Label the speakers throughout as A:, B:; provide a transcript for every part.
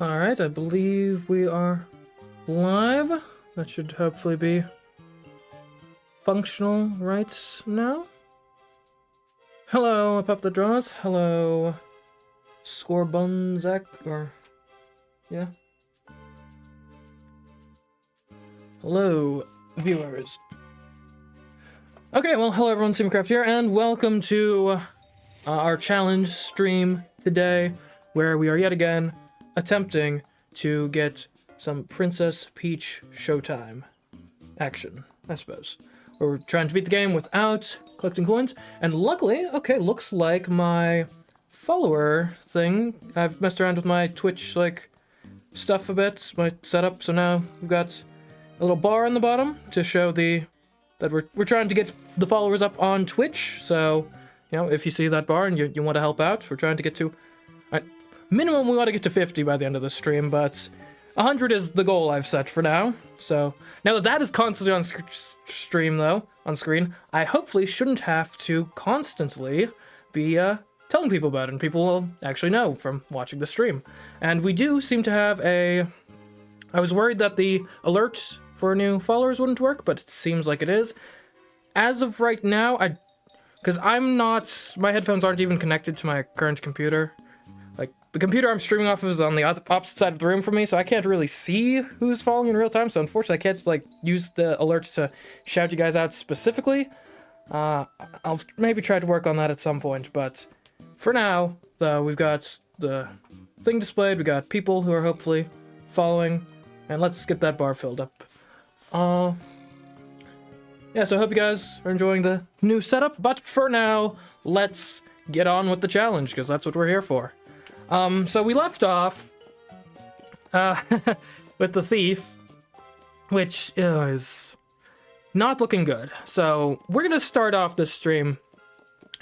A: Alright, I believe we are live. That should hopefully be functional right now. Hello, Up the Draws. Hello, Scorbunzak, or... yeah. Hello, viewers. Okay, well, hello everyone, CMeeCraft here, and welcome to our challenge stream today, where we are yet again attempting to get some Princess Peach ShowTime action, I suppose. Where we're trying to beat the game without collecting coins, and luckily, okay, looks like my follower thing, I've messed around with my Twitch, like, stuff a bit, my setup, so now we've got a little bar on the bottom to show that we're trying to get the followers up on Twitch, so, you know, if you see that bar and you want to help out, we're trying to get to... minimum, we want to get to 50 by the end of the stream, but 100 is the goal I've set for now. So, now that is constantly on stream, though, on screen, I hopefully shouldn't have to constantly be telling people about it, and people will actually know from watching the stream. And we do seem to have a... I was worried that the alert for new followers wouldn't work, but it seems like it is. As of right now, because I'm not... my headphones aren't even connected to my current computer. Like, the computer I'm streaming off of is on the opposite side of the room from me, so I can't really see who's following in real time, so unfortunately I can't, like, use the alerts to shout you guys out specifically. I'll maybe try to work on that at some point, but for now, though, we've got the thing displayed, we got people who are hopefully following, and let's get that bar filled up. Yeah, so I hope you guys are enjoying the new setup, but for now, let's get on with the challenge, because that's what we're here for. So we left off, with the thief, which is not looking good. So we're gonna start off this stream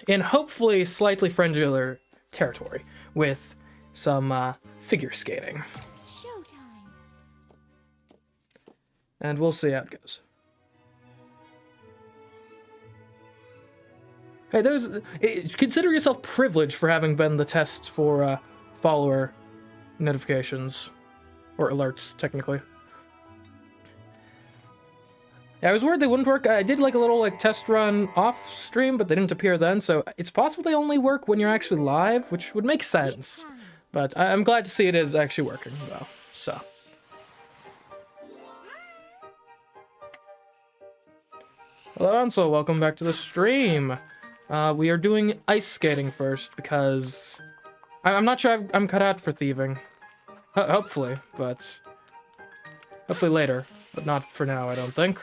A: in hopefully slightly friendlier territory with some, figure skating.
B: ShowTime.
A: And we'll see how it goes. Hey, consider yourself privileged for having been the test for, follower notifications, or alerts, technically. Yeah, I was worried they wouldn't work. I did like a little like test run off stream, but they didn't appear then, so it's possible they only work when you're actually live, which would make sense. But I'm glad to see it is actually working, though, so. Hello, Ansel, welcome back to the stream. We are doing ice skating first, because... I'm not sure I'm cut out for thieving. Hopefully, but... hopefully later. But not for now, I don't think.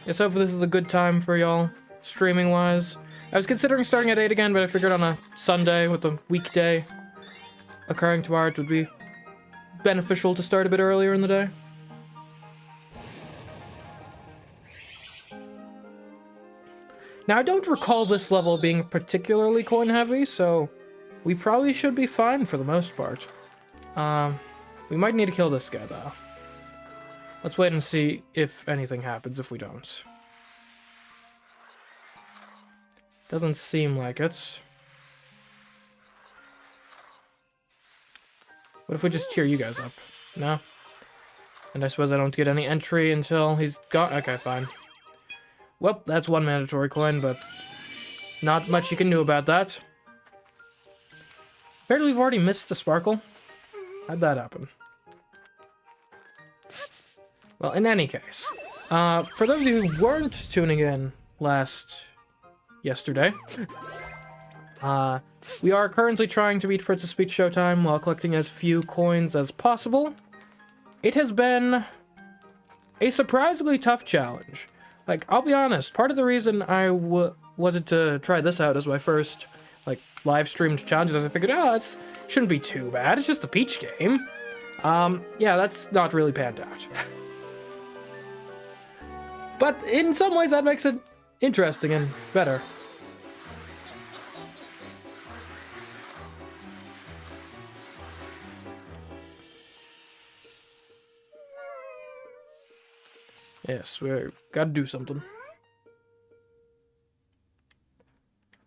A: Yes, hopefully this is a good time for y'all, streaming-wise. I was considering starting at 8 again, but I figured on a Sunday with a weekday occurring tomorrow, it would be beneficial to start a bit earlier in the day. Now, I don't recall this level being particularly coin-heavy, so we probably should be fine for the most part. We might need to kill this guy, though. Let's wait and see if anything happens if we don't. Doesn't seem like it. What if we just cheer you guys up? No? And I suppose I don't get any entry until he's gone? Okay, fine. Well, that's one mandatory coin, but not much you can do about that. Apparently we've already missed a sparkle. How'd that happen? Well, in any case, for those of you who weren't tuning in yesterday, we are currently trying to beat Princess Peach ShowTime while collecting as few coins as possible. It has been a surprisingly tough challenge. Like, I'll be honest, part of the reason I wanted to try this out as my first, like, live streamed challenge is I figured, oh, it shouldn't be too bad, it's just a Peach game. Yeah, that's not really panned out. But in some ways that makes it interesting and better. Yes, we gotta do something.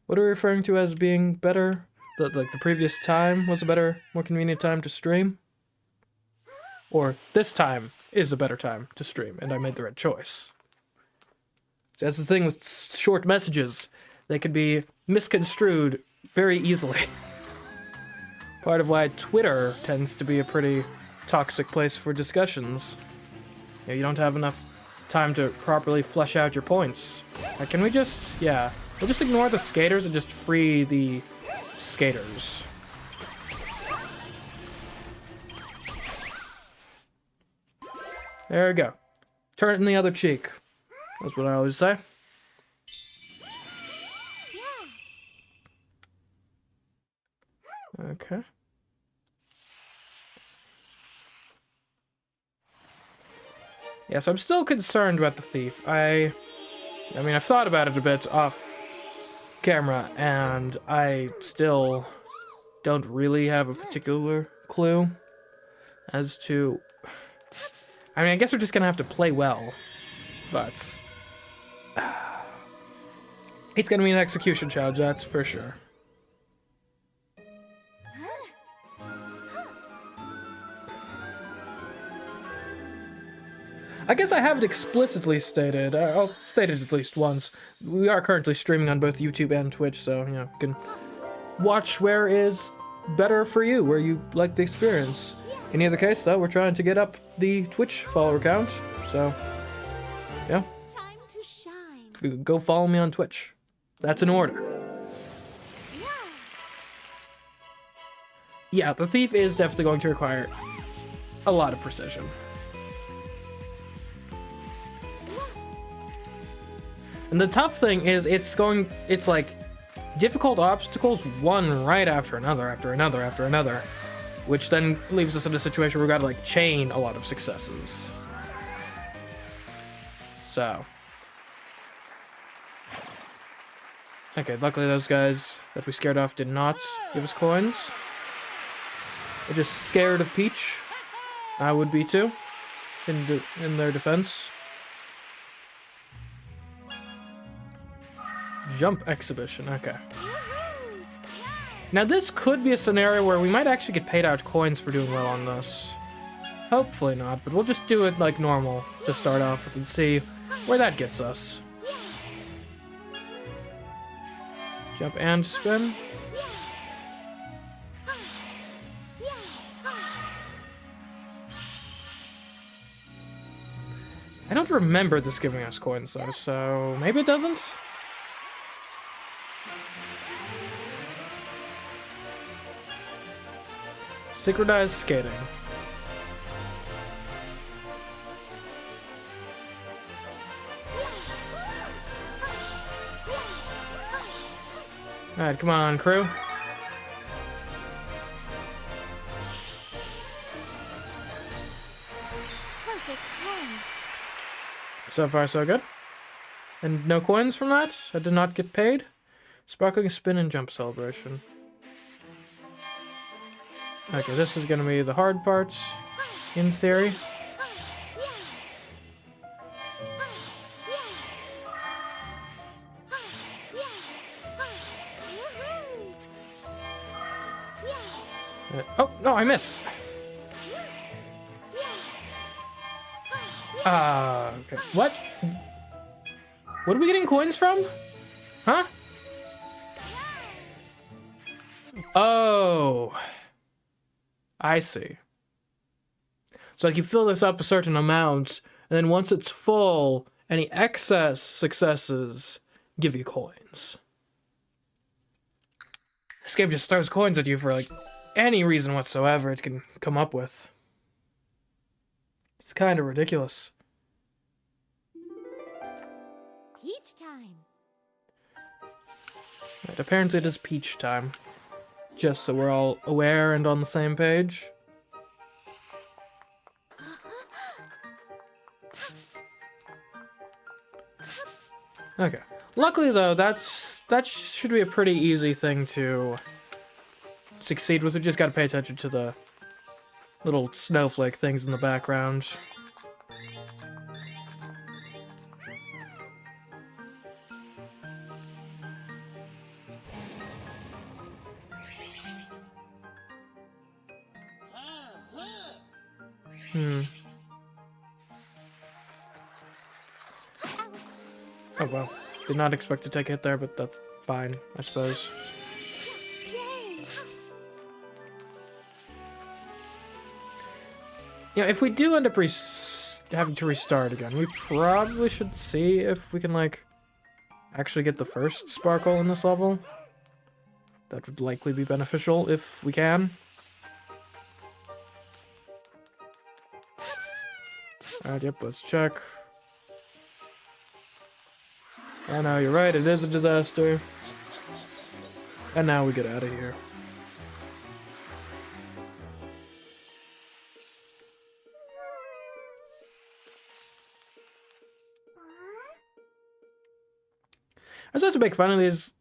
A: What are we referring to as being better? Like the previous time was a better, more convenient time to stream? Or this time is a better time to stream, and I made the right choice. So that's the thing with short messages. They can be misconstrued very easily. Part of why Twitter tends to be a pretty toxic place for discussions. You don't have enough time to properly flesh out your points. Can we just, we'll just ignore the skaters and just free the skaters. There we go. Turn it in the other cheek. That's what I always say. Okay. Yeah, so I'm still concerned about the thief. I mean, I've thought about it a bit off camera, and I still don't really have a particular clue as to... I mean, I guess we're just gonna have to play well, but... It's gonna be an execution challenge, that's for sure. I guess I haven't explicitly stated, I'll state it at least once. We are currently streaming on both YouTube and Twitch, so, you know, you can watch where is better for you, where you like the experience. In either case, though, we're trying to get up the Twitch follower count, so, yeah.
B: Time to shine.
A: Go follow me on Twitch. That's in order. Yeah, the thief is definitely going to require a lot of precision. And the tough thing is, it's like difficult obstacles one right after another, which then leaves us in a situation where we gotta like chain a lot of successes. So. Okay, luckily those guys that we scared off did not give us coins. They're just scared of Peach. I would be too, in their defense. Jump exhibition, okay. Now this could be a scenario where we might actually get paid out coins for doing well on this. Hopefully not, but we'll just do it like normal to start off with and see where that gets us. Jump and spin. I don't remember this giving us coins though, so maybe it doesn't? Synchronized skating. Alright, come on, crew.
B: Perfect 10.
A: So far, so good. And no coins from that? I did not get paid? Sparkling spin and jump celebration. Okay, this is gonna be the hard parts, in theory. Oh, no, I missed! Okay. What? What are we getting coins from? Huh? Oh. I see. So like you fill this up a certain amount, and then once it's full, any excess successes give you coins. This game just throws coins at you for like any reason whatsoever it can come up with. It's kind of ridiculous.
B: Peach time.
A: Right, apparently it is Peach time. Just so we're all aware and on the same page. Okay. Luckily though, that should be a pretty easy thing to succeed with. We just gotta pay attention to the little snowflake things in the background. Oh well. Did not expect to take a hit there, but that's fine, I suppose. Yeah, if we do end up having to restart again, we probably should see if we can, like, actually get the first sparkle in this level. That would likely be beneficial if we can. Alright, yep, let's check. Oh no, you're right, it is a disaster. And now we get out of here. I was supposed to make fun of these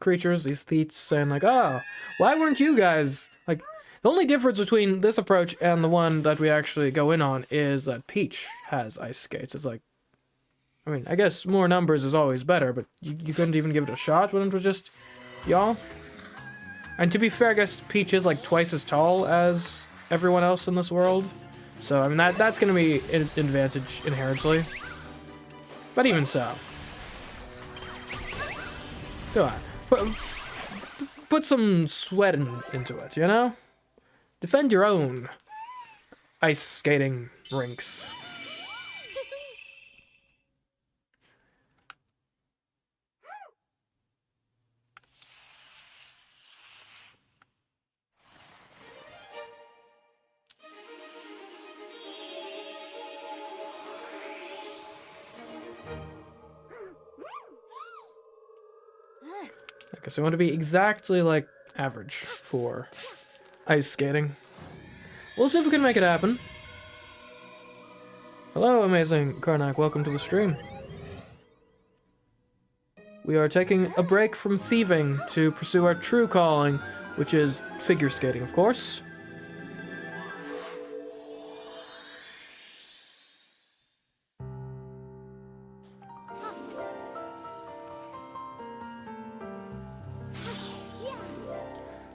A: creatures, these theets, saying like, oh, why weren't you guys, like, the only difference between this approach and the one that we actually go in on is that Peach has ice skates. It's like, I mean, I guess more numbers is always better, but you couldn't even give it a shot when it was just y'all. And to be fair, I guess Peach is like twice as tall as everyone else in this world. So, I mean, that's going to be an advantage inherently. But even so. Come on. Put some sweat into it, you know? Defend your own ice skating rinks. Okay, so I want to be exactly like average for ice skating. We'll see if we can make it happen. Hello, amazing Karnak. Welcome to the stream. We are taking a break from thieving to pursue our true calling, which is figure skating, of course.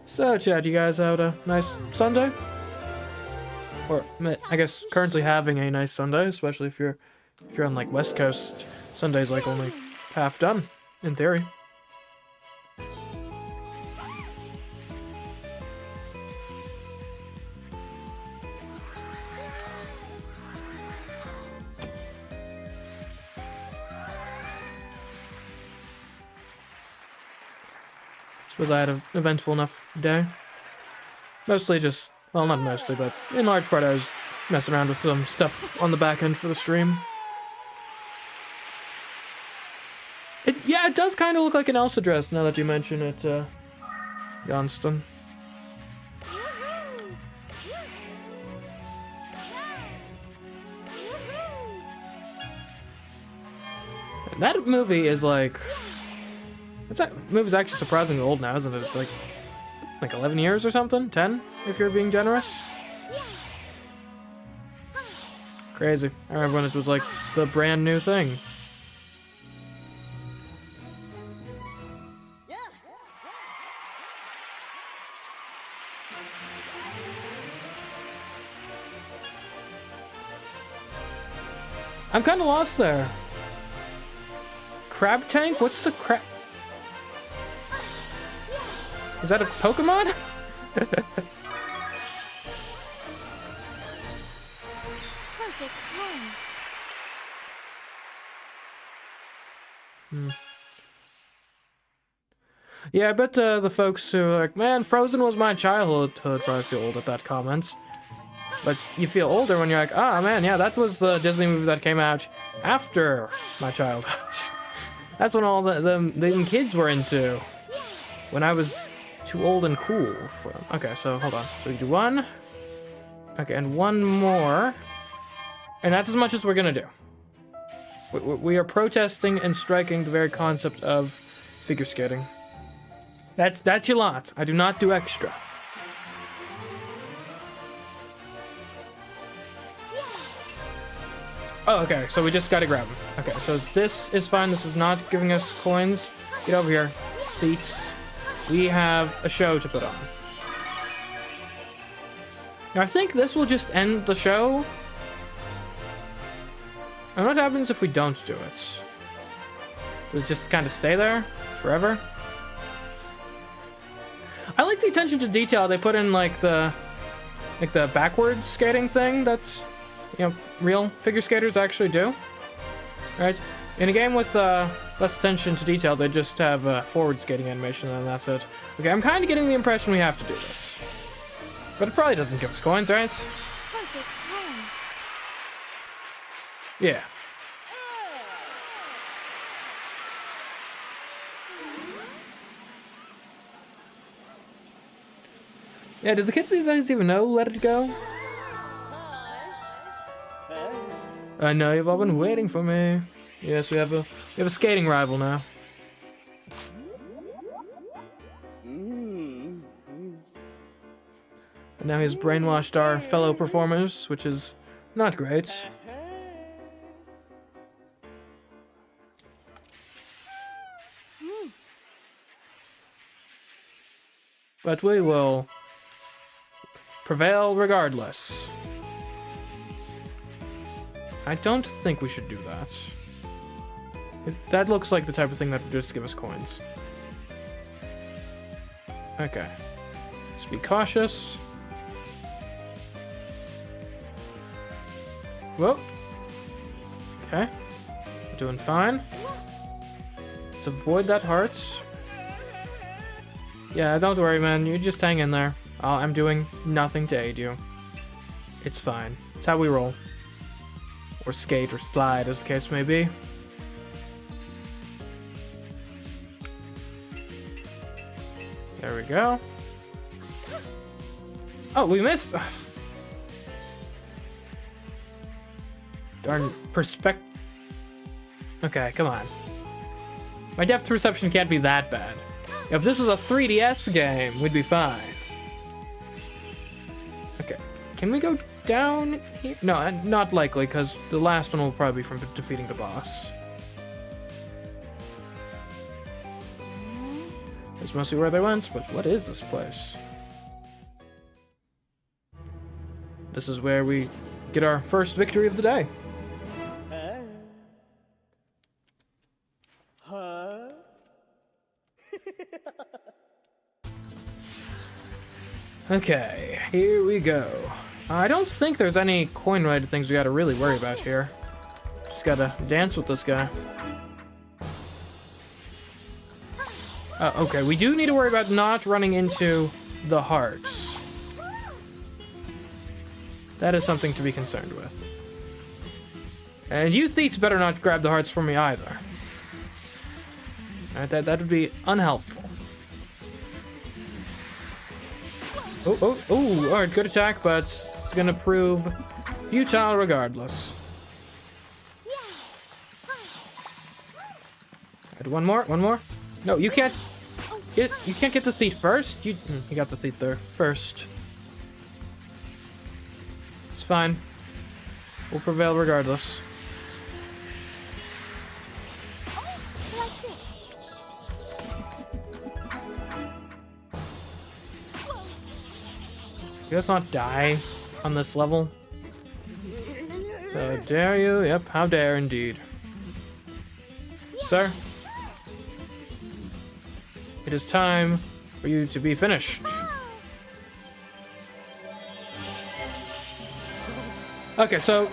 A: So, chat, you guys had a nice Sunday? Or, I guess, currently having a nice Sunday, especially if you're on, like, West Coast. Sunday's, like, only half done, in theory. Suppose I had an eventful enough day. Mostly just, well, not mostly, but in large part I was messing around with some stuff on the back end for the stream. Yeah, it does kind of look like an Elsa dress now that you mention it, Johnston. And that movie is like... That movie's actually surprisingly old now, isn't it? Like 11 years or something? 10, if you're being generous? Crazy. I remember when it was like the brand new thing. I'm kind of lost there. Crab tank? What's the crab? Is that a Pokemon?
B: Perfect time.
A: Yeah, I bet the folks who are like, man, Frozen was my childhood probably feel old at that comment. But you feel older when you're like, ah, man, yeah, that was the Disney movie that came out after my childhood. That's when all the kids were into. When I was too old and cool for them. Okay, so hold on. So we do one. Okay, and one more. And that's as much as we're gonna do. We are protesting and striking the very concept of figure skating. That's your lot. I do not do extra. Oh, okay, so we just gotta grab them. Okay, so this is fine. This is not giving us coins. Get over here. Beats. We have a show to put on. Now, I think this will just end the show. And what happens if we don't do it? Does it just kind of stay there forever? I like the attention to detail they put in, like the backwards skating thing that's, you know, real figure skaters actually do. Right? In a game with less attention to detail, they just have a forward skating animation and that's it. Okay, I'm kind of getting the impression we have to do this. But it probably doesn't give us coins, right?
C: Perfect time.
A: Yeah. Yeah, did the kids these days even know Let It Go? I know you've all been waiting for me. Yes, we have a skating rival now. And now he's brainwashed our fellow performers, which is not great. But we will prevail regardless. I don't think we should do that. That looks like the type of thing that would just give us coins. Okay. Let's be cautious. Whoa. Okay. We're doing fine. Let's avoid that heart. Yeah, don't worry, man. You just hang in there. I'm doing nothing to aid you. It's fine. It's how we roll. Or skate or slide, as the case may be. There we go. Oh, we missed! Darn perspective. Okay, come on. My depth perception can't be that bad. If this was a 3DS game, we'd be fine. Okay, can we go down here? No, not likely, because the last one will probably be from defeating the boss. This must be where they went, but what is this place? This is where we get our first victory of the day. Okay, here we go. I don't think there's any coin-related things we gotta really worry about here. Just gotta dance with this guy. Okay, we do need to worry about not running into the hearts. That is something to be concerned with. And you Theets better not grab the hearts from me either. Alright, that would be unhelpful. Oh, alright, good attack, but it's gonna prove futile regardless. Right, one more. No, you can't. You can't get the thief first. You got the thief there first. It's fine. We'll prevail regardless. You guys not die on this level? How dare you? Yep, how dare indeed. Sir? It is time for you to be finished. Okay, so...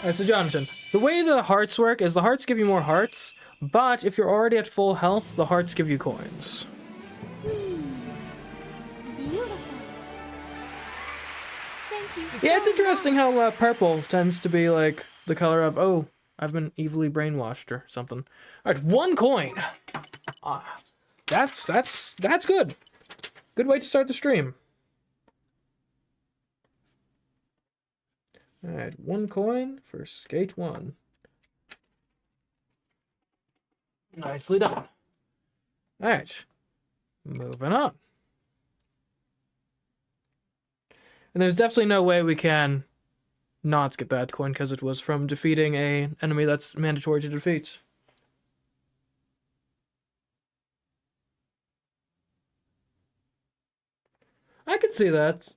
A: Alright, so Jonathan, the way the hearts work is the hearts give you more hearts, but if you're already at full health, the hearts give you coins. Yeah, it's interesting how purple tends to be like the color of, oh, I've been evilly brainwashed or something. All right, 1 coin. That's good. Good way to start the stream. All right, 1 coin for skate 1. Nicely done. All right, moving on. And there's definitely no way we can not get that coin because it was from defeating an enemy that's mandatory to defeat. I could see that.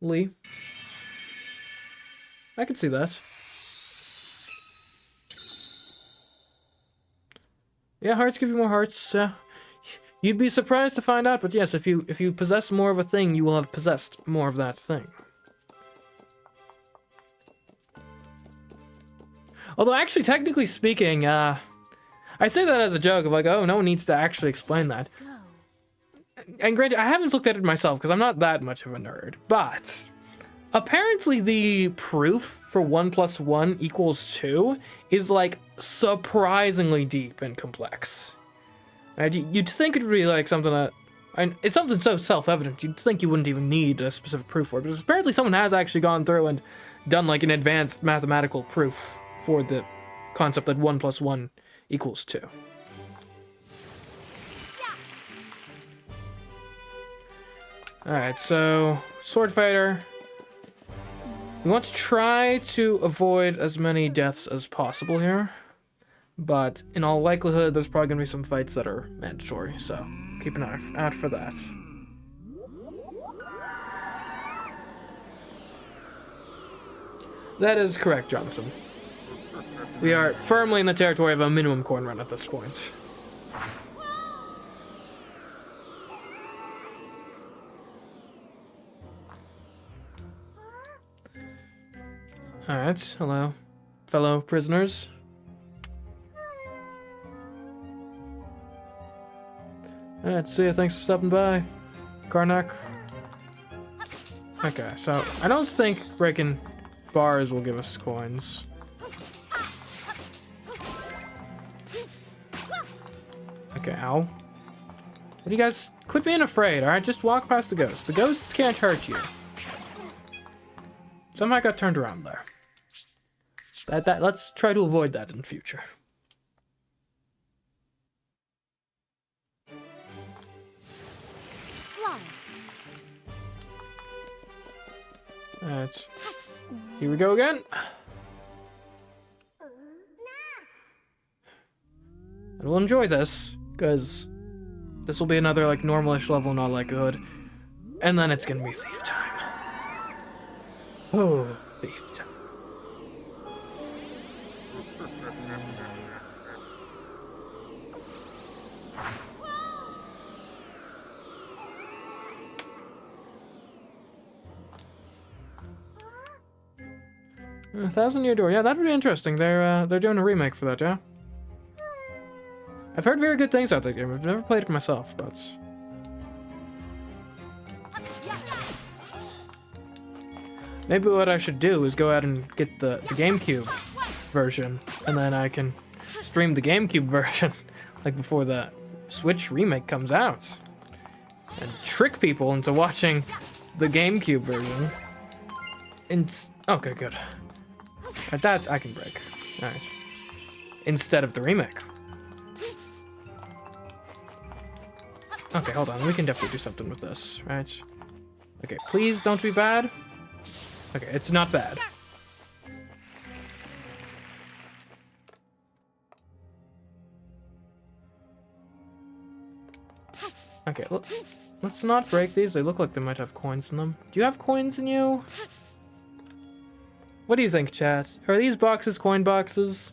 A: Lee. I could see that. Yeah, hearts give you more hearts. You'd be surprised to find out, but yes, if you possess more of a thing, you will have possessed more of that thing. Although, actually, technically speaking, I say that as a joke of like, oh, no one needs to actually explain that. And granted, I haven't looked at it myself because I'm not that much of a nerd, but apparently the proof for 1 + 1 = 2 is like surprisingly deep and complex. Right? You'd think it'd be like something that, and it's something so self-evident, you'd think you wouldn't even need a specific proof for it, but apparently someone has actually gone through and done like an advanced mathematical proof for the concept that 1 + 1 = 2. Alright, so sword fighter. We want to try to avoid as many deaths as possible here, but in all likelihood, there's probably going to be some fights that are mandatory, so keep an eye out for that. That is correct, Jonathan. We are firmly in the territory of a minimum corn run at this point. Alright, hello, fellow prisoners. Alright, see ya, thanks for stopping by, Karnak. Okay, so I don't think breaking bars will give us coins. Okay, ow. What do you guys... Quit being afraid, alright? Just walk past the ghosts. The ghosts can't hurt you. Somehow I got turned around there. Let's try to avoid that in the future. Alright. Here we go again. And we'll enjoy this, because this will be another, like, normal-ish level, not like good. And then it's gonna be thief time. Oh, thief time. A 1,000-year door. Yeah, that would be interesting. They're doing a remake for that, yeah? I've heard very good things about that game. I've never played it myself, but... Maybe what I should do is go out and get the GameCube version, and then I can stream the GameCube version, like before the Switch remake comes out. And trick people into watching the GameCube version. Okay, good. That I can break. Alright. Instead of the remake. Okay, hold on. We can definitely do something with this, right? Okay, please don't be bad. Okay, it's not bad. Okay, let's not break these. They look like they might have coins in them. Do you have coins in you? What do you think, chat? Are these boxes coin boxes?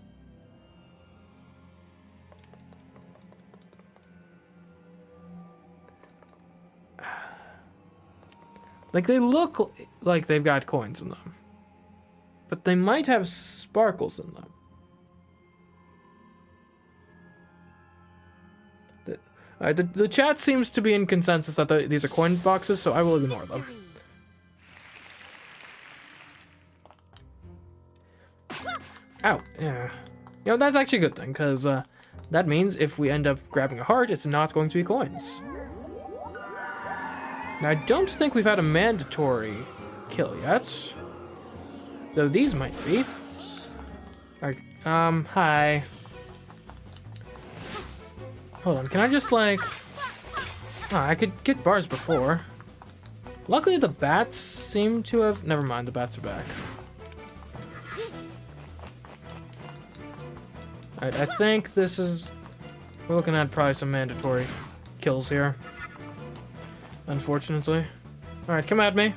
A: Like, they look like they've got coins in them. But they might have sparkles in them. The chat seems to be in consensus that these are coin boxes, so I will ignore them. Ow, yeah. You know, that's actually a good thing, because that means if we end up grabbing a heart, it's not going to be coins. Now, I don't think we've had a mandatory kill yet. Though these might be. Alright, hi. Hold on, can I just, like... Oh, I could get bars before. Luckily, the bats seem to have... Never mind, the bats are back. Alright, I think this is... We're looking at probably some mandatory kills here. unfortunately. Alright, come at me.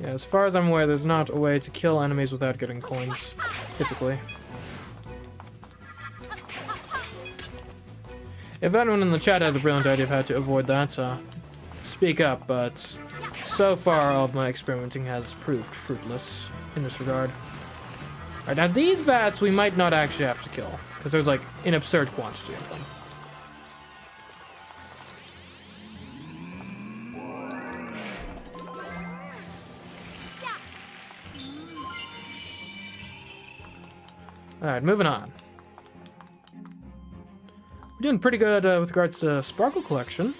A: Yeah, as far as I'm aware, there's not a way to kill enemies without getting coins, typically. If anyone in the chat had the brilliant idea of how to avoid that, speak up, but so far all of my experimenting has proved fruitless in this regard. Alright, now these bats we might not actually have to kill, because there's like an absurd quantity of them. Alright, moving on. We're doing pretty good with regards to Sparkle Collection.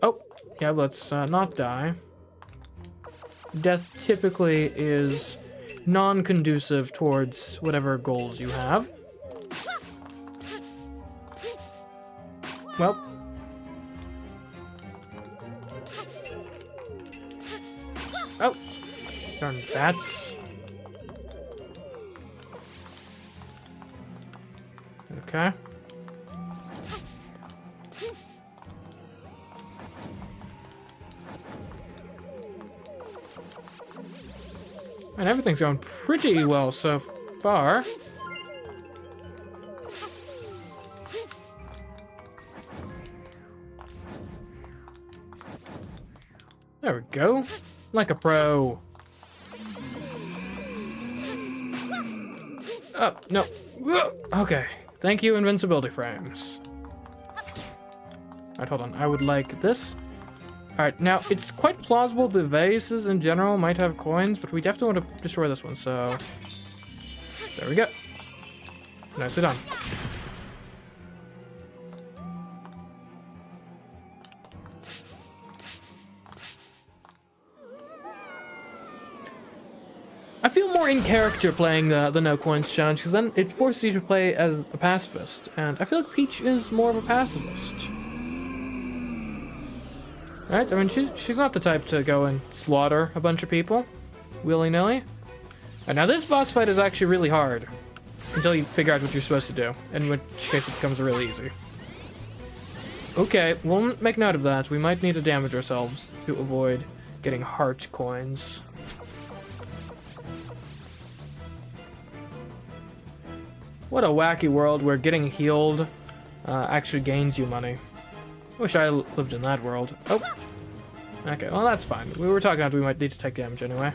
A: Oh, yeah, let's not die. Death typically is non-conducive towards whatever goals you have. Well. Oh. Darn bats. Okay. And everything's going pretty well so far. There we go. Like a pro. Oh, no. Okay. Thank you, invincibility frames. Alright, hold on. I would like this. Alright, now, it's quite plausible the vases in general might have coins, but we definitely want to destroy this one, so... There we go. Nicely done. I feel more in character playing the no coins challenge, because then it forces you to play as a pacifist, and I feel like Peach is more of a pacifist. Right? I mean, she's not the type to go and slaughter a bunch of people willy-nilly. And now this boss fight is actually really hard until you figure out what you're supposed to do, in which case it becomes really easy. Okay, we'll make note of that. We might need to damage ourselves to avoid getting heart coins. What a wacky world where getting healed actually gains you money. Wish I lived in that world. Oh. Okay, well that's fine. We were talking about we might need to take damage anyway.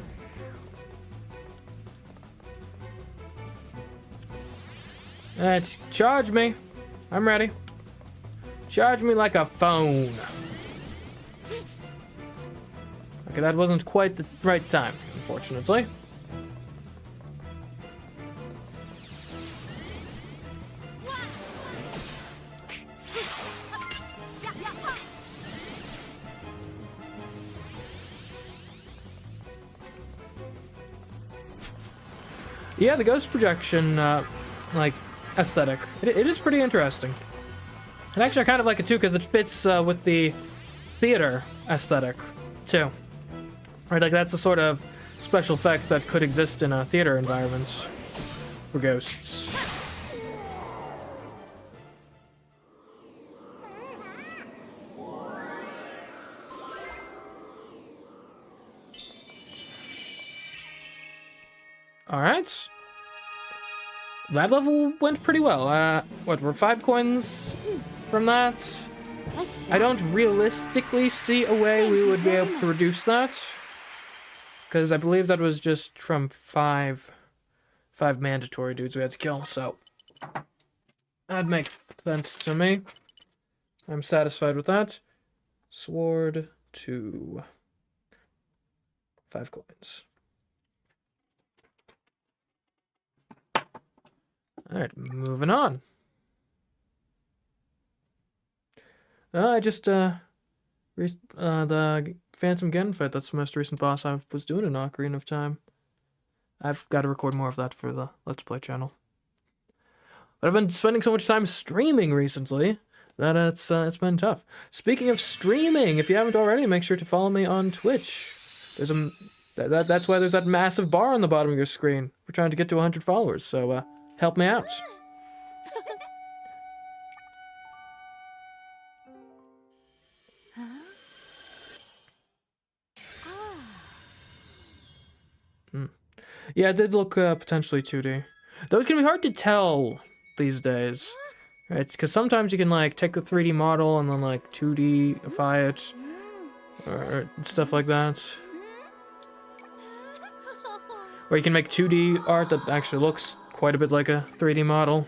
A: Alright, charge me. I'm ready. Charge me like a phone. Okay, that wasn't quite the right time, unfortunately. Yeah, the ghost projection, like, aesthetic. It is pretty interesting. And actually, I kind of like it too, because it fits with the theater aesthetic, too. Right, like, that's a sort of special effect that could exist in theater environments for ghosts. Alright. That level went pretty well. What, we're 5 coins from that? I don't realistically see a way we would be able to reduce that. Because I believe that was just from 5 mandatory dudes we had to kill, so... that makes sense to me. I'm satisfied with that. Sword to 5 coins. Alright, moving on. I just, the Phantom Ganon fight, that's the most recent boss I was doing in Ocarina of Time. I've got to record more of that for the Let's Play channel. But I've been spending so much time streaming recently that it's been tough. Speaking of streaming, if you haven't already, make sure to follow me on Twitch. That's why there's that massive bar on the bottom of your screen. We're trying to get to 100 followers, so help me out. Yeah, it did look potentially 2D. Those can be hard to tell these days, right? Because sometimes you can like take the 3D model and then like 2D-ify it, or stuff like that. Or you can make 2D art that actually looks quite a bit like a 3D model.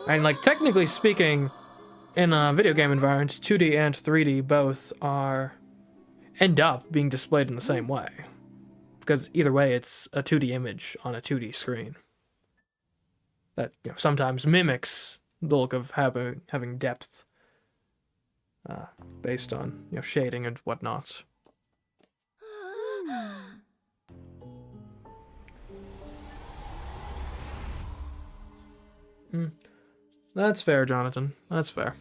A: And like technically speaking, in a video game environment, 2D and 3D both end up being displayed in the same way. Because either way, it's a 2D image on a 2D screen. That sometimes mimics the look of having depth based on shading and whatnot. That's fair, Jonathan. That's fair.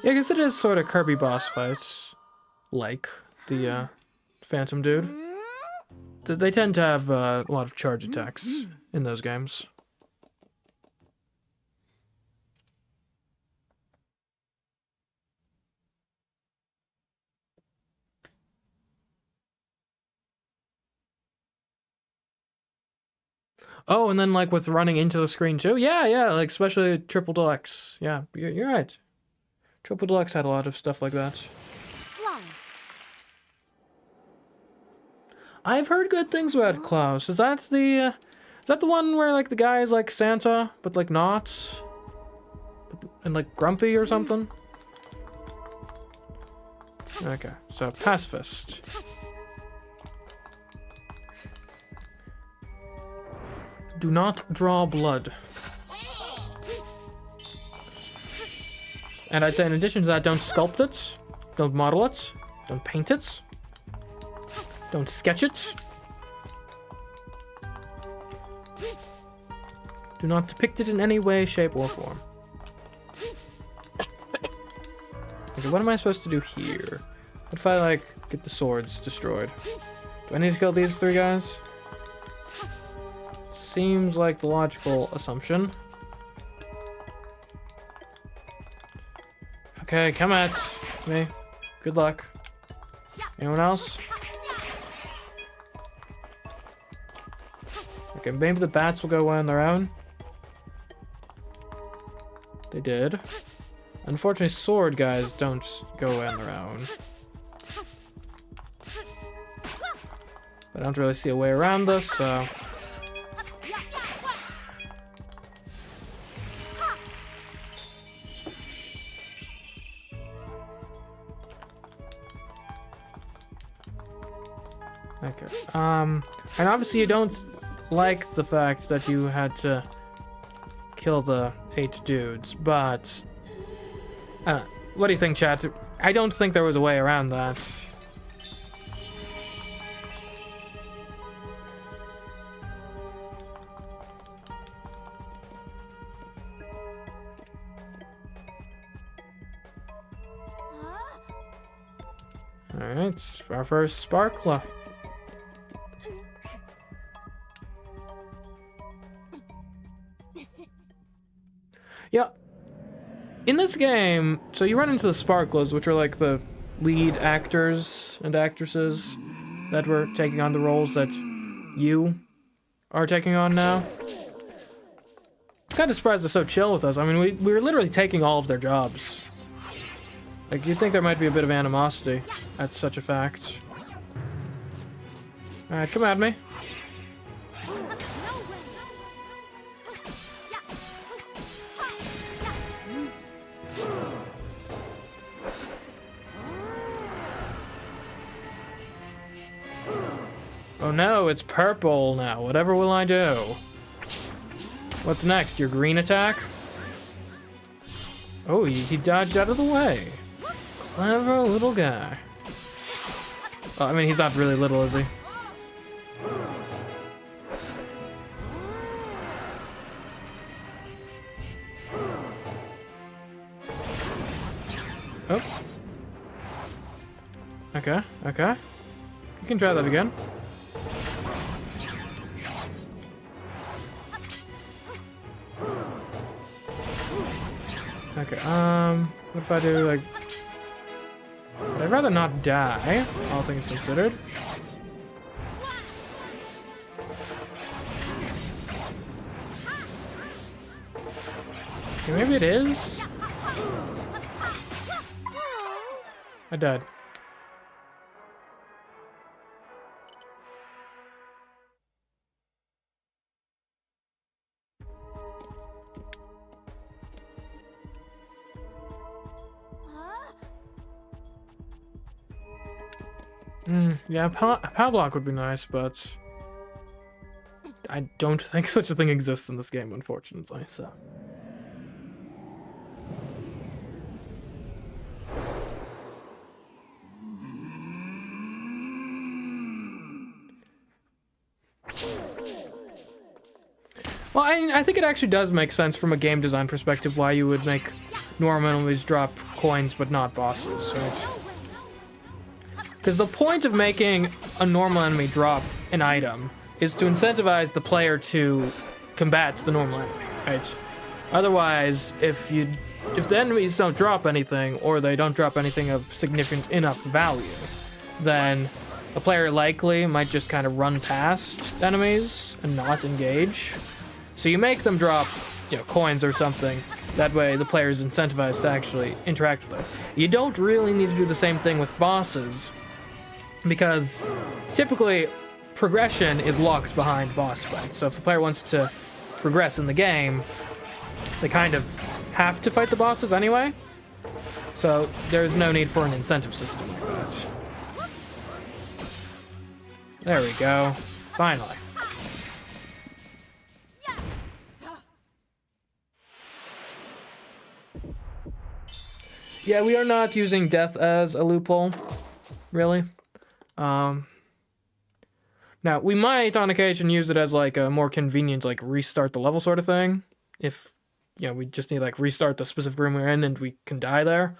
A: Yeah, I guess it is sort of Kirby boss fights, like the Phantom dude. They tend to have a lot of charge attacks in those games. Oh, and then like with running into the screen too? Yeah, like especially Triple Deluxe. Yeah, you're right. Triple Deluxe had a lot of stuff like that. I've heard good things about Klaus. Is that the one where like the guy is like Santa, but like not? And like grumpy or something? Okay, so pacifist. Do not draw blood. And I'd say in addition to that, don't sculpt it, don't model it, don't paint it, don't sketch it. Do not depict it in any way, shape, or form. Okay, what am I supposed to do here? What if I, like, get the swords destroyed? Do I need to kill these three guys? Seems like the logical assumption. Okay, come at me. Good luck. Anyone else? Okay, maybe the bats will go away on their own. They did. Unfortunately, sword guys don't go away on their own. I don't really see a way around this, so... Okay, and obviously you don't like the fact that you had to kill the 8 dudes, but... what do you think, chat? I don't think there was a way around that. Alright, our first sparkler. Yeah. In this game, so you run into the Sparklers, which are like the lead actors and actresses that were taking on the roles that you are taking on now. I'm kind of surprised they're so chill with us. I mean, we were literally taking all of their jobs. Like, you'd think there might be a bit of animosity at such a fact. Alright, come at me. Oh no, it's purple now. Whatever will I do? What's next? Your green attack? Oh, he dodged out of the way. Clever little guy. Oh, I mean, he's not really little, is he? Oh. Okay, okay. You can try that again. Okay, what if I do, like... I'd rather not die, all things considered. Okay, maybe it is? I died. Yeah, power block would be nice, but I don't think such a thing exists in this game, unfortunately, so. Well, I think it actually does make sense from a game design perspective why you would make normal enemies drop coins but not bosses, right? Because the point of making a normal enemy drop an item is to incentivize the player to combat the normal enemy, right? Otherwise, if the enemies don't drop anything, or they don't drop anything of significant enough value, then a player likely might just kind of run past enemies and not engage. So you make them drop, coins or something. That way the player is incentivized to actually interact with them. You don't really need to do the same thing with bosses, because typically progression is locked behind boss fights. So if the player wants to progress in the game, they kind of have to fight the bosses anyway. So there's no need for an incentive system like that. There we go. Finally. Yeah, we are not using death as a loophole, really. Now, we might on occasion use it as like a more convenient, like restart the level sort of thing. If, we just need like restart the specific room we're in and we can die there.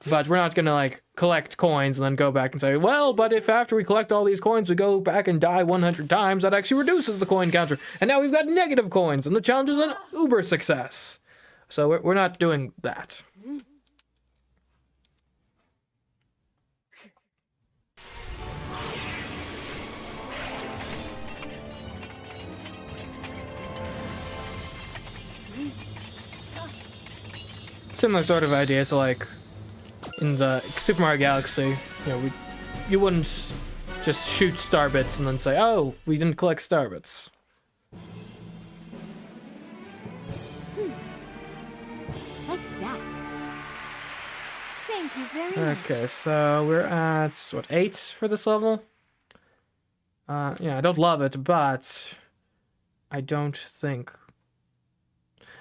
A: But we're not gonna like collect coins and then go back and say, well, but if after we collect all these coins we go back and die 100 times, that actually reduces the coin counter. And now we've got negative coins and the challenge is an uber success. So we're not doing that. Similar sort of idea to like in the Super Mario Galaxy, you wouldn't just shoot star bits and then say, oh, we didn't collect star bits.
C: Like that. Thank you very much.
A: Okay, so we're at, what, 8 for this level? Yeah, I don't love it, but I don't think...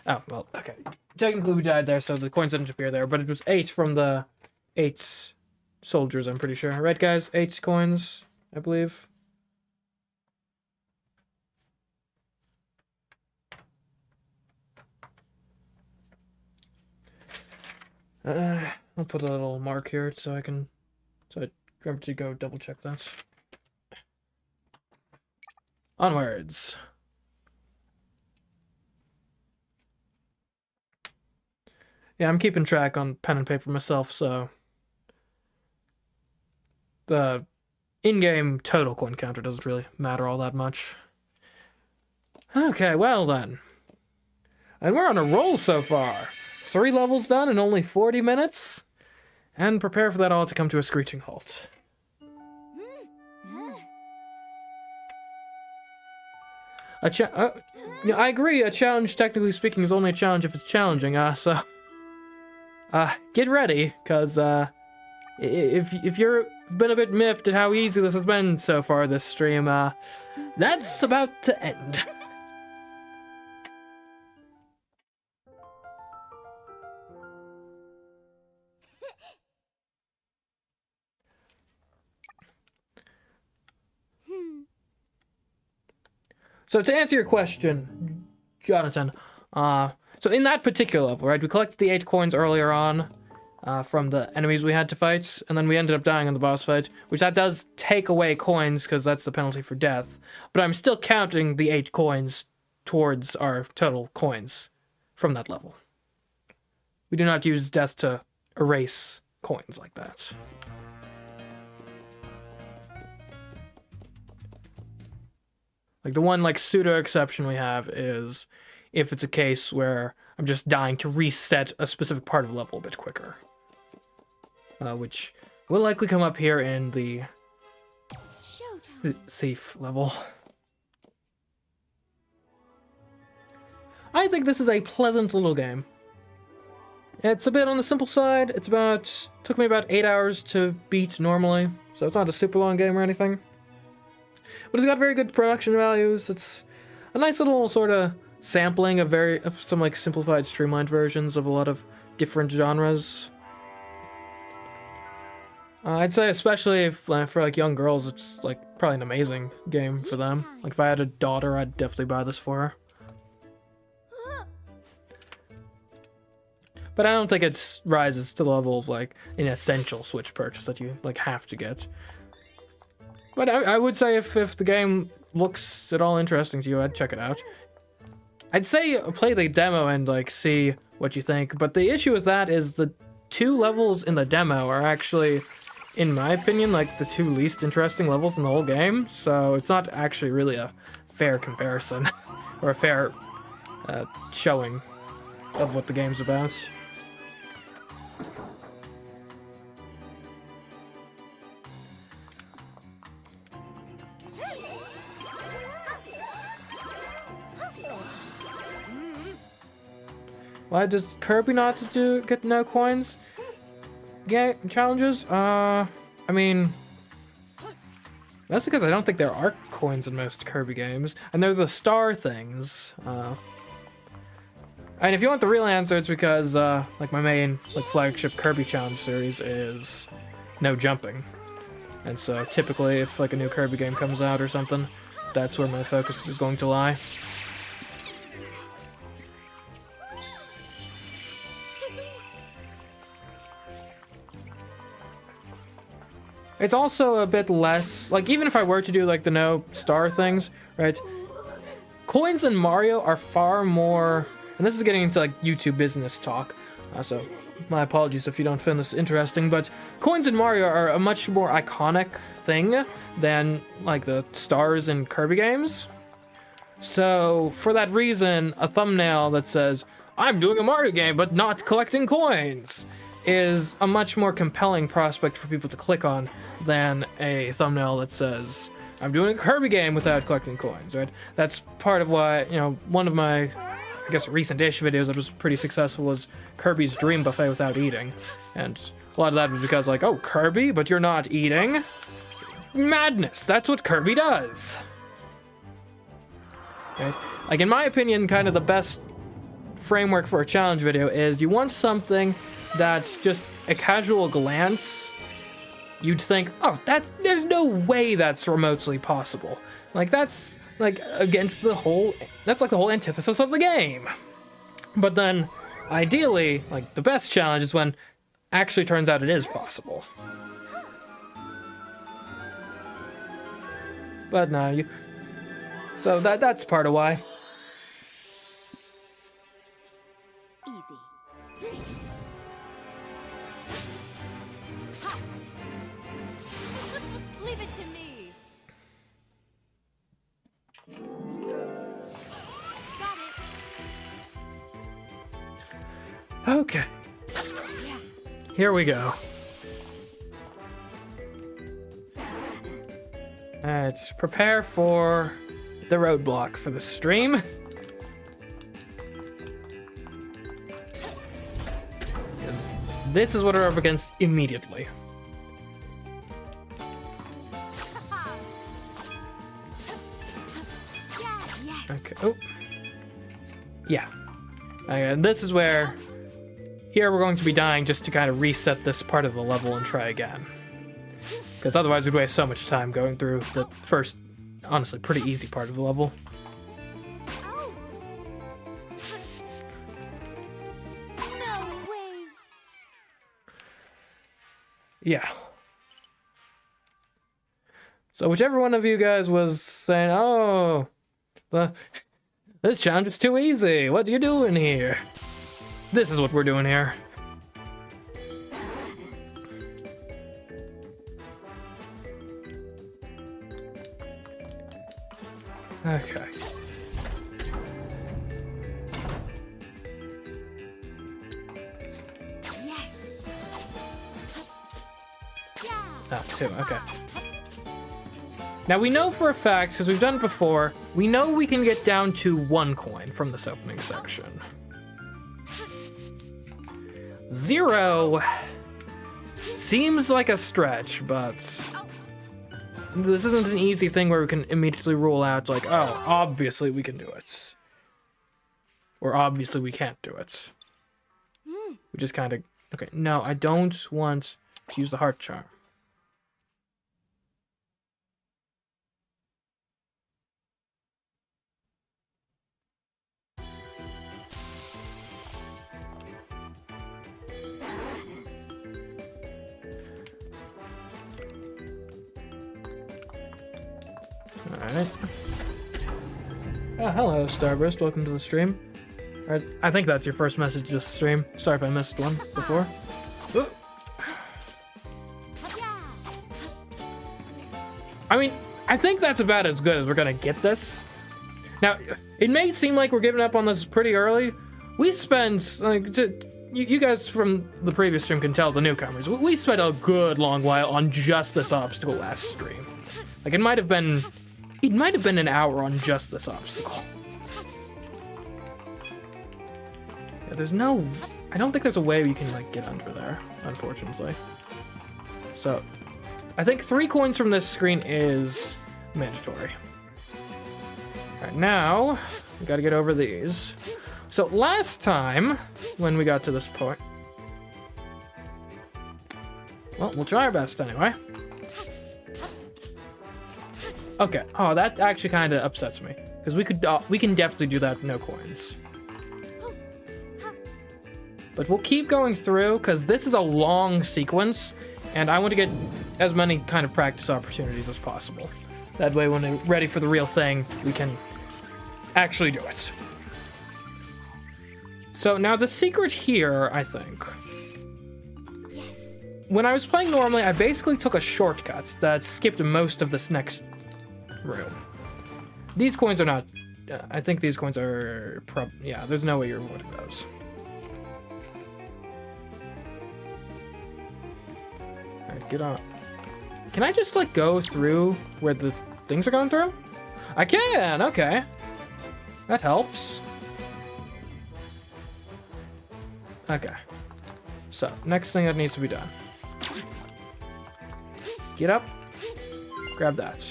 A: Oh, well, okay. Technically we died there, so the coins didn't appear there, but it was 8 from the 8 soldiers, I'm pretty sure. Right, guys? 8 coins, I believe. I'll put a little mark here so I remember to go double check that. Onwards. Yeah, I'm keeping track on pen and paper myself, so the in-game total coin counter doesn't really matter all that much. Okay, well then. And we're on a roll so far. 3 levels done in only 40 minutes. And prepare for that all to come to a screeching halt. I agree, a challenge, technically speaking, is only a challenge if it's challenging, so... get ready, because, if you've been a bit miffed at how easy this has been so far this stream, that's about to end. So to answer your question, Jonathan, so in that particular level, right, we collected the 8 coins earlier on from the enemies we had to fight, and then we ended up dying in the boss fight, which that does take away coins because that's the penalty for death. But I'm still counting the 8 coins towards our total coins from that level. We do not use death to erase coins like that. Like the one like pseudo exception we have is if it's a case where I'm just dying to reset a specific part of the level a bit quicker. Which will likely come up here in the thief level. I think this is a pleasant little game. It's a bit on the simple side. Took me about 8 hours to beat normally, so it's not a super long game or anything. But it's got very good production values. It's a nice little sort of sampling of some like simplified, streamlined versions of a lot of different genres. I'd say especially if, for like young girls, it's like probably an amazing game for them. Like if I had a daughter, I'd definitely buy this for her. But I don't think it rises to the level of like an essential Switch purchase that you like have to get. But I would say if the game looks at all interesting to you, I'd check it out. I'd say play the demo and like see what you think. But the issue with that is the 2 levels in the demo are actually, in my opinion, like the 2 least interesting levels in the whole game. So it's not actually really a fair comparison or a fair showing of what the game's about. Why does Kirby not get no coins? Challenges? I mean, that's because I don't think there are coins in most Kirby games. And there's the star things. And if you want the real answer, it's because like my main like flagship Kirby challenge series is no jumping. And so typically if like a new Kirby game comes out or something, that's where my focus is going to lie. It's also a bit less, like even if I were to do like the no star things, right? Coins in Mario are far more, and this is getting into like YouTube business talk, so my apologies if you don't find this interesting, but coins in Mario are a much more iconic thing than like the stars in Kirby games. So for that reason, a thumbnail that says, "I'm doing a Mario game but not collecting coins," is a much more compelling prospect for people to click on than a thumbnail that says, "I'm doing a Kirby game without collecting coins," right? That's part of why, you know, one of my, I guess, recent-ish videos that was pretty successful was Kirby's Dream Buffet without eating. And a lot of that was because, like, oh, Kirby, but you're not eating? Madness! That's what Kirby does! Right? Like, in my opinion, kind of the best framework for a challenge video is you want something that's just a casual glance, you'd think, oh, there's no way that's remotely possible. Like, that's, like, against the whole, that's like the whole antithesis of the game. But then, ideally, like, the best challenge is when actually turns out it is possible. But no, so that's part of why.
C: Leave it to me. Got it.
A: Okay. Here we go. Let's prepare for the roadblock for the stream. Because this is what we're up against immediately. Okay. Oh. Yeah. Okay, and this is where here we're going to be dying just to kind of reset this part of the level and try again. Because otherwise we'd waste so much time going through the first, honestly, pretty easy part of the level. Yeah. So whichever one of you guys was saying, oh, this challenge is too easy. What are you doing here? This is what we're doing here. Okay.
C: Yes.
A: Ah, two, okay. Now we know for a fact, because we've done it before, we know we can get down to 1 coin from this opening section. 0 seems like a stretch, but this isn't an easy thing where we can immediately rule out, like, oh, obviously we can do it. Or obviously we can't do it. We just kind of, okay, no, I don't want to use the heart charm. Alright. Oh, hello, Starburst. Welcome to the stream. Alright, I think that's your first message this stream. Sorry if I missed one before. I mean, I think that's about as good as we're gonna get this. Now, it may seem like we're giving up on this pretty early. We spent, like, you guys from the previous stream can tell the newcomers, we spent a good long while on just this obstacle last stream. Like, it might have been an hour on just this obstacle. Yeah, there's no, I don't think there's a way you can, like, get under there, unfortunately. So, I think 3 coins from this screen is mandatory. Alright, now, we gotta get over these. So, last time, when we got to this point, well, we'll try our best anyway. Okay. Oh, that actually kind of upsets me, because we can definitely do that with no coins. But we'll keep going through, because this is a long sequence, and I want to get as many kind of practice opportunities as possible. That way, when we're ready for the real thing, we can actually do it. So now the secret here, I think. When I was playing normally, I basically took a shortcut that skipped most of this next room. These coins are not, I think these coins are, yeah, there's no way you're avoiding those. Alright, get on. Can I just, like, go through where the things are going through? I can, okay. That helps. Okay. So, next thing that needs to be done. Get up. Grab that.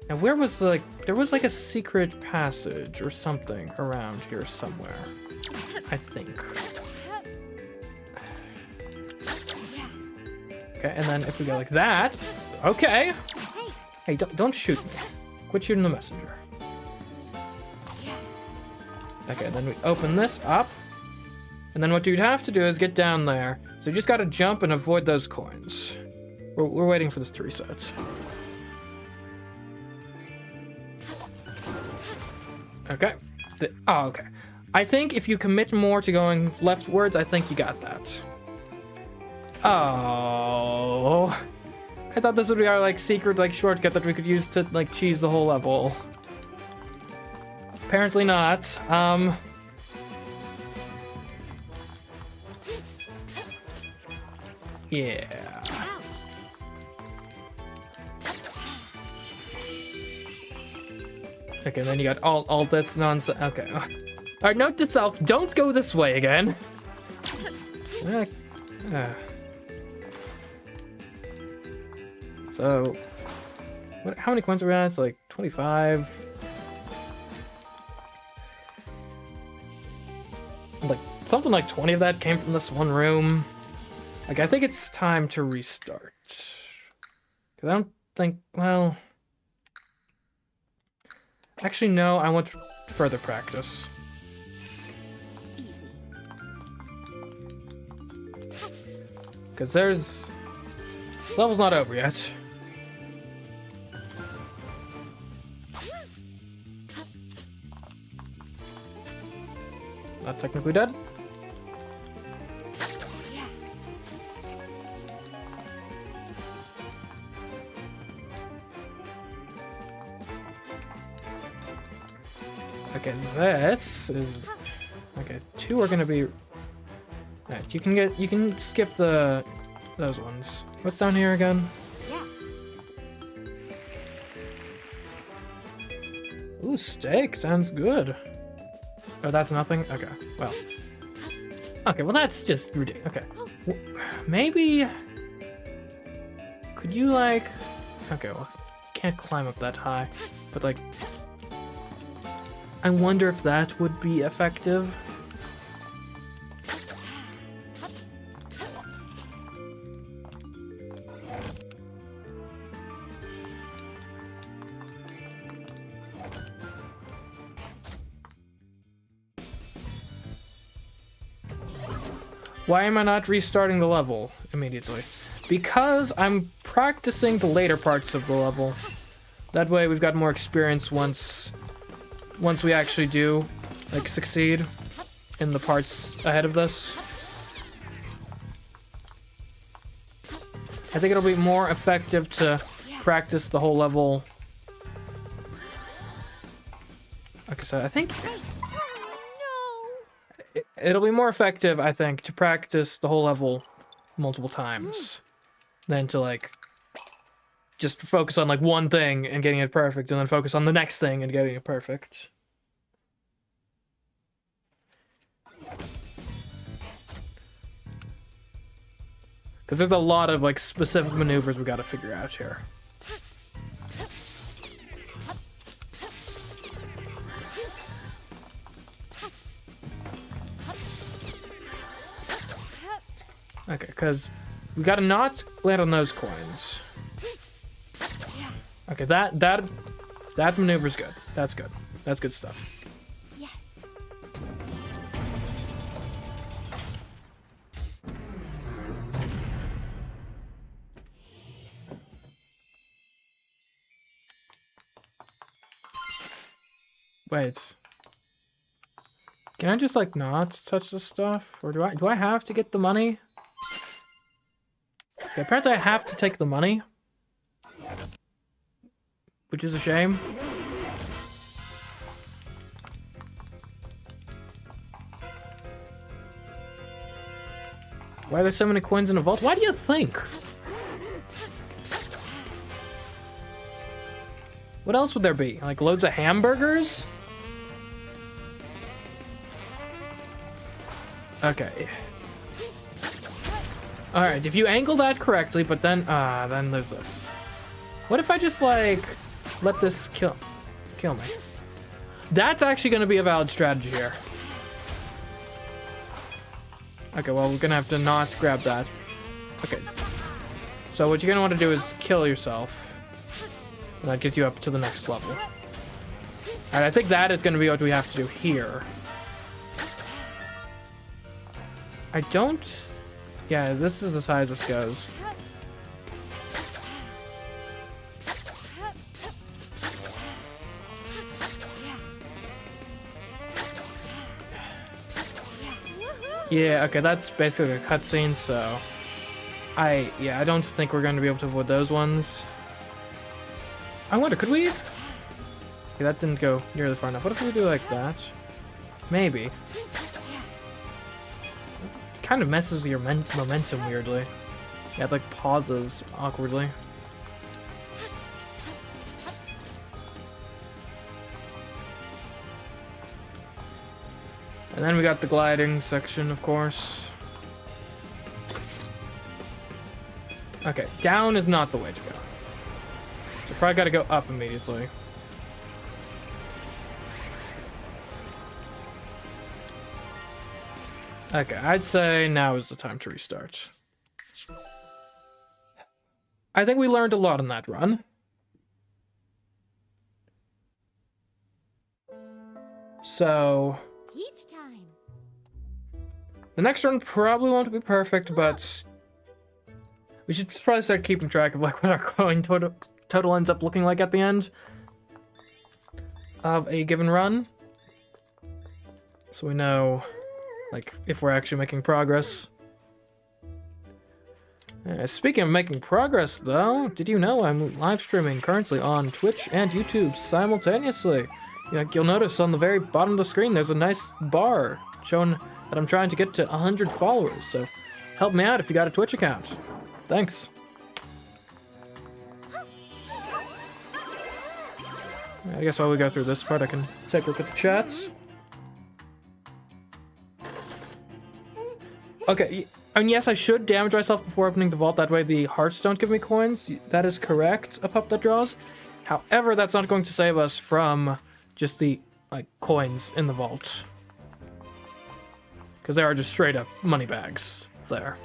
A: Now, where was the, like, there was like a secret passage or something around here somewhere. I think. Okay, and then if we go like that, okay. Hey, don't shoot me. Quit shooting the messenger. Okay, then we open this up. And then what you'd have to do is get down there. So you just gotta jump and avoid those coins. We're waiting for this to reset. Okay. Oh, okay. I think if you commit more to going leftwards, I think you got that. Oh. I thought this would be our, like, secret, like, shortcut that we could use to, like, cheese the whole level. Apparently not. Yeah. Okay, then you got all this nonsense. Okay. Alright, note to self, don't go this way again. So, how many coins are we at? It's like 25. Like, something like 20 of that came from this one room. Like, I think it's time to restart. Because I don't think, well... Actually, no, I want further practice. Because level's not over yet. Not technically dead. Okay, this is okay. 2 are gonna be. Alright, you can skip those ones. What's down here again? Ooh, steak sounds good. Oh, that's nothing? Okay, well. Okay, well that's just ridiculous. Okay. Maybe... Could you, like... Okay, well, can't climb up that high. But, like... I wonder if that would be effective. Why am I not restarting the level immediately? Because I'm practicing the later parts of the level. That way we've got more experience once we actually do, like, succeed in the parts ahead of this. I think it'll be more effective to practice the whole level. Okay, so I think... It'll be more effective, I think, to practice the whole level multiple times than to, like, just focus on, like, one thing and getting it perfect and then focus on the next thing and getting it perfect. Because there's a lot of, like, specific maneuvers we gotta figure out here. Okay, because we gotta not land on those coins. Okay, that maneuver's good. That's good. That's good stuff.
C: Yes.
A: Wait. Can I just, like, not touch this stuff? Or do I have to get the money? Okay, apparently I have to take the money. Which is a shame. Why are there so many coins in a vault? Why do you think? What else would there be? Like, loads of hamburgers? Okay. Alright, if you angle that correctly, but then there's this. What if I just, like, let this kill me? That's actually gonna be a valid strategy here. Okay, well, we're gonna have to not grab that. Okay. So what you're gonna want to do is kill yourself. And that gets you up to the next level. Alright, I think that is gonna be what we have to do here. I don't... Yeah, this is the size this goes. Yeah, okay, that's basically a cutscene, so... I don't think we're going to be able to avoid those ones. I wonder, could we... Okay, that didn't go nearly far enough. What if we do like that? Maybe. It kind of messes your momentum weirdly. Yeah, it like pauses awkwardly. And then we got the gliding section, of course. Okay, down is not the way to go. So probably gotta go up immediately. Okay, I'd say now is the time to restart. I think we learned a lot in that run. So...
C: Each time.
A: the next run probably won't be perfect, but We should probably start keeping track of like what our coin total ends up looking like at the end of a given run. So we know, like, if we're actually making progress. Speaking of making progress, though, did you know I'm live streaming currently on Twitch and YouTube simultaneously? You'll notice on the very bottom of the screen there's a nice bar showing that I'm trying to get to 100 followers, so help me out if you got a Twitch account. Thanks. I guess while we go through this part, I can take a look at the chats. Okay, and yes, I should damage myself before opening the vault. That way the hearts don't give me coins. That is correct, a pup that draws. However, that's not going to save us from just the, like, coins in the vault. Because they are just straight up money bags there.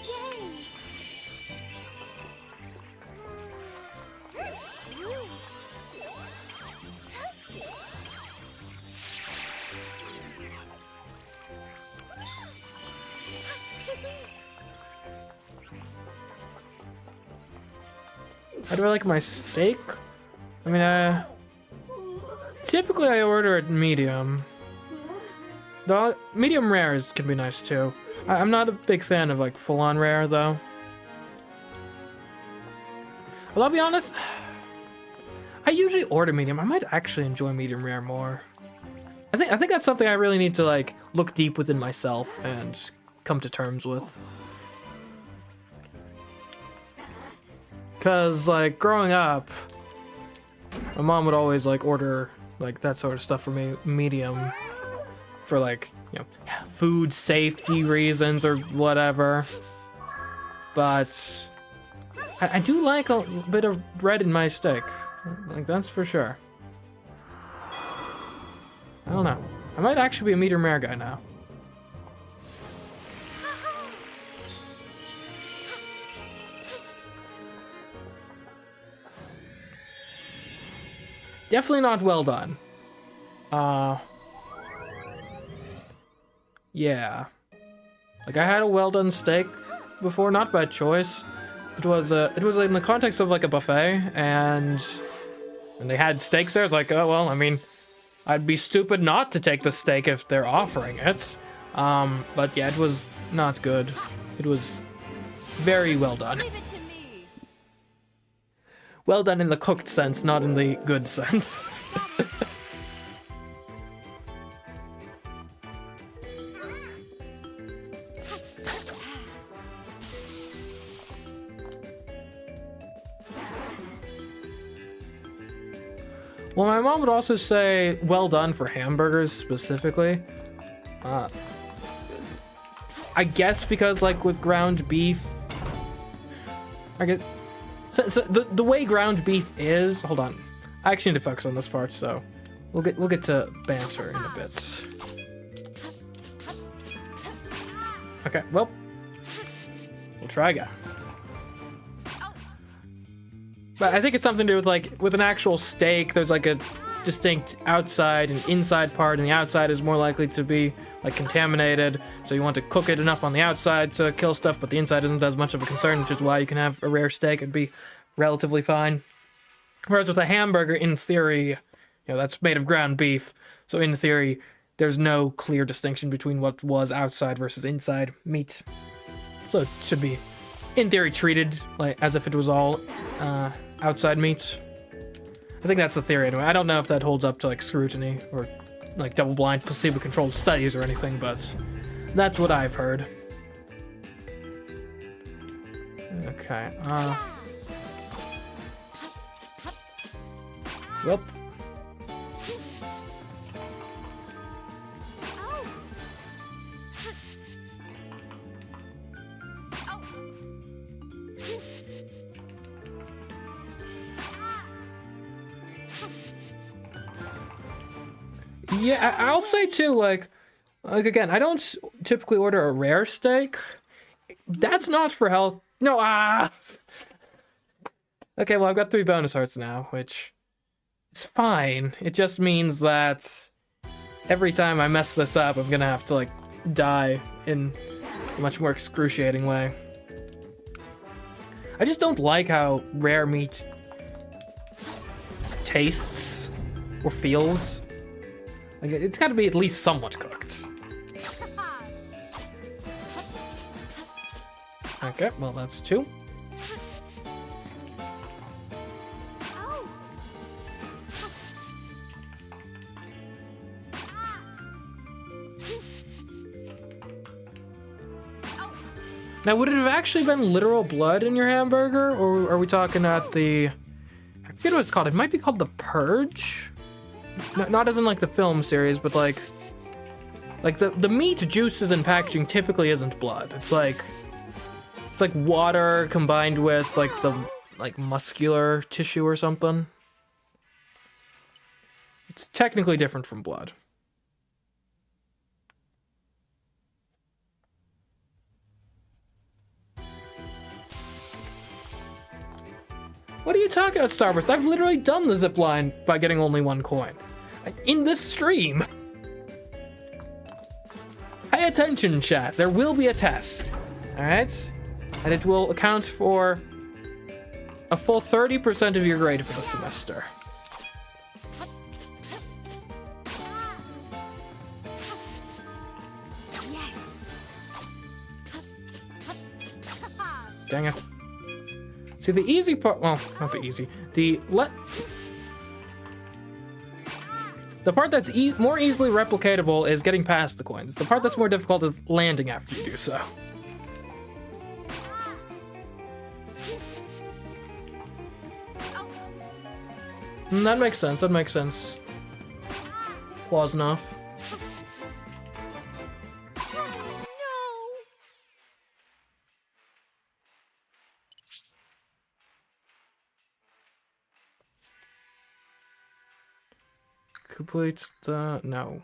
A: How do I like my steak? I mean, typically I order it medium. Though medium rares can be nice too. I'm not a big fan of like full-on rare though. Well, I'll be honest, I usually order medium. I might actually enjoy medium rare more. I think that's something I really need to like look deep within myself and come to terms with. Cause like growing up, my mom would always like order like that sort of stuff for me medium for like, you know, food safety reasons or whatever. But I do like a bit of bread in my steak. Like that's for sure. I don't know. I might actually be a medium rare guy now. Definitely not well done. Yeah. Like I had a well done steak before, not by choice. It was in the context of like a buffet, and they had steaks there. It's like, oh well, I mean, I'd be stupid not to take the steak if they're offering it. But yeah, it was not good. It was very well done.
C: Leave it to me.
A: Well done in the cooked sense, not in the good sense. Well, my mom would also say well done for hamburgers specifically. I guess because like with ground beef, I guess so the way ground beef is. Hold on, I actually need to focus on this part, so we'll get to banter in a bit. Okay, well, we'll try again. But I think it's something to do with like with an actual steak. There's like a distinct outside and inside part, and the outside is more likely to be like contaminated. So you want to cook it enough on the outside to kill stuff, but the inside isn't as much of a concern, which is why you can have a rare steak and be relatively fine. Whereas with a hamburger, in theory, you know, that's made of ground beef. So in theory, there's no clear distinction between what was outside versus inside meat. So it should be, in theory, treated like as if it was all outside meat. I think that's the theory anyway. I don't know if that holds up to like scrutiny or like double-blind placebo-controlled studies or anything, but that's what I've heard. Okay, well. Yeah, I'll say too, like again, I don't typically order a rare steak. That's not for health. No, Okay, well, I've got 3 bonus hearts now, which is fine. It just means that every time I mess this up, I'm gonna have to, like, die in a much more excruciating way. I just don't like how rare meat tastes or feels. Like, it's got to be at least somewhat cooked. Okay, well, that's 2. Now, would it have actually been literal blood in your hamburger, or are we talking at the... I forget what it's called. It might be called The Purge? Not as in, like, the film series, but, like the meat juices in packaging typically isn't blood. It's like water combined with, like, the, like, muscular tissue or something. It's technically different from blood. What are you talking about, Starburst? I've literally done the zipline by getting only 1 coin. In this stream. Pay attention, chat. There will be a test. Alright? And it will account for a full 30% of your grade for the semester. Dang it. See, the easy part, well, not the easy, the part that's more easily replicatable is getting past the coins. The part that's more difficult is landing after you do so. That makes sense, that makes sense. Close enough. Complete the... no.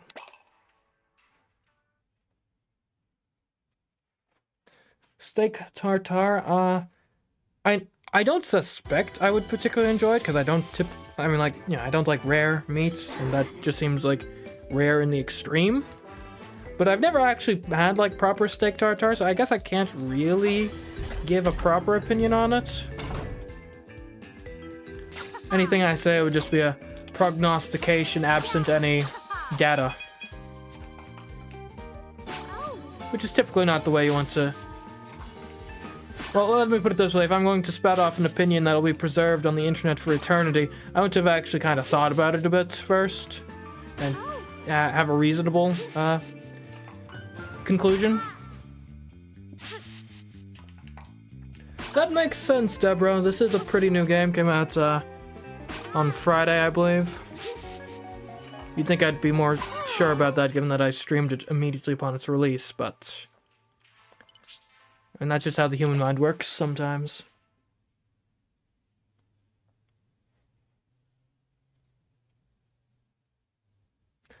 A: Steak tartare, I don't suspect I would particularly enjoy it, because I don't I mean, like, you know, I don't like rare meats, and that just seems like rare in the extreme. But I've never actually had, like, proper steak tartare, so I guess I can't really give a proper opinion on it. Anything I say would just be a prognostication absent any data. Which is typically not the way you want to... Well, let me put it this way. If I'm going to spout off an opinion that'll be preserved on the internet for eternity, I want to have actually kind of thought about it a bit first. And have a reasonable conclusion. That makes sense, Deborah. This is a pretty new game. Came out on Friday, I believe. You'd think I'd be more sure about that given that I streamed it immediately upon its release, but... And that's just how the human mind works sometimes.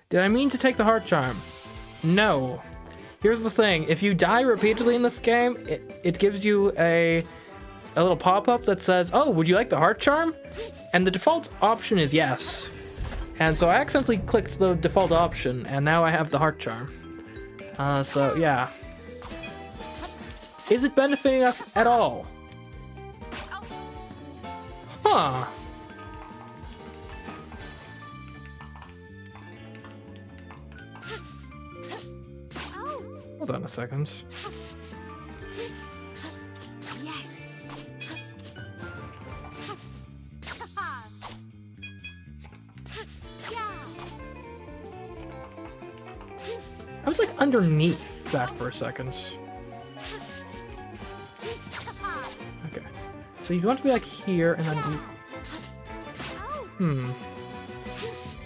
A: Did I mean to take the heart charm? No. Here's the thing, if you die repeatedly in this game, it gives you a little pop-up that says, oh, would you like the heart charm? And the default option is yes. And so I accidentally clicked the default option, and now I have the heart charm. So yeah. Is it benefiting us at all? Huh. Hold on a second. I was like underneath that for a second. Okay. So you want to be like here and then...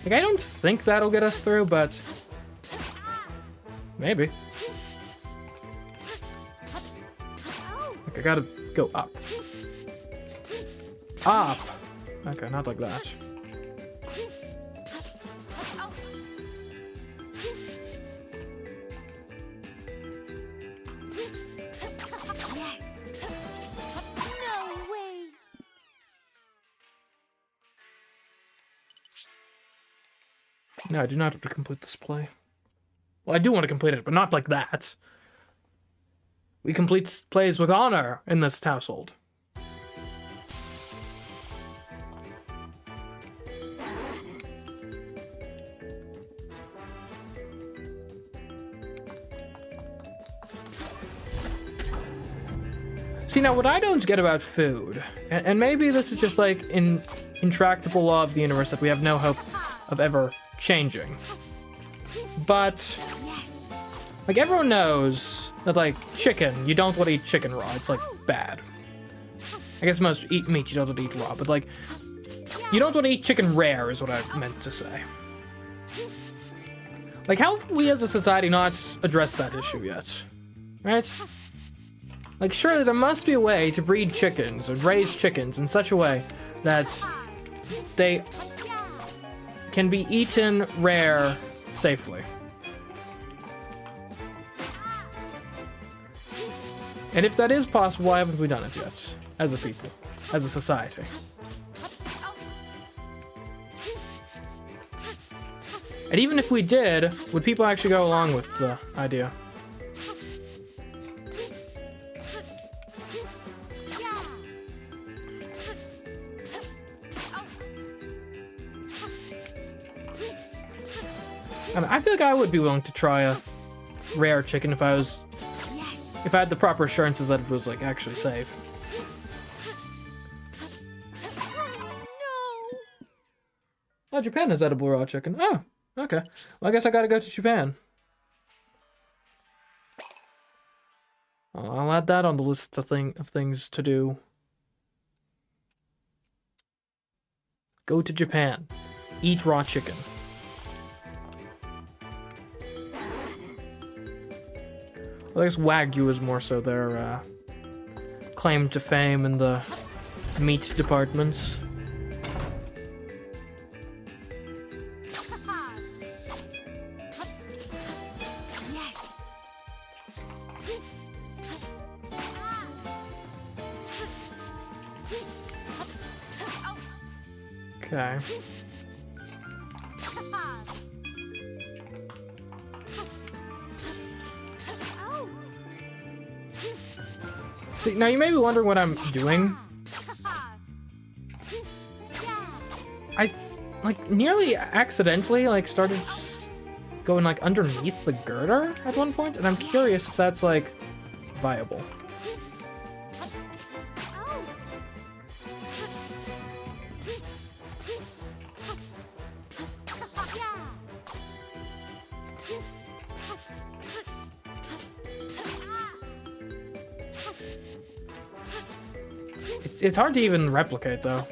A: Like, I don't think that'll get us through, but... maybe. Like, I gotta go up. Up! Okay, not like that. No, I do not have to complete this play. Well, I do want to complete it, but not like that. We complete plays with honor in this household. See, now what I don't get about food, and maybe this is just like an intractable law of the universe that we have no hope of ever changing. But, like, everyone knows that, like, chicken, you don't want to eat chicken raw. It's, like, bad. I guess most eat meat you don't want to eat raw, but, like, you don't want to eat chicken rare is what I meant to say. Like, how have we as a society not addressed that issue yet? Right? Like, surely there must be a way to breed chickens or raise chickens in such a way that they can be eaten rare safely. And if that is possible, why haven't we done it yet? As a people, as a society. And even if we did, would people actually go along with the idea? I mean, I feel like I would be willing to try a rare chicken if I had the proper assurances that it was, like, actually safe. Oh, Japan has edible raw chicken. Oh, okay. Well, I guess I gotta go to Japan. I'll add that on the list of things to do. Go to Japan. Eat raw chicken. Well, I guess Wagyu is more so their claim to fame in the meat departments. Okay. See, now you may be wondering what I'm doing. I, like, nearly accidentally, like, started going, like, underneath the girder at one point, and I'm curious if that's, like, viable. It's hard to even replicate, though.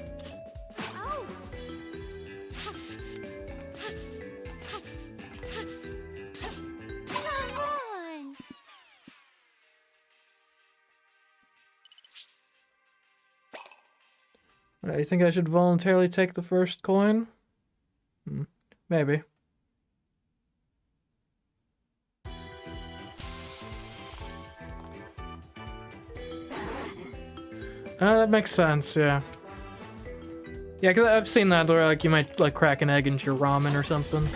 A: You think I should voluntarily take the first coin? Maybe. That makes sense, yeah. Yeah, because I've seen that where, like, you might, like, crack an egg into your ramen or something.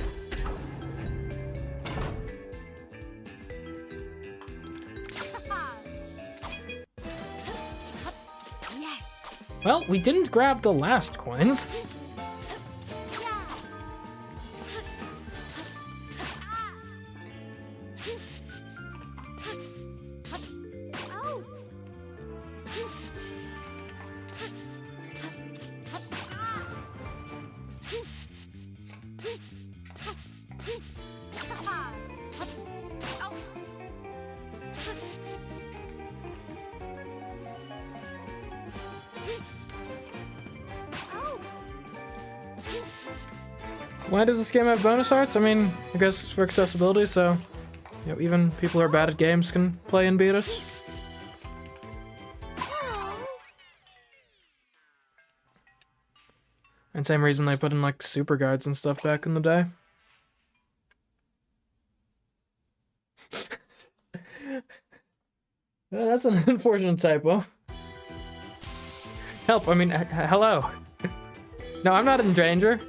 A: Well, we didn't grab the last coins. Why does this game have bonus arts? I mean, I guess for accessibility, so you know, even people who are bad at games can play and beat it. And same reason they put in, like, super guides and stuff back in the day. That's an unfortunate typo. Help, I mean, hello. No, I'm not in danger.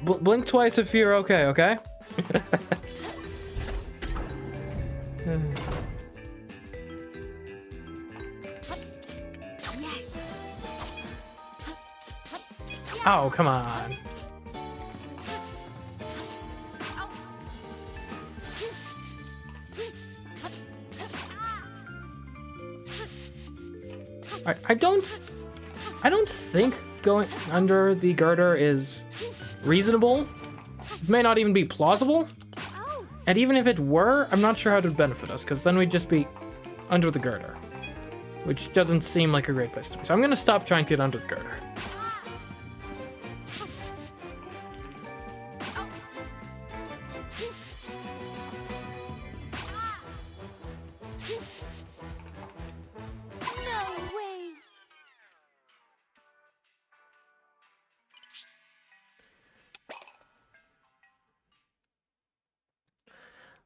A: Blink twice if you're okay, okay? Oh, come on. I don't think going under the girder is reasonable. It may not even be plausible. And even if it were, I'm not sure how it would benefit us, because then we'd just be under the girder, which doesn't seem like a great place to be. So I'm gonna stop trying to get under the girder.
C: No way.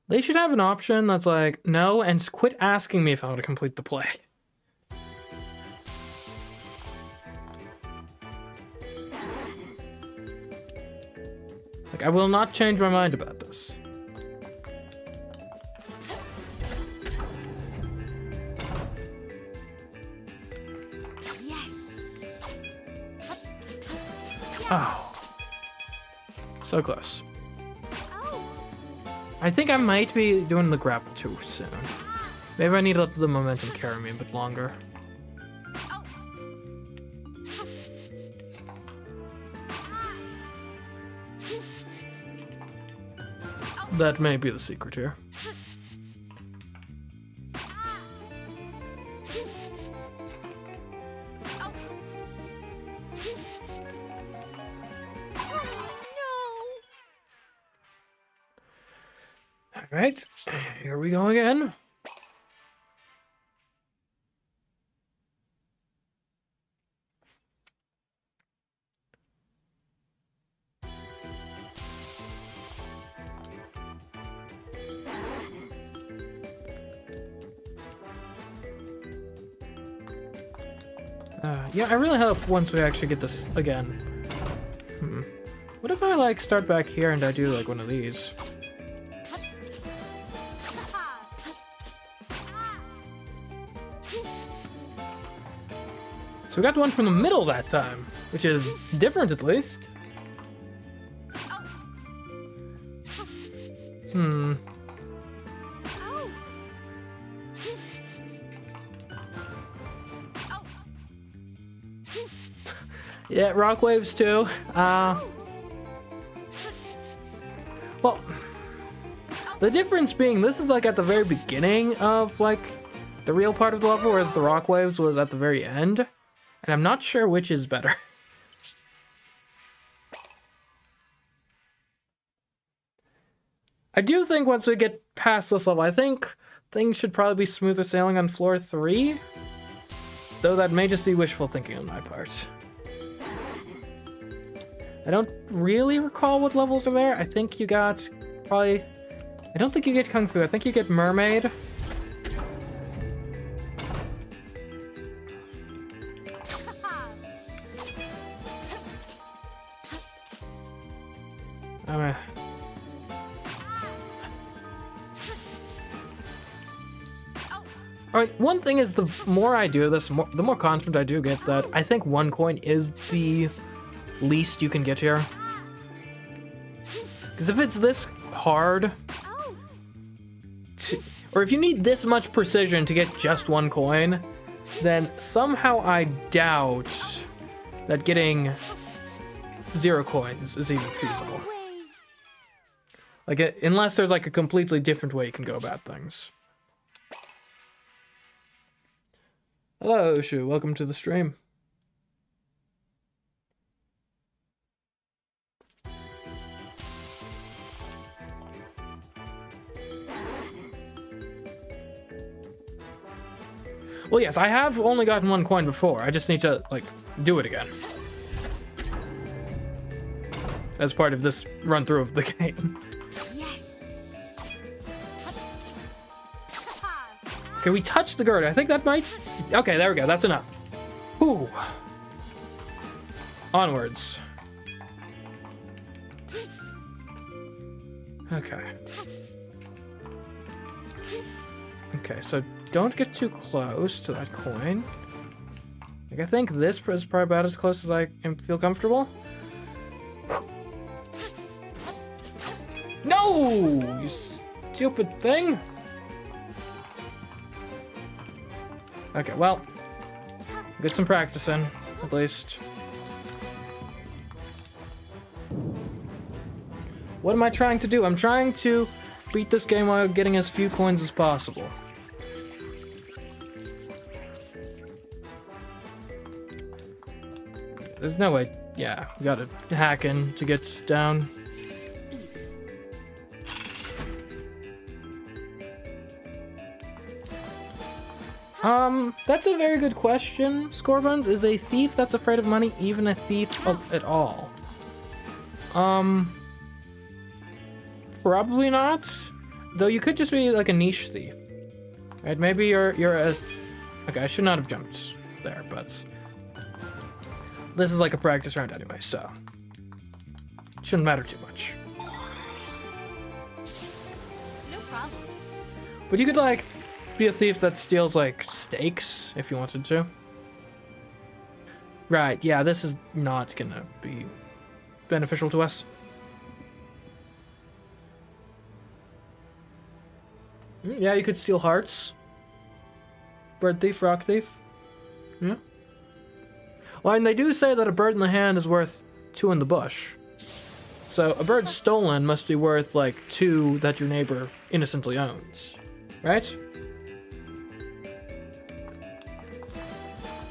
A: They should have an option that's like, no, and quit asking me if I want to complete the play. Like, I will not change my mind about this.
C: Yes.
A: Oh. So close.
C: Oh.
A: I think I might be doing the grapple too soon. Maybe I need to let the momentum carry me a bit longer. That may be the secret here. All right, here we go again. Yeah, I really hope once we actually get this again. What if I like start back here and I do like one of these? So we got the one from the middle that time, which is different at least. Yeah, rock waves too. Well, the difference being this is like at the very beginning of like the real part of the level, whereas the rock waves was at the very end. And I'm not sure which is better. I do think once we get past this level, I think things should probably be smoother sailing on floor 3. Though that may just be wishful thinking on my part. I don't really recall what levels are there. I think you got probably... I don't think you get Kung Fu. I think you get Mermaid. Alright, one thing is the more I do this, the more confident I do get that I think 1 coin is the least you can get here. Because if it's this hard, or if you need this much precision to get just 1 coin, then somehow I doubt that getting 0 coins is even feasible. Like, unless there's like a completely different way you can go about things. Hello, Ushu. Welcome to the stream. Well, yes, I have only gotten 1 coin before. I just need to, like, do it again. As part of this run-through of the game. Okay, we touched the girder. I think that might... Okay, there we go. That's enough. Whew. Onwards. Okay. Okay, so don't get too close to that coin. Like, I think this is probably about as close as I feel comfortable. No! You stupid thing! Okay, well, Get some practice in, at least. What am I trying to do? I'm trying to beat this game while getting as few coins as possible. There's no way. Yeah, we gotta hack in to get down. That's a very good question, Scorbuns. Is a thief that's afraid of money even a thief at all? Probably not. Though you could just be like a niche thief. Right? Maybe you're a... Okay, I should not have jumped there, but... This is like a practice round anyway, so... Shouldn't matter too much.
C: No problem.
A: But you could, like, be a thief that steals, like, steaks, if you wanted to. Right, yeah, this is not gonna be beneficial to us. Yeah, you could steal hearts. Bird thief, rock thief. Yeah. Well, and they do say that a bird in the hand is worth 2 in the bush. So a bird stolen must be worth like 2 that your neighbor innocently owns, right?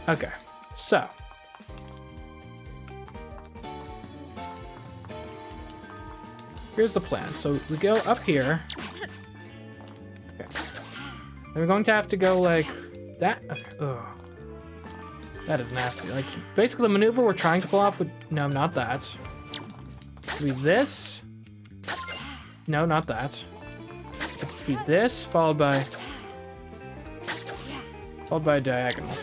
A: Okay, so. Here's the plan. So we go up here. Okay. Then we're going to have to go like that. Okay. Ugh. That is nasty. Like, basically the maneuver we're trying to pull off would... No, not that. It'd be this. No, not that. It'd be this, followed by a diagonal.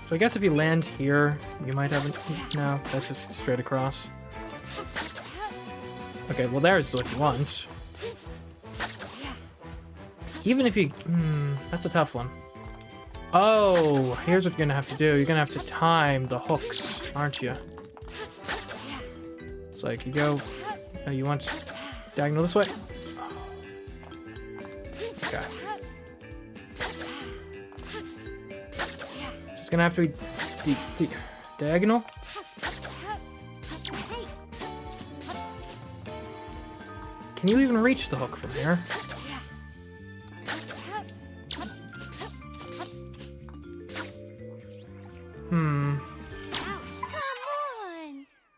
A: So I guess if you land here, you might have a... No, that's just straight across. Okay, well there's what you want. Even if you... that's a tough one. Oh, here's what you're gonna have to do. You're gonna have to time the hooks, aren't you? It's like you go... No, you want diagonal this way? Okay. So it's gonna have to be diagonal? Can you even reach the hook from here?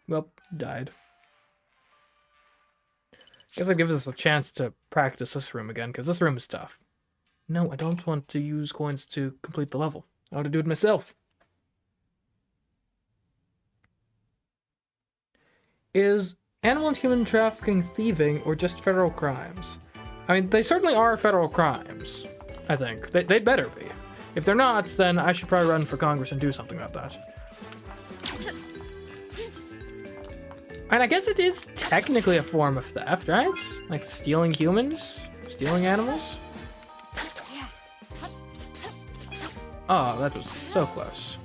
A: Well, died. Guess that gives us a chance to practice this room again, because this room is tough. No, I don't want to use coins to complete the level. I want to do it myself. Is animal and human trafficking thieving or just federal crimes? I mean, they certainly are federal crimes, I think. They'd better be. If they're not, then I should probably run for Congress and do something about that. And I guess it is technically a form of theft, right? Like stealing humans? Stealing animals? Oh, that was so close.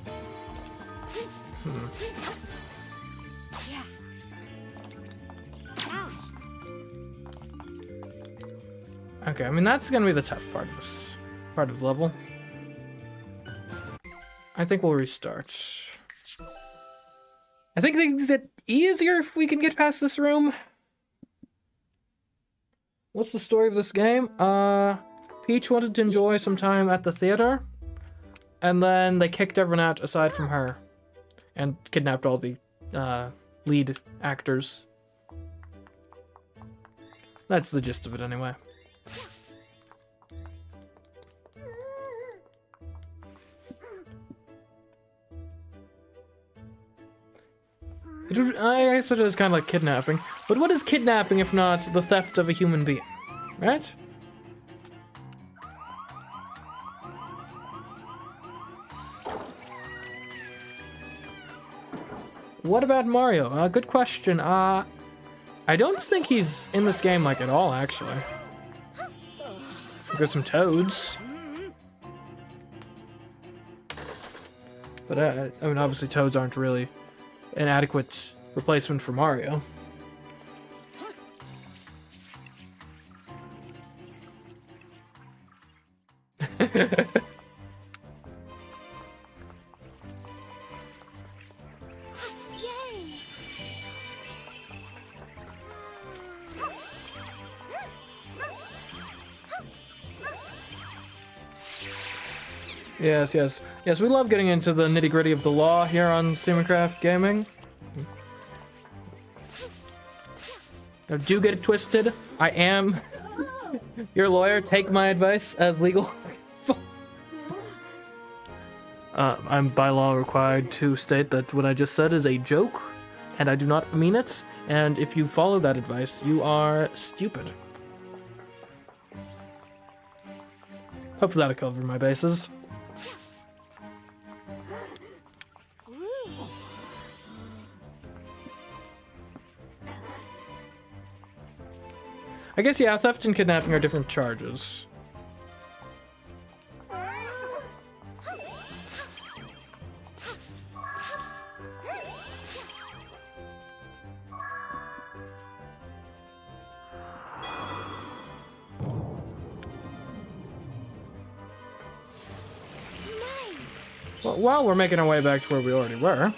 A: Okay, I mean, that's gonna be the tough part of this part of the level. I think we'll restart. I think things get easier if we can get past this room. What's the story of this game? Peach wanted to enjoy some time at the theater, and then they kicked everyone out aside from her, and kidnapped all the lead actors. That's the gist of it anyway. I guess it is kind of like kidnapping. But what is kidnapping if not the theft of a human being? Right? What about Mario? Good question. I don't think he's in this game like at all, actually. There's some toads. But I mean, obviously toads aren't really an adequate replacement for Mario. Yes, yes. Yes, we love getting into the nitty-gritty of the law here on CMeeCraft Gaming. Now, do get it twisted. I am your lawyer. Take my advice as legal. I'm by law required to state that what I just said is a joke, and I do not mean it. And if you follow that advice, you are stupid. Hopefully that'll cover my bases. I guess, yeah, theft and kidnapping are different charges. Well, while we're making our way back to where we already were, I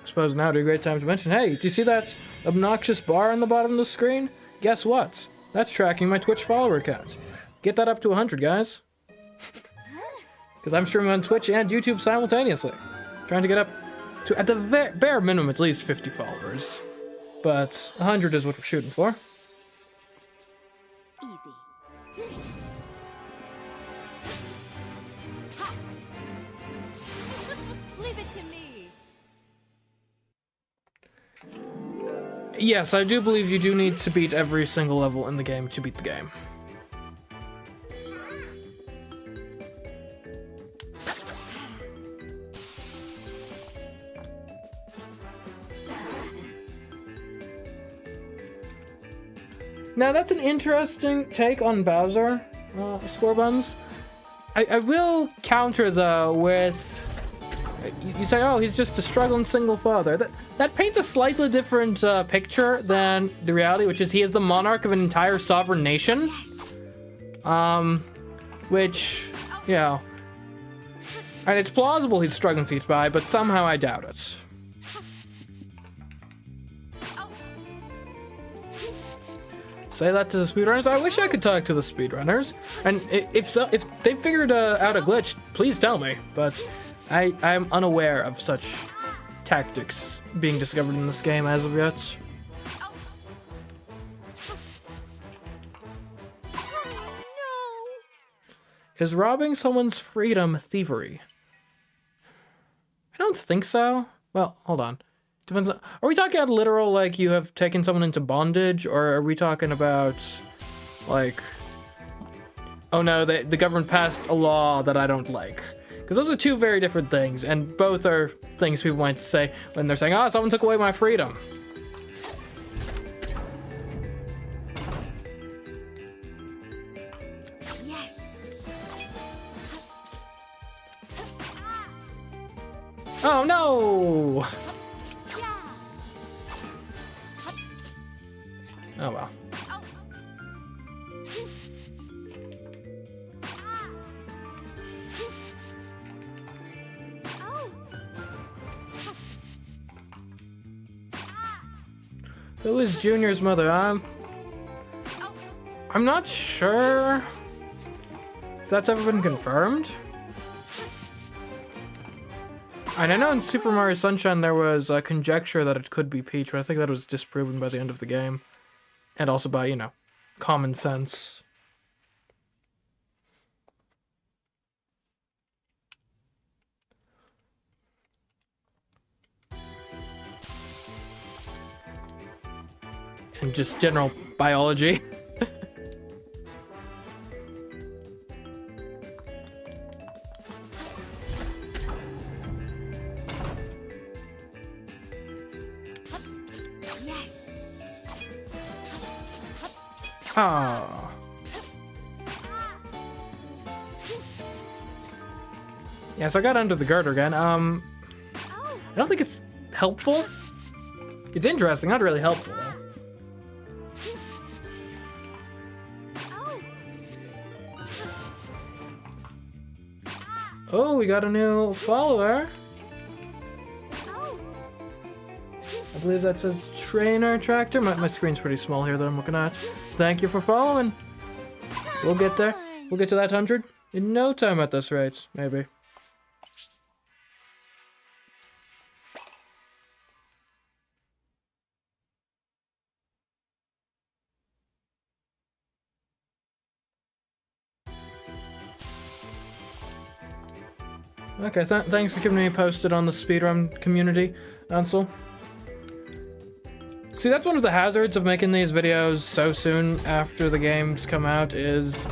A: suppose now would be a great time to mention, hey, do you see that obnoxious bar on the bottom of the screen? Guess what? That's tracking my Twitch follower count. Get that up to 100, guys. Because I'm streaming on Twitch and YouTube simultaneously. Trying to get up to, at the bare minimum, at least 50 followers. But 100 is what we're shooting for.
C: Easy. Leave it to me.
A: Yes, I do believe you do need to beat every single level in the game to beat the game. Now that's an interesting take on Bowser, Scorbuns. I will counter though with, you say, oh, he's just a struggling single father. That paints a slightly different picture than the reality, which is he is the monarch of an entire sovereign nation. Which, you know, and it's plausible he's struggling to get by, but somehow I doubt it. Say that to the speedrunners. I wish I could talk to the speedrunners. And if they figured out a glitch, please tell me. But I'm unaware of such tactics being discovered in this game as of yet. Is robbing someone's freedom thievery? I don't think so. Well, hold on. Depends on, are we talking about literal, like you have taken someone into bondage, or are we talking about, like, oh no, the government passed a law that I don't like? Because those are two very different things, and both are things people might say when they're saying, oh, someone took away my freedom.
C: Yes.
A: Oh no! Oh well. Who is Junior's mother? I'm not sure if that's ever been confirmed. And I know in Super Mario Sunshine there was a conjecture that it could be Peach, but I think that was disproven by the end of the game. And also by, you know, common sense. And just general biology. Oh. Yeah, so I got under the girder again. I don't think it's helpful. It's interesting, not really helpful though. Oh, we got a new follower. I believe that says Trainer Tractor. My screen's pretty small here that I'm looking at. Thank you for following. We'll get there. We'll get to that 100 in no time at this rate, maybe. Okay, thanks for keeping me posted on the speedrun community, Ansel. See, that's one of the hazards of making these videos so soon after the games come out is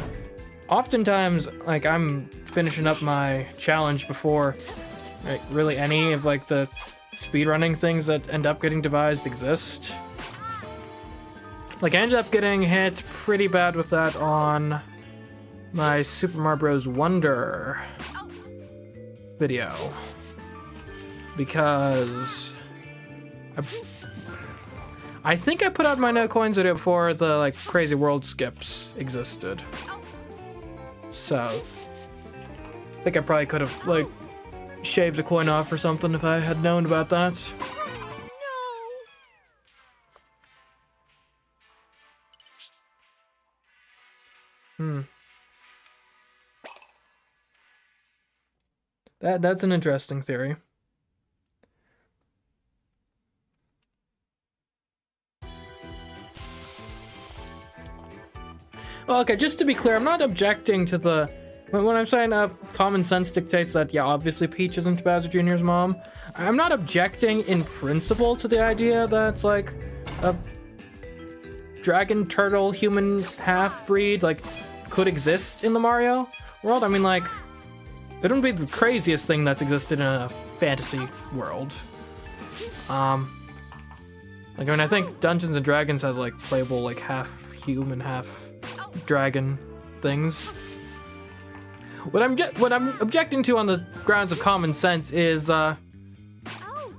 A: oftentimes, like, I'm finishing up my challenge before, like, really any of, like, the speedrunning things that end up getting devised exist. Like, I ended up getting hit pretty bad with that on my Super Mario Bros. Wonder video. Because I think I put out my no coins video before the, like, crazy world skips existed. So, I think I probably could have, like, shaved a coin off or something if I had known about that. That's an interesting theory. Well, okay, just to be clear, I'm not objecting to the... When I'm saying common sense dictates that, yeah, obviously Peach isn't Bowser Jr.'s mom, I'm not objecting in principle to the idea that's, like, a dragon, turtle, human half-breed, like, could exist in the Mario world. I mean, like, it wouldn't be the craziest thing that's existed in a fantasy world. Like, I mean, I think Dungeons and Dragons has, like, playable, like, half-human, half-dragon things. What I'm objecting to on the grounds of common sense is,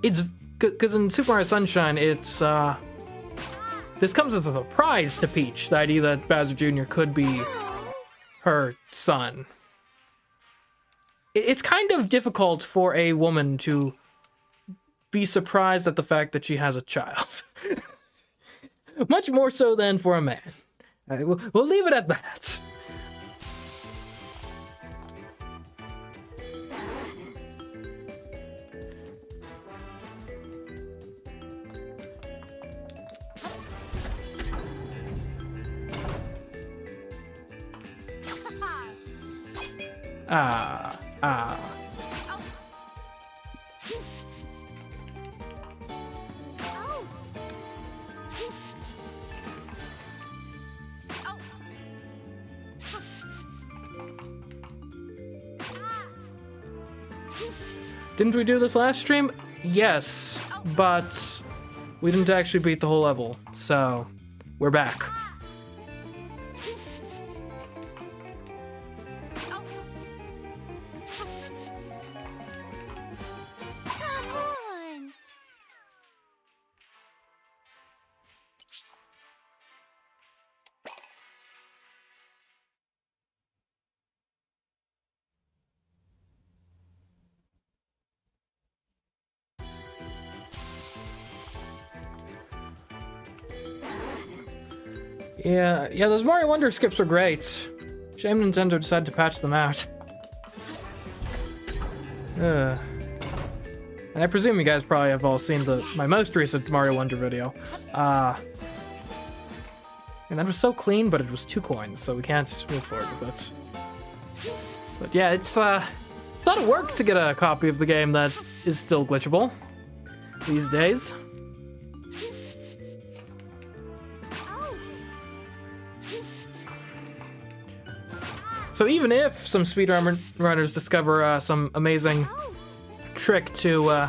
A: it's, because in Super Mario Sunshine, it's, this comes as a surprise to Peach, the idea that Bowser Jr. could be her son. It's kind of difficult for a woman to be surprised at the fact that she has a child. Much more so than for a man. We'll leave it at that. Didn't we do this last stream? Yes, but we didn't actually beat the whole level, so we're back. Yeah, those Mario Wonder skips are great. Shame Nintendo decided to patch them out. And I presume you guys probably have all seen my most recent Mario Wonder video. And that was so clean, but it was 2 coins, so we can't move forward with it. But yeah, it's a lot of work to get a copy of the game that is still glitchable these days. So even if some speedrunners discover some amazing trick to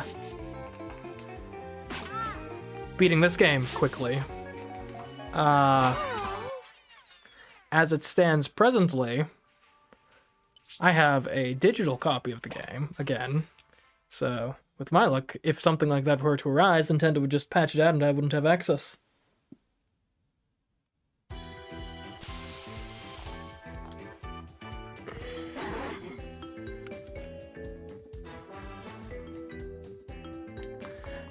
A: beating this game quickly, as it stands presently, I have a digital copy of the game, again. So, with my luck, if something like that were to arise, Nintendo would just patch it out and I wouldn't have access.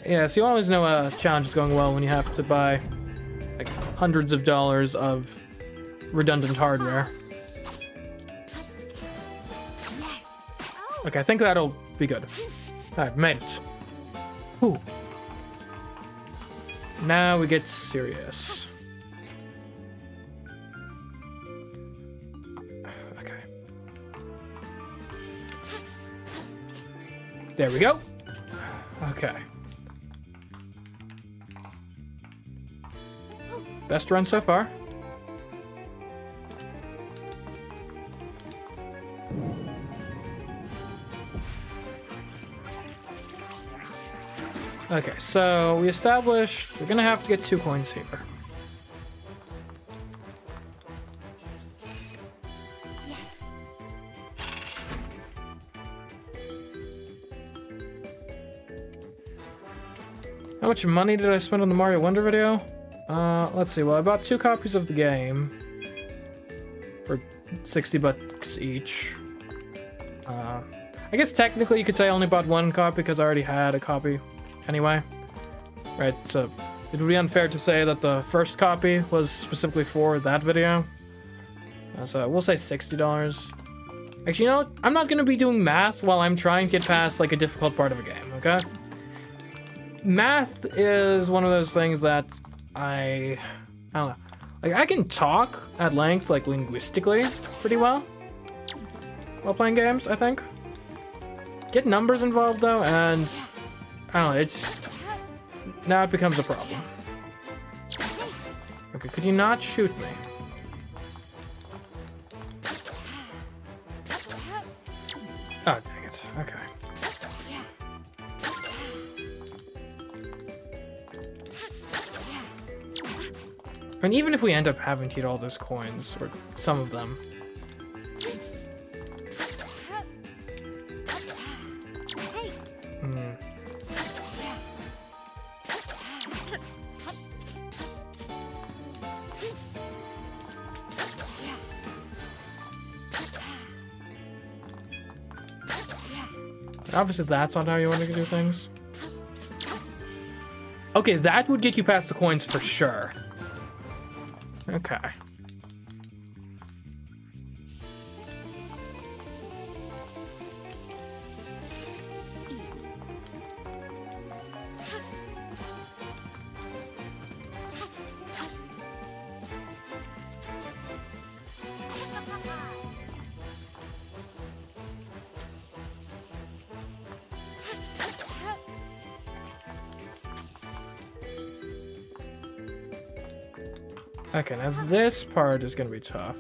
A: Yeah, so you always know a challenge is going well when you have to buy, like, hundreds of dollars of redundant hardware. Okay, I think that'll be good. Alright, made it. Whew. Now we get serious. Okay. There we go. Okay. Best run so far. Okay, so we established we're gonna have to get 2 coins here.
C: Yes.
A: How much money did I spend on the Mario Wonder video? Let's see. Well, I bought 2 copies of the game for 60 bucks each. I guess technically you could say I only bought 1 copy because I already had a copy anyway. Right, so it would be unfair to say that the first copy was specifically for that video. So we'll say $60. Actually, you know what? I'm not going to be doing math while I'm trying to get past like a difficult part of a game, okay? Math is one of those things that I don't know. Like, I can talk at length, like, linguistically pretty well while playing games, I think. Get numbers involved, though, and I don't know, it's... Now it becomes a problem. Okay, could you not shoot me? Oh, dang it. Okay. I mean, even if we end up having to eat all those coins, or some of them. Obviously, that's not how you want to do things. Okay, that would get you past the coins for sure. Okay. Okay, now this part is gonna be tough.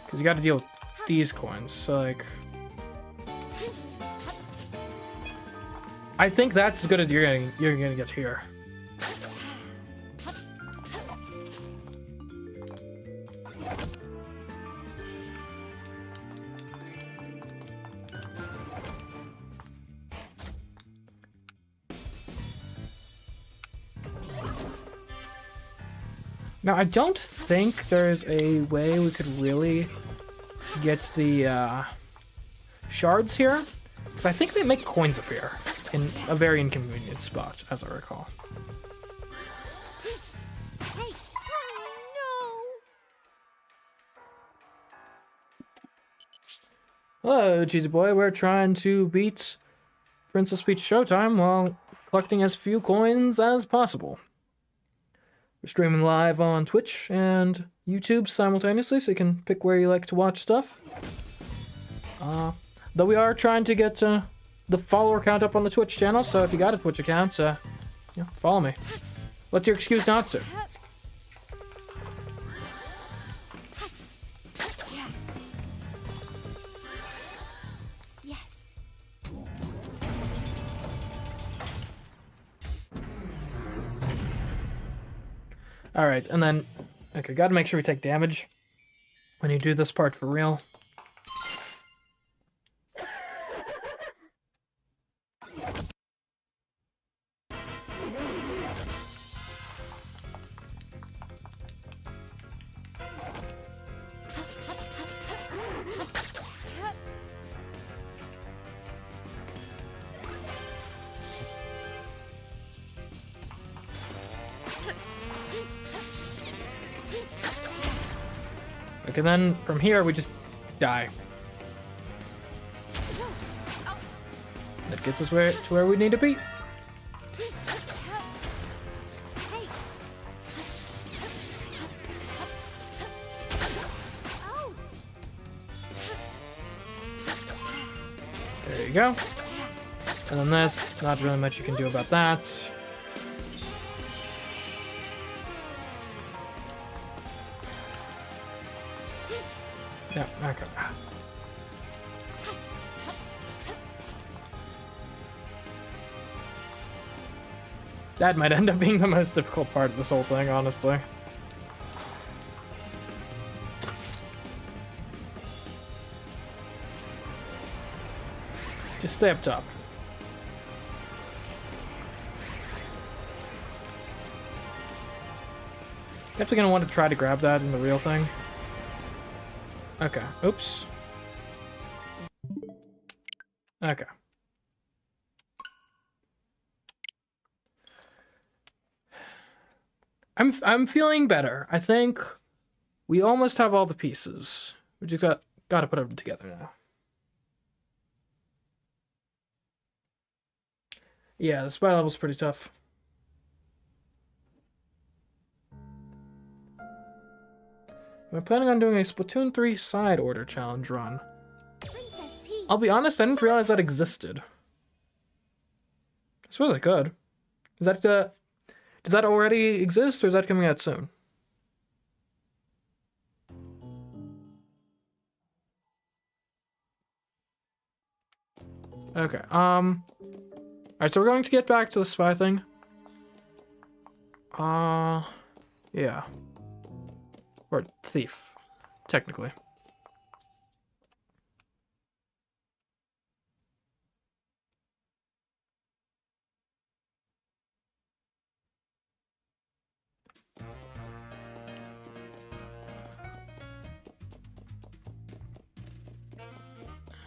A: Because you gotta deal with these coins, so like... I think that's as good as you're gonna get here. Now, I don't think there's a way we could really get the shards here, because I think they make coins appear in a very inconvenient spot, as I recall.
C: Hey! Oh,
A: Hello, Cheesy Boy. We're trying to beat Princess Peach Showtime while collecting as few coins as possible. We're streaming live on Twitch and YouTube simultaneously, so you can pick where you like to watch stuff. Though we are trying to get the follower count up on the Twitch channel, so if you got a Twitch account, follow me. What's your excuse not to?
C: yes.
A: Alright, and then... Okay, gotta make sure we take damage when you do this part for real. Okay, then from here we just die. That gets us to where we need to be. you go. And then this, not really much you can do about that. Yeah, okay. That might end up being the most difficult part of this whole thing, honestly. Just stay up top. Definitely gonna want to try to grab that in the real thing. Okay. Oops. Okay. I'm feeling better. I think we almost have all the pieces. We just gotta put them together now. Yeah, the spy level's pretty tough. Am I planning on doing a Splatoon 3 side order challenge run?
C: Princess Peach.
A: I'll be honest, I didn't realize that existed. I suppose I could. Is that does that already exist, or is that coming out soon? Okay, alright, so we're going to get back to the spy thing. Yeah. Or thief, technically.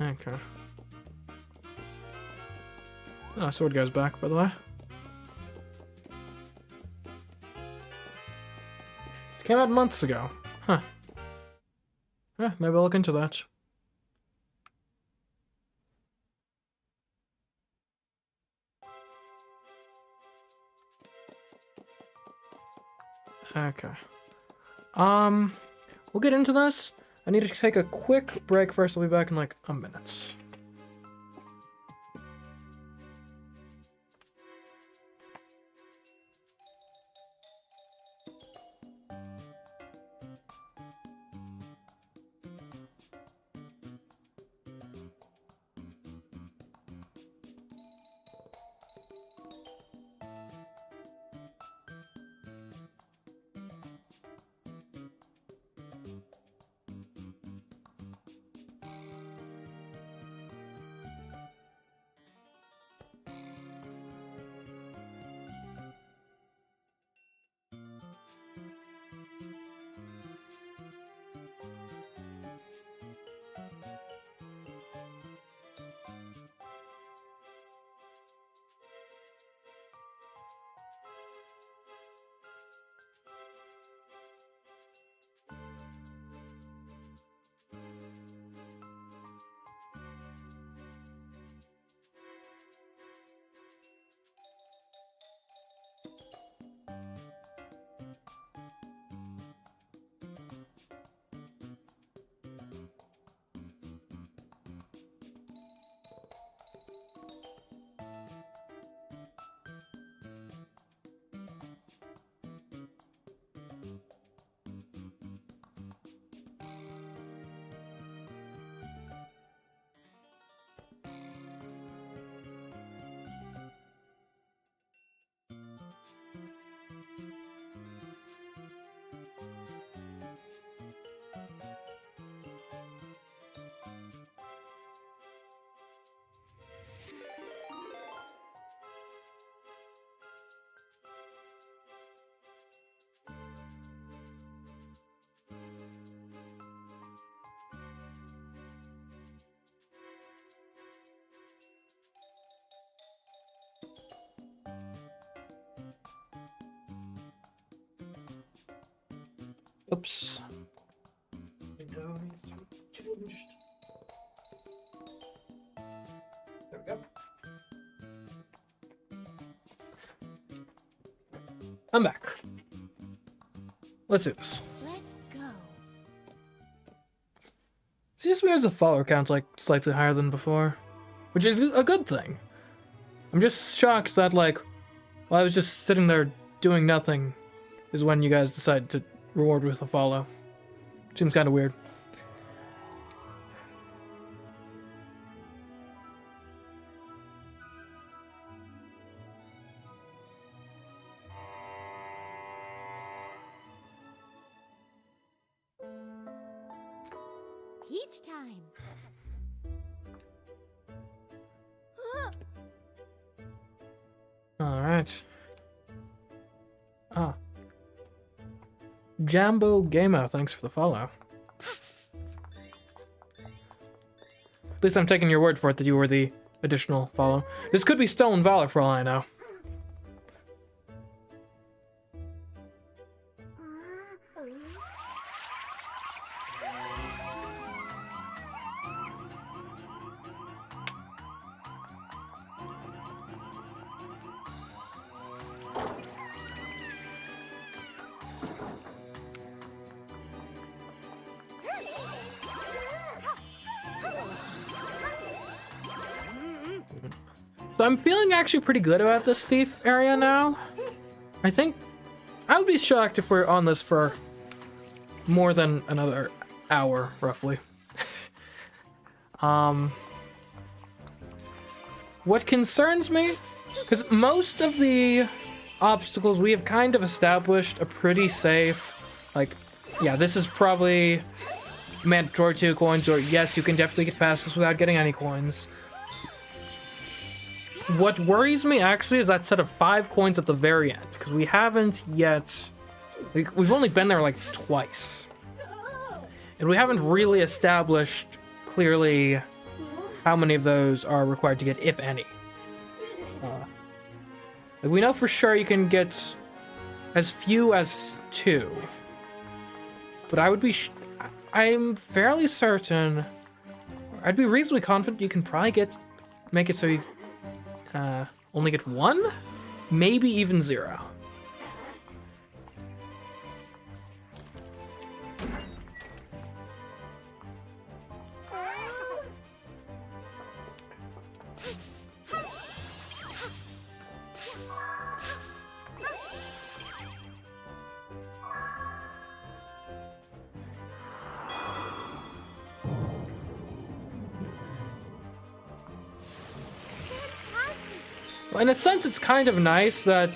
A: Okay. Oh, sword guy's back, by the way. It came out months ago. Huh. Yeah, maybe I'll look into that. Okay. We'll get into this. I need to take a quick break first. I'll be back in like a minute. Oops. Window needs to be changed. There we go. I'm back. Let's do this.
C: Let's go.
A: It's just weird as the follower count's like slightly higher than before. which is a good thing. I'm just shocked that, like, while I was just sitting there doing nothing is when you guys decided to reward with a follow. Seems kind of weird.
C: Peach time.
A: All right. Ah. Jambo Gamer, thanks for the follow. At least I'm taking your word for it that you were the additional follow. This could be stolen valor for all I know. So I'm feeling actually pretty good about this thief area now. I think I would be shocked if we're on this for more than another hour, roughly. What concerns me, because most of the obstacles we have kind of established a pretty safe, like, yeah, this is probably mandatory 2 coins, or yes, you can definitely get past this without getting any coins. What worries me, actually, is that set of 5 coins at the very end, because we haven't yet... We've only been there, like, twice. And we haven't really established, clearly, how many of those are required to get, if any. Like, we know for sure you can get as few as 2. But I would be... I'm fairly certain... I'd be reasonably confident you can probably make it so you... only get 1? Maybe even 0. Well, in a sense, it's kind of nice that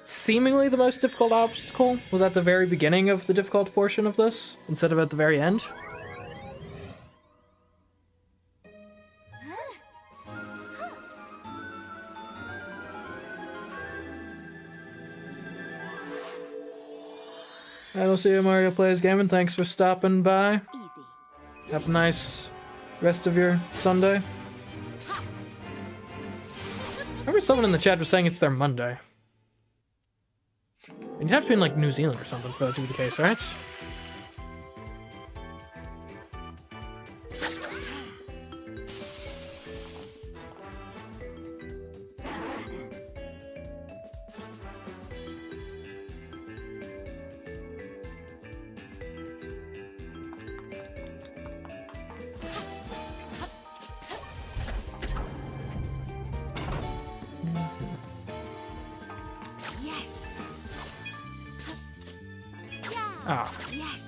A: seemingly the most difficult obstacle was at the very beginning of the difficult portion of this, instead of at the very end. I will see you, Mario Plays Gaming. Thanks for stopping by.
C: Easy.
A: Have a nice rest of your Sunday. I remember someone in the chat was saying it's their Monday. And you'd have to be in, like, New Zealand or something for that to be the case, right? Ah.
C: Yes.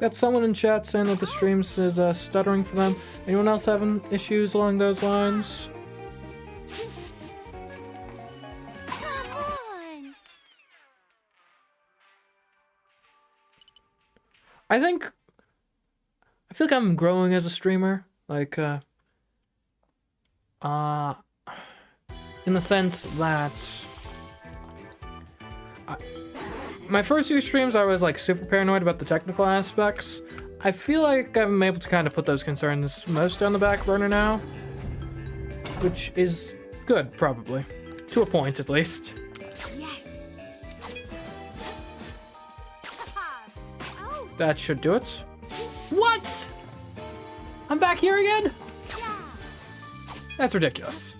A: Got someone in chat saying that the stream is stuttering for them. Anyone else having issues along those lines?
C: Come on.
A: I feel like I'm growing as a streamer. Like, in the sense that my first few streams, I was like super paranoid about the technical aspects. I feel like I'm able to kind of put those concerns mostly on the back burner now, which is good, probably, to a point at least.
C: Yes. Oh.
A: That should do it. What? I'm back here again?
C: Yeah.
A: That's ridiculous.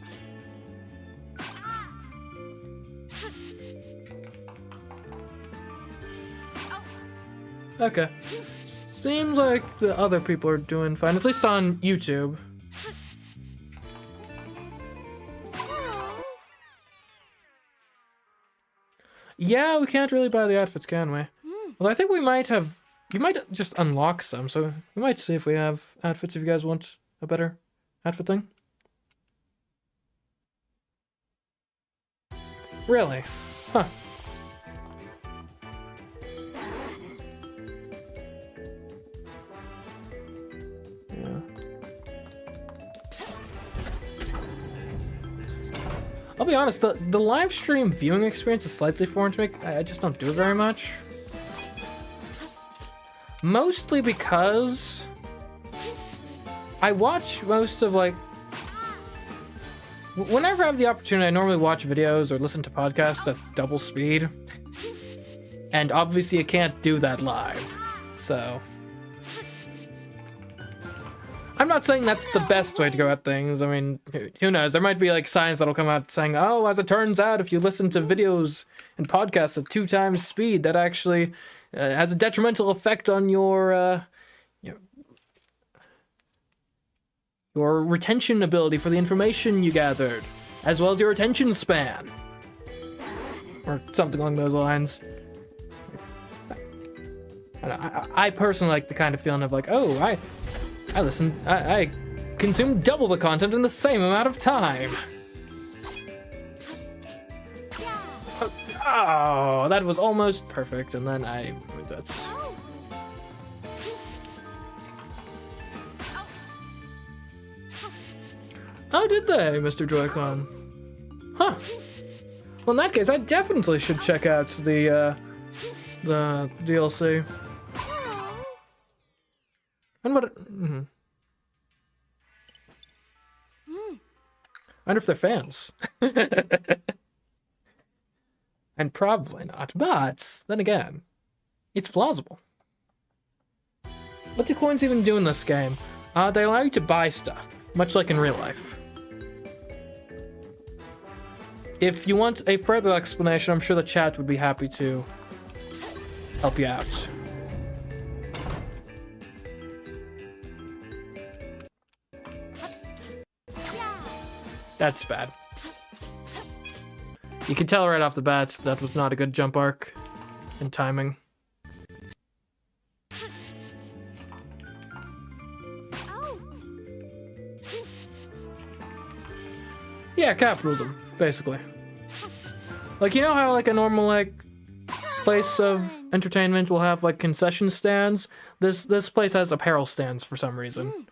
A: Okay. Seems like the other people are doing fine, at least on YouTube. Yeah, we can't really buy the outfits, can we? Well, I think we might have... You might just unlock some, so we might see if we have outfits if you guys want a better outfit thing. Really? Huh. Yeah. I'll be honest, the live stream viewing experience is slightly foreign to me. I just don't do it very much. Mostly because I watch most of like... Whenever I have the opportunity, I normally watch videos or listen to podcasts at double speed. And obviously you can't do that live, so... I'm not saying that's the best way to go at things. I mean, who knows? There might be like science that'll come out saying, oh, as it turns out, if you listen to videos and podcasts at 2 times speed, that actually has a detrimental effect on your retention ability for the information you gathered, as well as your attention span, or something along those lines. I personally like the kind of feeling of like, oh, I consume double the content in the same amount of time. Oh, that was almost perfect, and then that's... Oh, did they, Mr. Joy-Con? Huh. Well, in that case, I definitely should check out the DLC. And what... I wonder if they're fans. And probably not, but then again, it's plausible. What do coins even do in this game? They allow you to buy stuff, much like in real life. If you want a further explanation, I'm sure the chat would be happy to help you out. That's bad. You can tell right off the bat that was not a good jump arc and timing. Yeah, capitalism, basically. Like, you know how like a normal like place of entertainment will have like concession stands? This place has apparel stands for some reason.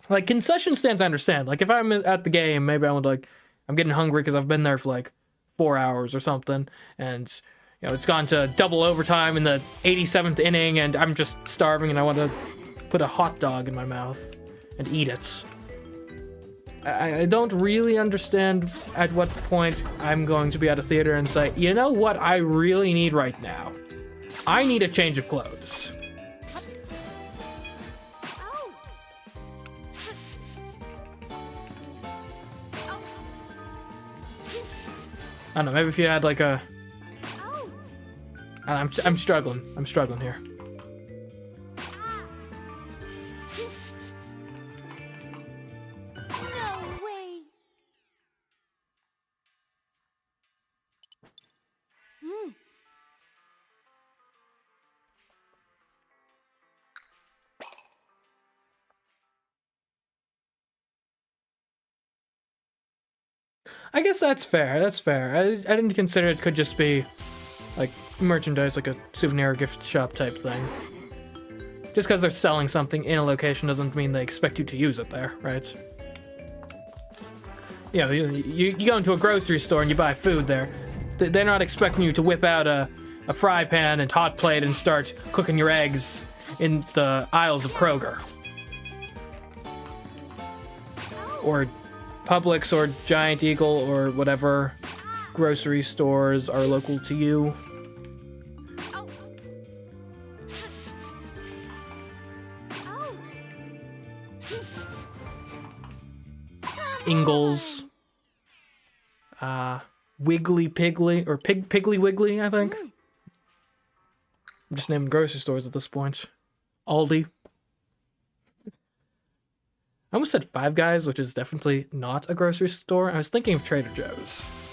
A: Like, concession stands I understand. Like, if I'm at the game, maybe I want to, like, I'm getting hungry because I've been there for, like, 4 hours or something, and, you know, it's gone to double overtime in the 87th inning, and I'm just starving, and I want to put a hot dog in my mouth and eat it. I don't really understand at what point I'm going to be at a theater and say, you know what I really need right now? I need a change of clothes. I don't know, maybe if you had like a... I'm struggling. I'm struggling here.
C: No way.
A: I guess that's fair. That's fair. I didn't consider it could just be like merchandise, like a souvenir gift shop type thing. Just because they're selling something in a location doesn't mean they expect you to use it there, right? You know, you go into a grocery store and you buy food there. They're not expecting you to whip out a fry pan and hot plate and start cooking your eggs in the aisles of Kroger. Or Publix or Giant Eagle or whatever grocery stores are local to you. Ingles. Wiggly Piggly, or Piggly Wiggly, I think. I'm just naming grocery stores at this point. Aldi. I almost said Five Guys, which is definitely not a grocery store. I was thinking of Trader Joe's.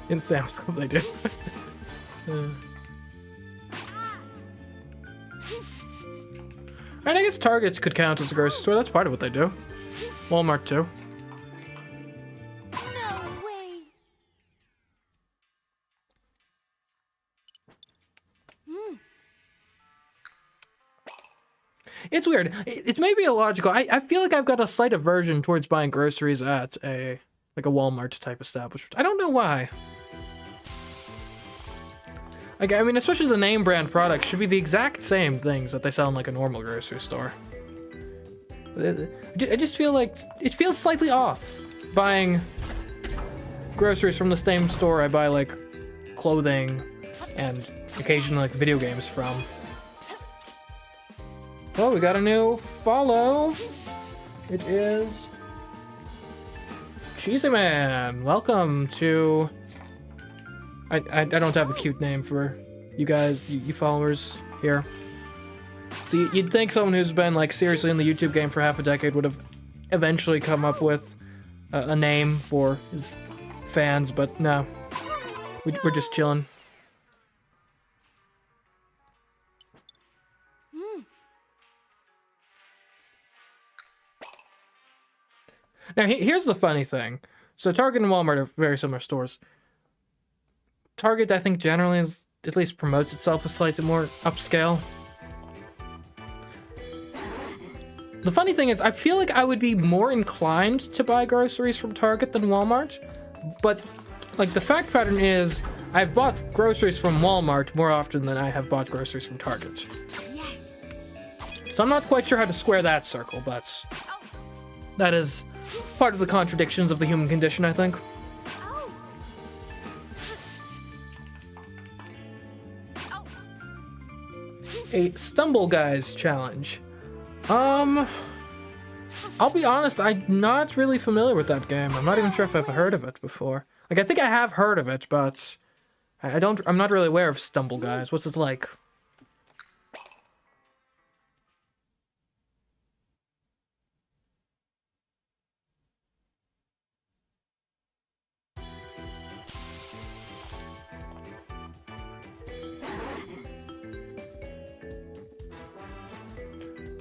A: In Sam's Club, they do. I guess Target could count as a grocery store. That's part of what they do. Walmart, too.
C: No way.
A: It's weird. It may be illogical. I feel like I've got a slight aversion towards buying groceries at a Walmart type establishment. I don't know why. Like, I mean, especially the name brand products should be the exact same things that they sell in like a normal grocery store. I just feel like it feels slightly off buying groceries from the same store I buy like clothing and occasionally like video games from. Oh, we got a new follow. It is Cheesy Man. Welcome to... I don't have a cute name for you guys, you followers here. So you'd think someone who's been like seriously in the YouTube game for half a decade would have eventually come up with a name for his fans, but no. We're just chilling. Now, here's the funny thing. So Target and Walmart are very similar stores. Target, I think, generally is, at least promotes itself as slightly more upscale. The funny thing is, I feel like I would be more inclined to buy groceries from Target than Walmart, but like the fact pattern is, I've bought groceries from Walmart more often than I have bought groceries from Target.
C: Yes.
A: So I'm not quite sure how to square that circle, but that is part of the contradictions of the human condition, I think.
C: Oh.
A: A Stumble Guys challenge. I'll be honest, I'm not really familiar with that game. I'm not even sure if I've heard of it before. Like, I think I have heard of it, but I'm not really aware of Stumble Guys. What's this like?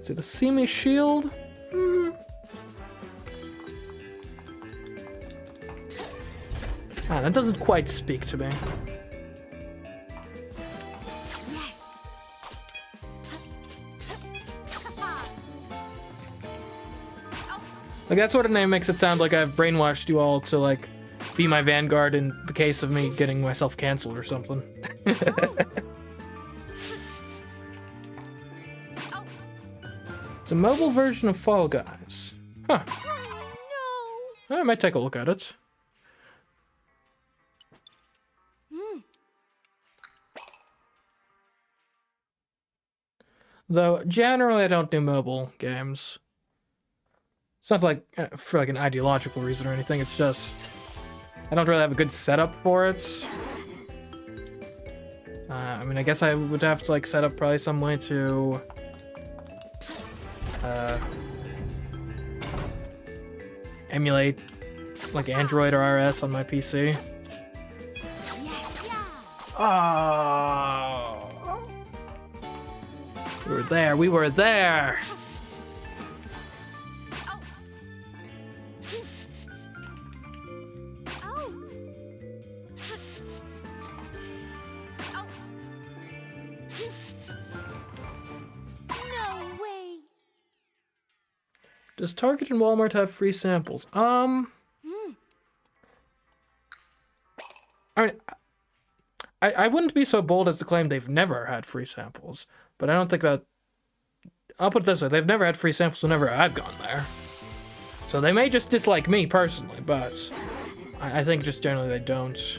A: See the CMe shield? Ah, that doesn't quite speak to me.
C: Yes.
A: Like, that sort of name makes it sound like I've brainwashed you all to, like, be my vanguard in the case of me getting myself canceled or something. It's a mobile version of Fall Guys. Huh.
C: No.
A: I might take a look at it. Though, generally I don't do mobile games. It's not like, for like an ideological reason or anything, it's just... I don't really have a good setup for it. I mean, I guess I would have to like set up probably some way to... emulate like Android or RS on my PC.
C: Yes. Yeah.
A: Oh, we were there. We were there.
C: Oh. No way.
A: Does Target and Walmart have free samples? I mean, I wouldn't be so bold as to claim they've never had free samples, but I don't think that... I'll put it this way, they've never had free samples whenever I've gone there. So they may just dislike me personally, but I think just generally they don't.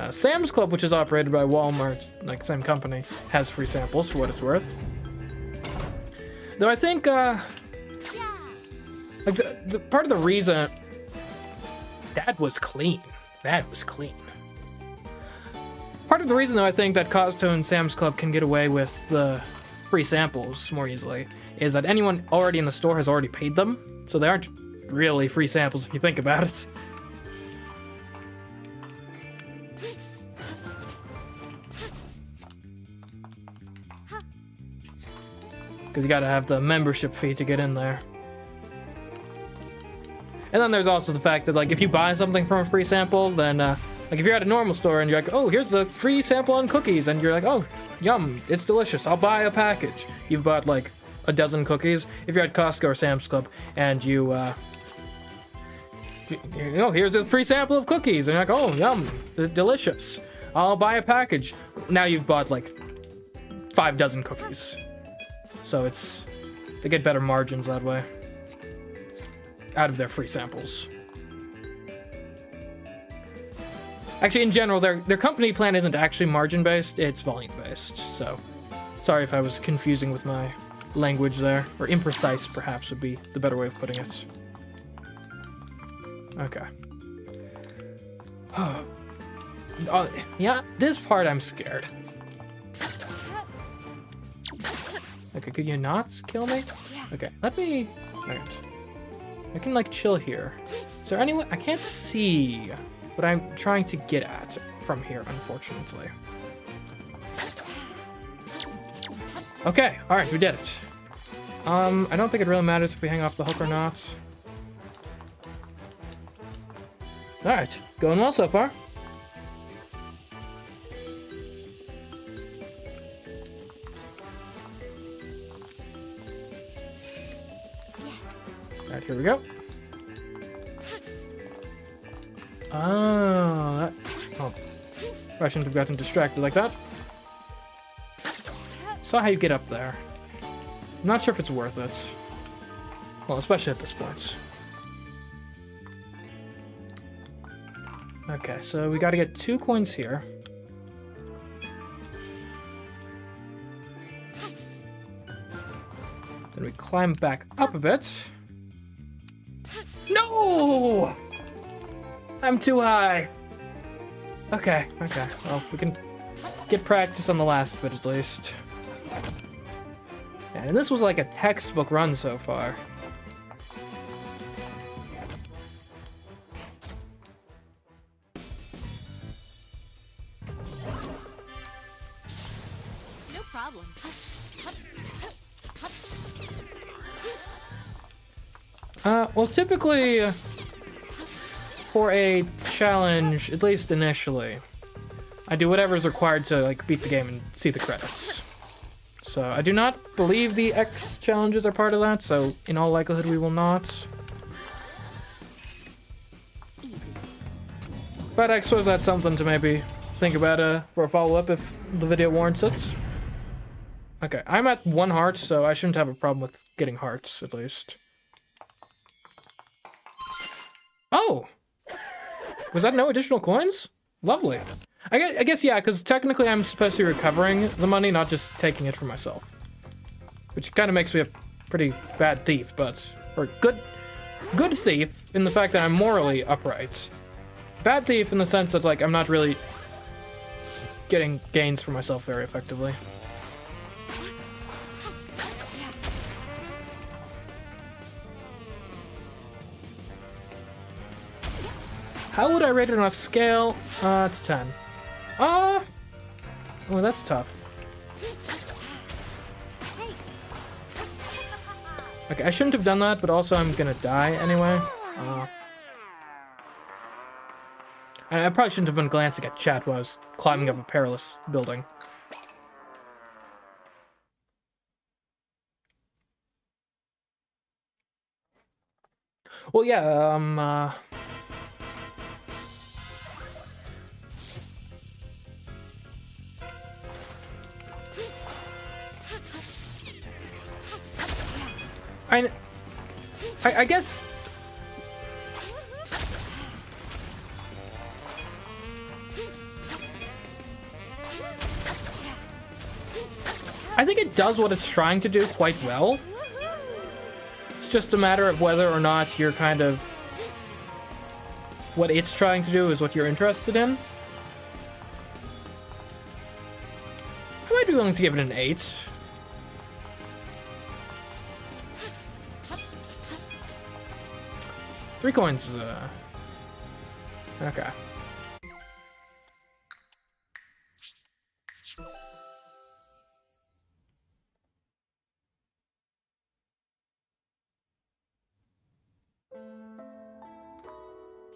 A: Sam's Club, which is operated by Walmart, like same company, has free samples for what it's worth. Though I think, like the part of the reason that was clean. That was clean. Part of the reason, though, I think that Costco and Sam's Club can get away with the free samples more easily is that anyone already in the store has already paid them, so they aren't really free samples if you think about it. Because you gotta have the membership fee to get in there. And then there's also the fact that, like, if you buy something from a free sample, then, like, if you're at a normal store and you're like, oh, here's the free sample on cookies, and you're like, oh, yum, it's delicious, I'll buy a package. You've bought, like, a dozen cookies. If you're at Costco or Sam's Club, and you know, here's a free sample of cookies, and you're like, oh, yum, they're delicious, I'll buy a package. Now you've bought, like, 5 dozen cookies. So they get better margins that way out of their free samples. Actually, in general, their company plan isn't actually margin-based, it's volume-based. So, sorry if I was confusing with my language there. Or imprecise, perhaps, would be the better way of putting it. Okay. Yeah, this part I'm scared. Okay, could you not kill me? Okay, let me... Alright. I can, like, chill here. Is there anyone... I can't see what I'm trying to get at from here, unfortunately. Okay, alright, we did it. I don't think it really matters if we hang off the hook or not. Alright, going well so far. Alright, here we go. Oh, I shouldn't have gotten distracted like that. Saw how you get up there. I'm not sure if it's worth it. Well, especially at this point. Okay, so we gotta get 2 coins here. Then we climb back up a bit. No! I'm too high. Okay. Well, we can get practice on the last bit at least. And this was like a textbook run so far.
C: No problem.
A: Well, typically, for a challenge, at least initially, I do whatever is required to, like, beat the game and see the credits. So, I do not believe the X challenges are part of that, so in all likelihood we will not. But I suppose that's something to maybe think about for a follow-up if the video warrants it. Okay, I'm at 1 heart, so I shouldn't have a problem with getting hearts, at least. Oh! Was that no additional coins? Lovely. I guess yeah, because technically I'm supposed to be recovering the money, not just taking it for myself. Which kind of makes me a pretty bad thief, or good thief in the fact that I'm morally upright. Bad thief in the sense that, like, I'm not really getting gains for myself very effectively. How would I rate it on a scale to 10? Oh, that's tough. Okay, I shouldn't have done that, but also I'm gonna die anyway. And I probably shouldn't have been glancing at chat while I was climbing up a perilous building. Well, yeah, I guess... I think it does what it's trying to do quite well. It's just a matter of whether or not you're kind of... what it's trying to do is what you're interested in. I might be willing to give it an 8. Three coins, okay.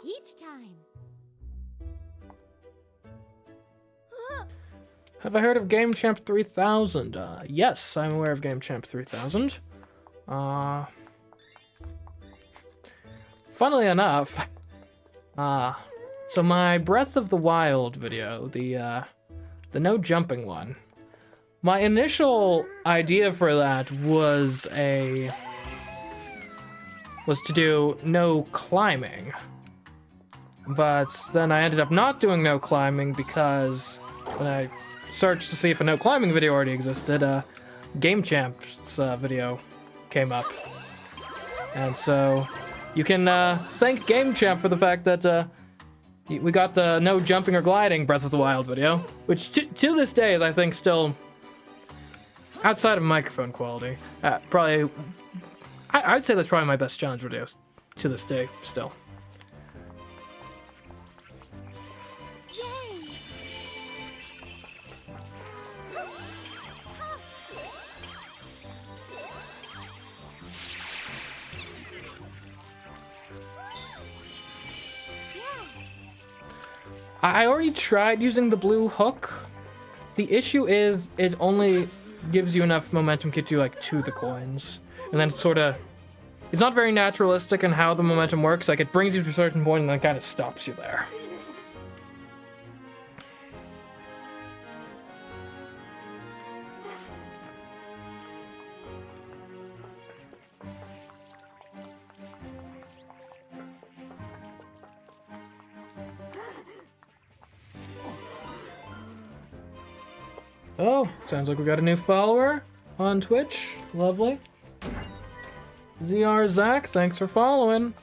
C: Peach time.
A: Have I heard of Game Champ 3000? Yes, I'm aware of Game Champ 3000. Funnily enough, so my Breath of the Wild video, the no jumping one, my initial idea for that was to do no climbing. But then I ended up not doing no climbing because when I searched to see if a no climbing video already existed, Game Champ's video came up. And so you can thank Game Champ for the fact that we got the no jumping or gliding Breath of the Wild video, which to this day is, I think, still outside of microphone quality. Probably, I'd say that's probably my best challenge video to this day still. I already tried using the blue hook. The issue is it only gives you enough momentum to get you like to the coins. And then it's not very naturalistic in how the momentum works. Like it brings you to a certain point and then kind of stops you there. Oh, sounds like we got a new follower on Twitch. Lovely. ZR Zach, thanks for following.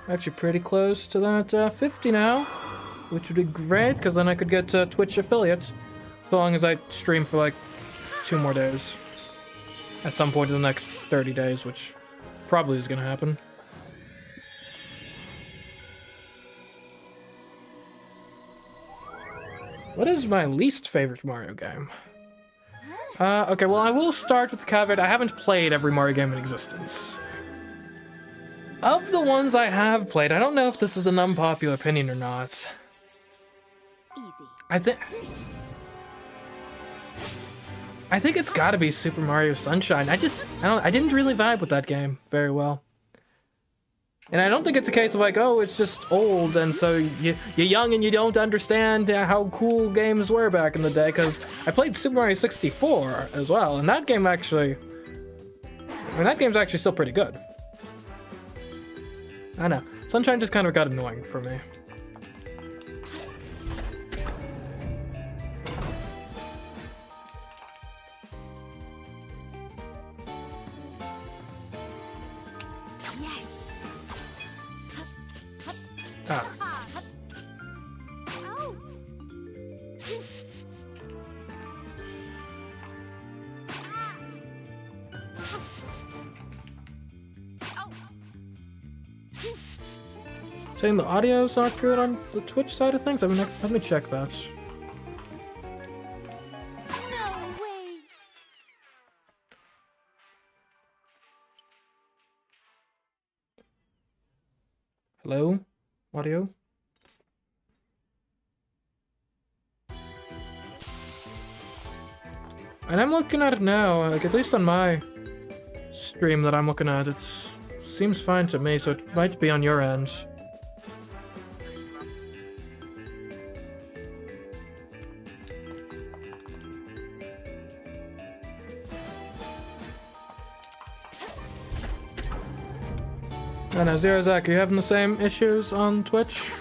A: Actually pretty close to that 50 now, which would be great, because then I could get Twitch affiliates, so long as I stream for like 2 more days. At some point in the next 30 days, which probably is gonna happen. What is my least favorite Mario game? Okay, well, I will start with the caveat. I haven't played every Mario game in existence. Of the ones I have played, I don't know if this is an unpopular opinion or not.
C: Easy.
A: I think it's gotta be Super Mario Sunshine. I didn't really vibe with that game very well. And I don't think it's a case of like, oh, it's just old, and so you're young and you don't understand how cool games were back in the day, because I played Super Mario 64 as well, and that game actually... that game's actually still pretty good. I know. Sunshine just kind of got annoying for me. Saying the audio's not good on the Twitch side of things? I mean, let me check that.
C: No way.
A: Hello? Audio? And I'm looking at it now, like, at least on my stream that I'm looking at, it seems fine to me, so it might be on your end. I know, Zero Zach, are you having the same issues on Twitch?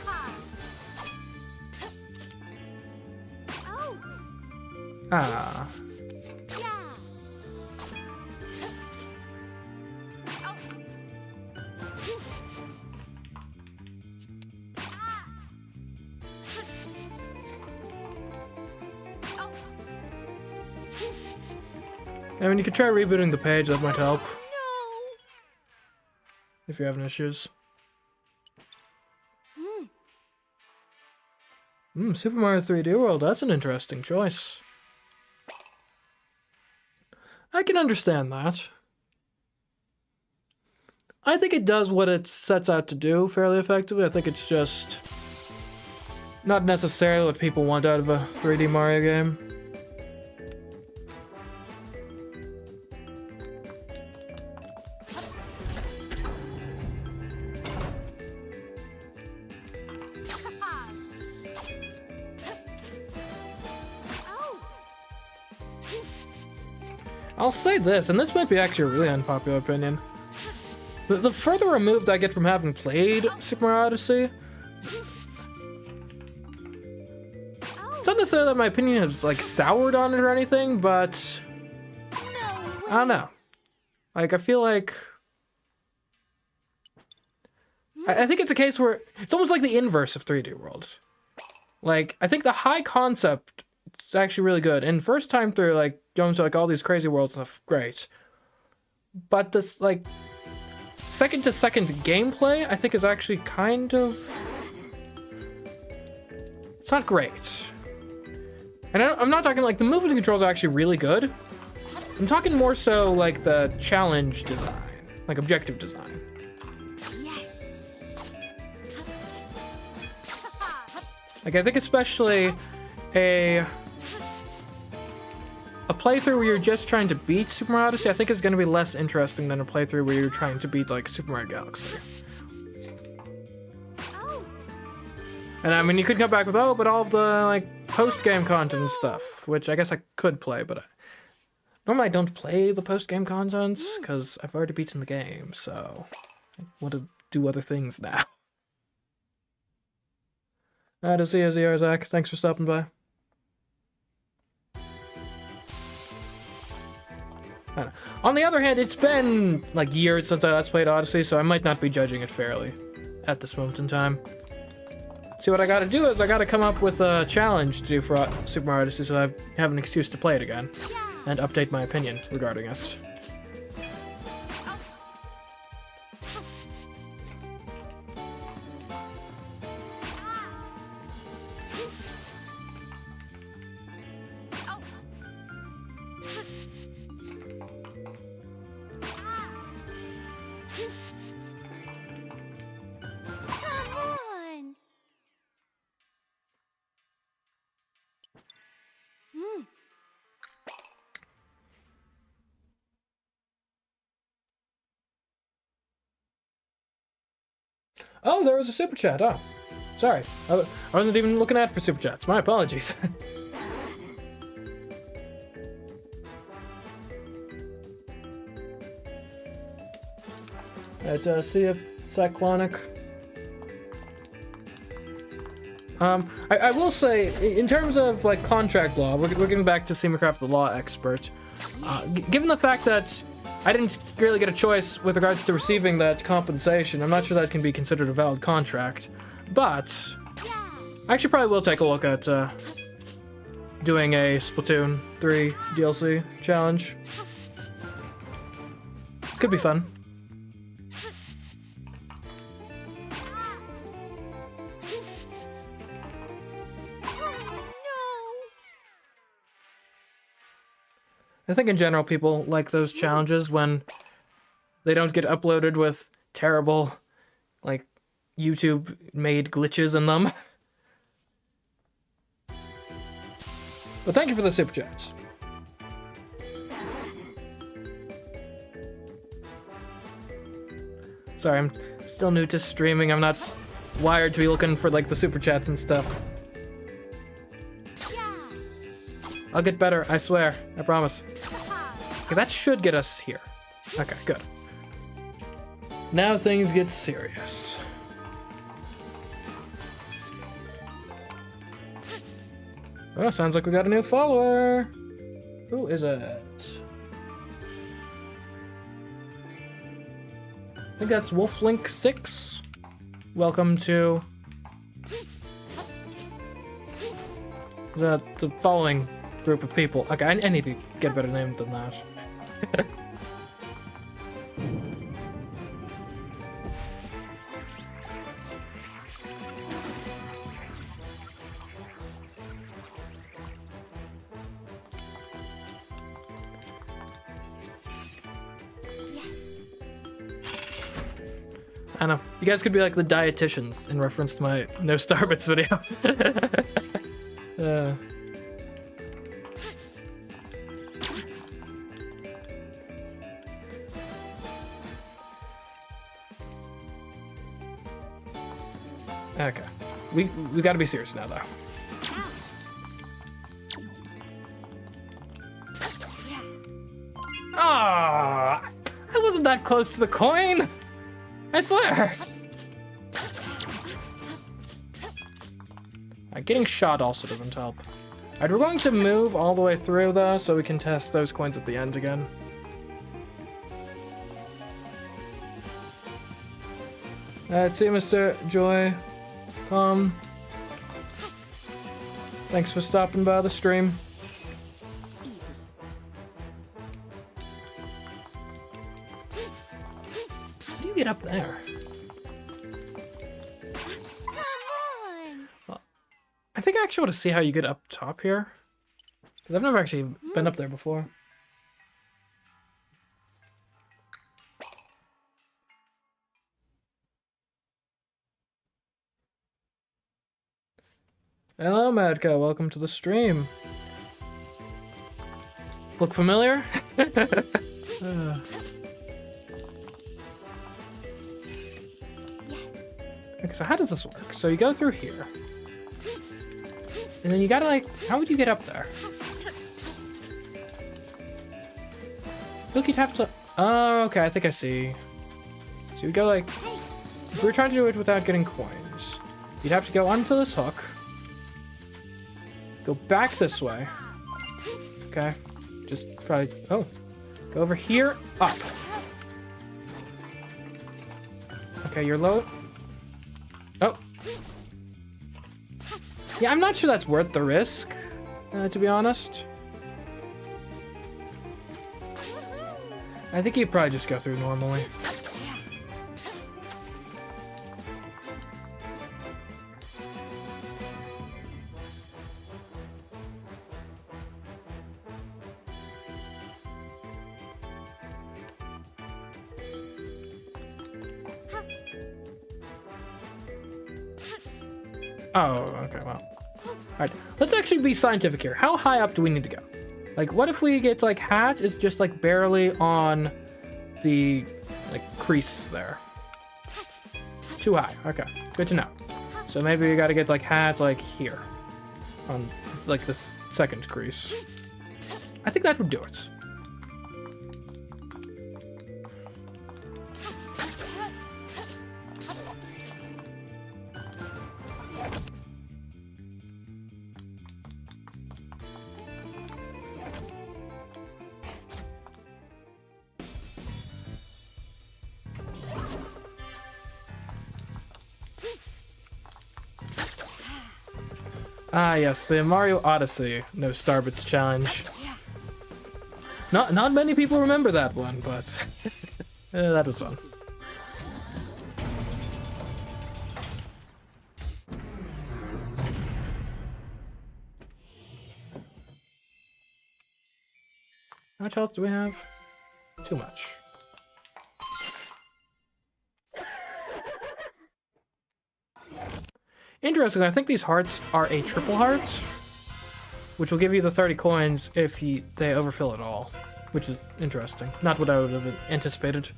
C: Oh,
A: Ah.
C: yeah. Oh. Oh.
A: I mean, you could try rebooting the page, that might help.
C: No.
A: If you're having issues. Super Mario 3D World, that's an interesting choice. I can understand that. I think it does what it sets out to do fairly effectively. I think it's just not necessarily what people want out of a 3D Mario game. I'll say this, and this might be actually a really unpopular opinion. The further removed I get from having played Super Mario Odyssey, it's not necessarily that my opinion has, like, soured on it or anything, but I don't know. Like, I feel like... I think it's a case where it's almost like the inverse of 3D World. Like, I think the high concept is actually really good, and first time through, like, going to, like, all these crazy worlds and stuff, great. But this, like, second-to-second gameplay, I think is actually kind of... It's not great. And I'm not talking, like, the movement controls are actually really good. I'm talking more so, like, the challenge design, like, objective design. Like, I think especially a playthrough where you're just trying to beat Super Mario Odyssey, I think is going to be less interesting than a playthrough where you're trying to beat, like, Super Mario Galaxy. And I mean, you could come back with, oh, but all of the, like, post-game content and stuff, which I guess I could play, but normally I don't play the post-game content, because I've already beaten the game, so I want to do other things now. To see you, Zero Zach. Thanks for stopping by. On the other hand, it's been, like, years since I last played Odyssey, so I might not be judging it fairly at this moment in time. See, what I gotta do is I gotta come up with a challenge to do for Super Mario Odyssey so I have an excuse to play it again and update my opinion regarding it. Oh, there was a super chat. Oh, sorry. I wasn't even looking at for super chats. My apologies. See you, Cyclonic. I will say, in terms of, like, contract law, we're getting back to CMeeCraft, the law expert. Given the fact that I didn't really get a choice with regards to receiving that compensation, I'm not sure that can be considered a valid contract, but I actually probably will take a look at doing a Splatoon 3 DLC challenge. Could be fun. I think in general people like those challenges when they don't get uploaded with terrible, like, YouTube-made glitches in them. But thank you for the super chats. Sorry, I'm still new to streaming. I'm not wired to be looking for, like, the super chats and stuff. I'll get better, I swear. I promise. Okay, that should get us here. Okay, good. Now things get serious. Oh, sounds like we got a new follower. Who is it? I think that's Wolflink6. Welcome to the following group of people. Okay, I need to get a better name than that. I don't know. You guys could be like the dietitians in reference to my No Starbits video. Okay. We got to be serious now, though. Ah! I wasn't that close to the coin. I swear. Getting shot also doesn't help. Alright, we're going to move all the way through though, so we can test those coins at the end again. See you, Mr. Joy. Thanks for stopping by the stream. How do you get up there? Well, I think I actually want to see how you get up top here. Because I've never actually been up there before. Hello, Madka. Welcome to the stream. Look familiar? Okay, so how does this work? So you go through here. And then you gotta like, how would you get up there? Look, you'd have to, oh, okay, I think I see. So you go like, if we were trying to do it without getting coins, you'd have to go onto this hook. Go back this way. Okay. Just probably, oh. Go over here, up. Okay, you're low. Oh. Yeah, I'm not sure that's worth the risk, to be honest. I think you'd probably just go through normally. Oh, okay, well. Alright, let's actually be scientific here. How high up do we need to go? Like, what if we get, like, hat is just, like, barely on the, like, crease there? Too high. Okay, good to know. So maybe we gotta get, like, hat, like, here. On, like, this second crease. I think that would do it. Ah, yes, the Mario Odyssey No Starbits challenge. Not many people remember that one, but that was fun. How much health do we have? Too much. Interesting, I think these hearts are a triple heart, which will give you the 30 coins if they overfill at all, which is interesting. Not what I would have anticipated.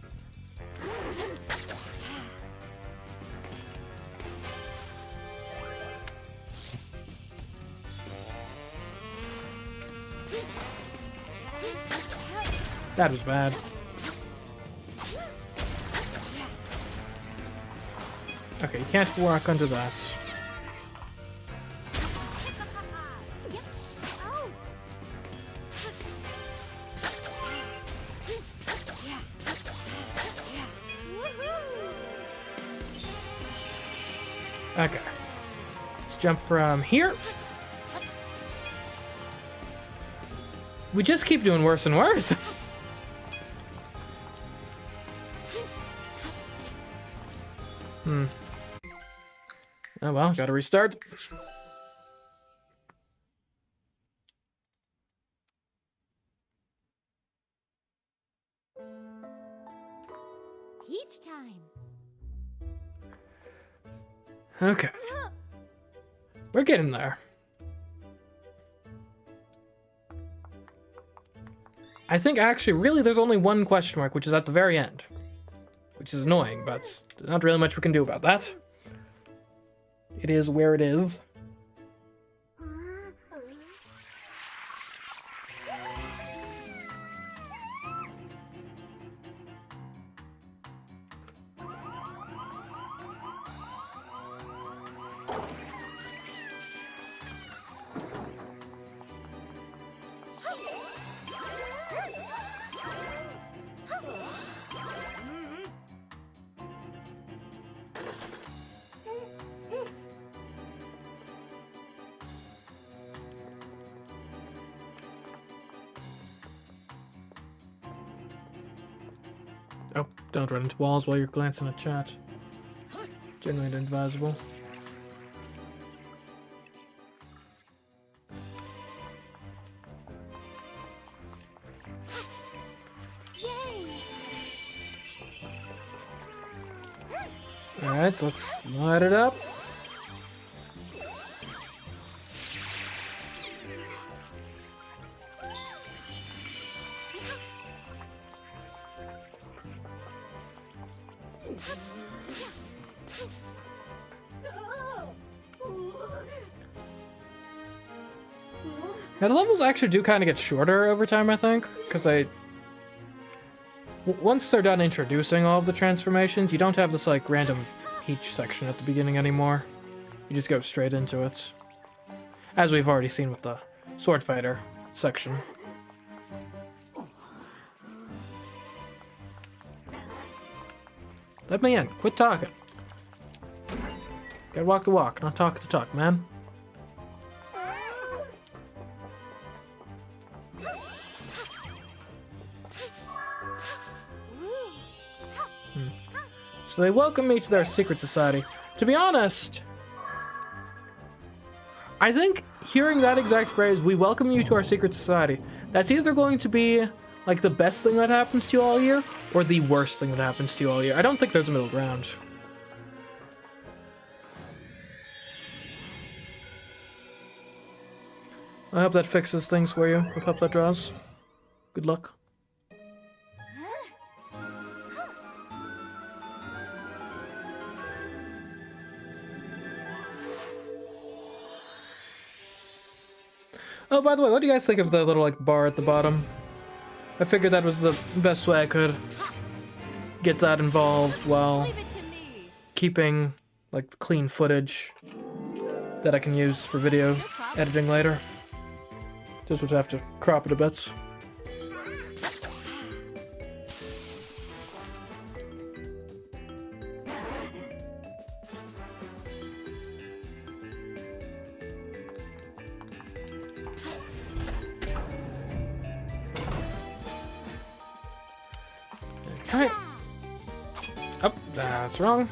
A: That was bad. Okay, you can't walk under that.
C: Yep. Oh. Yeah. Yeah. Woohoo!
A: Okay. Let's jump from here. We just keep doing worse and worse. Oh well, gotta restart.
C: Peach time.
A: Okay. We're getting there. I think actually, really, there's only one question mark, which is at the very end. Which is annoying, but there's not really much we can do about that. It is where it is. Oh, don't run into walls while you're glancing at chat. Generally inadvisable. Alright, so let's light it up. Now the levels actually do kind of get shorter over time, I think, because once they're done introducing all of the transformations, you don't have this like random peach section at the beginning anymore. You just go straight into it, as we've already seen with the sword fighter section. Let me in. Quit talking. Gotta walk the walk, not talk the talk, man. So they welcome me to their secret society. To be honest, I think hearing that exact phrase, "we welcome you to our secret society," that's either going to be like the best thing that happens to you all year or the worst thing that happens to you all year. I don't think there's a middle ground. I hope that fixes things for you. I hope that draws. Good luck. Oh, by the way, what do you guys think of the little like bar at the bottom? I figured that was the best way I could get that involved while
C: Leave it to me.
A: keeping like clean footage that I can use for video editing later. Just would have to crop it a bit. Okay. Oh, that's wrong.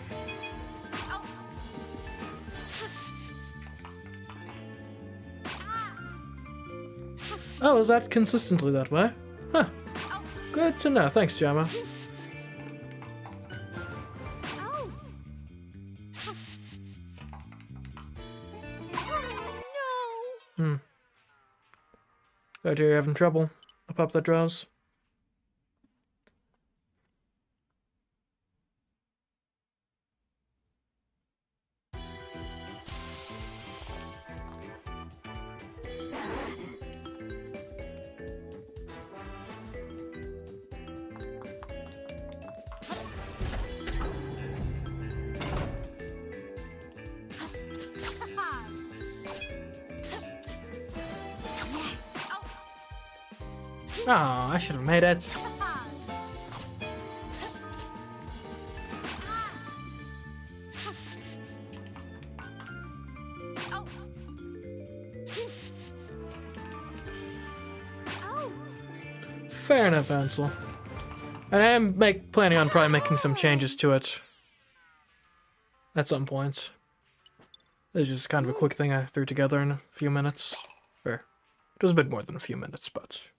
A: Oh, is that consistently that way? Huh. Good to know. Thanks, Gemma.
C: Oh. No.
A: Sorry to hear you're having trouble. I'll pop that draws. Oh, I should have made it. Fair enough, Ansel. And I am planning on probably making some changes to it at some point. This is just kind of a quick thing I threw together in a few minutes. Or, it was a bit more than a few minutes, but...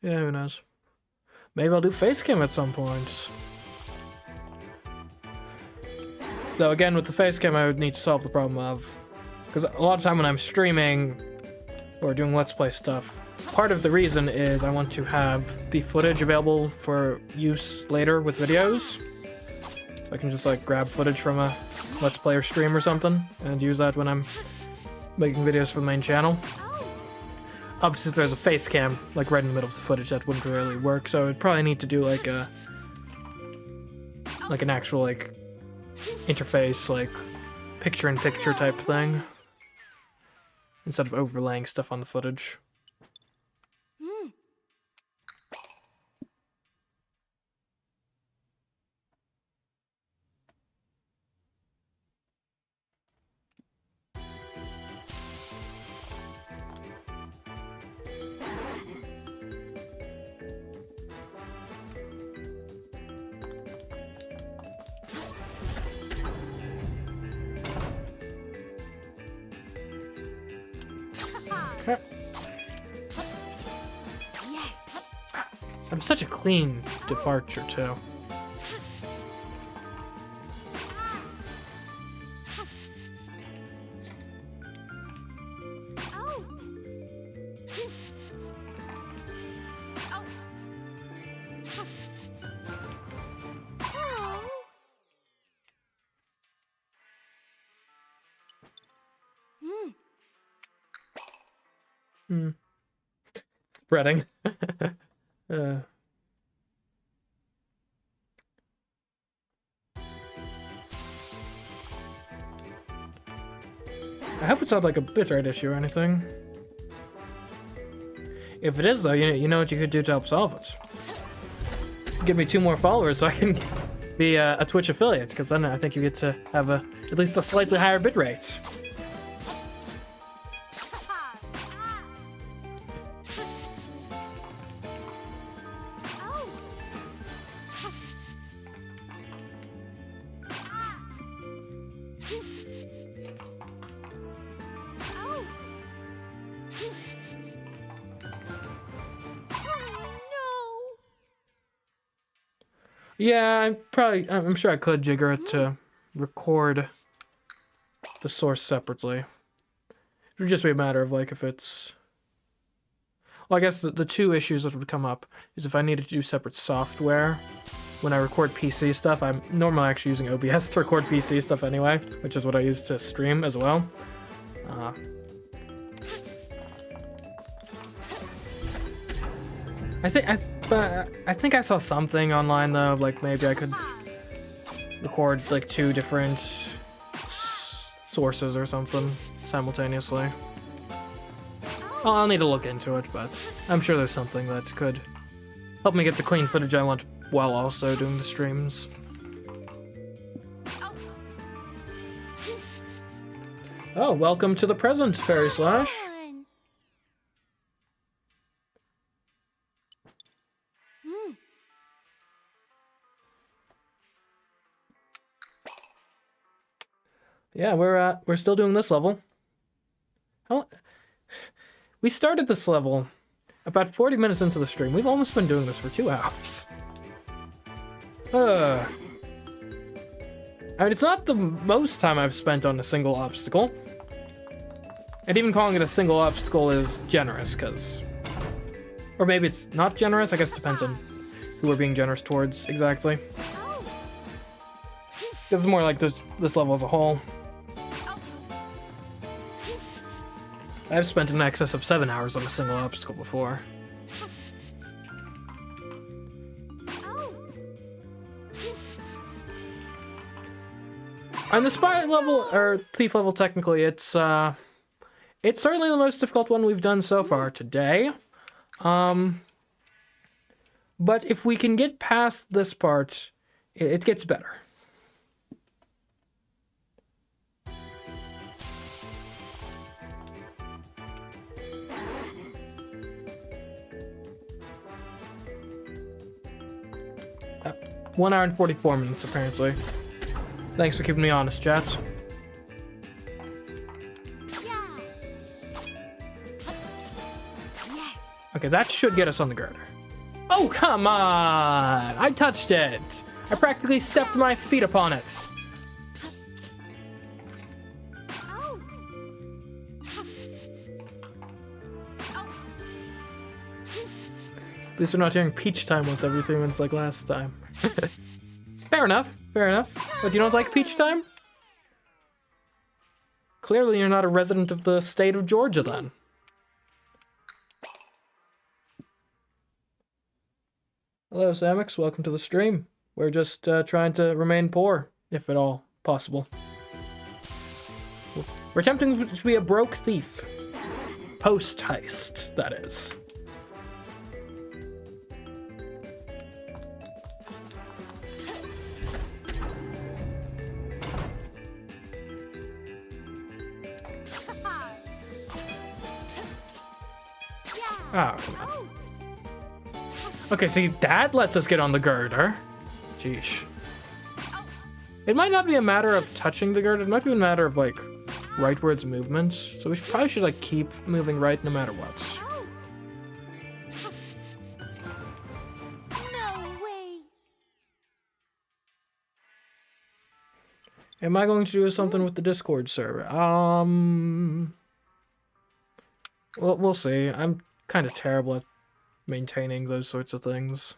A: yeah, who knows. Maybe I'll do face cam at some point. Though again, with the face cam, I would need to solve the problem of... because a lot of time when I'm streaming or doing Let's Play stuff, part of the reason is I want to have the footage available for use later with videos. So I can just like grab footage from a Let's Play or stream or something and use that when I'm making videos for the main channel. Obviously, if there's a face cam like right in the middle of the footage, that wouldn't really work. So I'd probably need to do like an actual like interface, like picture-in-picture type thing, instead of overlaying stuff on the footage.
C: Yes.
A: I'm such a clean departure, too.
C: Oh. Oh.
A: Spreading. I hope it's not like a bitrate issue or anything. If it is, though, you know what you could do to help solve it. Give me 2 more followers so I can be a Twitch affiliate, because then I think you get to have at least a slightly higher bitrate. Yeah, I'm sure I could jigger it to record the source separately. It would just be a matter of like if it's... well, I guess the 2 issues that would come up is if I needed to do separate software. When I record PC stuff, I'm normally actually using OBS to record PC stuff anyway, which is what I use to stream as well. I think I saw something online though, of like maybe I could record like 2 different sources or something simultaneously. Well, I'll need to look into it, but I'm sure there's something that could help me get the clean footage I want while also doing the streams. Oh, welcome to the present, Fairy Slash. Yeah, we're still doing this level. We started this level about 40 minutes into the stream. We've almost been doing this for 2 hours. I mean, it's not the most time I've spent on a single obstacle. And even calling it a single obstacle is generous, because... or maybe it's not generous, I guess it depends on who we're being generous towards exactly. This is more like this level as a whole. I've spent in excess of 7 hours on a single obstacle before. On the spy level, or thief level technically, it's It's certainly the most difficult one we've done so far today. But if we can get past this part, it gets better. Uh, 1 hour and 44 minutes, apparently. Thanks for keeping me honest, chats. Okay, that should get us on the girder. Oh, come on! I touched it! I practically stepped my feet upon it. At least we're not hearing peach time once every 3 minutes like last time. Fair enough, fair enough. But you don't like peach time? Clearly you're not a resident of the state of Georgia then. Hello, Samix. Welcome to the stream. We're just trying to remain poor, if at all possible. We're attempting to be a broke thief. Post-heist, that is. Oh, come on. Okay, see, that lets us get on the girder. Sheesh. It might not be a matter of touching the girder. It might be a matter of, like, rightwards movements. So we probably should, like, keep moving right no matter what.
C: No way.
A: Am I going to do something with the Discord server? Well, we'll see. I'm kind of terrible at maintaining those sorts of things.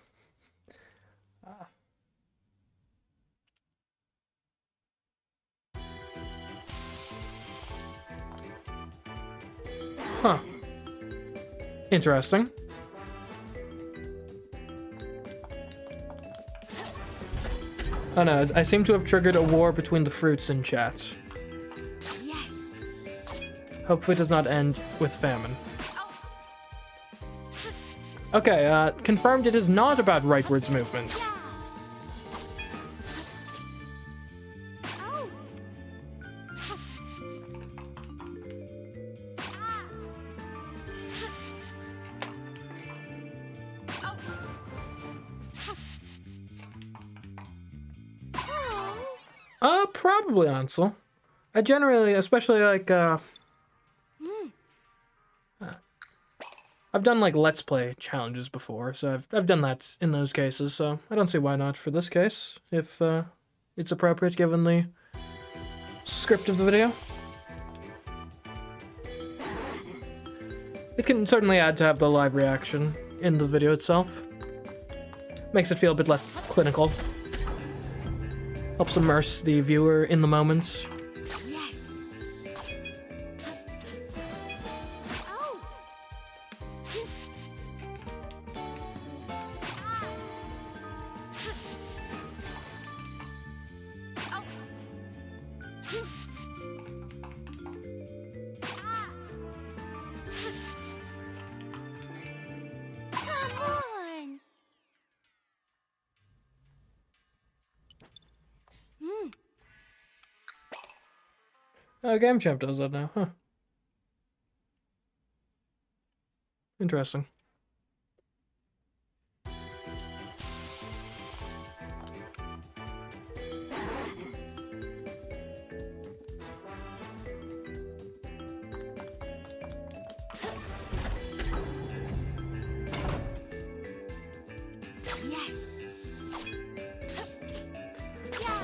A: Huh. Interesting. Oh no, I seem to have triggered a war between the fruits in chat.
C: Yes.
A: Hopefully it does not end with famine. Okay, confirmed it is not about rightwards movements. Probably, Ansel. I generally, especially like, I've done like Let's Play challenges before, so I've done that in those cases, so I don't see why not for this case, if it's appropriate given the script of the video. It can certainly add to have the live reaction in the video itself. Makes it feel a bit less clinical. Helps immerse the viewer in the moment.
C: Yes. Oh. Come on.
A: Game Champ does that now, huh? Interesting.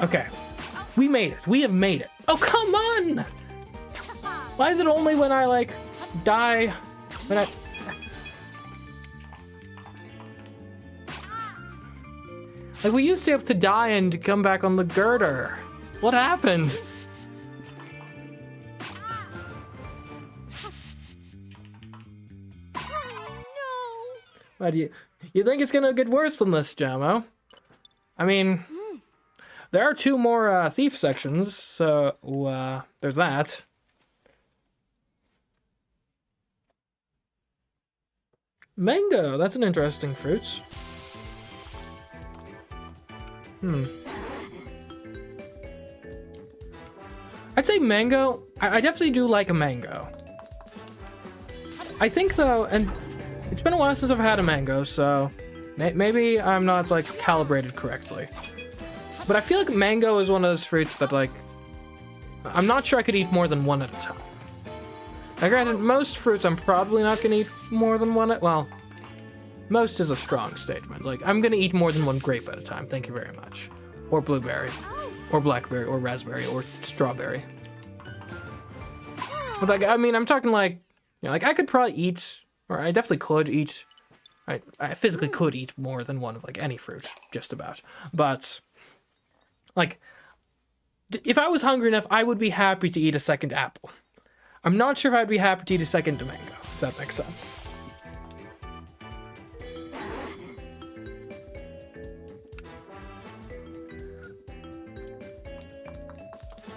A: Okay. We made it. We have made it. Oh, come on! Why is it only when I, like, die? When I... Like, we used to have to die and come back on the girder. What happened? Why do you think it's gonna get worse than this, Jamo? I mean, there are 2 more thief sections, so there's that. Mango, that's an interesting fruit. I'd say mango. I definitely do like a mango. I think though, and it's been a while since I've had a mango, so maybe I'm not like calibrated correctly. But I feel like mango is one of those fruits that like, I'm not sure I could eat more than one at a time. Now granted, most fruits I'm probably not gonna eat more than one well, most is a strong statement. Like, I'm gonna eat more than one grape at a time, thank you very much. Or blueberry, or blackberry, or raspberry, or strawberry. But like, I mean, I'm talking like, you know, like I could probably eat, or I definitely could eat, I physically could eat more than one of like any fruit, just about. But, like, if I was hungry enough, I would be happy to eat a second apple. I'm not sure if I'd be happy to eat a second mango, if that makes sense.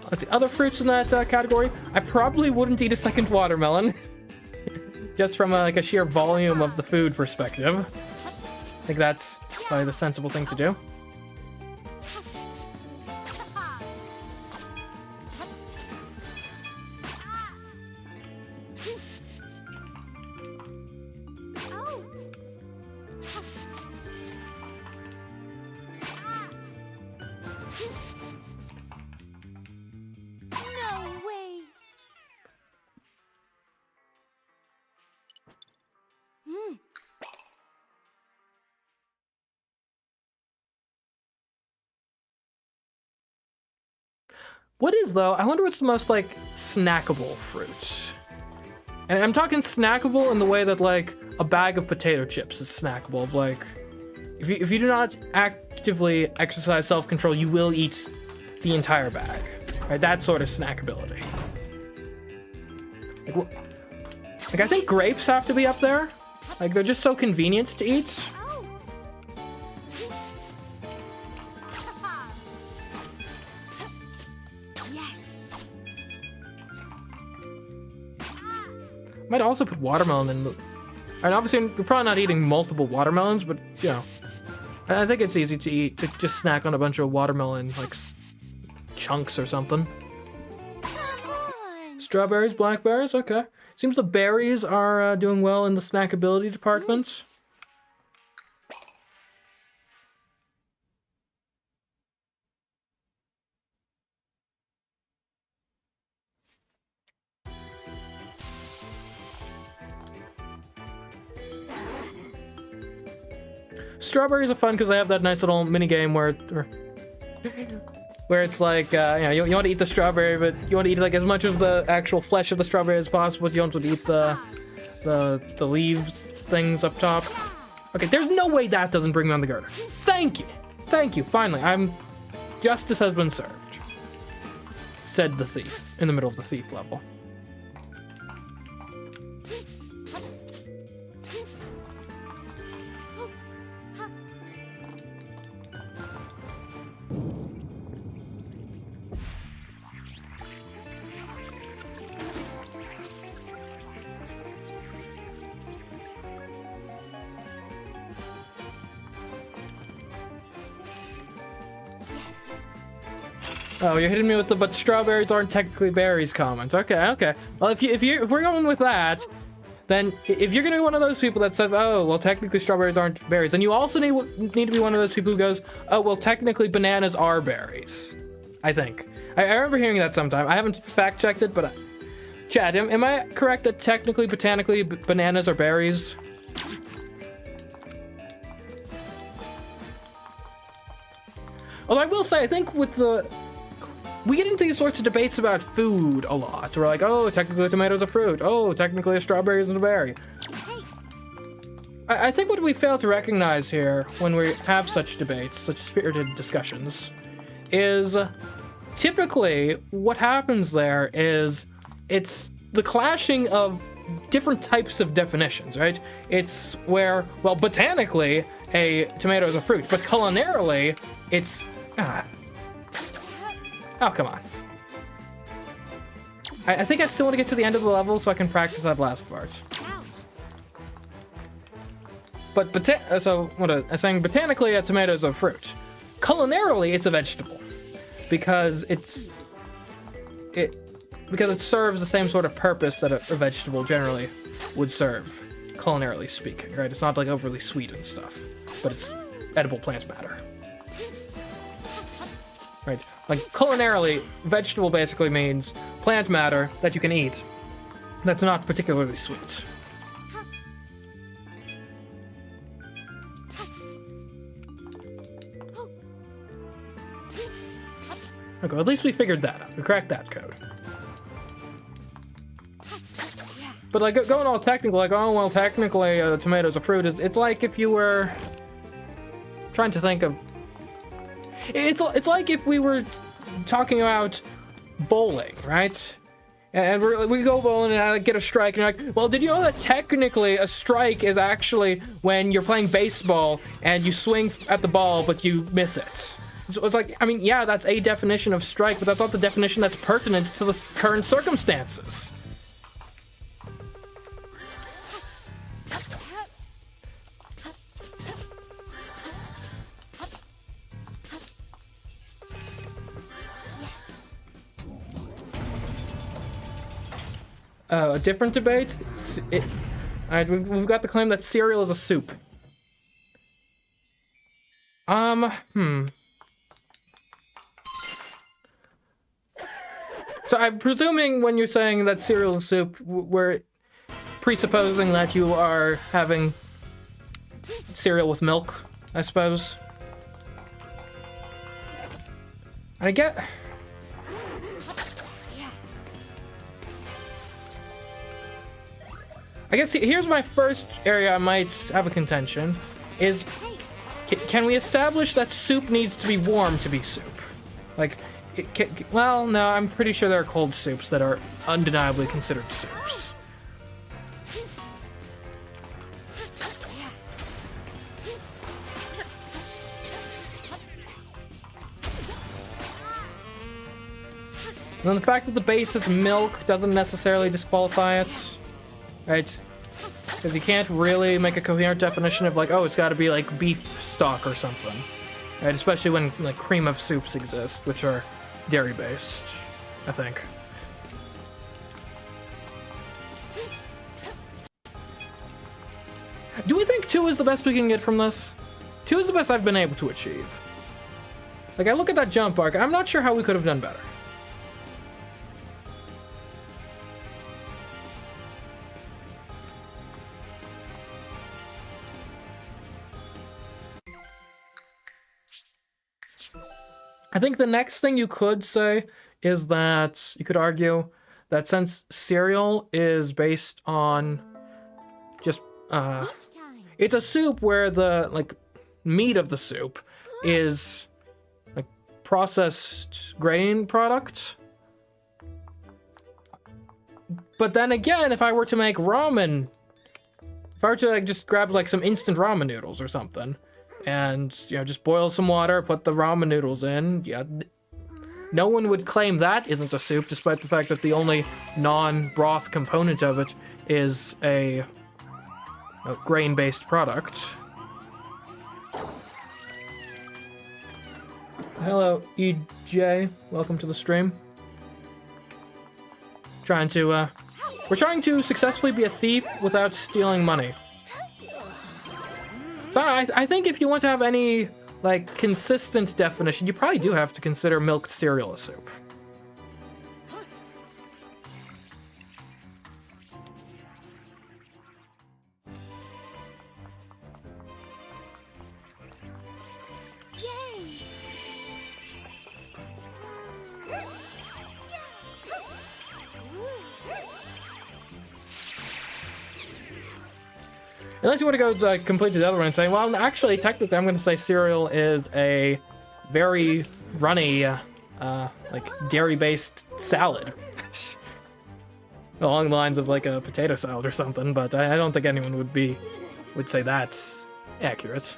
A: Let's see, other fruits in that category. I probably wouldn't eat a second watermelon. Just from like a sheer volume of the food perspective. I think that's probably the sensible thing to do.
C: No way.
A: What is though? I wonder what's the most like snackable fruit. And I'm talking snackable in the way that like a bag of potato chips is snackable. Of like, if you do not actively exercise self-control, you will eat the entire bag. Right? That sort of snackability. Like I think grapes have to be up there. Like they're just so convenient to eat. Might also put watermelon in the... And obviously, you're probably not eating multiple watermelons, but, you know. I think it's easy to eat, to just snack on a bunch of watermelon, like, chunks or something.
C: Come on.
A: Strawberries, blackberries, okay. Seems the berries are doing well in the snackability department. Strawberries are fun because they have that nice little mini game where it's like, you know, you want to eat the strawberry, but you want to eat like as much of the actual flesh of the strawberry as possible. You don't want to eat the leaves things up top. Okay, there's no way that doesn't bring me on the girder. Thank you. Finally, justice has been served. Said the thief in the middle of the thief level. Oh, you're hitting me with the "but strawberries aren't technically berries" comment. Okay. Well, if we're going with that, then if you're gonna be one of those people that says, "Oh, well, technically strawberries aren't berries," then you also need to be one of those people who goes, "Oh, well, technically bananas are berries." I think I remember hearing that sometime. I haven't fact checked it, but Chad, am I correct that technically, botanically, bananas are berries? Although I will say, I think we get into these sorts of debates about food a lot. We're like, oh, technically a tomato's a fruit. Oh, technically a strawberry isn't a berry. I think what we fail to recognize here when we have such debates, such spirited discussions, is typically what happens there is it's the clashing of different types of definitions, right? It's where, well, botanically, a tomato is a fruit, but culinarily, it's... Oh, come on. I think I still want to get to the end of the level so I can practice that last part. But so what I'm saying, botanically, a tomato is a fruit. Culinarily, it's a vegetable because it serves the same sort of purpose that a vegetable generally would serve, culinarily speaking, right? It's not like overly sweet and stuff, but it's edible plant matter. Right? Like culinarily, vegetable basically means plant matter that you can eat that's not particularly sweet. Okay, at least we figured that out. We cracked that code. But like going all technical, like, oh well, technically a tomato's a fruit. It's like if you were trying to think of. It's like if we were talking about bowling, right? And we go bowling and I get a strike, and you're like, well, did you know that technically a strike is actually when you're playing baseball and you swing at the ball but you miss it? So it's like, I mean, yeah, that's a definition of strike, but that's not the definition that's pertinent to the current circumstances. A different debate? Alright, we've got the claim that cereal is a soup. So I'm presuming when you're saying that cereal is a soup, we're presupposing that you are having cereal with milk, I suppose. I get... I guess here's my first area I might have a contention, is can we establish that soup needs to be warm to be soup? Like, well, no, I'm pretty sure there are cold soups that are undeniably considered soups. And then the fact that the base is milk doesn't necessarily disqualify it. Right? Because you can't really make a coherent definition of like, oh, it's got to be like beef stock or something. Right? Especially when like cream of soups exist, which are dairy based, I think. Do we think 2 is the best we can get from this? 2 is the best I've been able to achieve. Like, I look at that jump arc, I'm not sure how we could have done better. I think the next thing you could say is that you could argue that since cereal is based on just it's a soup where the like meat of the soup is like processed grain product. But then again, if I were to make ramen, if I were to like just grab like some instant ramen noodles or something, and, you know, just boil some water, put the ramen noodles in. Yeah, no one would claim that isn't a soup, despite the fact that the only non-broth component of it is a grain-based product. Hello, EJ. Welcome to the stream. We're trying to successfully be a thief without stealing money. So I think if you want to have any, like, consistent definition, you probably do have to consider milked cereal a soup. Unless you want to go complete to the other one and say, well, actually, technically, I'm going to say cereal is a very runny, like, dairy-based salad. Along the lines of, like, a potato salad or something, but I don't think anyone would say that's accurate.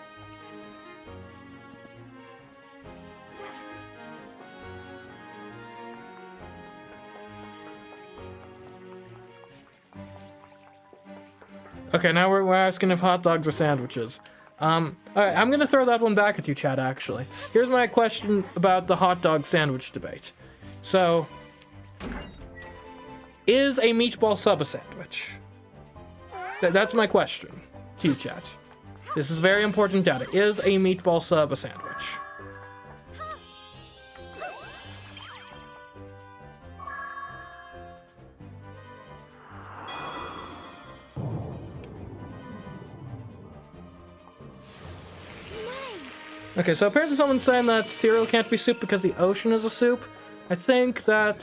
A: Okay, now we're asking if hot dogs are sandwiches. All right, I'm gonna throw that one back at you, Chad, actually. Here's my question about the hot dog sandwich debate. So, is a meatball sub a sandwich? That's my question to you, Chad. This is very important data. Is a meatball sub a sandwich? Okay, so apparently someone's saying that cereal can't be soup because the ocean is a soup. I think the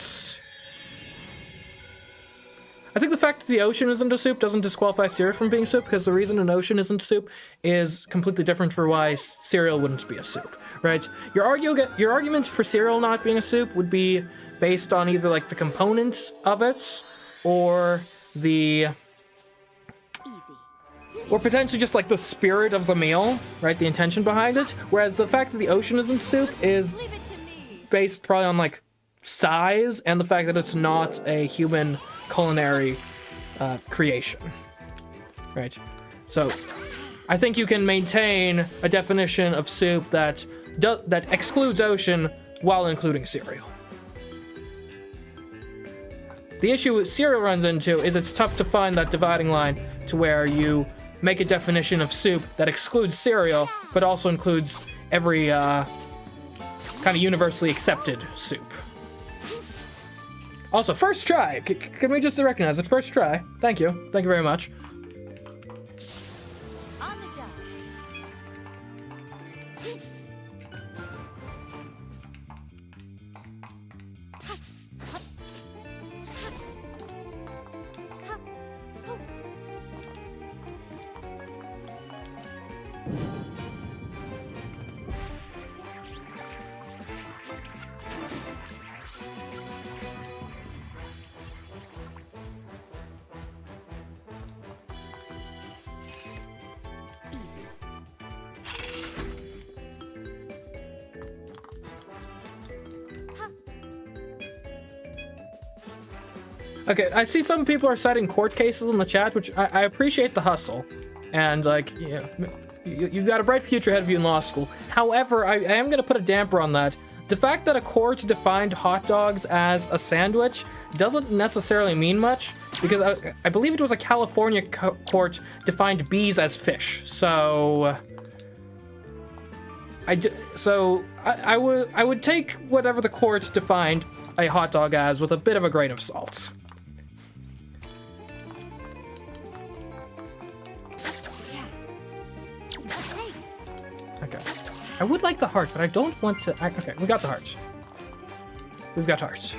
A: fact that the ocean isn't a soup doesn't disqualify cereal from being soup, because the reason an ocean isn't a soup is completely different for why cereal wouldn't be a soup, right? Your argument for cereal not being a soup would be based on either like the components of it or or potentially just like the spirit of the meal, right? The intention behind it. Whereas the fact that the ocean isn't soup is based probably on like size and the fact that it's not a human culinary creation, right? So I think you can maintain a definition of soup that excludes ocean while including cereal. The issue cereal runs into is it's tough to find that dividing line to where you make a definition of soup that excludes cereal, but also includes every kind of universally accepted soup. Also, first try. Can we just recognize it? First try. Thank you. Thank you very much.
C: On the job.
A: Okay, I see some people are citing court cases in the chat, which I appreciate the hustle. And, like, yeah, you've got a bright future ahead of you in law school. However, I am going to put a damper on that. The fact that a court defined hot dogs as a sandwich doesn't necessarily mean much, because I believe it was a California court defined bees as fish. So I would take whatever the court defined a hot dog as with a bit of a grain of salt. Okay. I would like the heart, but I don't want to... okay, we got the heart. We've got hearts.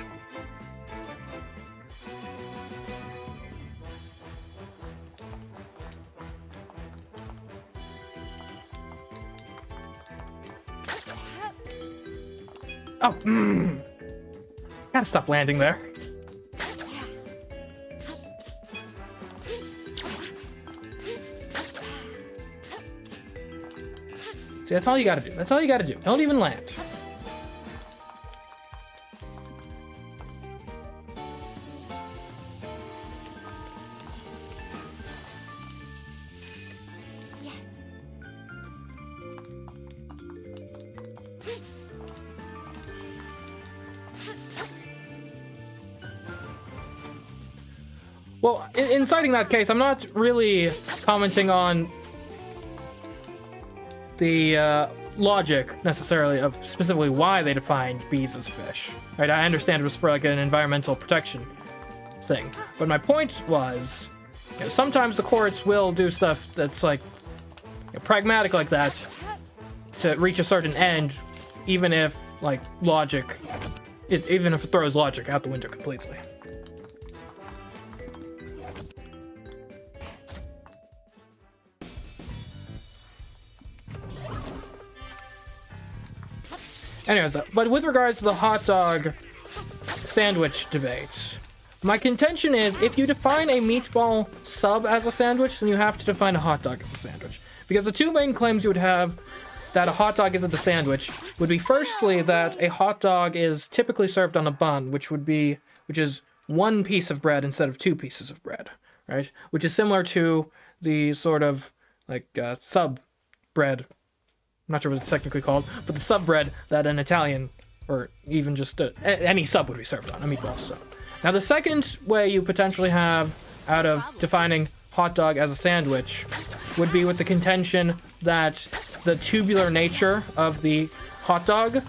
A: Oh, gotta stop landing there. See, that's all you gotta do. That's all you gotta do. Don't even land. Well, in citing that case, I'm not really commenting on the logic necessarily of specifically why they defined bees as fish. Right? I understand it was for like an environmental protection thing, but my point was, you know, sometimes the courts will do stuff that's like, you know, pragmatic like that to reach a certain end, even if like logic, even if it throws logic out the window completely. Anyways, but with regards to the hot dog sandwich debate, my contention is if you define a meatball sub as a sandwich, then you have to define a hot dog as a sandwich. Because the two main claims you would have that a hot dog isn't a sandwich would be firstly that a hot dog is typically served on a bun, which is one piece of bread instead of two pieces of bread, right? Which is similar to the sort of like sub bread. I'm not sure what it's technically called, but the sub bread that an Italian or even just any sub would be served on, a meatball sub. Now, the second way you potentially have out of defining hot dog as a sandwich would be with the contention that the tubular nature of the hot dog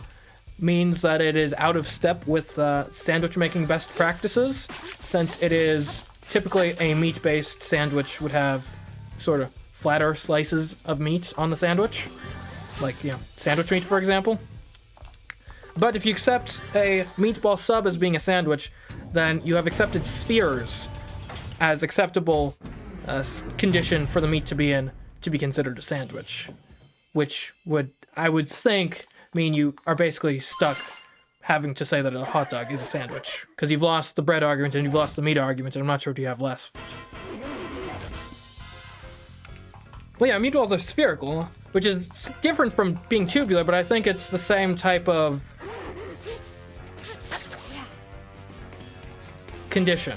A: means that it is out of step with sandwich making best practices, since it is typically a meat-based sandwich would have sort of flatter slices of meat on the sandwich, like, you know, sandwich meat, for example. But if you accept a meatball sub as being a sandwich, then you have accepted spheres as acceptable condition for the meat to be in to be considered a sandwich, which would, I would think, mean you are basically stuck having to say that a hot dog is a sandwich, because you've lost the bread argument and you've lost the meat argument, and I'm not sure what you have left. Well, yeah, meatballs are spherical, which is different from being tubular, but I think it's the same type of condition.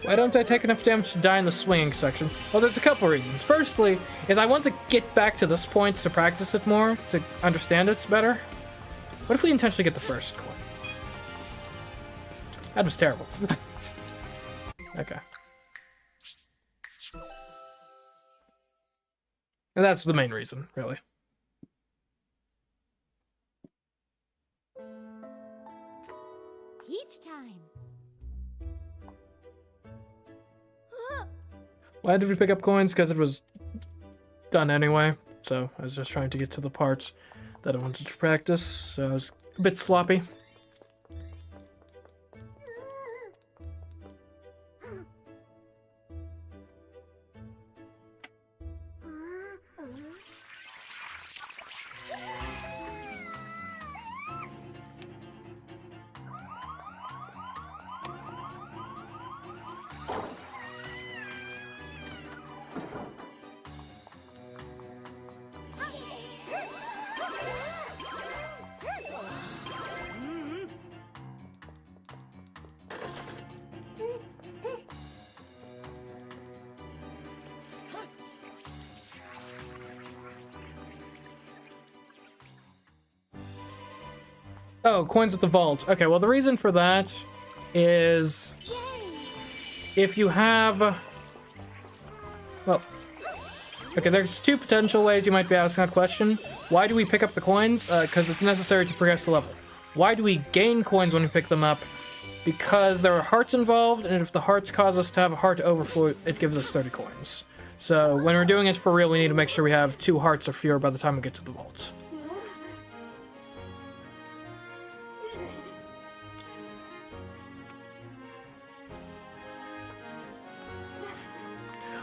A: Why don't I take enough damage to die in the swinging section? Well, there's a couple reasons. Firstly, is I want to get back to this point to practice it more, to understand it better. What if we intentionally get the first coin? That was terrible. Okay. And that's the main reason, really.
C: Peach time.
A: Why did we pick up coins? Because it was done anyway. So I was just trying to get to the parts that I wanted to practice. So I was a bit sloppy. Oh, coins at the vault. Okay, well, the reason for that is if you have... Well, okay, there's two potential ways you might be asking that question. Why do we pick up the coins? Because it's necessary to progress the level. Why do we gain coins when we pick them up? Because there are hearts involved, and if the hearts cause us to have a heart overflow, it gives us 30 coins. So when we're doing it for real, we need to make sure we have 2 hearts or fewer by the time we get to the vault.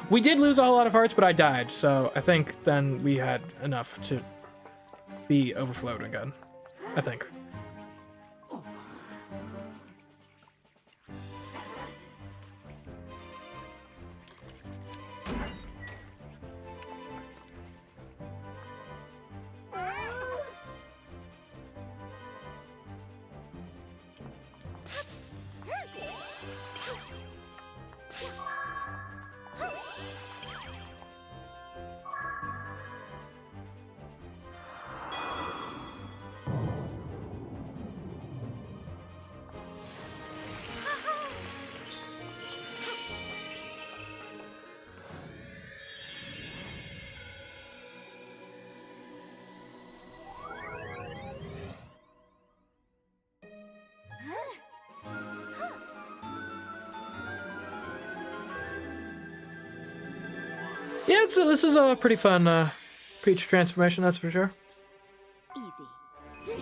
A: We did lose a whole lot of hearts, but I died, so I think then we had enough to be overflowed again. I think. Yeah, this is a pretty fun Peach transformation, that's for sure.
C: Easy.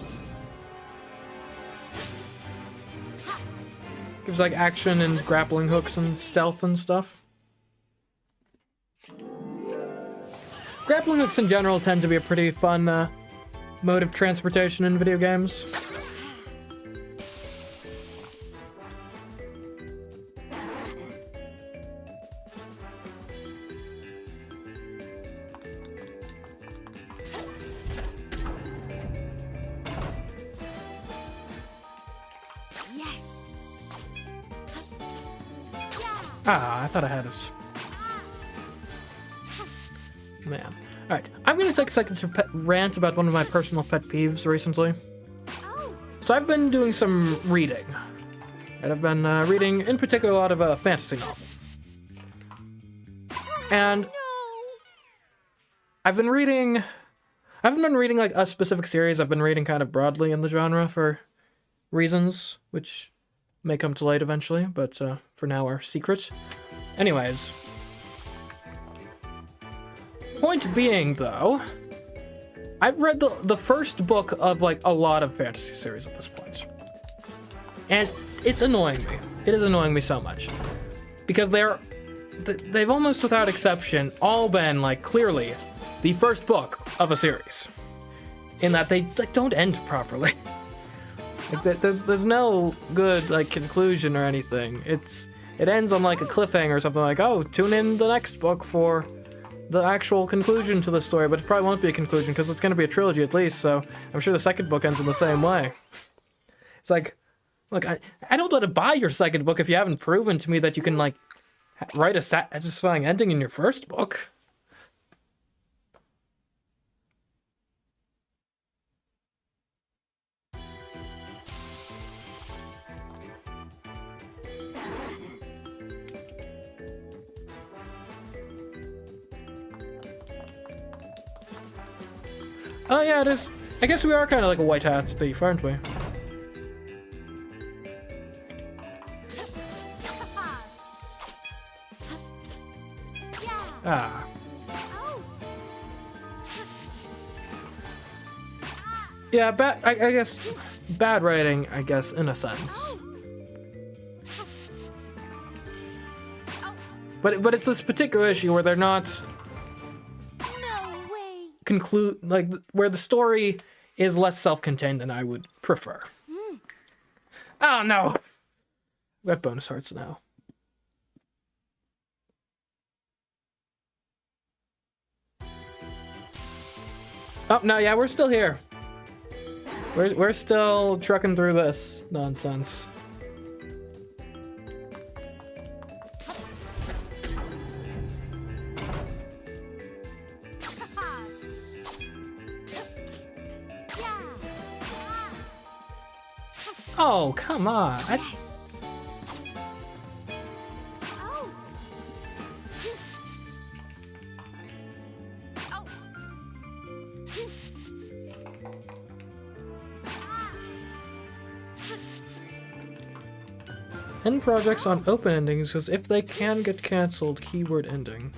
A: Gives like action and grappling hooks and stealth and stuff. Grappling hooks in general tend to be a pretty fun mode of transportation in video games. Ah, I thought I had this. Man. Alright, I'm gonna take a second to rant about one of my personal pet peeves recently. So I've been doing some reading. And I've been reading, in particular, a lot of fantasy novels. And I've been reading... I haven't been reading, like, a specific series. I've been reading kind of broadly in the genre for reasons, which may come to light eventually, but for now are secret. Anyways. Point being, though, I've read the first book of, like, a lot of fantasy series at this point. And it's annoying me. It is annoying me so much. Because they've almost without exception all been, like, clearly the first book of a series. In that they, like, don't end properly. Like, there's no good, like, conclusion or anything. It ends on, like, a cliffhanger or something like, oh, tune in the next book for the actual conclusion to the story, but it probably won't be a conclusion because it's going to be a trilogy at least, so I'm sure the second book ends in the same way. It's like, look, I don't want to buy your second book if you haven't proven to me that you can, like, write a satisfying ending in your first book. Oh yeah, it is. I guess we are kind of like a white hat thief, aren't we? Ah. Yeah, I guess bad writing, I guess, in a sense. But it's this particular issue where they're not where the story is less self-contained than I would prefer. Oh no! We have bonus hearts now. Oh no, yeah, we're still here. We're still trucking through this nonsense. Oh, come on. End projects on open endings because if they can get cancelled, keyword ending.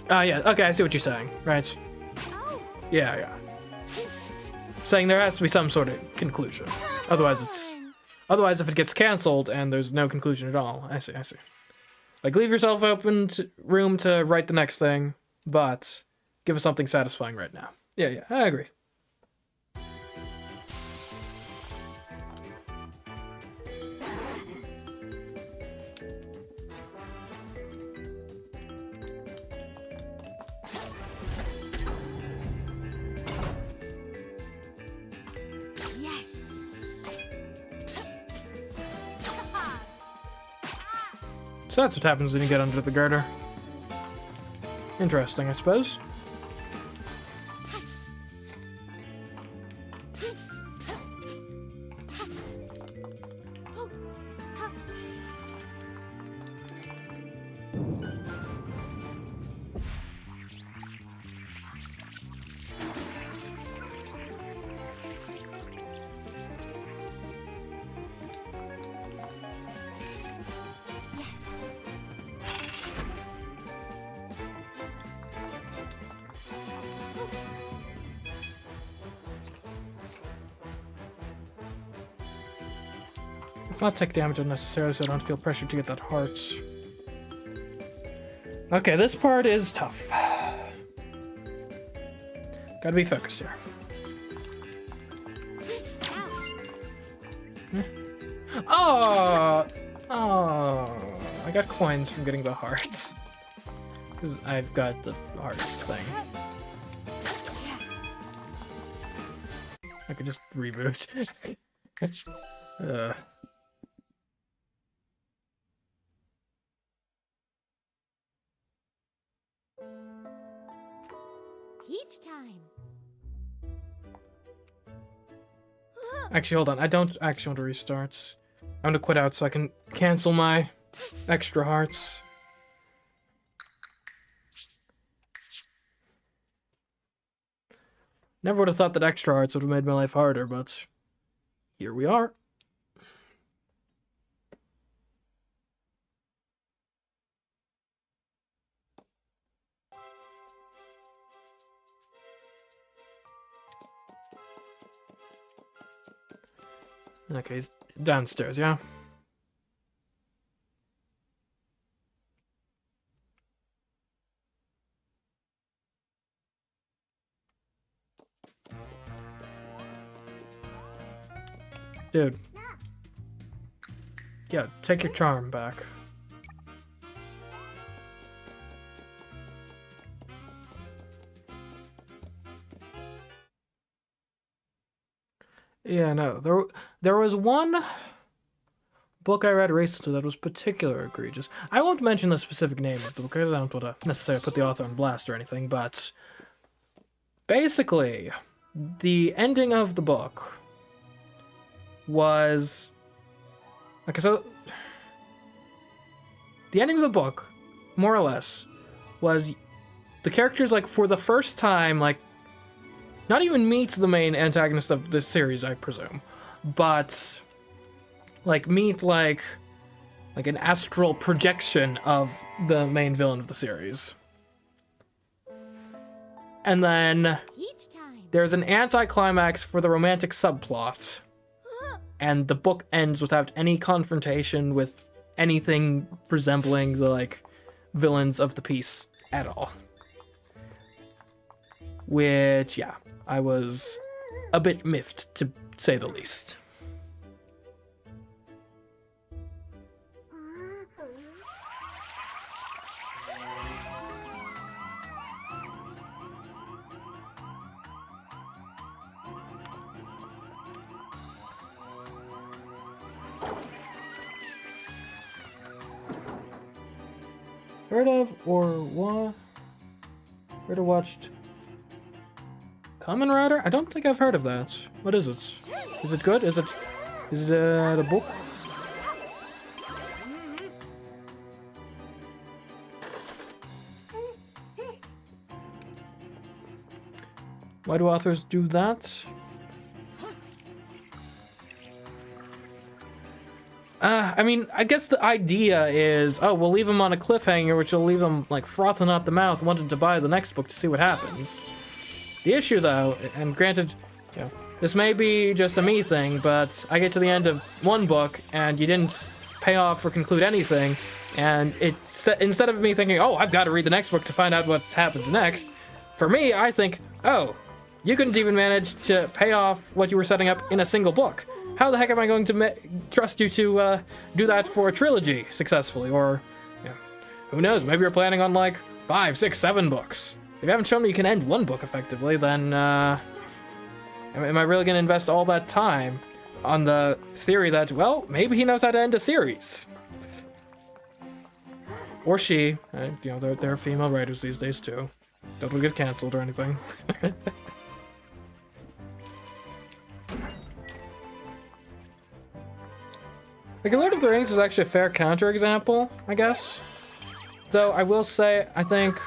A: Ah, yeah, okay, I see what you're saying, right? Yeah. Saying there has to be some sort of conclusion. Otherwise, if it gets cancelled and there's no conclusion at all. I see. Like, leave yourself open room to write the next thing, but give us something satisfying right now. Yeah, I agree. So that's what happens when you get under the girder. Interesting, I suppose. Let's not take damage unnecessarily so I don't feel pressured to get that heart. Okay, this part is tough. Gotta be focused here. Oh! Oh! I got coins from getting the hearts. Because I've got the hearts thing. I could just reboot.
C: Peach time.
A: Actually, hold on. I don't actually want to restart. I'm gonna quit out so I can cancel my extra hearts. Never would have thought that extra hearts would have made my life harder, but here we are. Okay, he's downstairs, yeah? Dude. Yeah, take your charm back. Yeah, no. There was one book I read recently that was particularly egregious. I won't mention the specific name of the book because I don't want to necessarily put the author on blast or anything, but basically, the ending of the book was... Okay, so... The ending of the book, more or less, was the characters, like, for the first time, like, not even meet the main antagonist of this series, I presume, but, like, meet, like an astral projection of the main villain of the series. And then there's an anticlimax for the romantic subplot, and the book ends without any confrontation with anything resembling the, like, villains of the piece at all. Which, yeah, I was a bit miffed, to say the least. Heard of or what? Heard or watched Kamen Rider? I don't think I've heard of that. What is it? Is it good? Is it a book? Why do authors do that? I mean, I guess the idea is, oh, we'll leave him on a cliffhanger, which will leave him, like, frothing out the mouth, wanting to buy the next book to see what happens. The issue, though, and granted, you know, this may be just a me thing, but I get to the end of one book, and you didn't pay off or conclude anything, and instead of me thinking, oh, I've got to read the next book to find out what happens next, for me, I think, oh, you couldn't even manage to pay off what you were setting up in a single book. How the heck am I going to trust you to do that for a trilogy successfully? Or, you know, who knows, maybe you're planning on, like, 5, 6, 7 books. If you haven't shown me you can end one book effectively, then, am I really going to invest all that time on the theory that, well, maybe he knows how to end a series? Or she. You know, there are female writers these days, too. Don't get canceled or anything. Like, Lord of the Rings is actually a fair counterexample, I guess. Though, I will say, I think...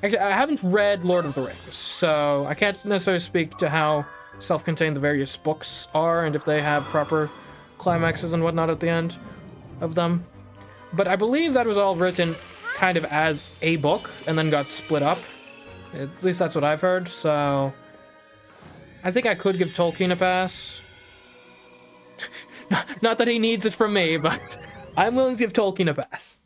A: Actually, I haven't read Lord of the Rings, so I can't necessarily speak to how self-contained the various books are and if they have proper climaxes and whatnot at the end of them. But I believe that was all written kind of as a book and then got split up. At least that's what I've heard, so... I think I could give Tolkien a pass. Not that he needs it from me, but I'm willing to give Tolkien a pass.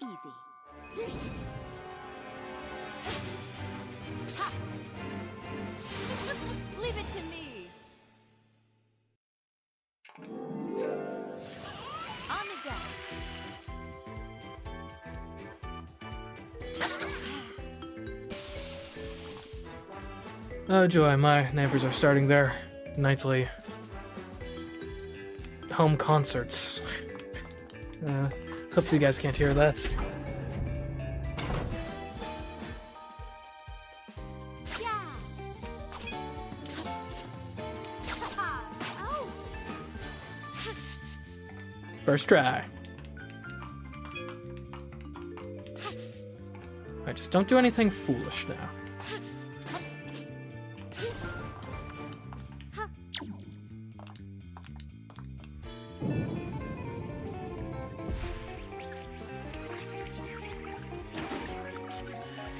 C: Easy. Leave it to me. On the jack.
A: Oh joy, my neighbors are starting their nightly home concerts. Hope you guys can't hear that.
C: Yeah. Oh.
A: First try. I just don't do anything foolish now.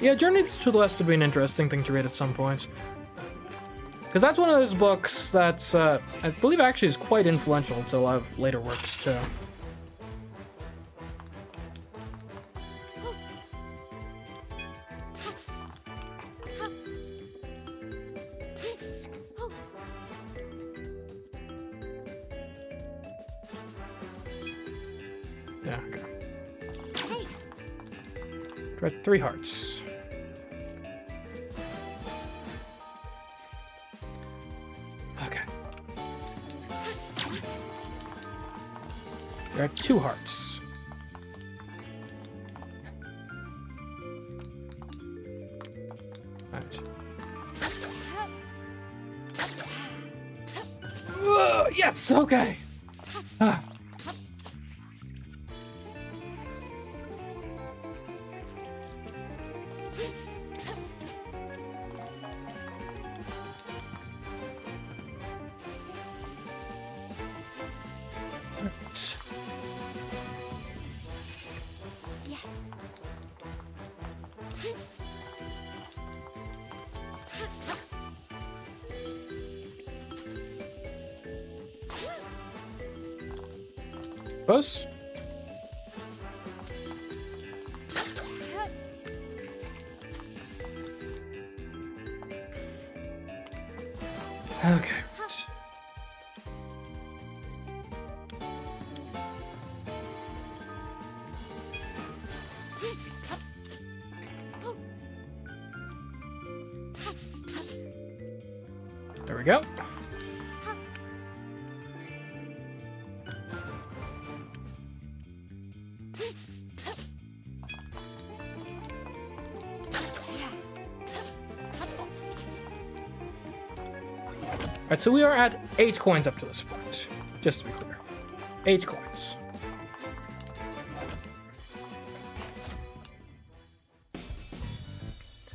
A: Yeah, Journey to the West would be an interesting thing to read at some point. Because that's one of those books that's, I believe actually is quite influential to a lot of later works, too. Yeah, okay.
C: Hey.
A: We're at 3 hearts. Okay. We're at 2 hearts. Right. Yes, okay. Ah.
C: Yes.
A: Buzz? Okay. There we go. Alright, so we are at 8 coins up to this point. Just to be clear. 8 coins.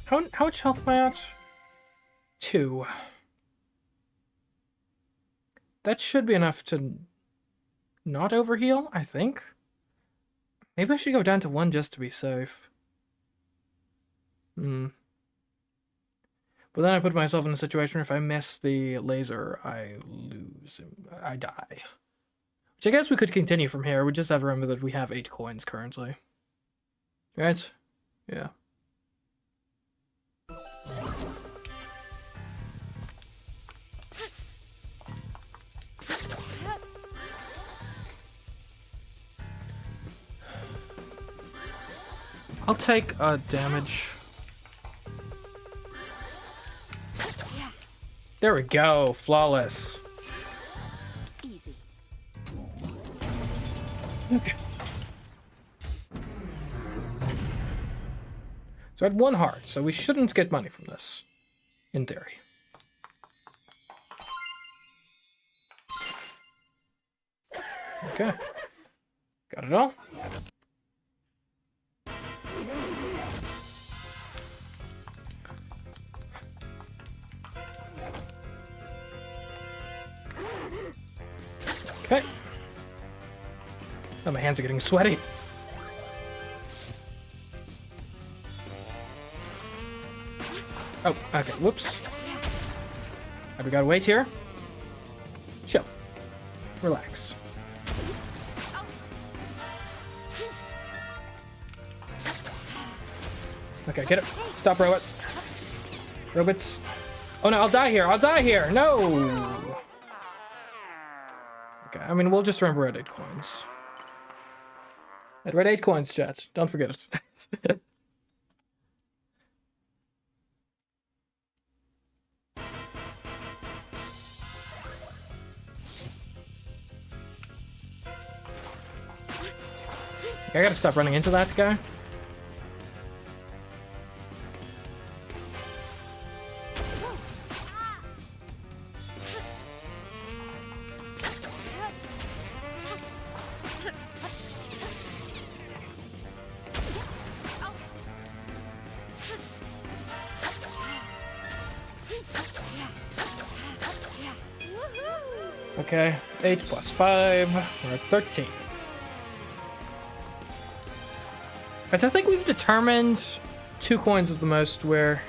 A: How much health am I at? 2. That should be enough to not overheal, I think. Maybe I should go down to 1 just to be safe. But then I put myself in a situation where if I miss the laser, I lose. I die. Which I guess we could continue from here. We just have to remember that we have 8 coins currently. Right? Yeah. I'll take damage. There we go, flawless.
C: Easy.
A: Okay. So I had 1 heart, so we shouldn't get money from this, in theory. Okay. Got it all? Okay. Oh, my hands are getting sweaty. Oh, okay, whoops. Alright, we gotta wait here. Chill. Relax. Okay, get it. Stop, robot. Robots. Oh no, I'll die here. I'll die here. No. Okay, I mean, we'll just remember red 8 coins. Red 8 coins, chat. Don't forget it. I gotta stop running into that guy. Okay, 8 plus 5, we're at 13. Right, so I think we've determined 2 coins is the most where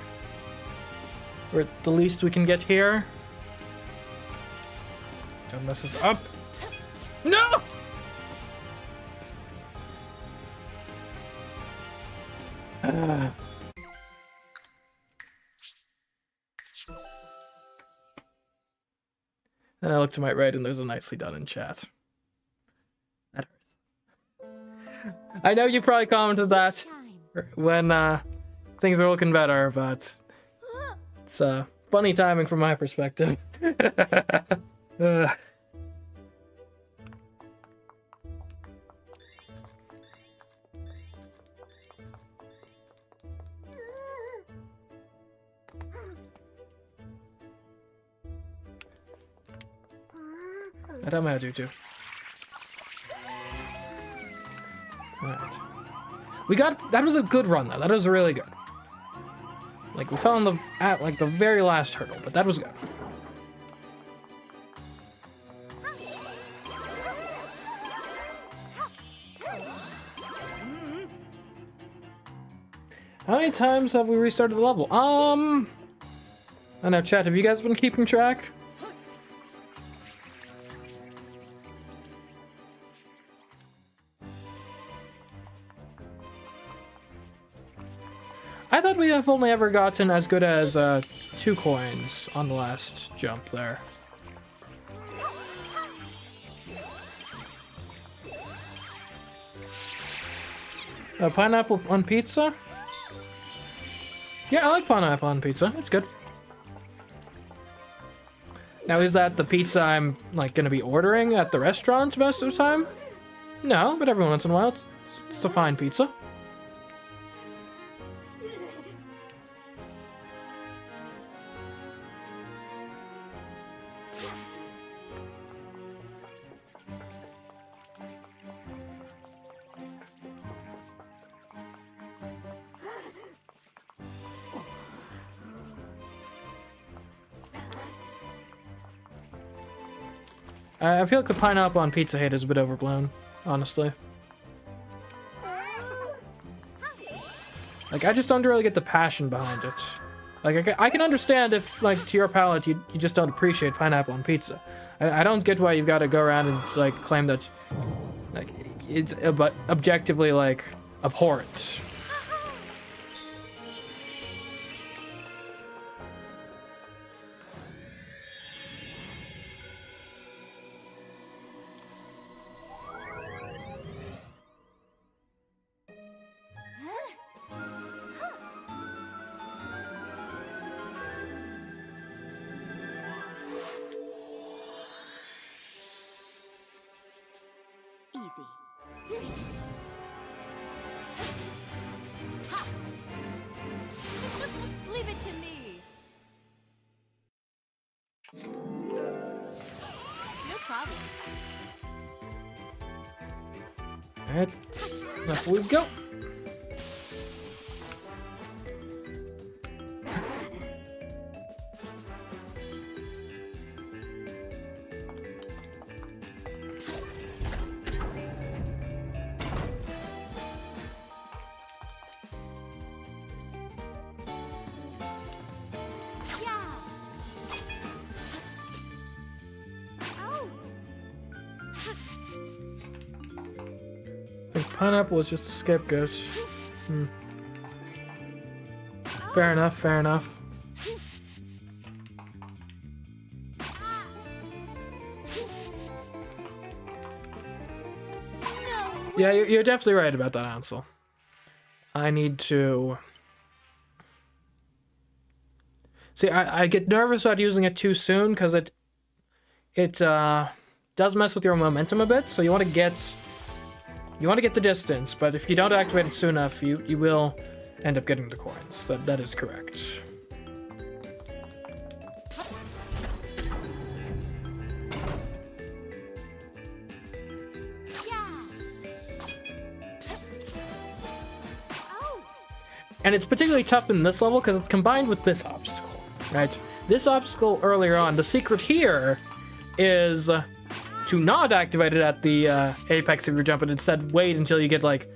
A: we're the least we can get here. Don't mess us up. No! Then I look to my right and there's a nicely done in chat. That hurts. I know you probably commented that when things were looking better, but it's funny timing from my perspective. I don't know how to do. Alright. We got, that was a good run though. That was really good. Like we fell on at like the very last hurdle, but that was good. How many times have we restarted the level? I don't know, chat, have you guys been keeping track? I thought we have only ever gotten as good as 2 coins on the last jump there. Pineapple on pizza? Yeah, I like pineapple on pizza. It's good. Now, is that the pizza I'm like gonna be ordering at the restaurant most of the time? No, but every once in a while, it's a fine pizza. I feel like the pineapple on pizza hate is a bit overblown, honestly. Like, I just don't really get the passion behind it. Like, I can understand if, like, to your palate, you just don't appreciate pineapple on pizza. I don't get why you've got to go around and, like, claim that, like, it's but objectively, like, abhorrent.
C: Leave it to me. No problem.
A: Alright, up we go. Pineapple was just a scapegoat. Fair enough, fair enough. Yeah, you're definitely right about that, Ansel. I need to... See, I get nervous about using it too soon, because it does mess with your momentum a bit, so you want to get the distance, but if you don't activate it soon enough, you will end up getting the coins. That is correct. And it's particularly tough in this level because it's combined with this obstacle, right? This obstacle earlier on, the secret here is to not activate it at the apex of your jump and instead wait until you get like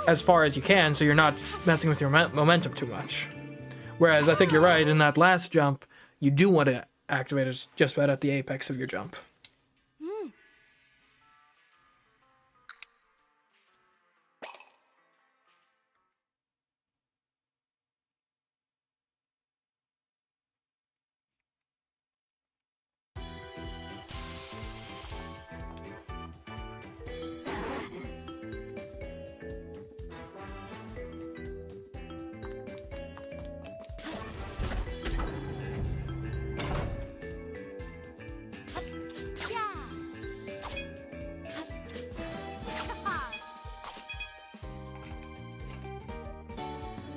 A: as far as you can so you're not messing with your momentum too much. Whereas I think you're right, in that last jump, you do want to activate it just about at the apex of your jump.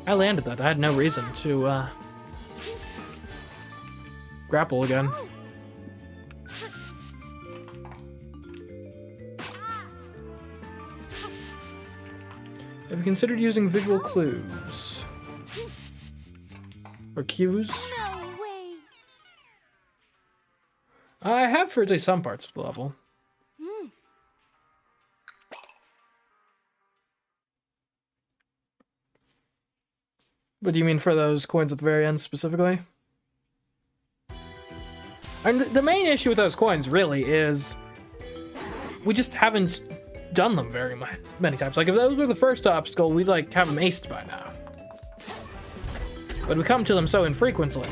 A: I landed that. I had no reason to grapple again. Have you considered using visual clues? Or cues?
C: No way.
A: I have for at least some parts of the level. What do you mean for those coins at the very end specifically? And the main issue with those coins really is we just haven't done them very many times. Like if those were the first obstacle, we'd like have them aced by now. But we come to them so infrequently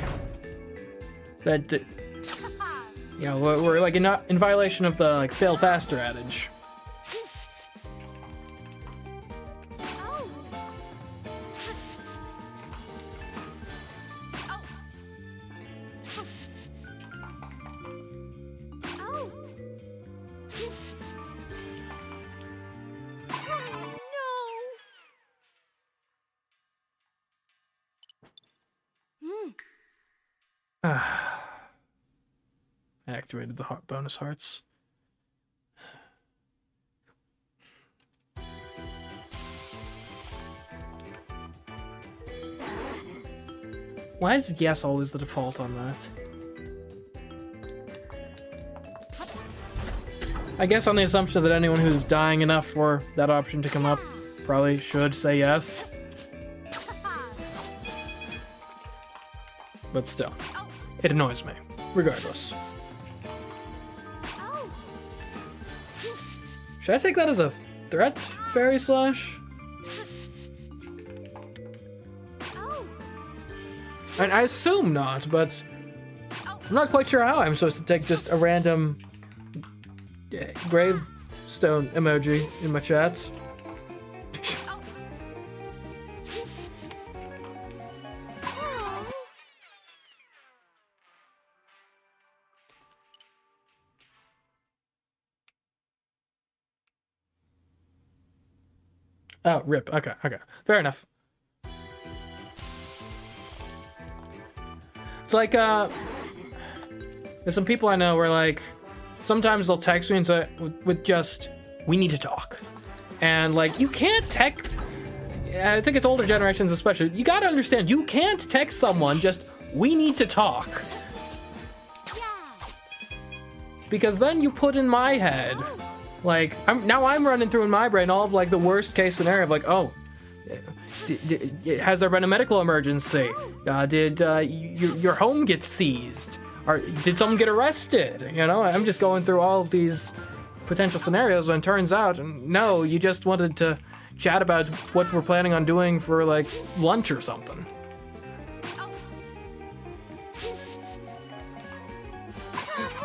A: that you know, we're like in violation of the like fail faster adage. I activated the bonus hearts. Why is yes always the default on that? I guess on the assumption that anyone who's dying enough for that option to come up probably should say yes. But still, it annoys me, regardless. Should I take that as a threat, Fairy Slash? And I assume not, but I'm not quite sure how I'm supposed to take just a random gravestone emoji in my chat. Oh, rip. Okay. Fair enough. It's like, there's some people I know where, like, sometimes they'll text me and say, with just, we need to talk. And, like, you can't text, I think it's older generations especially, you gotta understand, you can't text someone just, we need to talk. Because then you put in my head, like, I'm running through in my brain all of, like, the worst case scenario of, like, oh, has there been a medical emergency? Did your home get seized? Or did someone get arrested? You know, I'm just going through all of these potential scenarios when it turns out, no, you just wanted to chat about what we're planning on doing for like lunch or something.
C: Come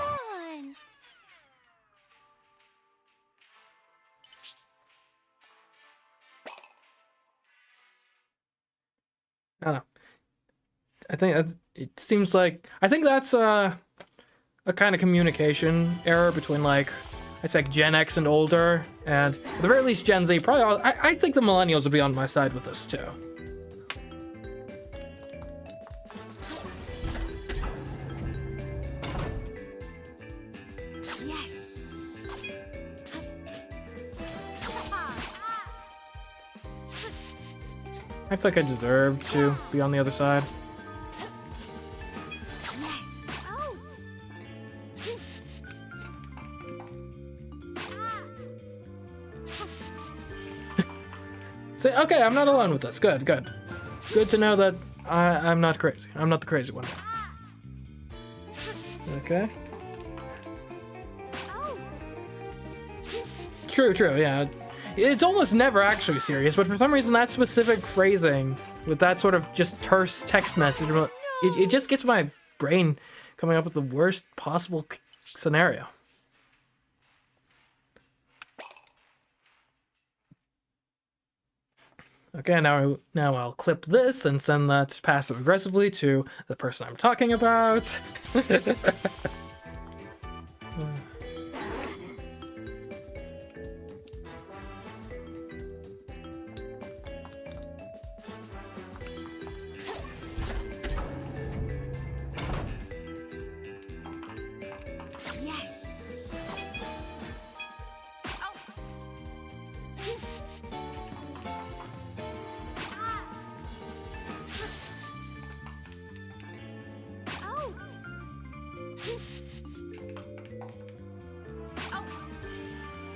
C: on.
A: I don't know. I think it seems like I think that's a kind of communication error between like it's like Gen X and older, and at the very least Gen Z. Probably, I think the millennials would be on my side with this too.
C: Yes.
A: I feel like I deserve to be on the other side.
C: Yes. Oh.
A: See, okay, I'm not alone with this. Good, good. Good to know that I'm not crazy. I'm not the crazy one. Okay. True, yeah. It's almost never actually serious, but for some reason that specific phrasing with that sort of just terse text message, it just gets my brain coming up with the worst possible scenario. Okay, now I'll clip this and send that passive aggressively to the person I'm talking about.
C: Yes. Oh.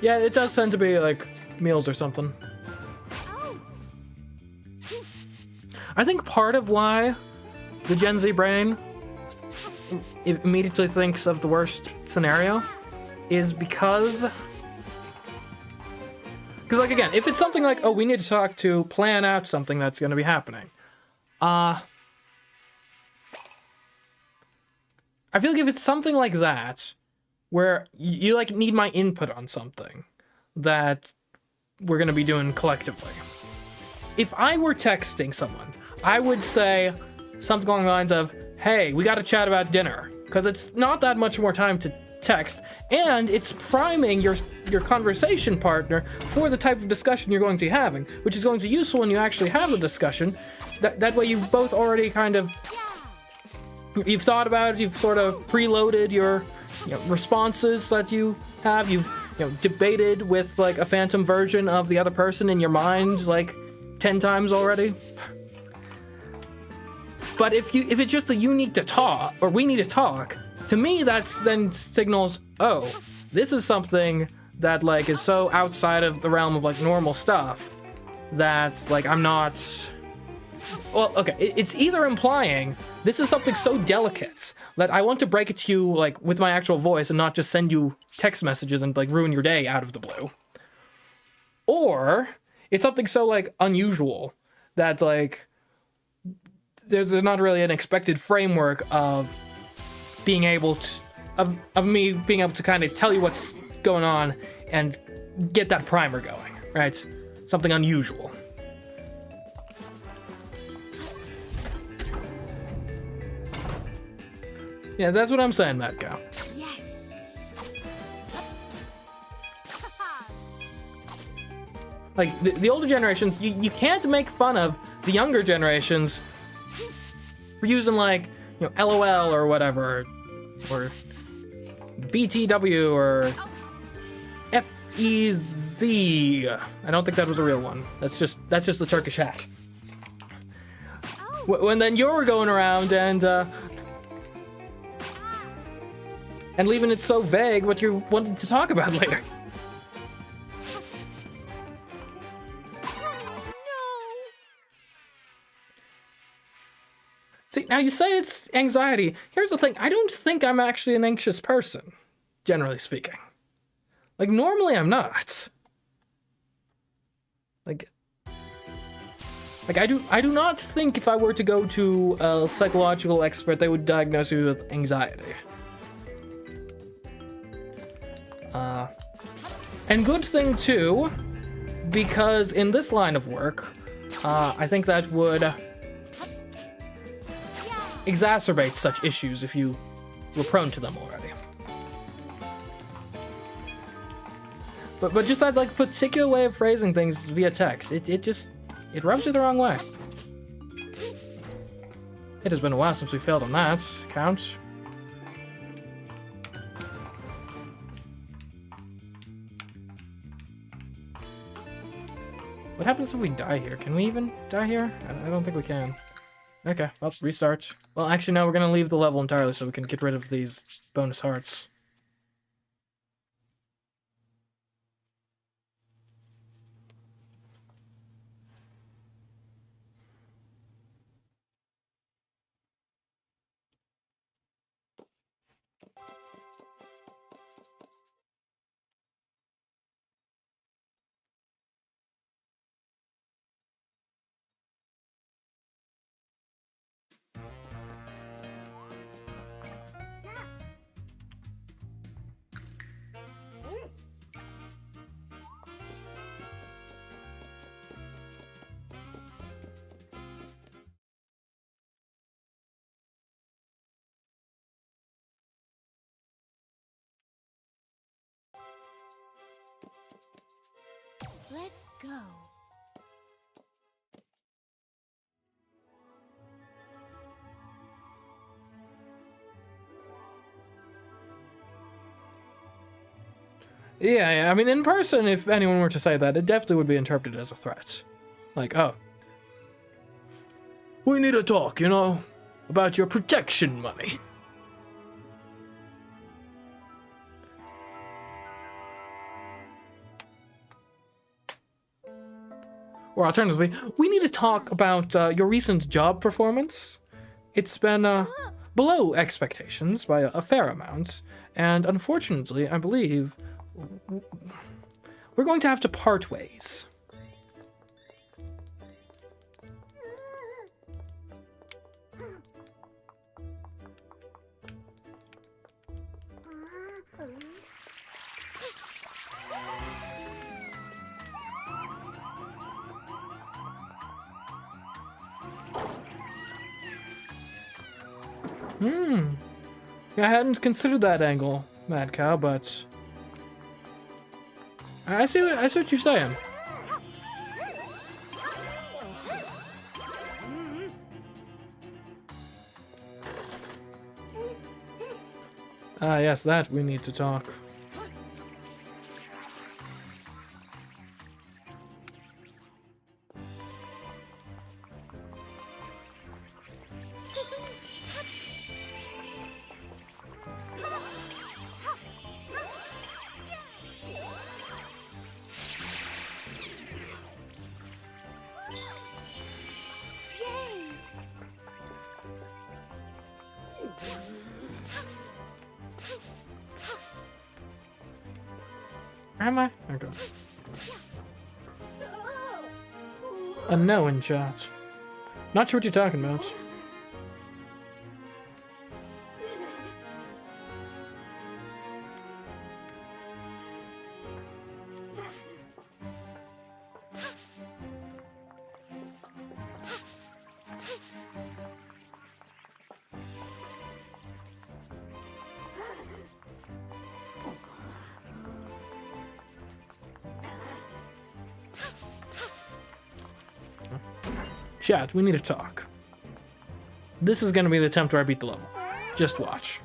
A: Yeah, it does tend to be like meals or something.
C: Oh.
A: I think part of why the Gen Z brain immediately thinks of the worst scenario is because like again, if it's something like, oh, we need to talk to plan out something that's going to be happening, I feel like if it's something like that where you like need my input on something that we're going to be doing collectively, if I were texting someone, I would say something along the lines of, hey, we got to chat about dinner, because it's not that much more time to text, and it's priming your conversation partner for the type of discussion you're going to be having, which is going to be useful when you actually have a discussion. That way you've both already kind of, you've thought about it, you've sort of preloaded your responses that you have, you've debated with like a phantom version of the other person in your mind like 10 times already. But if it's just that you need to talk, or we need to talk, to me that then signals, oh, this is something that like is so outside of the realm of like normal stuff that like I'm not. Well, okay, it's either implying this is something so delicate that I want to break it to you like with my actual voice and not just send you text messages and like ruin your day out of the blue, or it's something so like unusual that like there's not really an expected framework of being able to, of me being able to kind of tell you what's going on and get that primer going, right? Something unusual. Yeah, that's what I'm saying, Matt Cow.
C: Yes.
A: Like, the older generations, you can't make fun of the younger generations for using, like, LOL or whatever, or BTW or FEZ. I don't think that was a real one. That's just the Turkish hat. When then you're going around and leaving it so vague what you wanted to talk about later. See, now you say it's anxiety. Here's the thing. I don't think I'm actually an anxious person, generally speaking. Like, normally I'm not. Like I do not think if I were to go to a psychological expert, they would diagnose you with anxiety. And good thing too, because in this line of work, I think that would exacerbate such issues if you were prone to them already. But just that like particular way of phrasing things via text, it rubs you the wrong way. It has been a while since we failed on that count. What happens if we die here? Can we even die here? I don't think we can. Okay, well, restart. Well, actually, no, we're gonna leave the level entirely so we can get rid of these bonus hearts.
C: Let's go.
A: Yeah, I mean, in person, if anyone were to say that, it definitely would be interpreted as a threat. Like, oh, we need to talk, you know, about your protection money. Or alternatively, we need to talk about your recent job performance. It's been below expectations by a fair amount, and unfortunately, I believe we're going to have to part ways. I hadn't considered that angle, Mad Cow, but I see what you're saying. Ah, yes, that we need to talk. Am I? Okay. A no in chat. Not sure what you're talking about. Chat, we need to talk. This is gonna be the attempt where I beat the level. Just watch.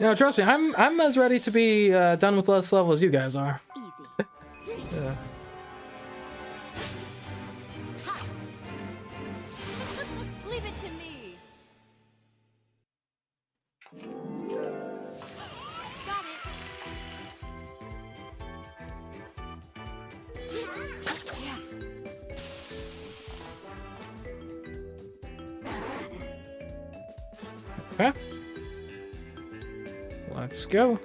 A: No, trust me, I'm as ready to be done with less level as you guys are.
C: Easy.
A: Yeah.
C: Leave it to me. Got it. Yeah.
A: Okay. Let's go.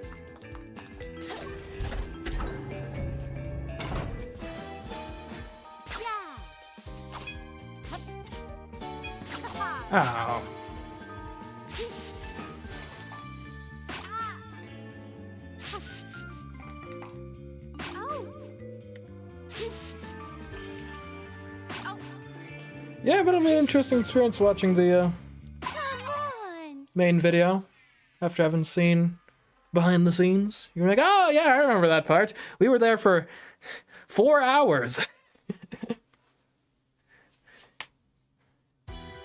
A: Oh. Yeah, but it'll be an interesting experience watching the
C: Come on.
A: main video after having seen behind the scenes. You're like, oh yeah, I remember that part. We were there for 4 hours.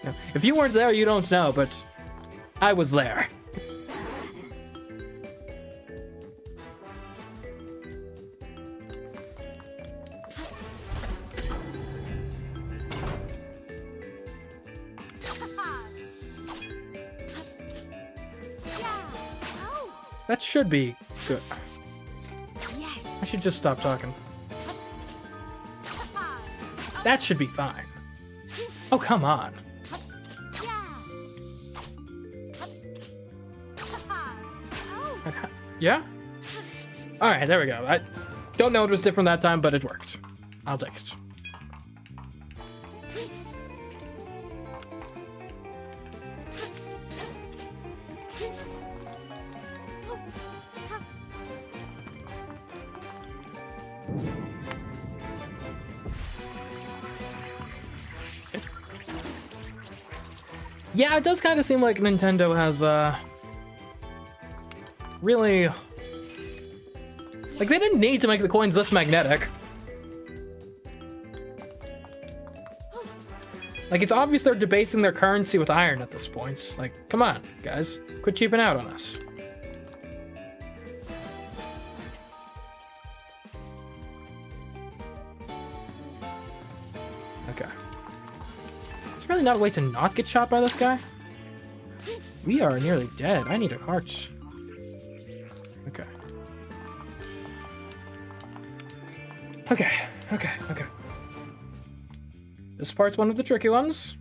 A: Yeah. If you weren't there, you don't know, but I was there. That should be good.
C: Yes.
A: I should just stop talking. That should be fine. Oh, come on. Yeah? Alright, there we go. I don't know what was different that time, but it worked. I'll take it. Yeah, it does kind of seem like Nintendo has, really... Like, they didn't need to make the coins this magnetic. Like, it's obvious they're debasing their currency with iron at this point. Like, come on, guys. Quit cheaping out on us. Okay. It's really not a way to not get shot by this guy. We are nearly dead. I needed hearts. Okay. Okay. This part's one of the tricky ones.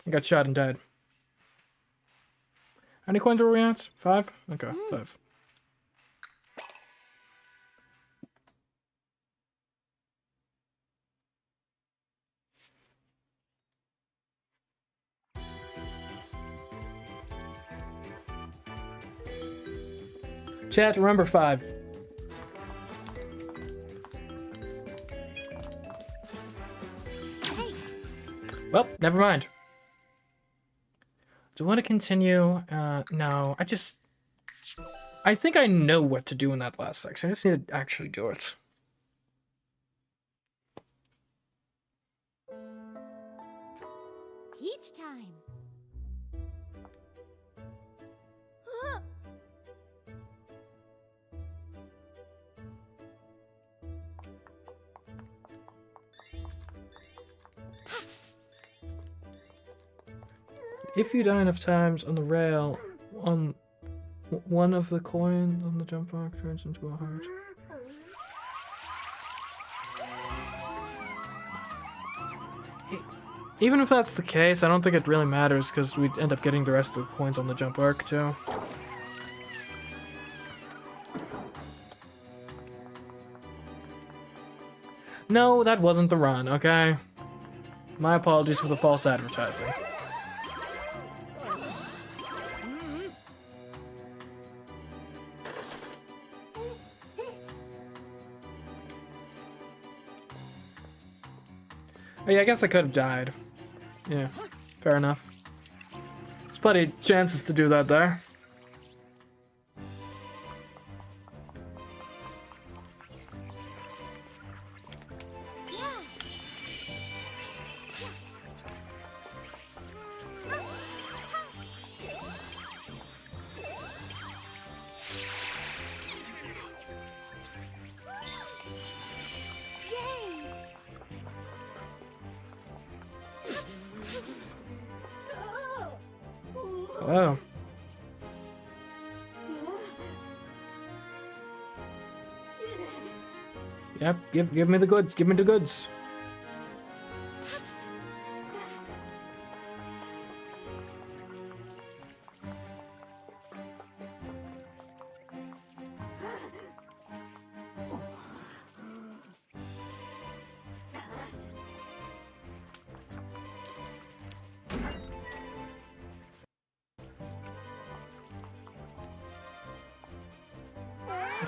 A: I got shot and died. How many coins were we at? 5? Okay, 5. Chat, remember 5.
C: Hey.
A: Well, never mind. Do I want to continue? No, I think I know what to do in that last section. I just need to actually do it.
C: Peach time.
A: If you die enough times on the rail, on one of the coins on the jump block turns into a heart. Even if that's the case, I don't think it really matters because we'd end up getting the rest of the coins on the jump arc too. No, that wasn't the run, okay? My apologies for the false advertising. Oh, yeah, I guess I could have died. Yeah, fair enough. There's plenty of chances to do that there. Wow. Yep, give me the goods. Give me the goods.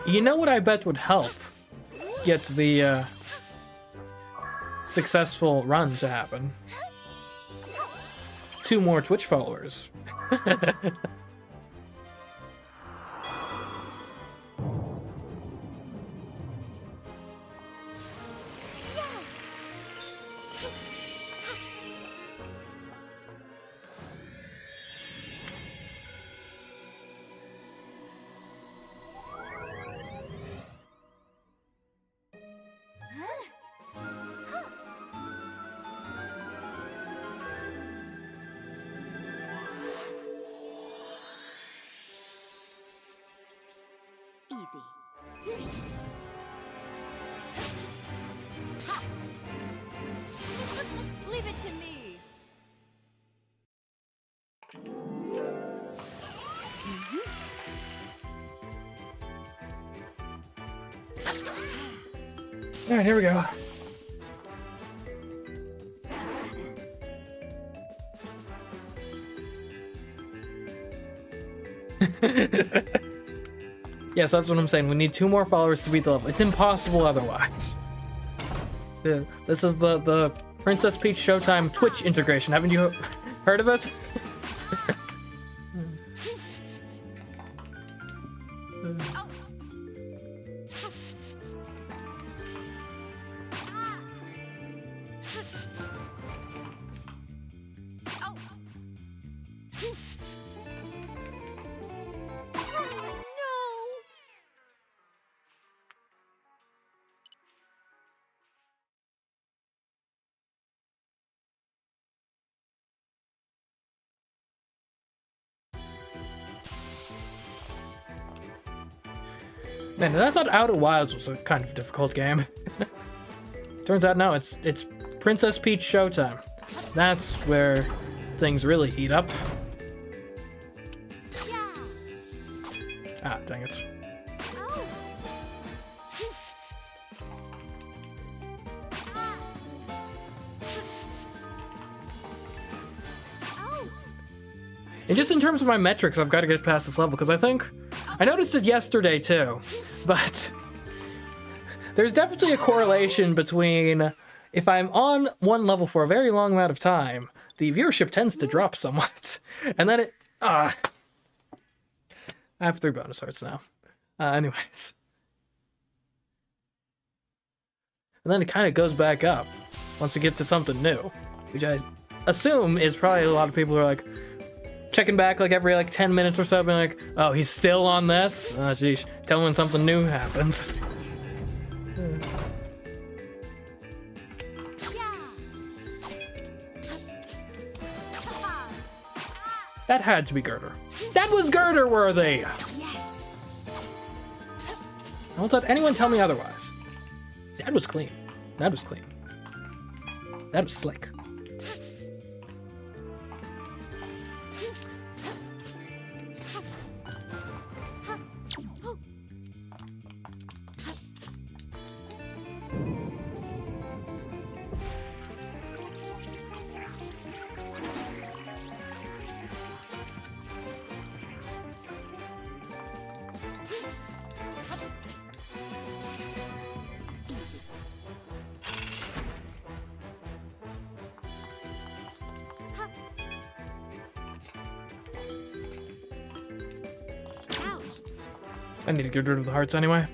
A: You know what I bet would help get the successful run to happen? 2 more Twitch followers.
C: Easy. Leave it to me.
A: All right, here we go. Yes, that's what I'm saying. We need 2 more followers to beat the level. It's impossible otherwise. This is the Princess Peach Showtime Twitch integration. Haven't you heard of it? Man, I thought Outer Wilds was a kind of difficult game. Turns out no, it's Princess Peach Showtime. That's where things really heat up. Ah, dang it. And just in terms of my metrics, I've got to get past this level, because I noticed it yesterday too, but there's definitely a correlation between if I'm on one level for a very long amount of time, the viewership tends to drop somewhat, and then I have 3 bonus hearts now. Anyways. And then it kind of goes back up once we get to something new, which I assume is probably a lot of people who are like, checking back like every 10 minutes or so, being like, oh, he's still on this? Oh, jeez. Tell me when something new happens. That had to be Girder. That was Girder worthy! Don't let anyone tell me otherwise. That was clean. That was clean. That was slick. I need to get rid of the hearts anyway.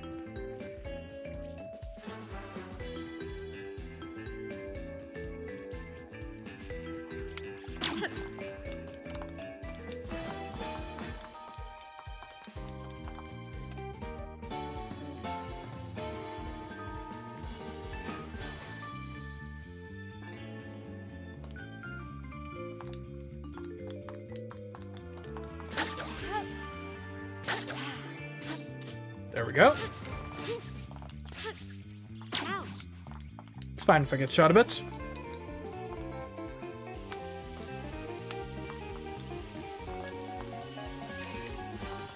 A: There we go.
C: Ouch.
A: It's fine if I get shot a bit.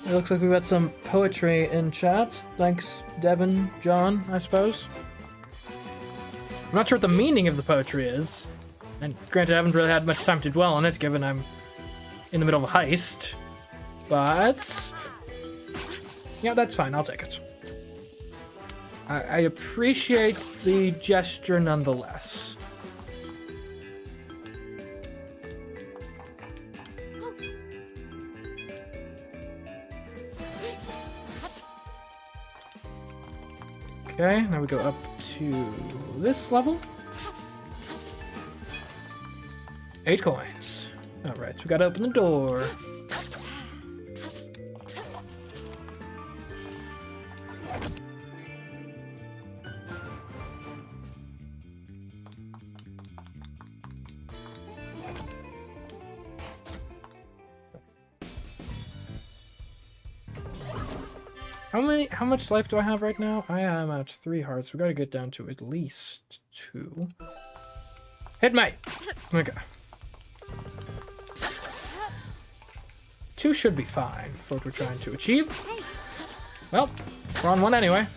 A: It looks like we've got some poetry in chat. Thanks, Devin, John, I suppose. I'm not sure what the meaning of the poetry is. And granted, I haven't really had much time to dwell on it, given I'm in the middle of a heist. But yeah, that's fine. I'll take it. I appreciate the gesture nonetheless. Okay, now we go up to this level. 8 coins. Alright, so we gotta open the door. How much life do I have right now? I am at 3 hearts. We gotta get down to at least 2. Hit me! Okay. 2 should be fine for what we're trying to achieve. Well, we're on 1 anyway.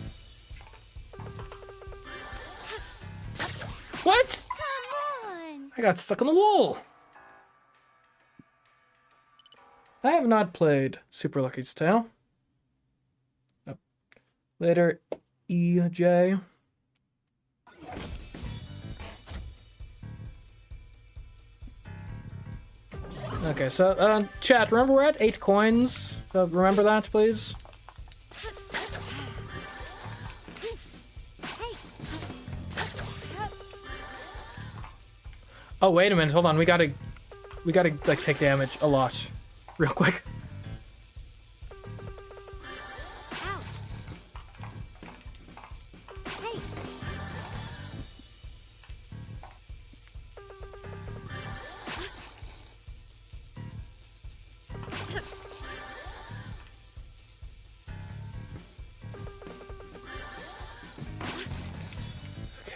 A: What?
C: Come on.
A: I got stuck on the wall. I have not played Super Lucky's Tale. Later, EJ. Okay, so, chat, remember we're at 8 coins? Remember that, please? Oh, wait a minute, hold on, we gotta, like, take damage a lot. Real quick.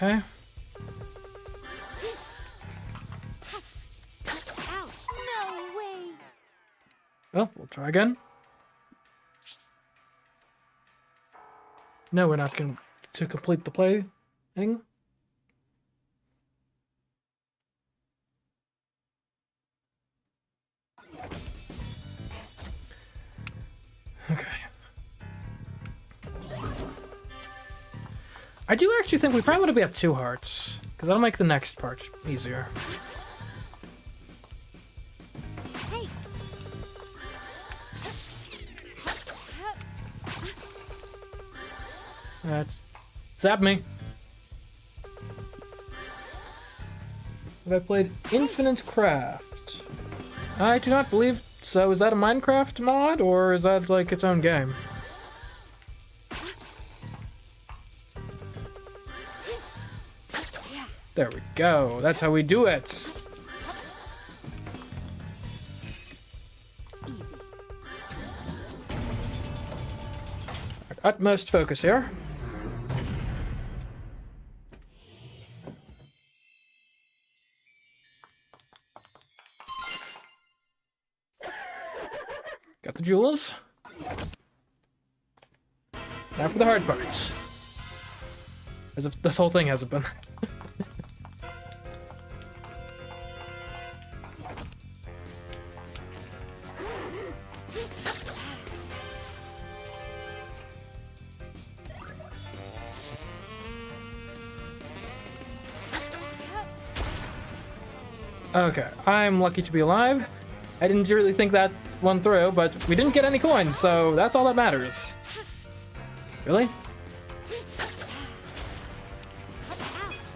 A: Okay.
C: Ouch. No way.
A: Well, we'll try again. No, we're not going to complete the play thing. Okay. I do actually think we probably want to be at 2 hearts, because that'll make the next part easier.
C: Hey.
A: That's... Zap me! Have I played Infinite Craft? I do not believe so. Is that a Minecraft mod, or is that, like, its own game? There we go. That's how we do it.
C: Easy.
A: Utmost focus here. Got the jewels. Now for the hard parts. As if this whole thing hasn't been. Okay, I'm lucky to be alive. I didn't really think that one through, but we didn't get any coins, so that's all that matters. Really?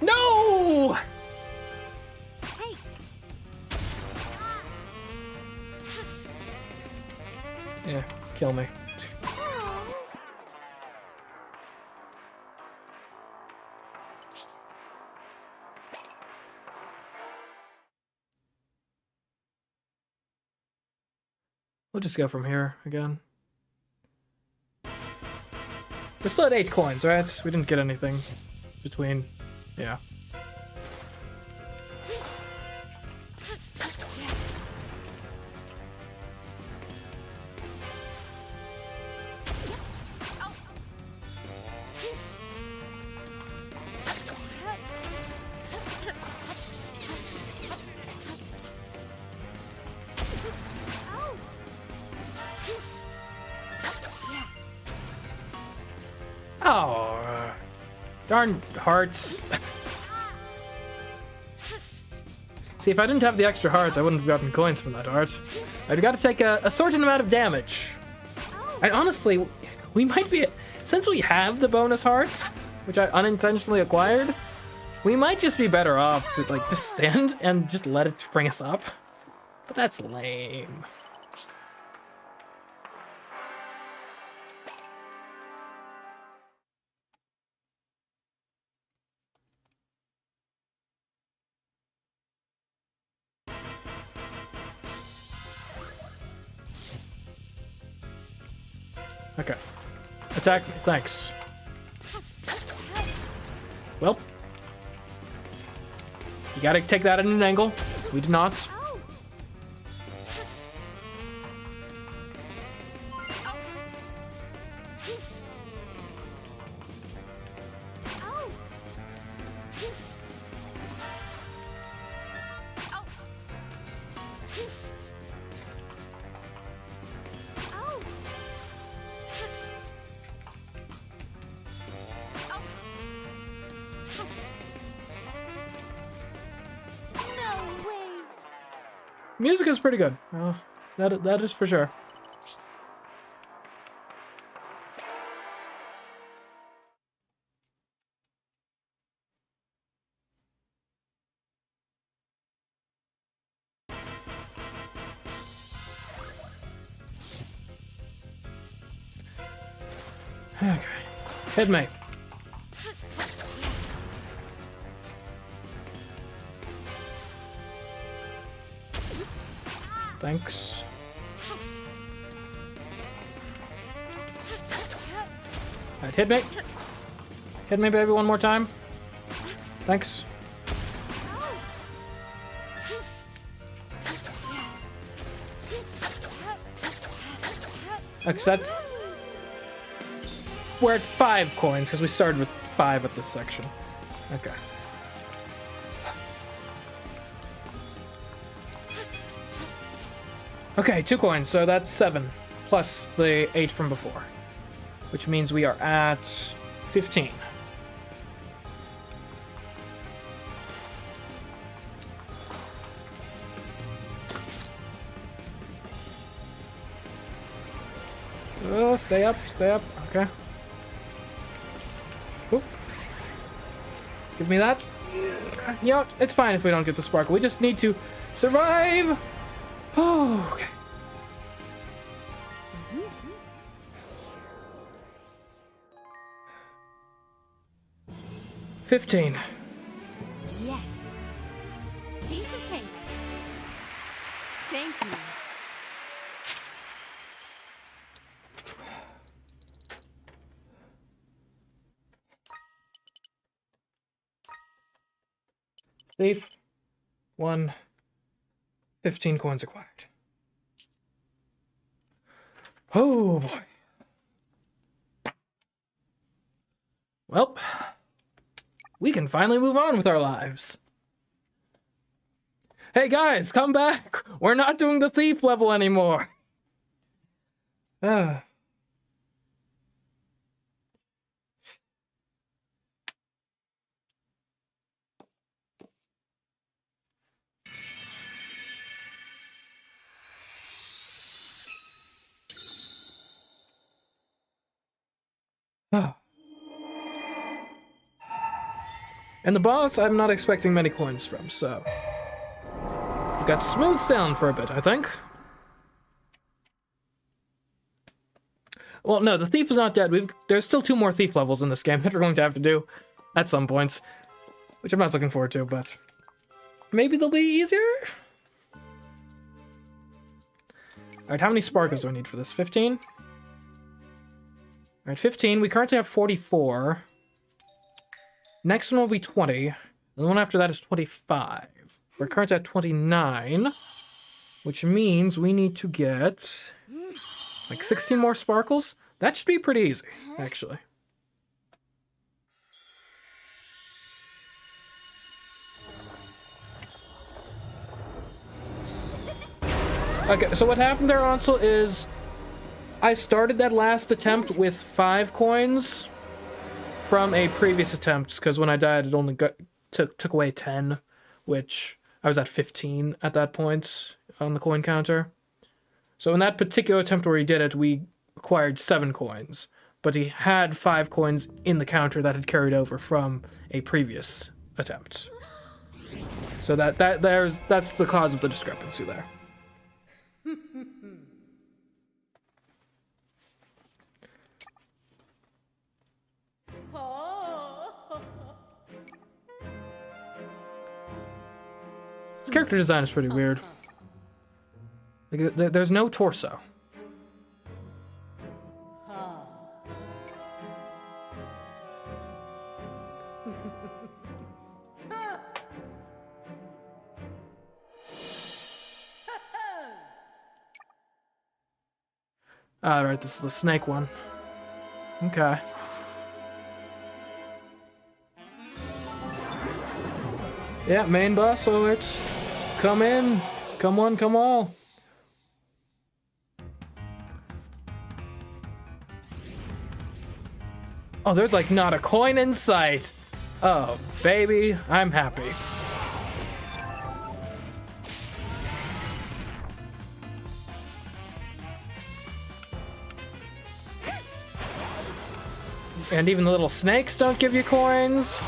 A: No!
C: Hey.
A: Yeah, kill me. We'll just go from here again. We're still at 8 coins, right? We didn't get anything between. Yeah. Oh, darn hearts. See, if I didn't have the extra hearts, I wouldn't have gotten coins from that heart. I've got to take a certain amount of damage. And honestly, we might be, since we have the bonus hearts, which I unintentionally acquired, we might just be better off to like just stand and just let it bring us up. But that's lame. Okay. Attack me. Thanks. Well. You gotta take that at an angle. We did not. Music is pretty good. That is for sure. Okay. Hit me. Thanks. Alright, hit me. Hit me, baby, one more time. Thanks. Except we're at 5 coins because we started with 5 at this section. Okay. Okay, 2 coins, so that's 7, plus the 8 from before, which means we are at 15. Oh, stay up, okay. Oop. Give me that. You know, it's fine if we don't get the sparkle, we just need to survive! Oh, okay. $15.
C: Yes. Piece of cake. Thank you.
A: Thief. 1. 15 coins acquired. Oh boy. Well, we can finally move on with our lives. Hey guys, come back! We're not doing the thief level anymore. And the boss, I'm not expecting many coins from, so... We got smooth sound for a bit, I think. Well, no, the thief is not dead. There's still 2 more thief levels in this game that we're going to have to do at some points, which I'm not looking forward to, but maybe they'll be easier? Alright, how many sparkles do I need for this? 15? Alright, 15. We currently have 44. Next one will be 20. The one after that is 25. We're currently at 29. Which means we need to get like 16 more sparkles. That should be pretty easy, actually. Okay, so what happened there, Ansel, is I started that last attempt with 5 coins from a previous attempt, because when I died, it only took away 10, which I was at 15 at that point on the coin counter. So in that particular attempt where he did it, we acquired 7 coins, but he had 5 coins in the counter that had carried over from a previous attempt. So that's the cause of the discrepancy there. His character design is pretty weird. Like, there's no torso. Alright, this is the snake one. Okay. Yeah, main boss alert. Come in. Come one, come all. Oh, there's like not a coin in sight. Oh, baby, I'm happy. And even the little snakes don't give you coins.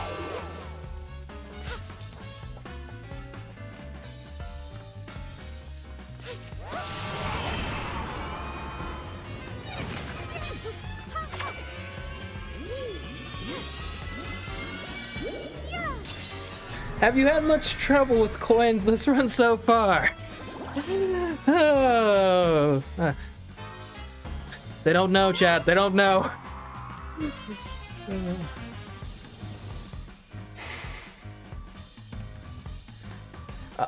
A: Have you had much trouble with coins this run so far? Oh. They don't know, chat. They don't know.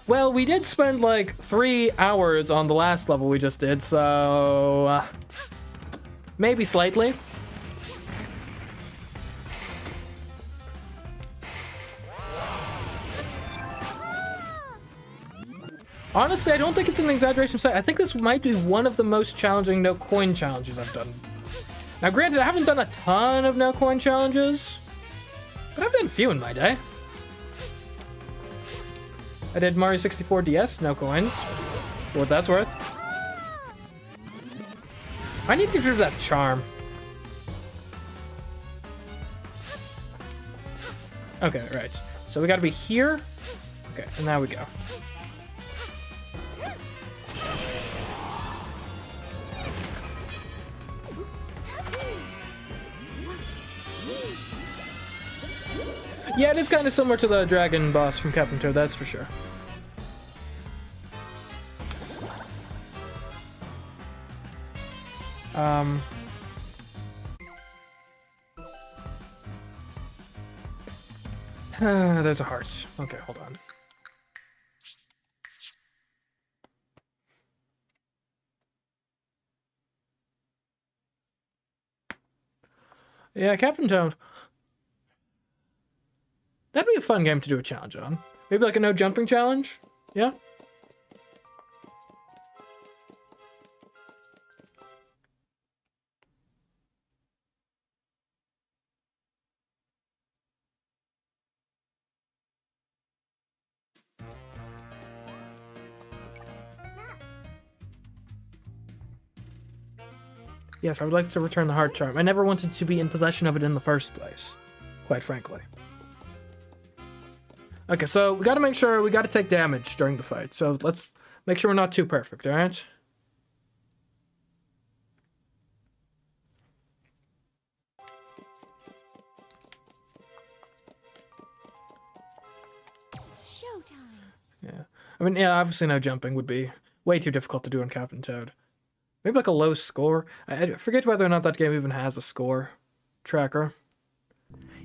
A: Well, we did spend like 3 hours on the last level we just did, so maybe slightly. Honestly, I don't think it's an exaggeration of sight. I think this might be one of the most challenging no coin challenges I've done. Now, granted, I haven't done a ton of no coin challenges, but I've done a few in my day. I did Mario 64 DS, no coins, for what that's worth. I need to get rid of that charm. Okay, right. So we gotta be here. Okay, and now we go. Yeah, it is kind of similar to the dragon boss from Captain Toad, that's for sure. There's a heart. Okay, hold on. Yeah, Captain Toad. That'd be a fun game to do a challenge on. Maybe like a no jumping challenge? Yeah? Yes, I would like to return the heart charm. I never wanted to be in possession of it in the first place, quite frankly. Okay, so we gotta make sure we gotta take damage during the fight. So let's make sure we're not too perfect, alright?
C: Showtime.
A: Yeah. I mean, yeah, obviously no jumping would be way too difficult to do on Captain Toad. Maybe like a low score. I forget whether or not that game even has a score tracker.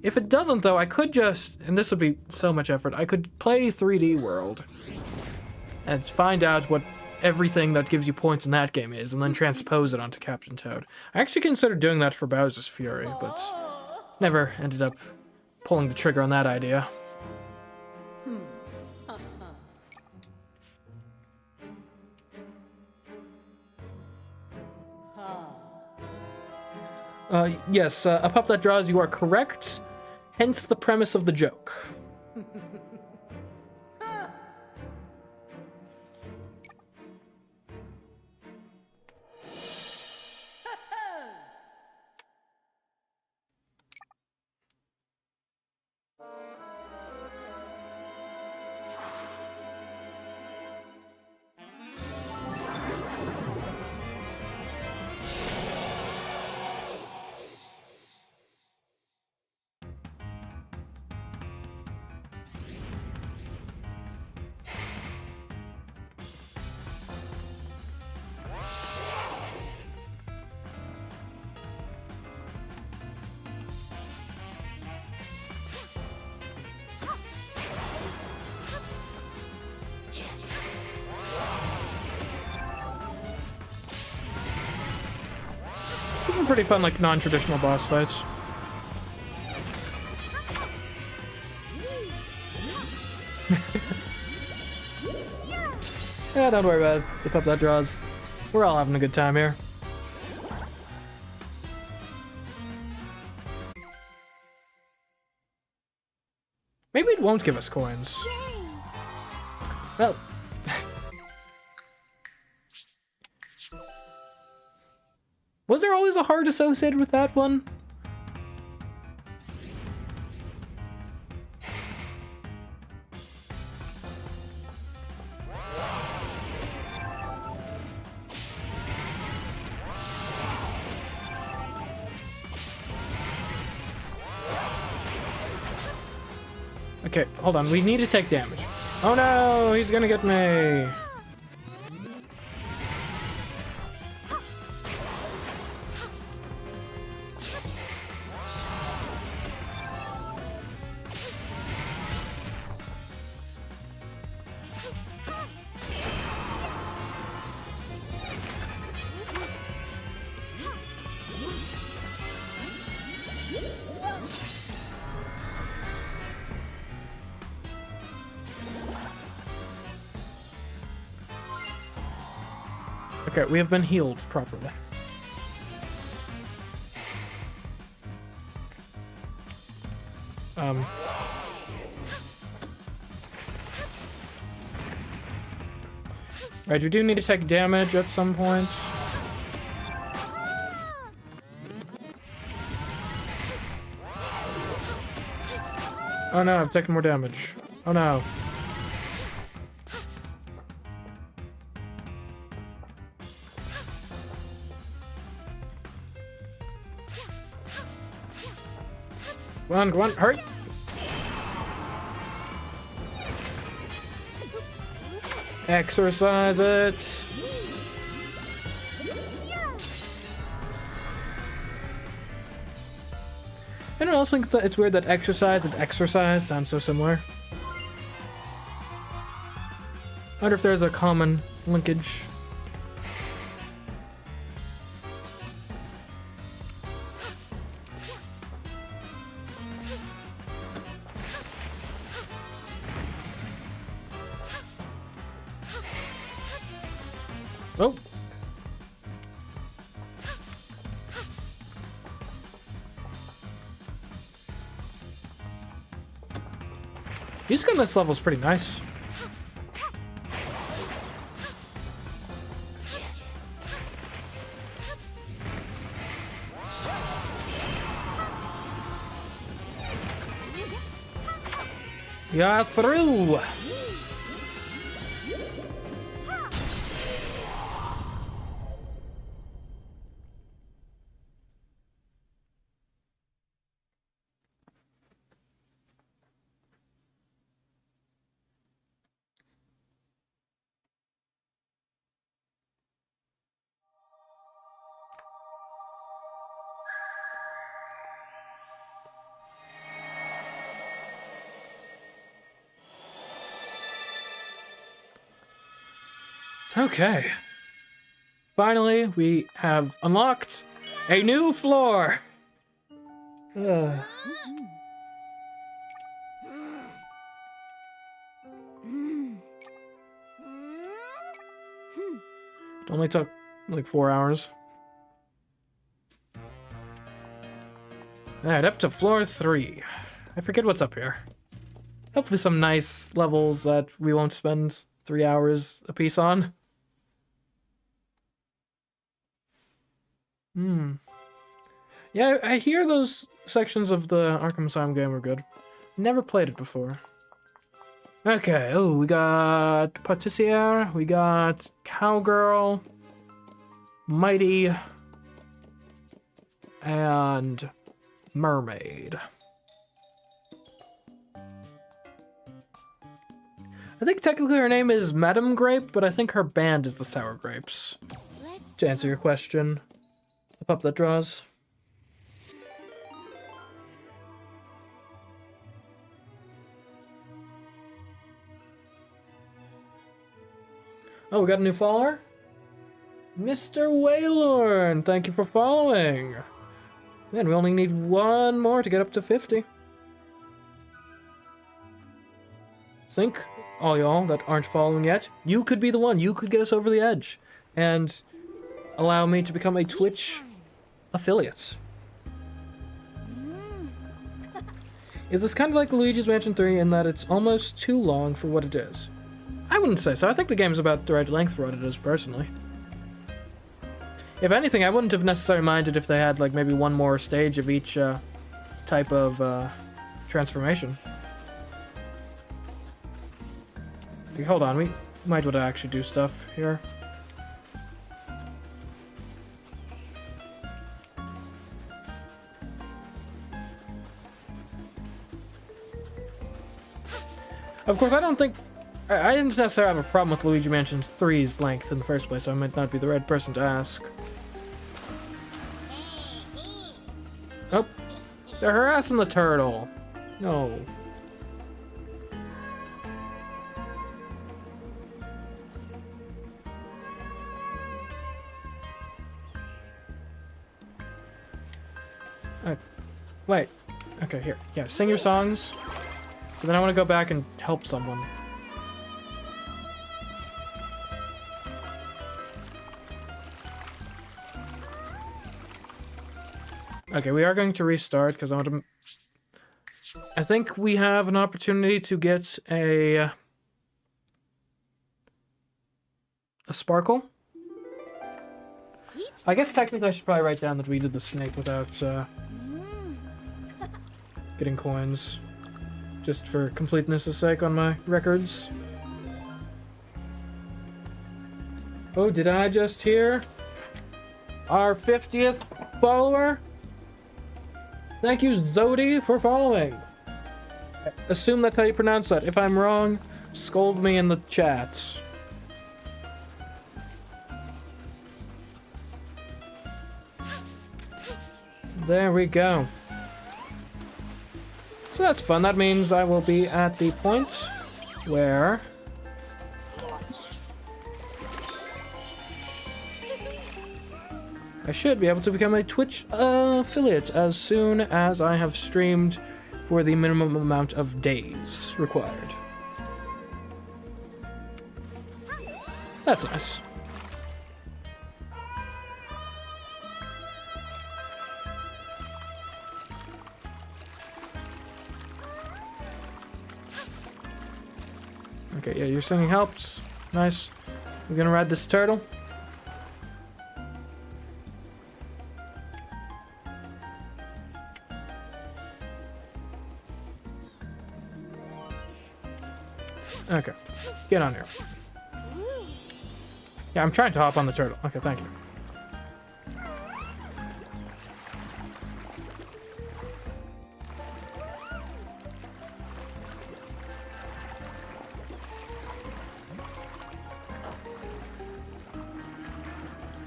A: If it doesn't, though, I could just, and this would be so much effort, I could play 3D World and find out what everything that gives you points in that game is, and then transpose it onto Captain Toad. I actually considered doing that for Bowser's Fury, but never ended up pulling the trigger on that idea. Yes, a pup that draws, you are correct. Hence the premise of the joke. This is pretty fun, like, non-traditional boss fights. Yeah, don't worry about it. The pup that draws. We're all having a good time here. Maybe it won't give us coins. Well... Was there always a heart associated with that one? Okay, hold on. We need to take damage. Oh no, he's gonna get me. Okay, we have been healed properly. Right, we do need to take damage at some point. Oh no, I've taken more damage. Oh no. Come on, hurry! Exercise it! Anyone else think that it's weird that exercise and exercise sound so similar? I wonder if there's a common linkage. Oh! Music on this level is pretty nice. You're through! Okay. Finally, we have unlocked a new floor. Ugh. It only took like 4 hours. Alright, up to floor 3. I forget what's up here. Hopefully some nice levels that we won't spend 3 hours a piece on. Yeah, I hear those sections of the Arkham Asylum game are good. Never played it before. Okay, oh, we got Patissiere, we got Cowgirl, Mighty, and Mermaid. I think technically her name is Madame Grape, but I think her band is the Sour Grapes. To answer your question. The pup that draws. Oh, we got a new follower? Mr. Waylorn, thank you for following. Man, we only need one more to get up to 50. Think, all y'all that aren't following yet, you could be the one. You could get us over the edge and allow me to become a Twitch affiliate. Is this kind of like Luigi's Mansion 3 in that it's almost too long for what it is? I wouldn't say so. I think the game's about the right length for what it is, personally. If anything, I wouldn't have necessarily minded if they had, like, maybe one more stage of each type of transformation. Okay, hold on, we might want to actually do stuff here. Of course, I don't think... I didn't necessarily have a problem with Luigi Mansion 3's length in the first place, so I might not be the right person to ask. Oh, they're harassing the turtle. No. Wait. Okay, here. Yeah, sing your songs. But then I want to go back and help someone. Okay, we are going to restart because I want to... I think we have an opportunity to get a sparkle. I guess technically I should probably write down that we did the snake without getting coins. Just for completeness' sake on my records. Oh, did I just hear our 50th follower? Thank you, Zodi, for following. I assume that's how you pronounce that. If I'm wrong, scold me in the chats. There we go. So that's fun. That means I will be at the point where I should be able to become a Twitch affiliate as soon as I have streamed for the minimum amount of days required. That's nice. Okay, yeah, your singing helped. Nice. We're gonna ride this turtle. Okay, get on here. Yeah, I'm trying to hop on the turtle. Okay, thank you.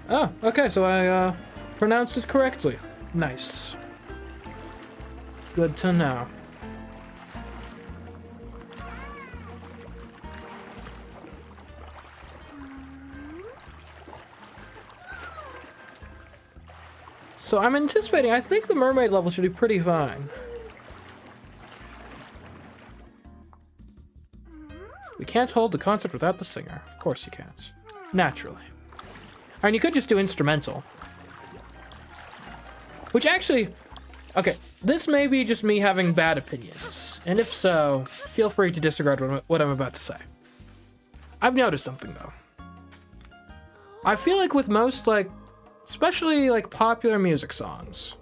A: Oh, okay, so I pronounced it correctly. Nice. Good to know. So I'm anticipating, I think the mermaid level should be pretty fine. We can't hold the concert without the singer. Of course you can't. Naturally. I mean, you could just do instrumental. Which actually, okay, this may be just me having bad opinions. And if so, feel free to disregard what I'm about to say. I've noticed something though. I feel like with most, like, especially like popular music songs,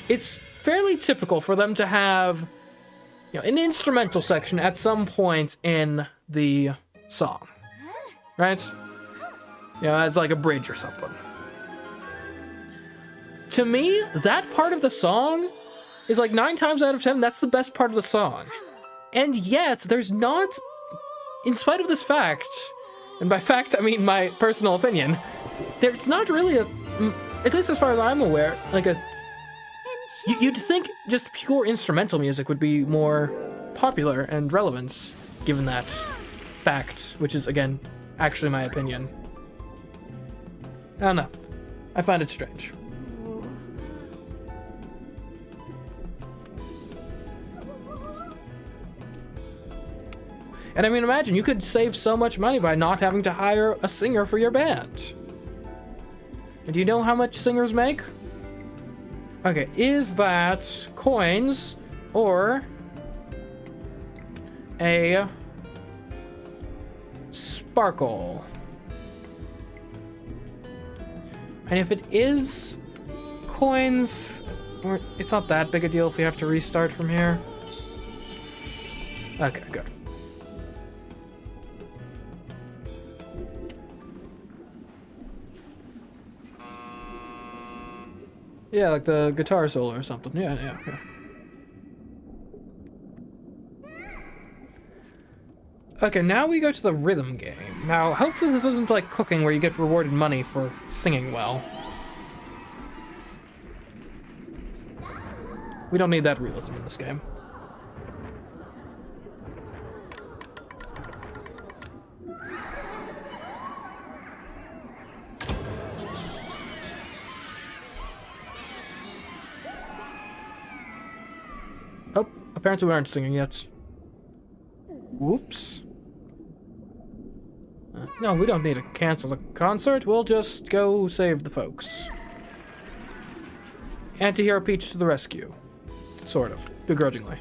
A: it's fairly typical for them to have, you know, an instrumental section at some point in the song, right? You know, it's like a bridge or something. To me, that part of the song is like 9 times out of 10, that's the best part of the song. And yet, there's not, in spite of this fact, and by fact, I mean my personal opinion, there's not really a, at least as far as I'm aware, like a, you'd think just pure instrumental music would be more popular and relevant, given that fact, which is, again, actually my opinion. I don't know. I find it strange. And I mean, imagine, you could save so much money by not having to hire a singer for your band. And do you know how much singers make? Okay, is that coins or a sparkle? And if it is coins, it's not that big a deal if we have to restart from here. Okay, good. Yeah, like the guitar solo or something. Yeah. Okay, now we go to the rhythm game. Now, hopefully this isn't like cooking where you get rewarded money for singing well. We don't need that realism in this game. Oh, apparently we aren't singing yet. Whoops. No, we don't need to cancel the concert. We'll just go save the folks. Anti-hero Peach to the rescue. Sort of. Begrudgingly.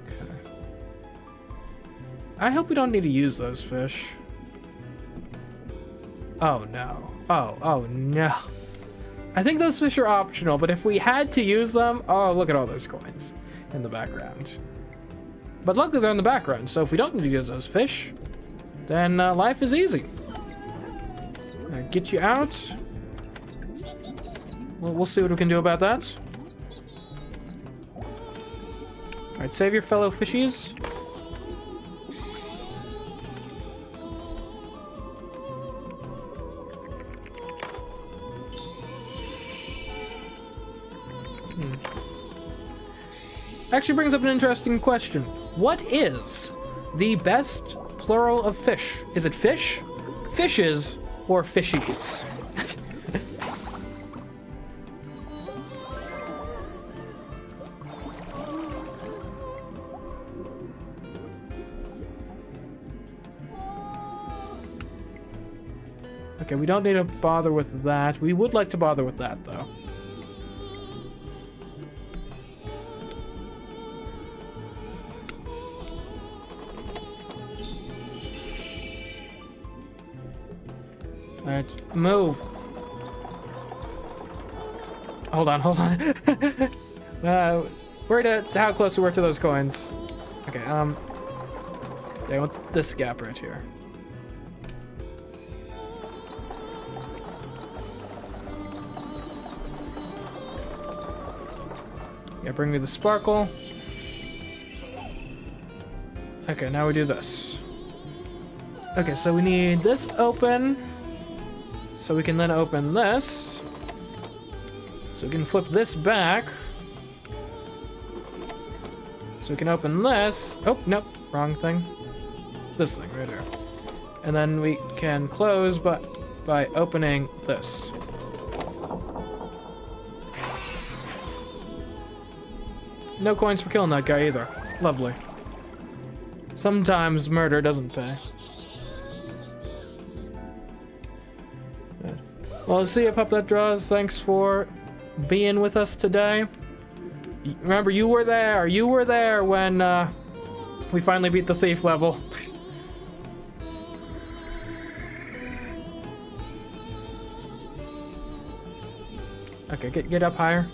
A: Okay. I hope we don't need to use those fish. Oh no. Oh no. I think those fish are optional, but if we had to use them... Oh, look at all those coins in the background. But luckily they're in the background, so if we don't need to use those fish, then life is easy. Get you out. We'll see what we can do about that. Alright, save your fellow fishies. Actually brings up an interesting question. What is the best plural of fish? Is it fish, fishes, or fishies? Okay, we don't need to bother with that. We would like to bother with that, though. Alright, move. Hold on. Worried at how close we were to those coins. Okay, yeah, I want this gap right here. Yeah, bring me the sparkle. Okay, now we do this. Okay, so we need this open. So we can then open this. So we can flip this back. So we can open this. Oh, nope, wrong thing. This thing right here. And then we can close by opening this. no coins for killing that guy either. Lovely. Sometimes murder doesn't pay. Good. Well, see you, Pup That Draws. Thanks for being with us today. Remember, you were there. You were there when we finally beat the thief level. Okay, get up higher.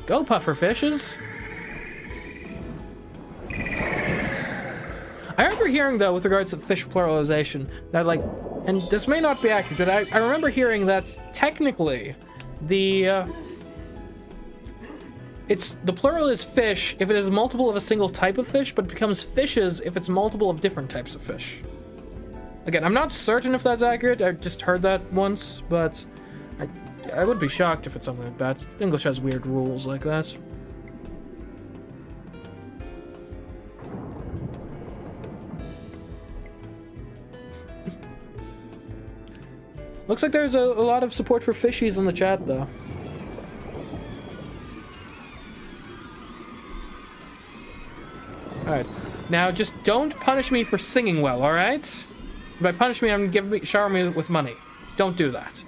A: Go, puffer fishes. I remember hearing, though, with regards to fish pluralization, that, like, and this may not be accurate, but I remember hearing that technically the plural is fish if it is multiple of a single type of fish, but it becomes fishes if it's multiple of different types of fish. Again, I'm not certain if that's accurate. I just heard that once, but I would be shocked if it's something like that. English has weird rules like that. Looks like there's a lot of support for fishies in the chat, though. Alright. Now, just don't punish me for singing well, alright? By punish me, I'm gonna shower me with money. Don't do that.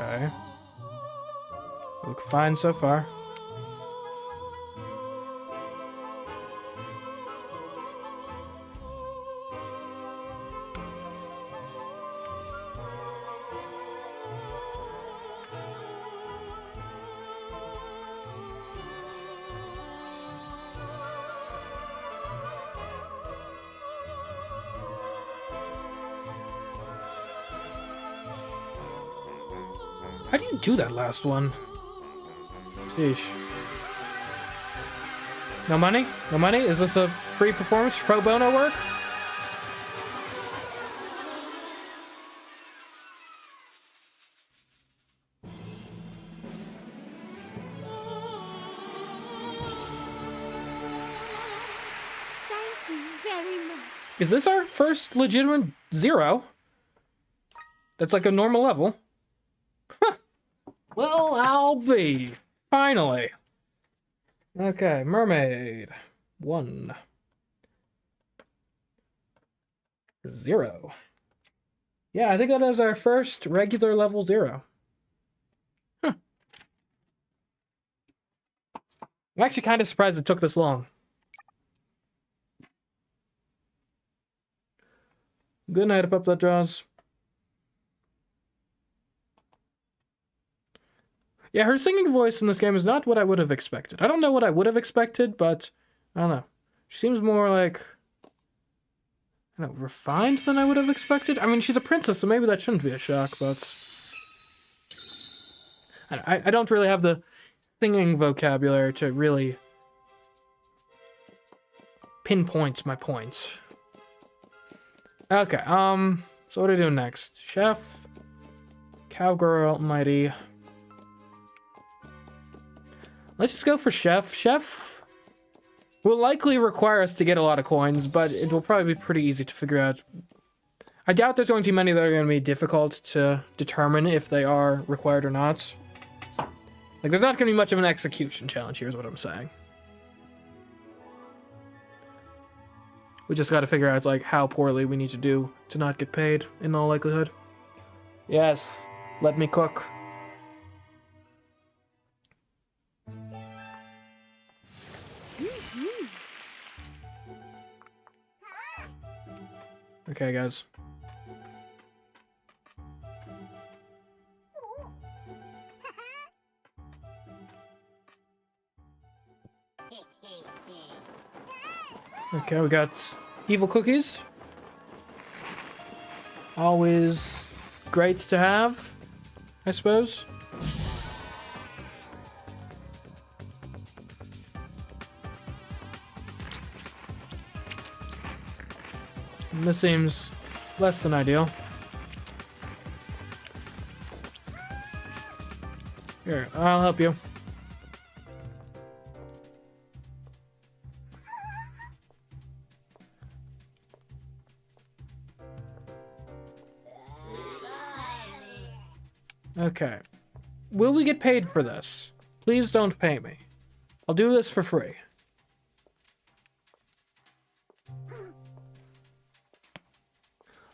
A: Okay. Look fine so far. How do you do that last one? Sheesh. No money? No money? Is this a free performance? Pro bono work?
C: Thank you very much.
A: Is this our first legitimate 0? That's like a normal level. Huh. Well, I'll be. Finally. Okay, mermaid. 1. 0. Yeah, I think that is our first regular level 0. Huh. I'm actually kind of surprised it took this long. Good night, Pup That Draws. Yeah, her singing voice in this game is not what I would have expected. I don't know what I would have expected, but I don't know. She seems more like, I don't know, refined than I would have expected. I mean, she's a princess, so maybe that shouldn't be a shock, but I don't really have the singing vocabulary to really pinpoint my points. Okay, so what are we doing next? Chef, Cowgirl, Mighty. Let's just go for Chef. Chef will likely require us to get a lot of coins, but it will probably be pretty easy to figure out. I doubt there's going to be many that are going to be difficult to determine if they are required or not. Like, there's not going to be much of an execution challenge here, is what I'm saying. We just got to figure out, like, how poorly we need to do to not get paid, in all likelihood. Yes, let me cook. Okay, guys. Okay, we got evil cookies. Always great to have, I suppose. And this seems less than ideal. Here, I'll help you. Okay. Will we get paid for this? Please don't pay me. I'll do this for free.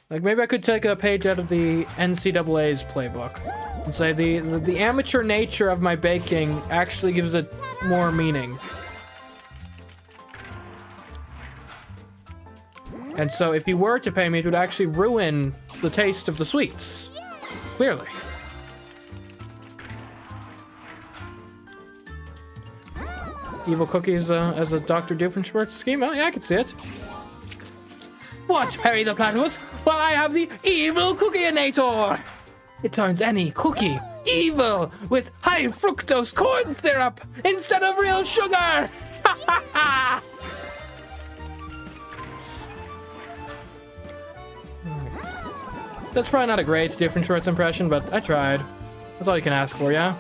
A: Like, maybe I could take a page out of the NCAA's playbook and say the amateur nature of my baking actually gives it more meaning. And so if you were to pay me, it would actually ruin the taste of the sweets. Clearly. Evil cookies as a Dr. Doofenshmirtz scheme? Oh, yeah, I can see it. Watch Perry the Platypus while I have the evil cookie-inator. It turns any cookie evil with high fructose corn syrup instead of real sugar. Ha ha ha! That's probably not a great Doofenshmirtz impression, but I tried. That's all you can ask for, yeah?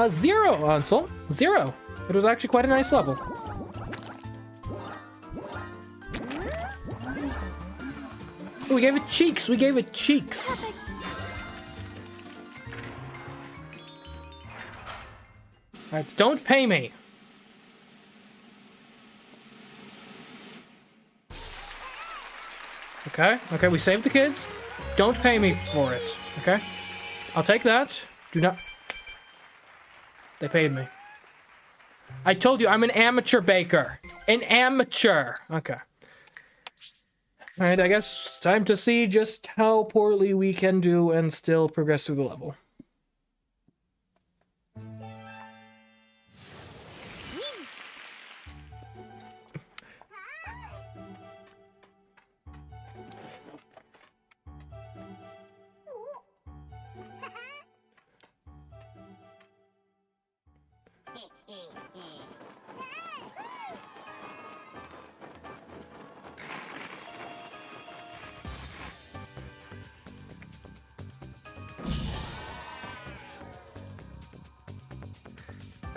A: Zero, Ansel. Zero. It was actually quite a nice level. Oh, we gave it cheeks. We gave it cheeks. Alright, don't pay me. Okay, okay, we saved the kids. Don't pay me for it, okay? I'll take that. Do not... They paid me. I told you, I'm an amateur baker. An amateur. Okay. Alright, I guess time to see just how poorly we can do and still progress through the level.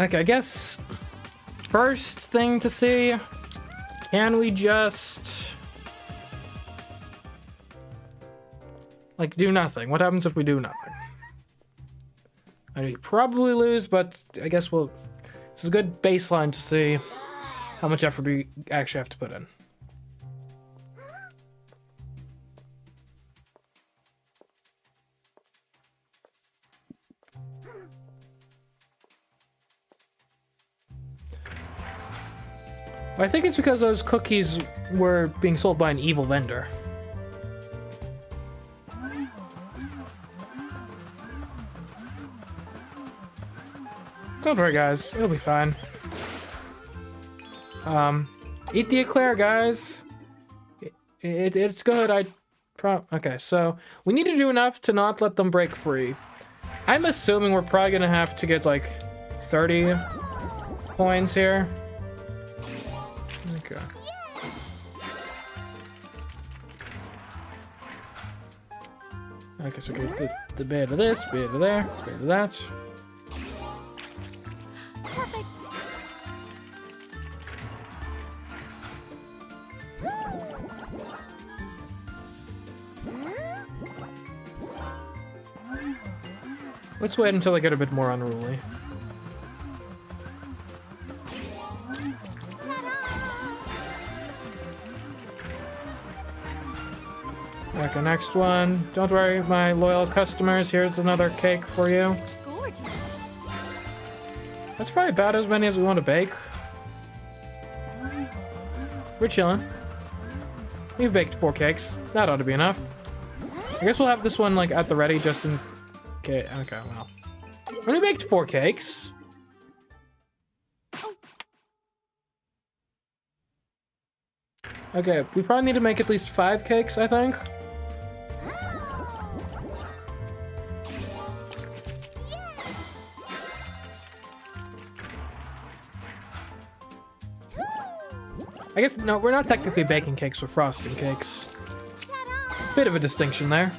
A: Okay, I guess first thing to see, can we just like do nothing? What happens if we do nothing? I know you probably lose, but I guess it's a good baseline to see how much effort we actually have to put in. I think it's because those cookies were being sold by an evil vendor. Don't worry, guys. It'll be fine. Eat the eclair, guys. It's good. Okay, so we need to do enough to not let them break free. I'm assuming we're probably gonna have to get like 30 coins here. Okay. Okay, so get the bit of this, bit of there, bit of that.
C: Perfect.
A: Let's wait until I get a bit more unruly. Okay, next one. Don't worry, my loyal customers. Here's another cake for you.
C: Gorgeous.
A: That's probably about as many as we want to bake. We're chilling. We've baked 4 cakes. That ought to be enough. I guess we'll have this one like at the ready just in case. Okay, well. We only baked 4 cakes. Okay, we probably need to make at least 5 cakes, I think. I guess, no, we're not technically baking cakes, we're frosting cakes.
C: Ta-da!
A: Bit of a distinction there.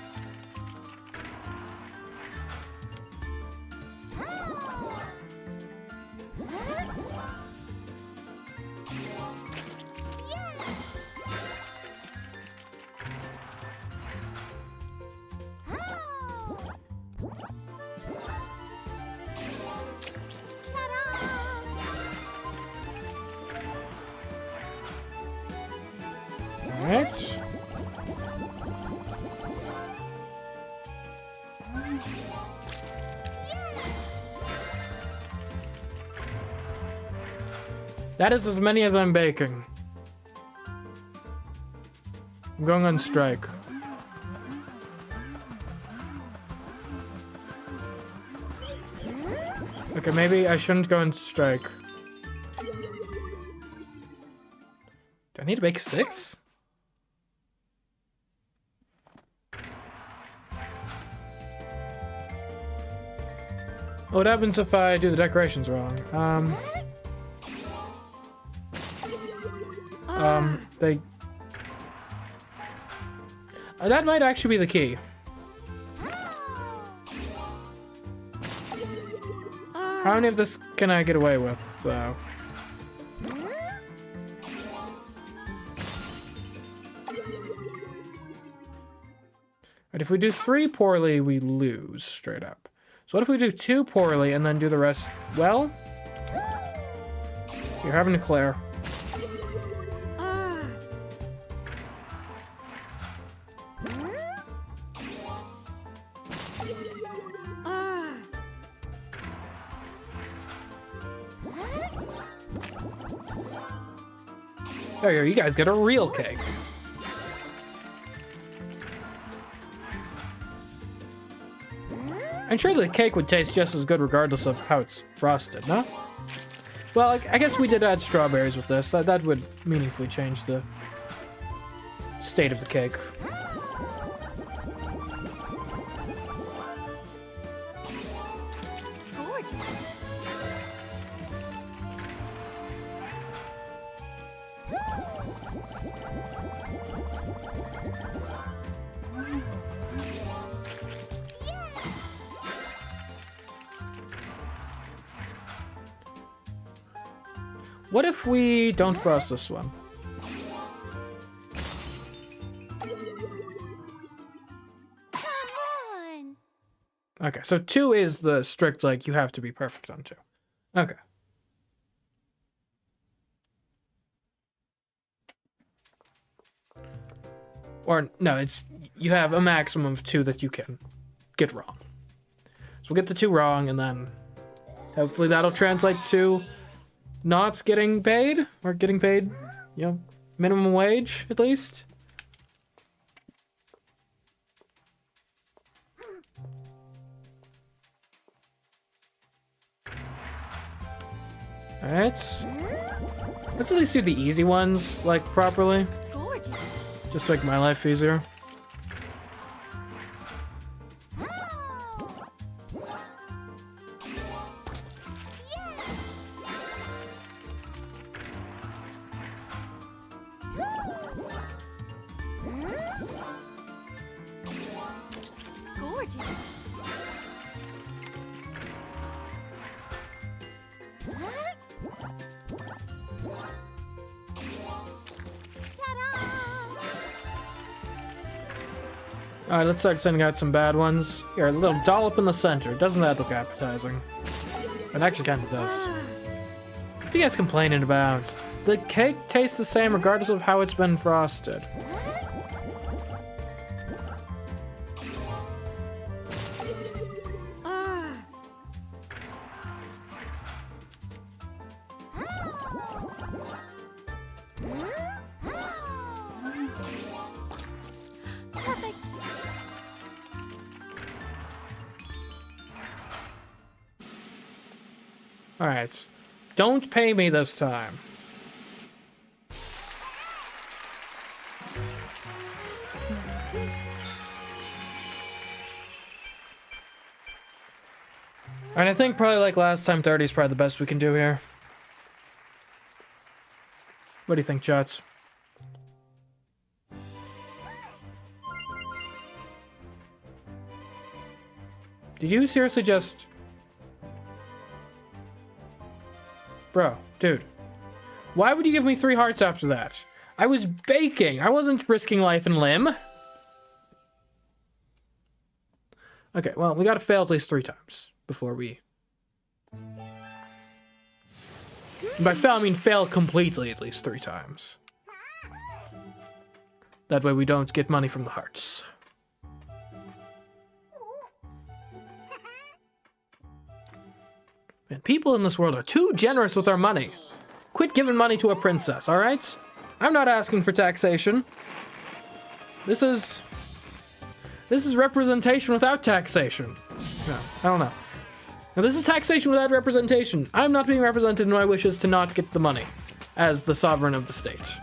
A: Alright. That is as many as I'm baking. I'm going on strike. Okay, maybe I shouldn't go on strike. Do I need to bake 6? What happens if I do the decorations wrong? They... that might actually be the key. How many of this can I get away with, though? But if we do 3 poorly, we lose straight up. So what if we do 2 poorly and then do the rest well? You're having to clear. There you go, you guys get a real cake. I'm sure the cake would taste just as good regardless of how it's frosted, no? Well, I guess we did add strawberries with this. That would meaningfully change the state of the cake. What if we don't frost this one?
C: Come on!
A: Okay, so 2 is the strict, like, you have to be perfect on 2. Okay. Or, no, it's, you have a maximum of 2 that you can get wrong. So we'll get the 2 wrong, and then hopefully that'll translate to not getting paid, or getting paid, you know, minimum wage, at least. Alright. Let's at least do the easy ones, like, properly.
C: Gorgeous!
A: Just to make my life easier.
C: Gorgeous!
A: Alright, let's start sending out some bad ones. Here, a little dollop in the center. Doesn't that look appetizing? It actually kind of does. What are you guys complaining about? The cake tastes the same regardless of how it's been frosted.
C: Perfect!
A: Alright. Don't pay me this time. And I think probably like last time, 30 is probably the best we can do here. What do you think, chats? Did you seriously just... Bro, dude. Why would you give me 3 hearts after that? I was baking. I wasn't risking life and limb. Okay, well, we gotta fail at least 3 times before we... By fail, I mean fail completely at least 3 times. That way we don't get money from the hearts. Man, people in this world are too generous with our money. Quit giving money to a princess, alright? I'm not asking for taxation. This is representation without taxation. No, I don't know. Now, this is taxation without representation. I'm not being represented in my wishes to not get the money as the sovereign of the state.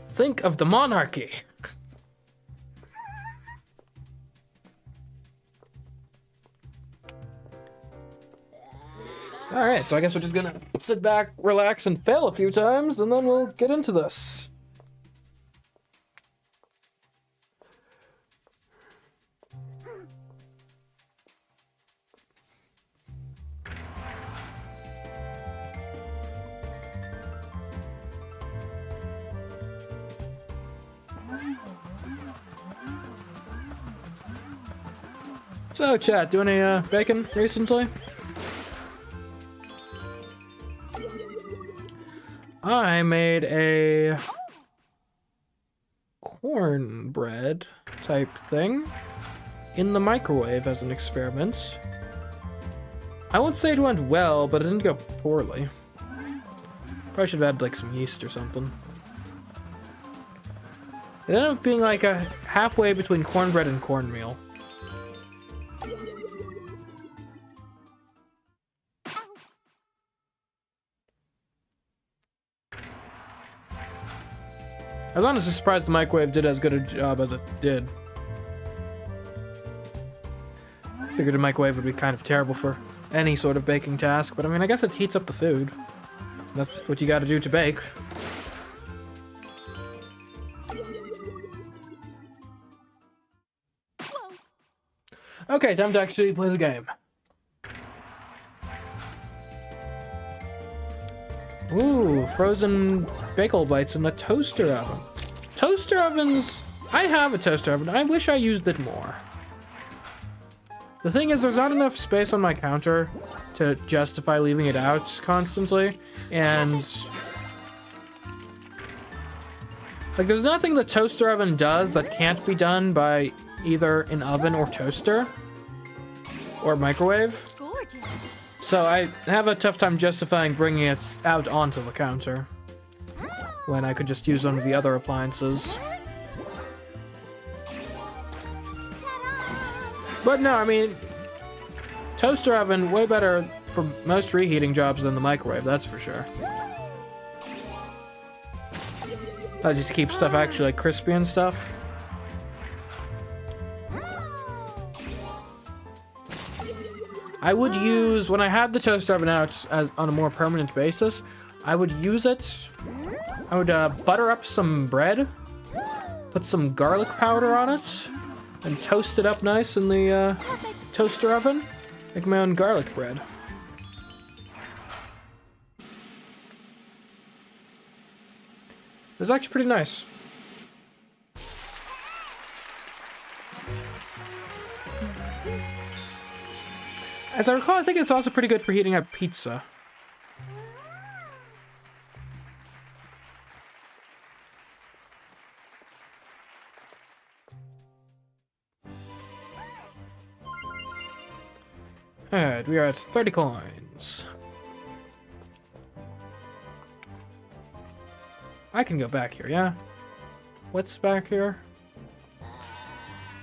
A: Think of the monarchy. Alright, so I guess we're just gonna sit back, relax, and fail a few times, and then we'll get into this. So, chat, doing any bacon recently? I made a cornbread type thing in the microwave as an experiment. I won't say it went well, but it didn't go poorly. Probably should have had like some yeast or something. It ended up being like a halfway between cornbread and cornmeal. I was honestly surprised the microwave did as good a job as it did. Figured a microwave would be kind of terrible for any sort of baking task, but I mean, I guess it heats up the food. That's what you gotta do to bake. Okay, time to actually play the game. Ooh, frozen bagel bites in a toaster oven. Toaster ovens, I have a toaster oven. I wish I used it more. The thing is, there's not enough space on my counter to justify leaving it out constantly. And like, there's nothing the toaster oven does that can't be done by either an oven or toaster or microwave.
C: Gorgeous.
A: So I have a tough time justifying bringing it out onto the counter when I could just use one of the other appliances. But no, I mean, toaster oven, way better for most reheating jobs than the microwave, that's for sure. Allows you to keep stuff actually like crispy and stuff. I would use, when I had the toaster oven out on a more permanent basis, I would use it, I would butter up some bread, put some garlic powder on it, and toast it up nice in the toaster oven. Make my own garlic bread. It was actually pretty nice. As I recall, I think it's also pretty good for heating up pizza. Alright, we are at 30 coins. I can go back here, yeah? What's back here?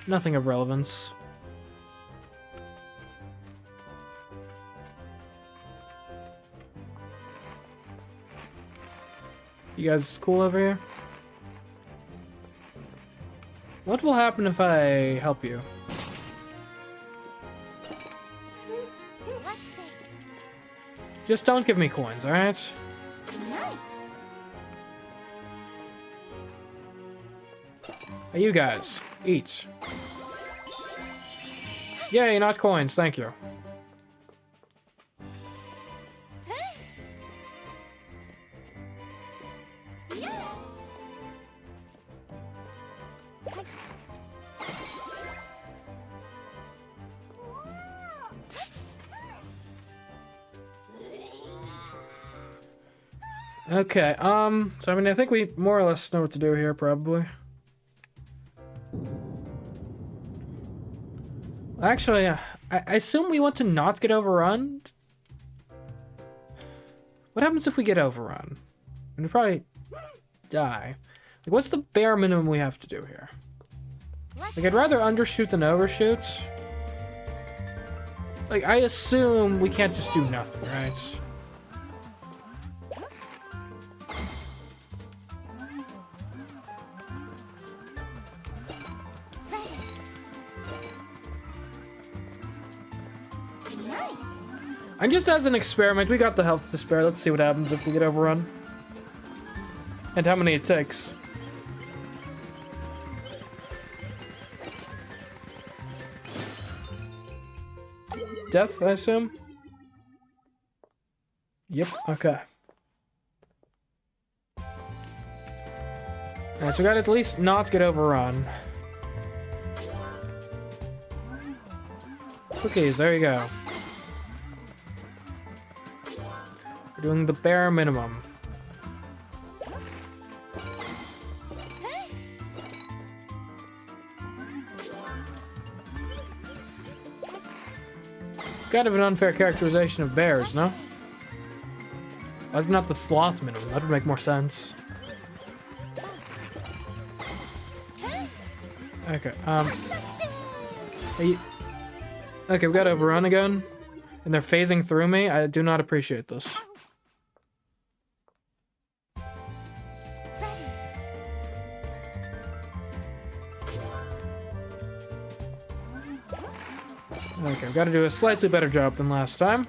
A: Nothing of relevance. You guys cool over here? What will happen if I help you?
C: Let's see.
A: Just don't give me coins, alright?
C: Nice.
A: Hey, you guys, eat. Yay, not coins, thank you. Okay, so I mean, I think we more or less know what to do here, probably. Actually, I assume we want to not get overrun? What happens if we get overrun? We probably die. Like, what's the bare minimum we have to do here? Like, I'd rather undershoot than overshoot. Like, I assume we can't just do nothing, right? And just as an experiment, we got the health to spare. Let's see what happens if we get overrun. And how many it takes. Death, I assume? Yep, okay. Alright, so we gotta at least not get overrun. Cookies, there you go. We're doing the bare minimum. Kind of an unfair characterization of bears, no? Why not the sloth minimum? That would make more sense. Okay, okay, we got overrun again. And they're phasing through me. I do not appreciate this. Okay, I've got to do a slightly better job than last time.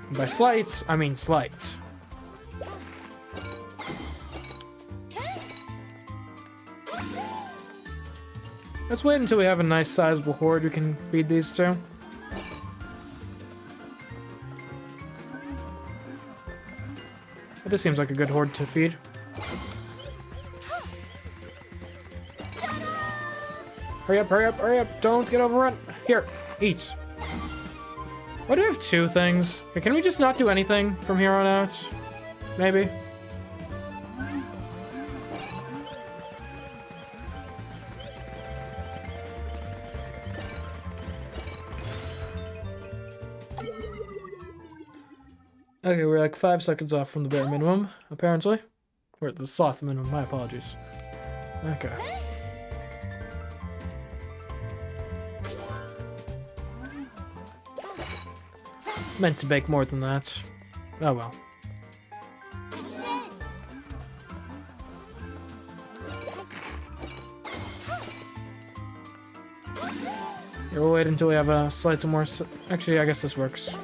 A: And by slight, I mean slight. Let's wait until we have a nice sizable horde we can feed these to. This seems like a good horde to feed. Hurry up, hurry up, hurry up. Don't get overrun. Here, eat. Why do we have two things? Here, can we just not do anything from here on out? Maybe. Okay, we're like 5 seconds off from the bare minimum, apparently. We're at the sloth minimum, my apologies. Okay. Meant to bake more than that. Oh well. Here, we'll wait until we have a slightly more... Actually, I guess this works.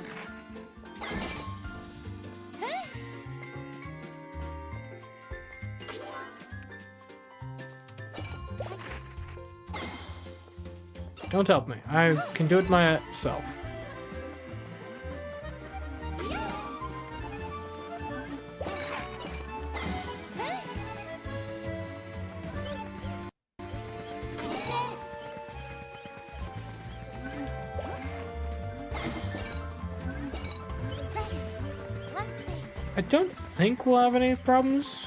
A: Don't help me. I can do it myself. I don't think we'll have any problems.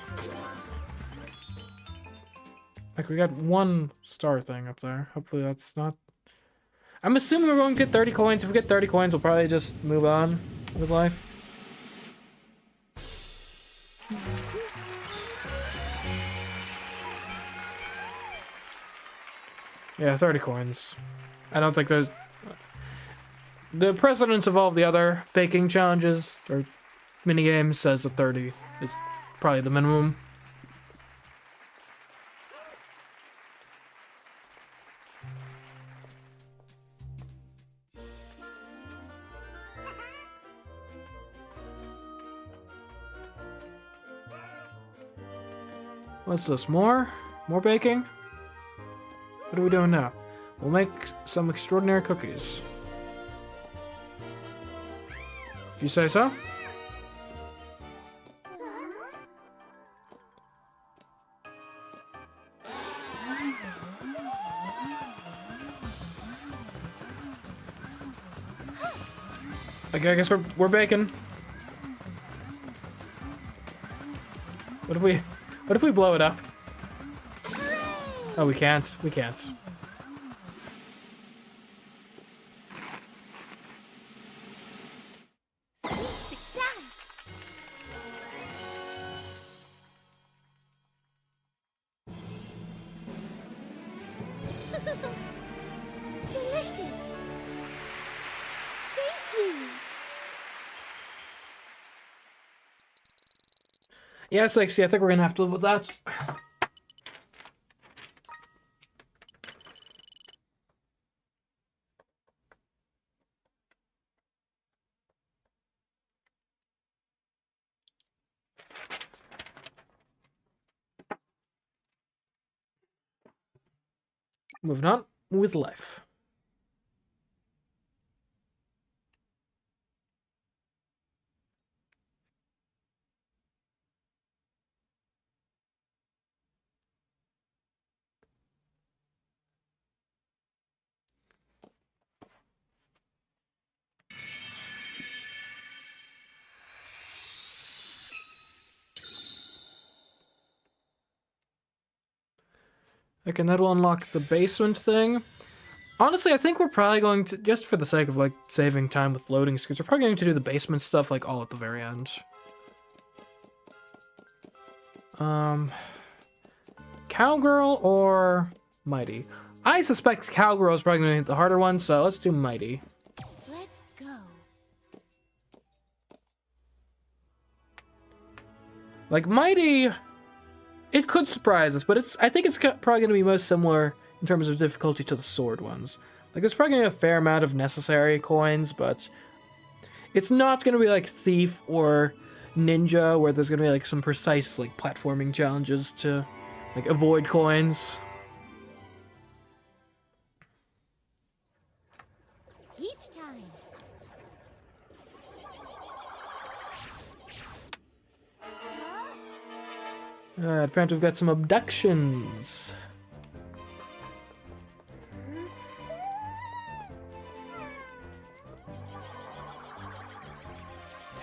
A: Like, we got one star thing up there. Hopefully that's not... I'm assuming we're going to get 30 coins. If we get 30 coins, we'll probably just move on with life. Yeah, 30 coins. I don't think there's... The precedence of all the other baking challenges, or minigames, says that 30 is probably the minimum. What's this? More? More baking? What are we doing now? We'll make some extraordinary cookies. If you say so. Okay, I guess we're baking. What if we blow it up? Oh, we can't. We can't.
C: Success. Delicious. Thank you.
A: Yeah, Sexy, I think we're gonna have to live with that. Moving on with life. Okay, and that'll unlock the basement thing. Honestly, I think we're probably going to, just for the sake of like saving time with loading screens, we're probably going to do the basement stuff like all at the very end. Cowgirl or Mighty? I suspect Cowgirl is probably going to be the harder one, so let's do Mighty.
C: Let's go.
A: Like Mighty, it could surprise us, but I think it's probably going to be most similar in terms of difficulty to the sword ones. Like there's probably going to be a fair amount of necessary coins, but it's not going to be like Thief or Ninja, where there's going to be like some precise like platforming challenges to like avoid coins.
C: Peach time.
A: Apparently we've got some abductions.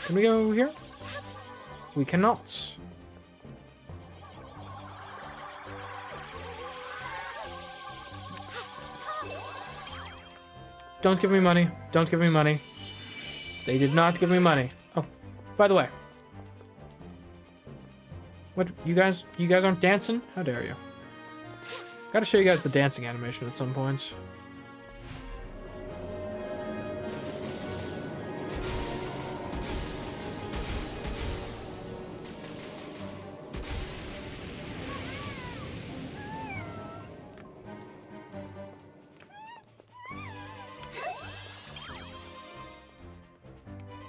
A: Can we go here? We cannot. Don't give me money. Don't give me money. They did not give me money. Oh, by the way. What, you guys aren't dancing? How dare you? Gotta show you guys the dancing animation at some points.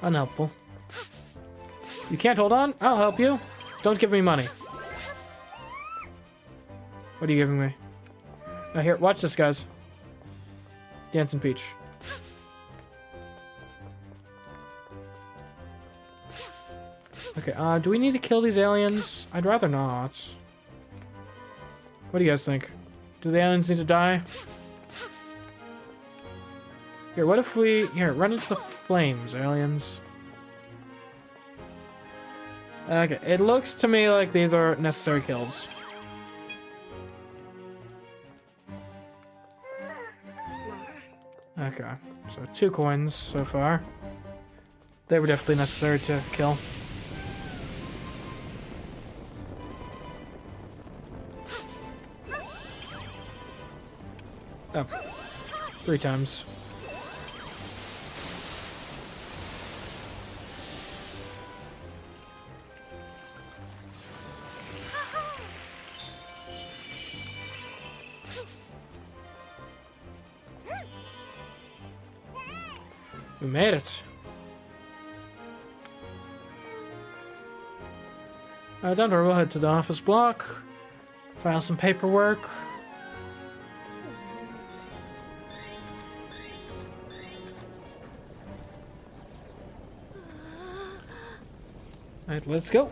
A: Unhelpful. You can't hold on? I'll help you. Don't give me money. What are you giving me? Now here, watch this, guys. Dancing Peach. Okay, do we need to kill these aliens? I'd rather not. What do you guys think? Do the aliens need to die? Here, what if we... Here, run into the flames, aliens. Okay, it looks to me like these are necessary kills. Okay, so 2 coins so far. They were definitely necessary to kill. Oh, 3 times. We made it. Don't worry, we'll head to the office block. File some paperwork. Alright, let's go.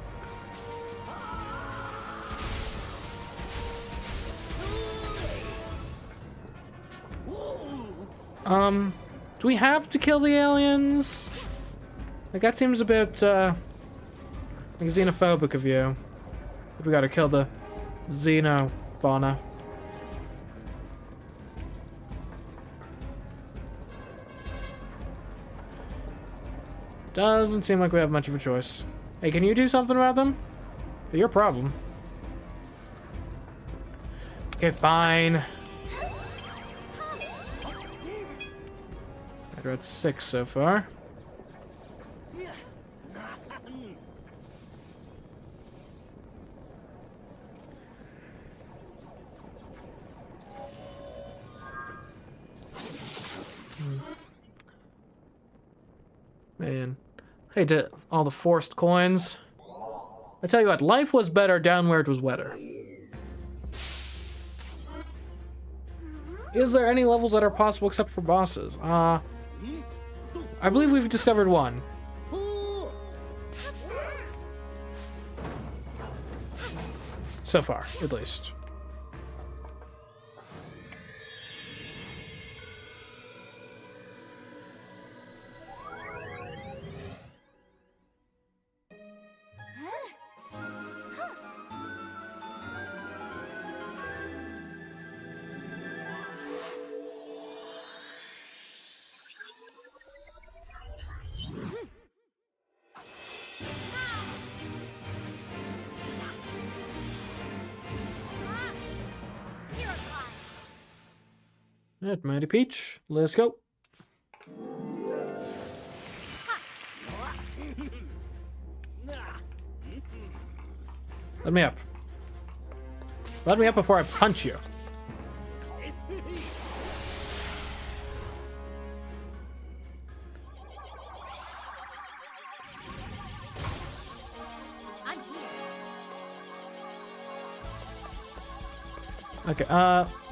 A: Do we have to kill the aliens? Like, that seems a bit, like xenophobic of you. We gotta kill the xenofauna. Doesn't seem like we have much of a choice. Hey, can you do something about them? They're your problem. Okay, fine. We're at 6 so far. Man. Hey, to all the forced coins. I tell you what, life was better down where it was wetter. Is there any levels that are possible except for bosses? I believe we've discovered one. So far, at least. Alright, Mighty Peach, let's go. Let me up. Let me up before I punch you.
C: I'm here.
A: Okay,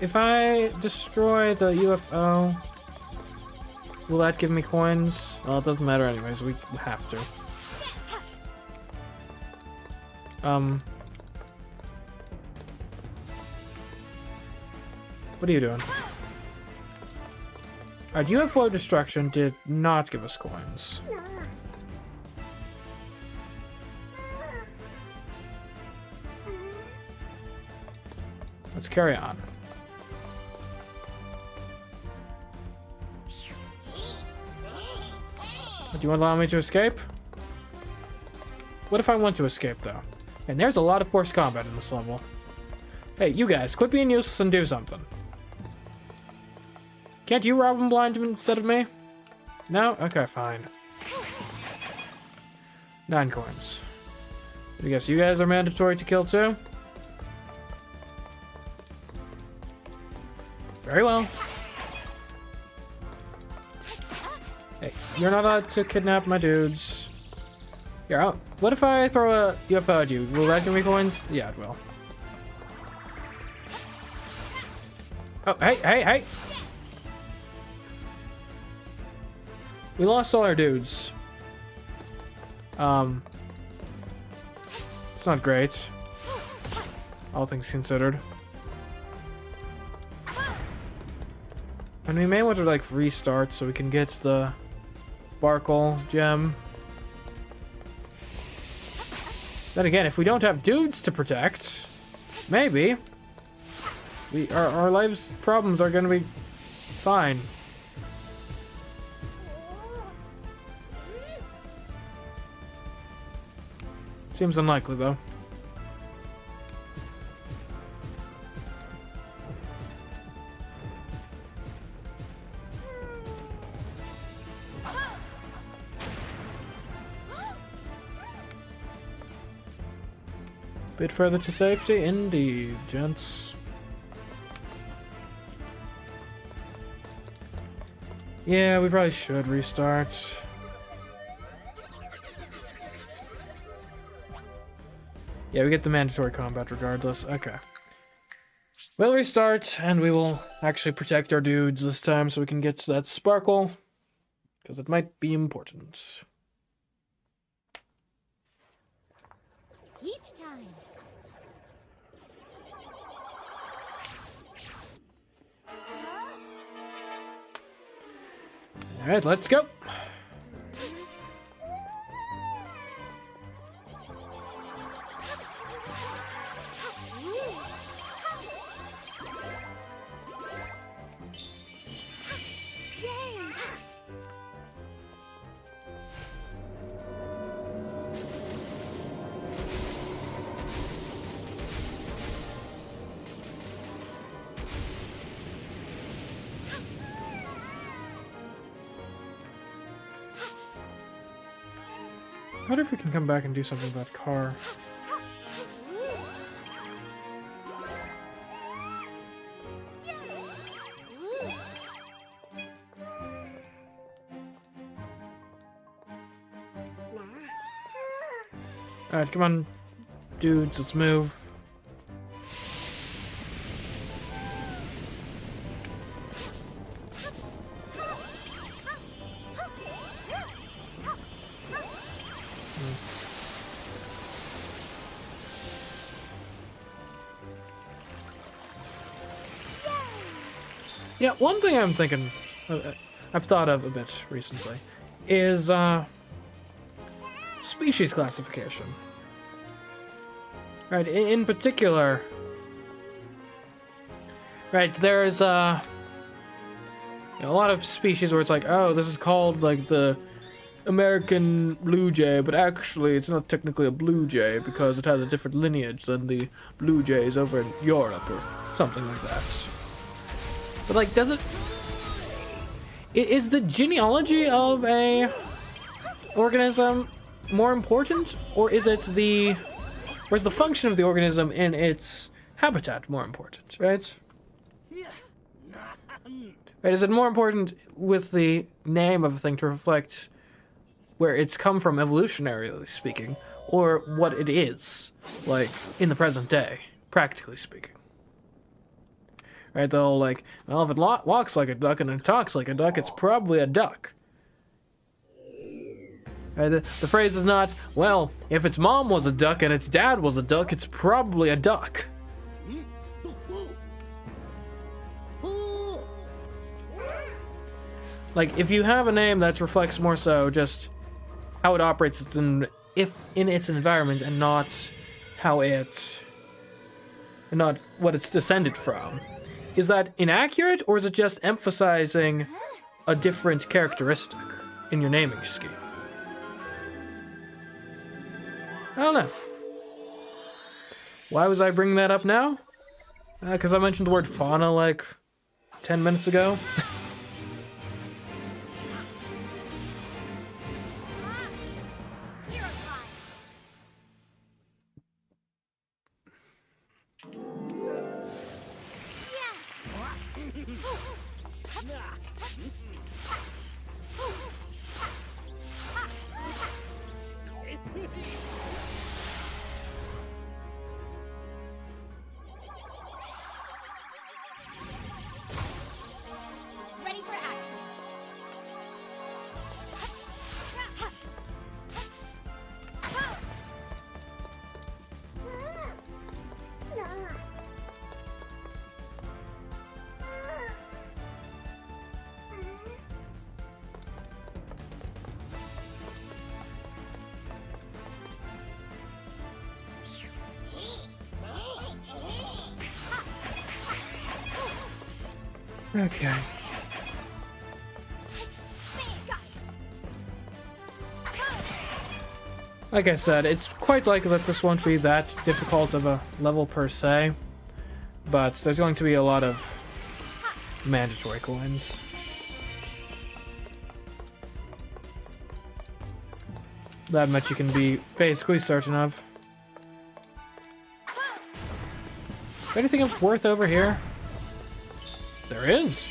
A: if I destroy the UFO, will that give me coins? Well, it doesn't matter anyways, we have to. What are you doing? Alright, UFO destruction did not give us coins. Let's carry on. Do you want to allow me to escape? What if I want to escape, though? And there's a lot of forced combat in this level. Hey, you guys, quit being useless and do something. Can't you rob him blind instead of me? No? Okay, fine. 9 coins. I guess you guys are mandatory to kill too? Very well. Hey, you're not allowed to kidnap my dudes. Here, what if I throw a UFO at you? Will that give me coins? Yeah, it will. Oh, hey! We lost all our dudes. It's not great. All things considered. And we may want to, like, restart so we can get the Sparkle gem. Then again, if we don't have dudes to protect, maybe our life's problems are gonna be fine. Seems unlikely, though. Bit further to safety, indeed, gents. Yeah, we probably should restart. Yeah, we get the mandatory combat regardless. Okay. We'll restart, and we will actually protect our dudes this time so we can get that sparkle, because it might be important.
C: Each time.
A: Alright, let's go. I wonder if we can come back and do something with that car. Alright, come on, dudes, let's move. Yeah, one thing I'm thinking, I've thought of a bit recently, is species classification. Right, in particular, right, there's a lot of species where it's like, oh, this is called like the American blue jay, but actually it's not technically a blue jay because it has a different lineage than the blue jays over in Europe or something like that. But like, is the genealogy of a organism more important, or is the function of the organism in its habitat more important, right? Right, is it more important with the name of a thing to reflect where it's come from evolutionarily speaking, or what it is, like, in the present day, practically speaking? Right, the whole like, well, if it walks like a duck and it talks like a duck, it's probably a duck. Right, the phrase is not, well, if its mom was a duck and its dad was a duck, it's probably a duck. Like, if you have a name that reflects more so just how it operates in its environment and not what it's descended from, is that inaccurate, or is it just emphasizing a different characteristic in your naming scheme? I don't know. Why was I bringing that up now? Because I mentioned the word fauna like 10 minutes ago.
C: Ready for action.
A: Okay. Like I said, it's quite likely that this won't be that difficult of a level per se, but there's going to be a lot of mandatory coins. That much you can be basically certain of. Is there anything of worth over here? There is.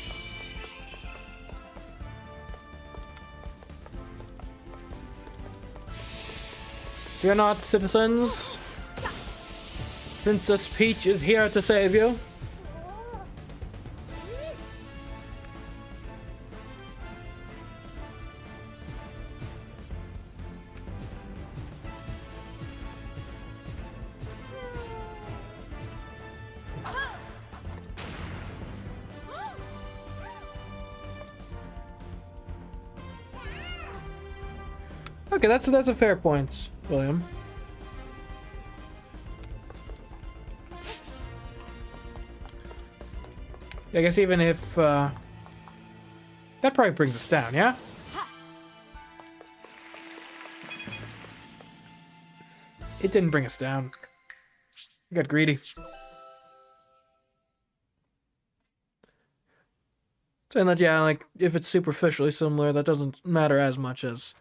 A: Fear not, citizens. Princess Peach is here to save you. Okay, that's a fair point, William. I guess even if that probably brings us down, yeah? It didn't bring us down. We got greedy. Saying that, yeah, like, if it's superficially similar, that doesn't matter as much as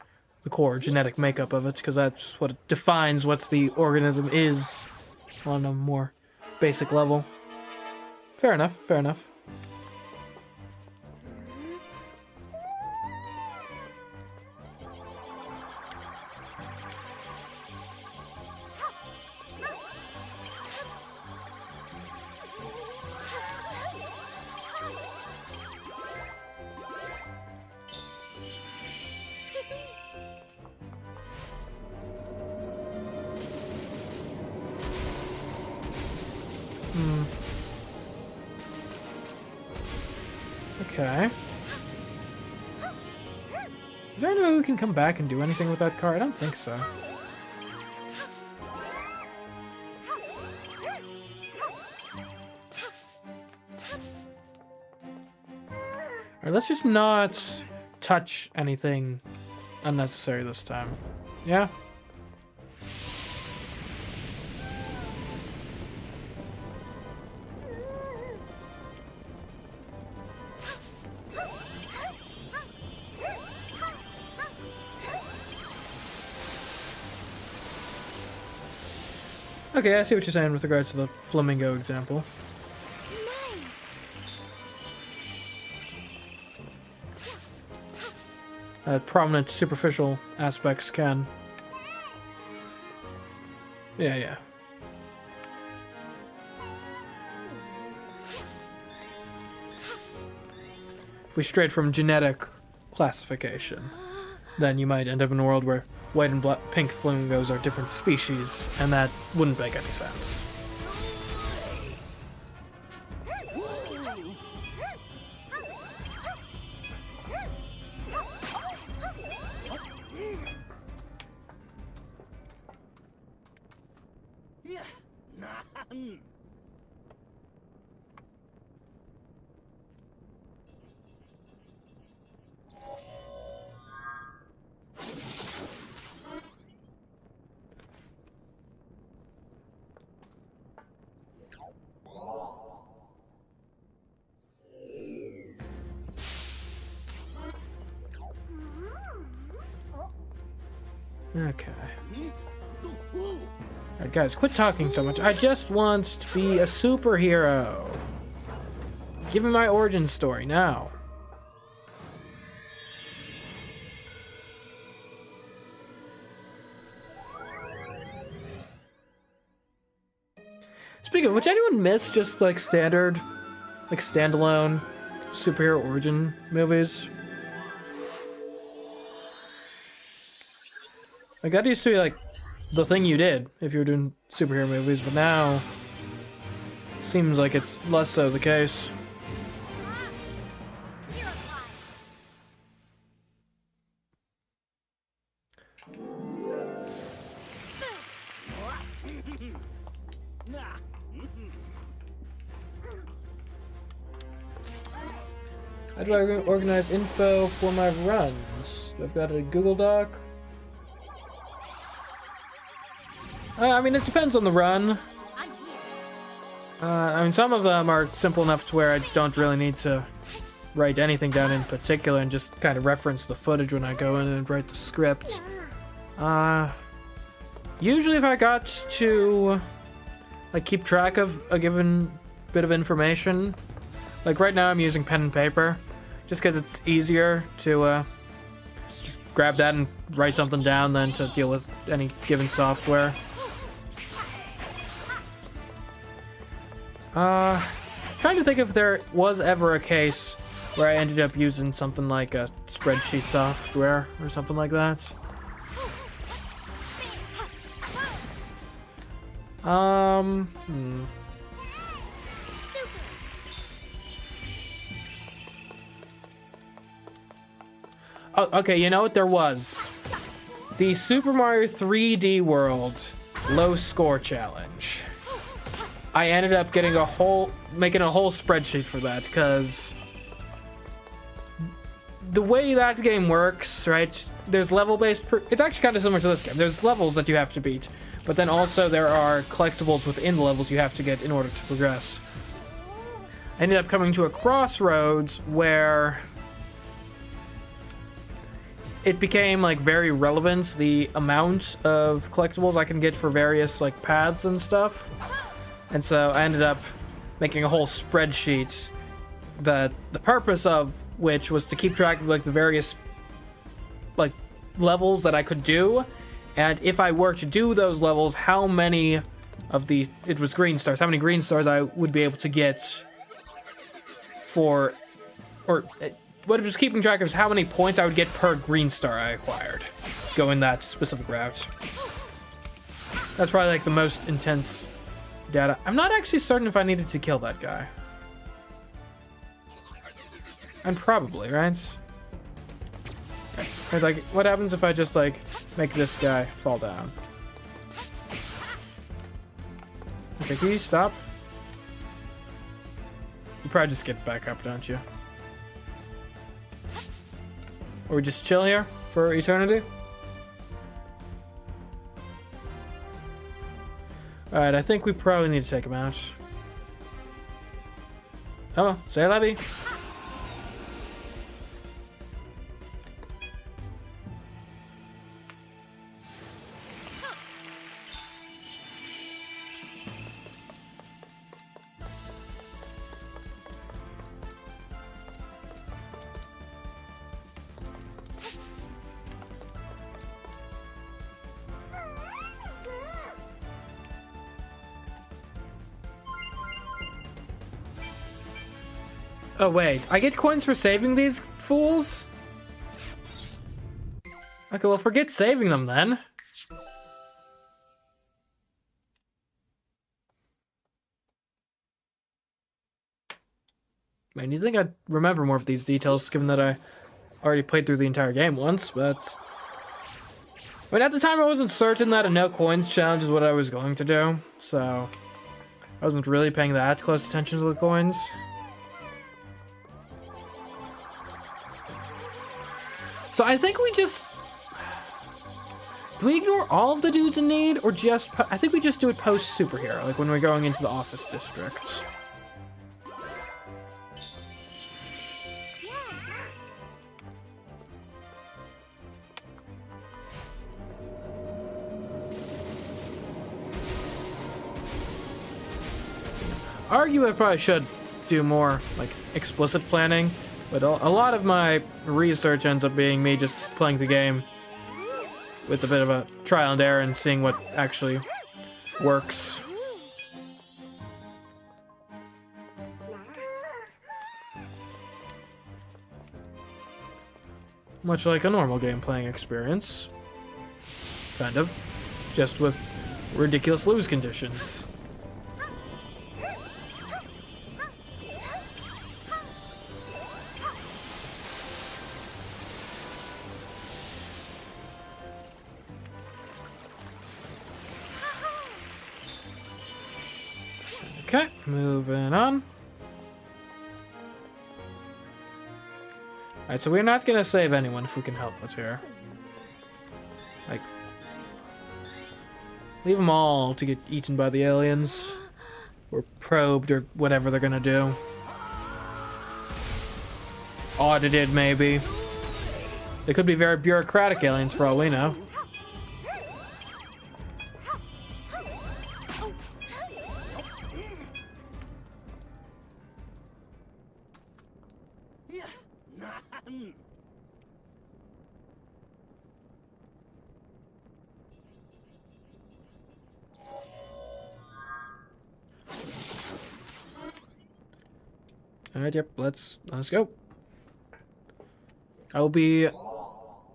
A: the core genetic makeup of it, because that's what defines what the organism is on a more basic level. Fair enough, fair enough. Okay. Is there any way we can come back and do anything with that car? I don't think so. Alright, let's just not touch anything unnecessary this time. Yeah? Okay, I see what you're saying with regards to the flamingo example. Prominent superficial aspects can. Yeah. If we strayed from genetic classification, then you might end up in a world where white and pink flamingos are different species, and that wouldn't make any sense. Okay. Alright, guys, quit talking so much. I just want to be a superhero. Give me my origin story now. Speaking of which, anyone miss just like standard, like standalone superhero origin movies? Like, that used to be, like, the thing you did if you were doing superhero movies, but now seems like it's less so the case. How do I organize info for my runs? I've got a Google Doc. I mean, it depends on the run. I mean, some of them are simple enough to where I don't really need to write anything down in particular and just kind of reference the footage when I go in and write the script. Usually if I got to, like, keep track of a given bit of information, like right now I'm using pen and paper, just because it's easier to just grab that and write something down than to deal with any given software. Trying to think if there was ever a case where I ended up using something like a spreadsheet software or something like that. Oh, okay, you know what? There was. The Super Mario 3D World low score challenge. I ended up getting making a whole spreadsheet for that, because the way that game works, right? There's level-based, it's actually kind of similar to this game. There's levels that you have to beat, but then also there are collectibles within the levels you have to get in order to progress. I ended up coming to a crossroads where it became like very relevant, the amount of collectibles I can get for various like paths and stuff. And so I ended up making a whole spreadsheet that the purpose of which was to keep track of like the various like levels that I could do, and if I were to do those levels, how many of the, it was green stars, how many green stars I would be able to get for, or what it was keeping track of is how many points I would get per green star I acquired going that specific route. That's probably like the most intense data. I'm not actually certain if I needed to kill that guy. And probably, right? Like, what happens if I just, like, make this guy fall down? Okay, can you stop? You probably just get back up, don't you? Or we just chill here for eternity? Alright, I think we probably need to take him out. Oh, say Levy. Oh wait, I get coins for saving these fools? Okay, well forget saving them then. Man, you think I'd remember more of these details given that I already played through the entire game once, but... I mean, at the time I wasn't certain that a no coins challenge is what I was going to do, so... I wasn't really paying that close attention to the coins. So I think we just... Do we ignore all of the dudes in need, or just... I think we just do it post-superhero, like when we're going into the office districts. Argue I probably should do more, like, explicit planning. But a lot of my research ends up being me just playing the game with a bit of a trial and error and seeing what actually works. Much like a normal game playing experience. Kind of. Just with ridiculous lose conditions. Okay, moving on. Alright, so we're not gonna save anyone if we can help it here. Like, leave them all to get eaten by the aliens. Or probed, or whatever they're gonna do. Audited, maybe. They could be very bureaucratic aliens for all we know. Alright, yep, let's go. I will be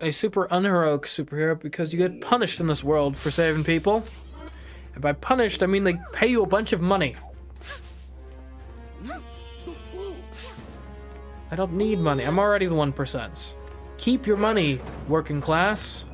A: a super unheroic superhero because you get punished in this world for saving people. And by punished, I mean they pay you a bunch of money. I don't need money. I'm already the 1%. Keep your money, working class.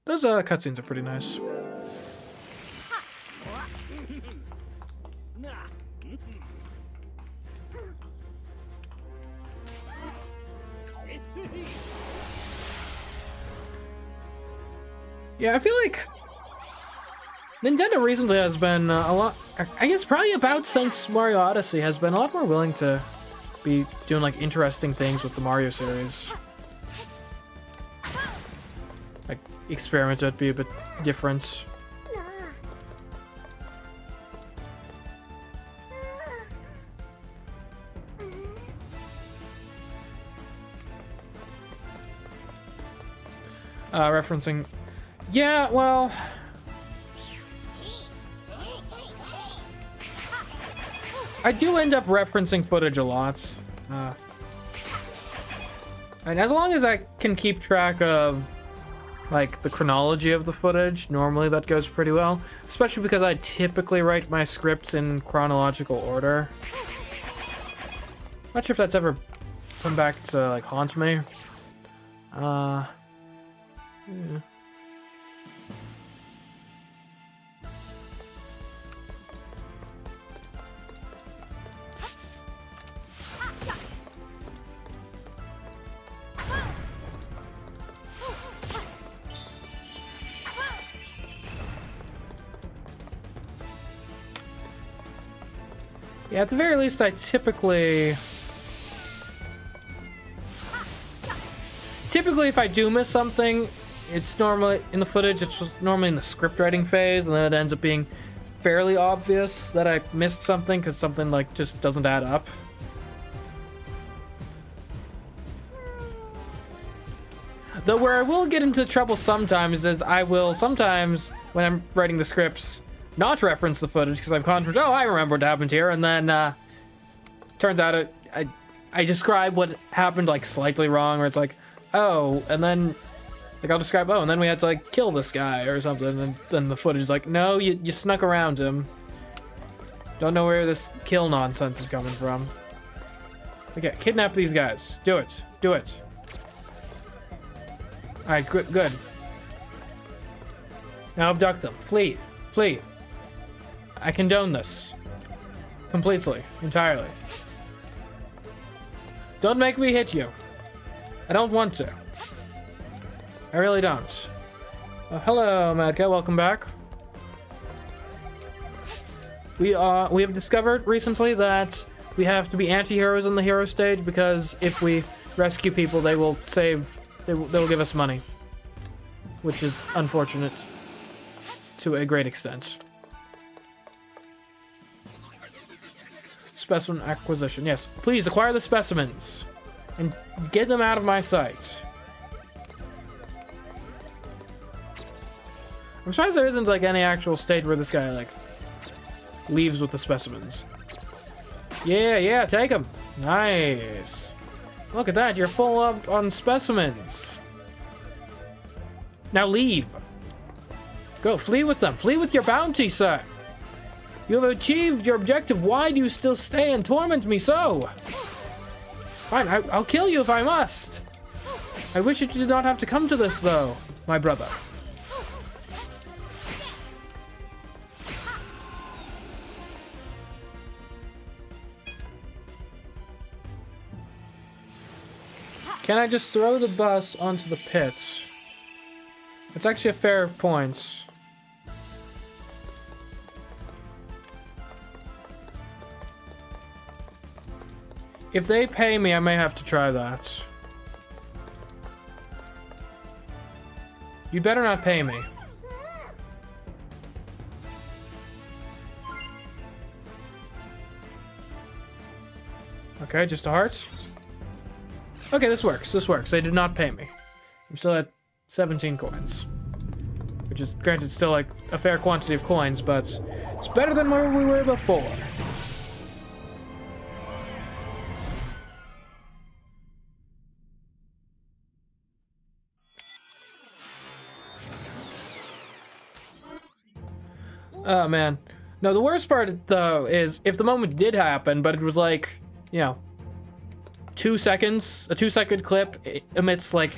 A: Those cutscenes are pretty nice. Yeah, I feel like Nintendo recently has been a lot, I guess probably about since Mario Odyssey, has been a lot more willing to be doing like interesting things with the Mario series. Like experiments would be a bit different. Referencing, yeah, well, I do end up referencing footage a lot. And as long as I can keep track of like the chronology of the footage, normally that goes pretty well. Especially because I typically write my scripts in chronological order. Not sure if that's ever come back to like haunt me. Yeah. Yeah, at the very least, I typically if I do miss something, it's normally in the footage, it's just normally in the script writing phase, and then it ends up being fairly obvious that I missed something because something like just doesn't add up. Though where I will get into trouble sometimes is I will sometimes, when I'm writing the scripts, not reference the footage because I'm confident, oh, I remember what happened here, and then turns out I describe what happened like slightly wrong, where it's like, oh, and then like I'll describe, oh, and then we had to like kill this guy or something, and then the footage is like, no, you snuck around him. Don't know where this kill nonsense is coming from. Okay, kidnap these guys. Do it. Do it. Alright, good. Now abduct them. Flee. Flee. I condone this. Completely. Entirely. Don't make me hit you. I don't want to. I really don't. Hello, Madka. Welcome back. We have discovered recently that we have to be anti-heroes in the hero stage because if we rescue people, they will give us money, which is unfortunate to a great extent. Specimen acquisition. Yes, please acquire the specimens and get them out of my sight. I'm surprised there isn't like any actual state where this guy like leaves with the specimens. Yeah, take them. Nice. Look at that, you're full up on specimens. Now leave. Go, flee with them. Flee with your bounty, sir. You have achieved your objective. Why do you still stay and torment me so? Fine, I'll kill you if I must. I wish you did not have to come to this, though, my brother. Can I just throw the bus onto the pits? It's actually a fair point. If they pay me, I may have to try that. You better not pay me. Okay, just a heart. Okay, this works. This works. They did not pay me. I'm still at 17 coins. Which is, granted, still like a fair quantity of coins, but it's better than where we were before. Oh, man. No, the worst part, though, is if the moment did happen, but it was like, you know, 2 seconds, a 2-second clip amidst like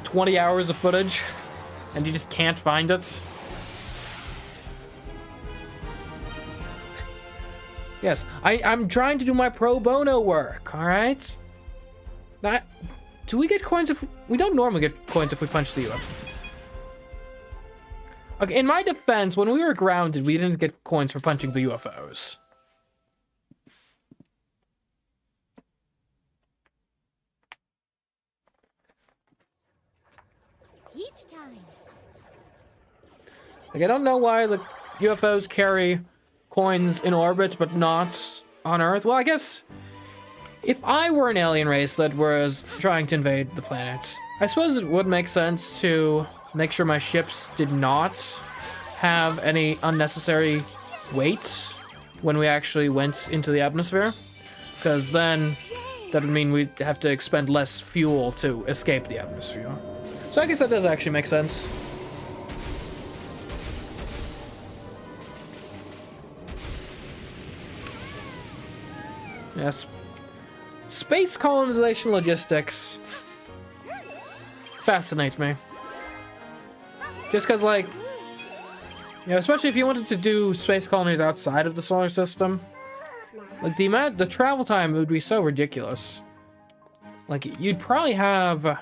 A: 20 hours of footage, and you just can't find it. Yes, I'm trying to do my pro bono work, all right? Now, do we get coins if... We don't normally get coins if we punch the UFO. Okay, in my defense, when we were grounded, we didn't get coins for punching the UFOs.
C: Each time.
A: Like, I don't know why the UFOs carry coins in orbit, but not on Earth. Well, I guess if I were an alien race that was trying to invade the planet, I suppose it would make sense to make sure my ships did not have any unnecessary weight when we actually went into the atmosphere, because then that would mean we'd have to expend less fuel to escape the atmosphere. So I guess that does actually make sense. Yes. Space colonization logistics fascinate me. Just because, like, you know, especially if you wanted to do space colonies outside of the solar system, like, the travel time would be so ridiculous. Like, you'd probably have...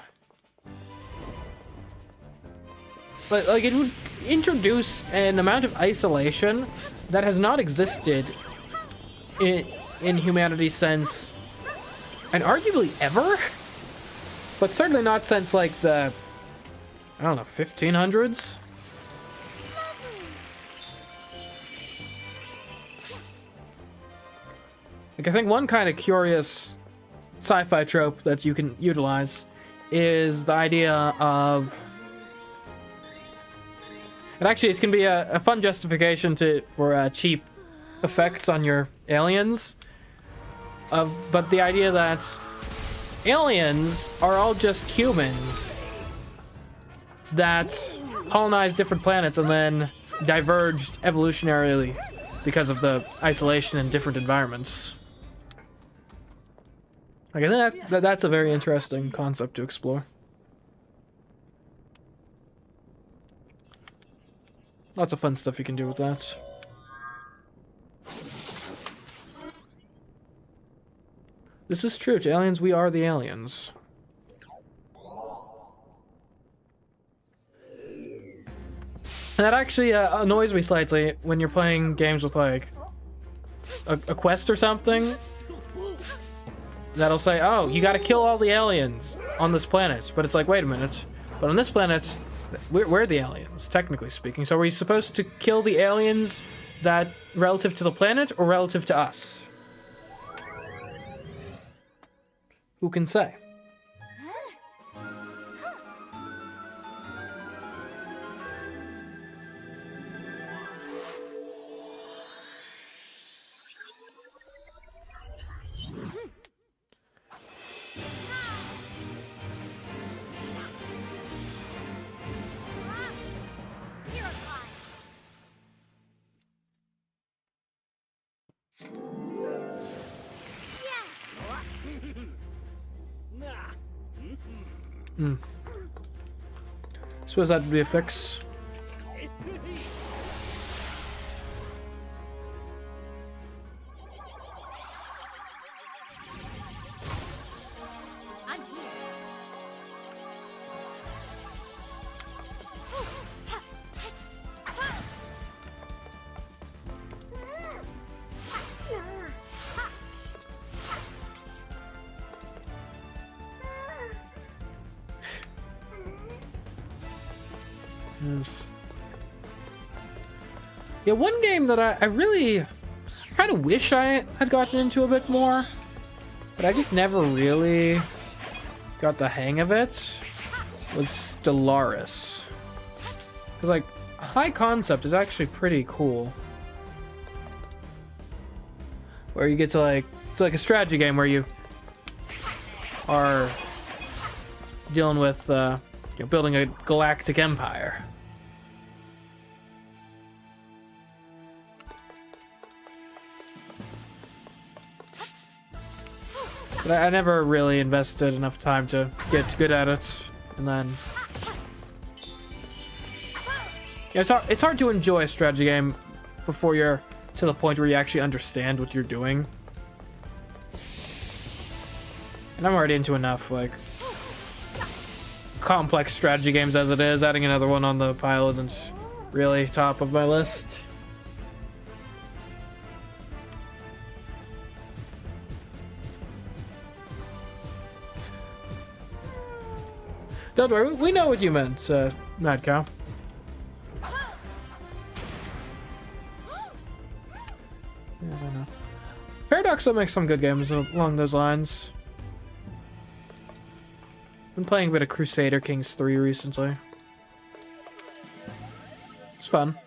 A: Like, it would introduce an amount of isolation that has not existed in humanity's sense, and arguably ever, but certainly not since, like, the, I don't know, 1500s? Like, I think one kind of curious sci-fi trope that you can utilize is the idea of... And actually, it can be a fun justification for cheap effects on your aliens. But the idea that aliens are all just humans that colonized different planets and then diverged evolutionarily because of the isolation in different environments. Like, I think that's a very interesting concept to explore. Lots of fun stuff you can do with that. This is true. To aliens, we are the aliens. And that actually annoys me slightly when you're playing games with, like, a quest or something. That'll say, oh, you gotta kill all the aliens on this planet. But it's like, wait a minute. But on this planet, we're the aliens, technically speaking. So are we supposed to kill the aliens that relative to the planet or relative to us? Who can say? Suppose that would be a fix.
C: I'm here.
A: Yes. Yeah, one game that I really kind of wish I had gotten into a bit more, but I just never really got the hang of it, was Stellaris. Because, like, high concept is actually pretty cool. Where you get to, like, it's like a strategy game where you are dealing with, building a galactic empire. But I never really invested enough time to get good at it, and then Yeah, it's hard to enjoy a strategy game before you're to the point where you actually understand what you're doing. And I'm already into enough, like, complex strategy games as it is. Adding another one on the pile isn't really top of my list. Don't worry, we know what you meant, Mad Cow. Yeah, I don't know. Paradox will make some good games along those lines. Been playing a bit of Crusader Kings 3 recently. It's fun.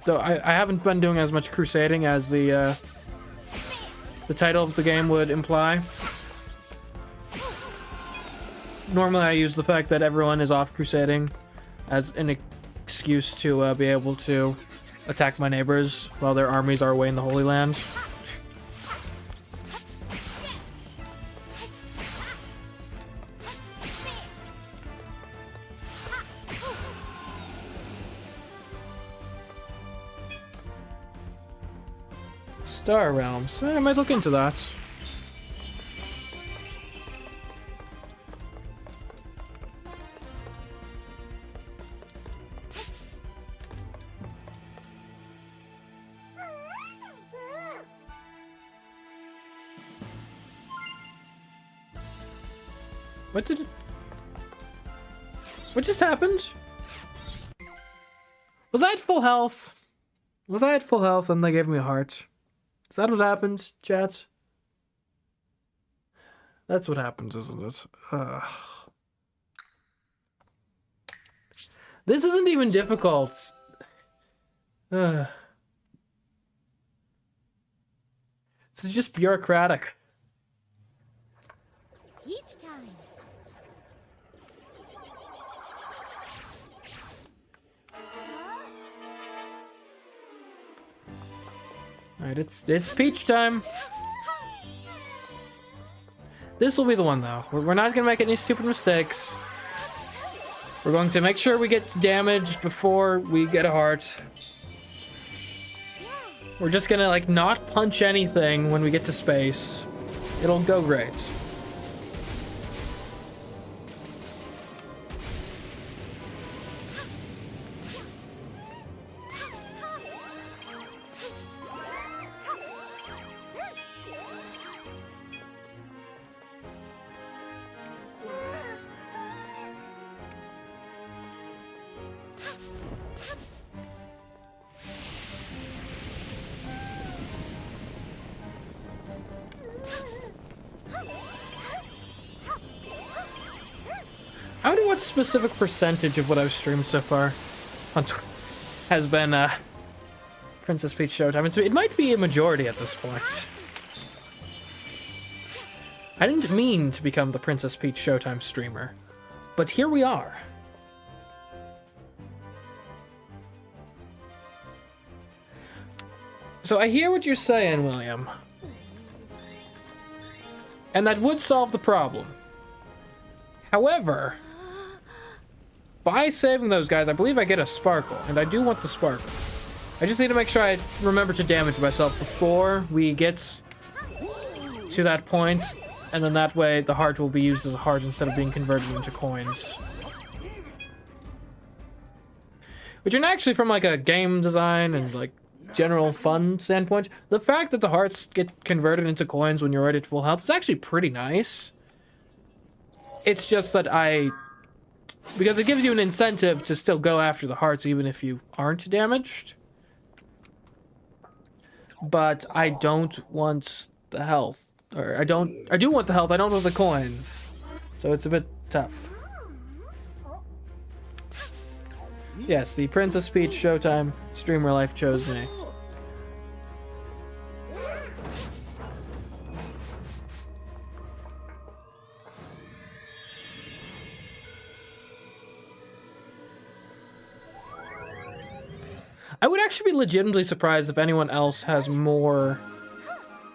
A: Though I haven't been doing as much crusading as the title of the game would imply. Normally I use the fact that everyone is off crusading as an excuse to be able to attack my neighbors while their armies are away in the Holy Land. Star Realms. I might look into that. What just happened? Was I at full health? Was I at full health and they gave me a heart? Is that what happened, chat? That's what happens, isn't it? Ugh. This isn't even difficult. This is just bureaucratic.
C: Peach time.
A: Alright, it's peach time. This will be the one, though. We're not gonna make any stupid mistakes. We're going to make sure we get damaged before we get a heart. We're just gonna, like, not punch anything when we get to space. It'll go great. I wonder what specific percentage of what I've streamed so far on has been Princess Peach Showtime. It might be a majority at this point. I didn't mean to become the Princess Peach Showtime streamer, but here we are. So I hear what you're saying, William. And that would solve the problem. However, by saving those guys, I believe I get a sparkle, and I do want the sparkle. I just need to make sure I remember to damage myself before we get to that point, and then that way the heart will be used as a heart instead of being converted into coins. Which, and actually from like a game design and like general fun standpoint, the fact that the hearts get converted into coins when you're already at full health is actually pretty nice. It's just that because it gives you an incentive to still go after the hearts even if you aren't damaged. But I don't want the health. Or I do want the health, I don't want the coins. So it's a bit tough. Yes, the Princess Peach Showtime streamer life chose me. I would actually be legitimately surprised if anyone else has more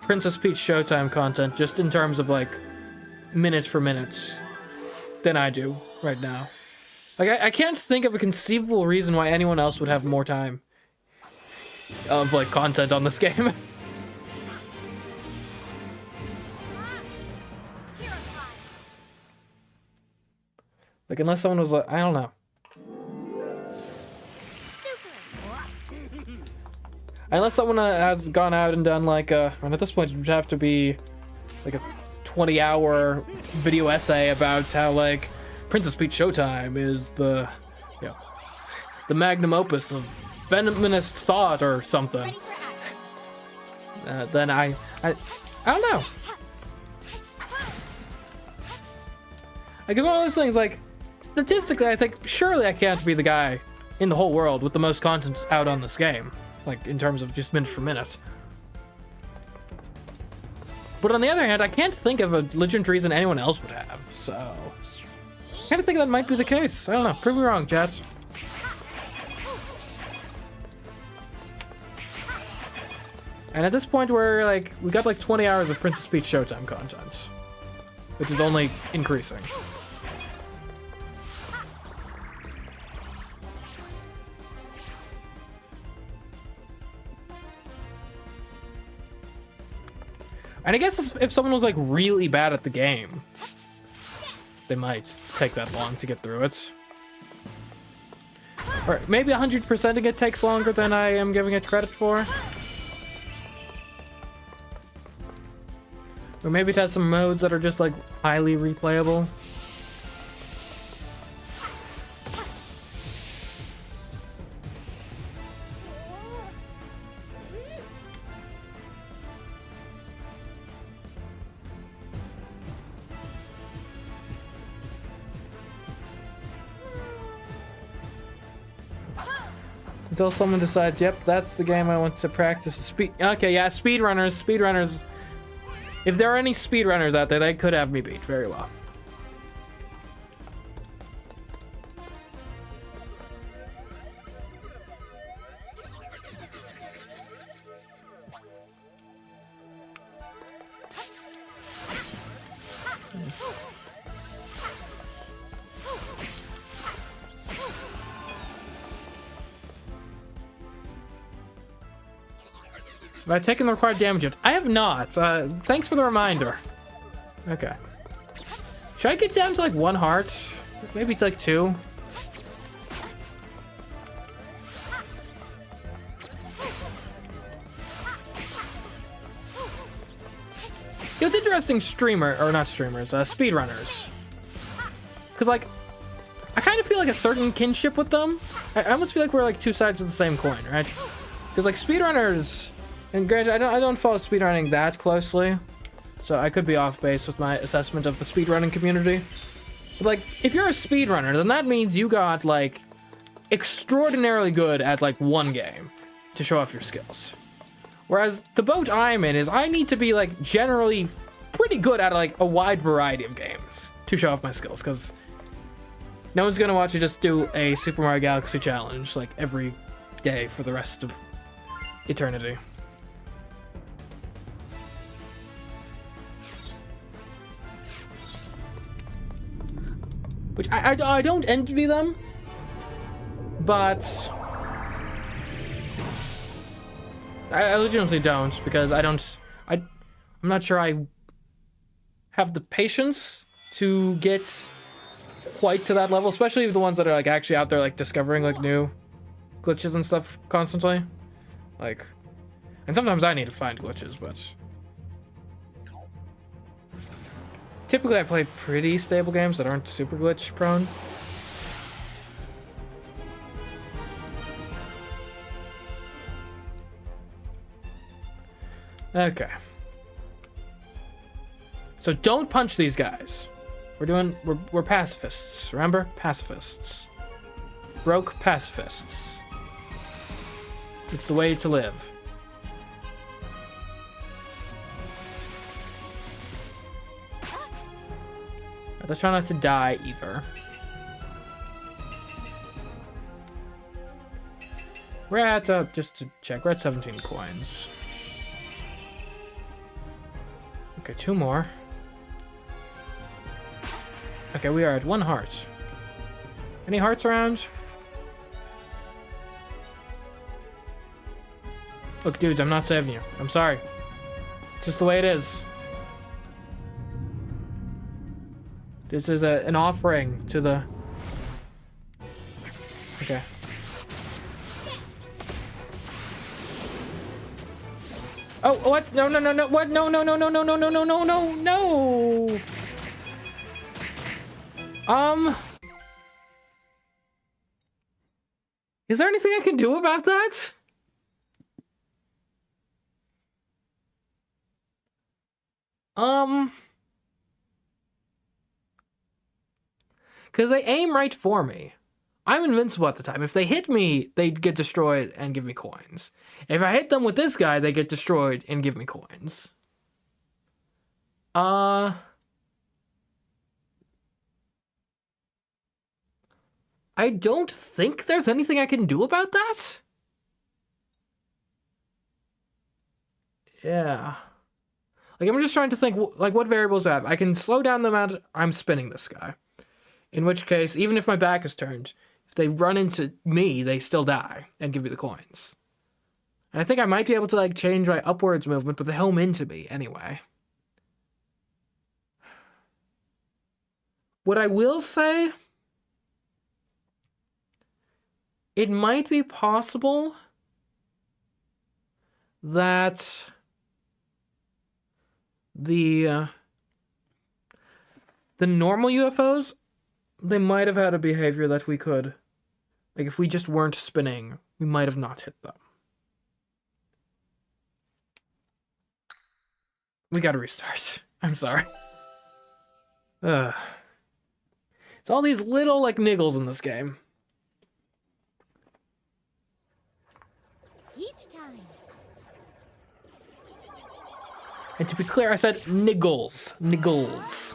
A: Princess Peach Showtime content, just in terms of, like, minutes for minutes, than I do right now. Like, I can't think of a conceivable reason why anyone else would have more time of, like, content on this game. Like, unless someone was like, I don't know. Unless someone has gone out and done, like, and at this point it would have to be, like, a 20-hour video essay about how, like, Princess Peach Showtime is the, you know, the magnum opus of feminist thought or something. Then I don't know. Like, it's one of those things, like, statistically, I think surely I can't be the guy in the whole world with the most content out on this game, like, in terms of just minute for minute. But on the other hand, I can't think of a legitimate reason anyone else would have, so I kind of think that might be the case. I don't know. Prove me wrong, chat. And at this point, we got like 20 hours of Princess Peach Showtime content, which is only increasing. And I guess if someone was like really bad at the game, they might take that long to get through it. Or maybe 100%ing it takes longer than I am giving it credit for. Or maybe it has some modes that are just like highly replayable. Until someone decides, yep, that's the game I want to practice. Speed. Okay, yeah, speedrunners. If there are any speedrunners out there, they could have me beat very well. Have I taken the required damage yet? I have not. Thanks for the reminder. Okay. Should I get down to like 1 heart? Maybe it's like 2. It's interesting speedrunners. Cause like, I kind of feel like a certain kinship with them. I almost feel like we're like 2 sides of the same coin, right? Cause like speedrunners, and granted, I don't follow speedrunning that closely, so I could be off base with my assessment of the speedrunning community. But like, if you're a speedrunner, then that means you got like extraordinarily good at like one game to show off your skills. Whereas the boat I'm in is I need to be like generally pretty good at like a wide variety of games to show off my skills, because no one's gonna watch you just do a Super Mario Galaxy challenge like every day for the rest of eternity. Which I don't envy them, but I legitimately don't, because I'm not sure I have the patience to get quite to that level, especially the ones that are like actually out there like discovering like new glitches and stuff constantly. Like, and sometimes I need to find glitches, but typically I play pretty stable games that aren't super glitch prone. Okay. So don't punch these guys. We're pacifists, remember? Pacifists. Broke pacifists. It's the way to live. Let's try not to die either. We're at, just to check, we're at 17 coins. Okay, 2 more. Okay, we are at 1 heart. Any hearts around? Look, dudes, I'm not saving you. I'm sorry. It's just the way it is. This is an offering to the... Okay. Oh, what? No, no, no, no, what? No, no, no, no, no, no, no, no, no, no, no! Is there anything I can do about that? Because they aim right for me. I'm invincible at the time. If they hit me, they get destroyed and give me coins. If I hit them with this guy, they get destroyed and give me coins. I don't think there's anything I can do about that. Yeah. Like, I'm just trying to think, like, what variables I have. I can slow down the amount I'm spinning this guy. In which case, even if my back is turned, if they run into me, they still die and give me the coins. And I think I might be able to, like, change my upwards movement, but they home into me anyway. What I will say, it might be possible that the normal UFOs, they might have had a behavior that we could, like, if we just weren't spinning, we might have not hit them. We gotta restart. I'm sorry. It's all these little, like, niggles in this game.
C: Peach time.
A: And to be clear, I said niggles. Niggles.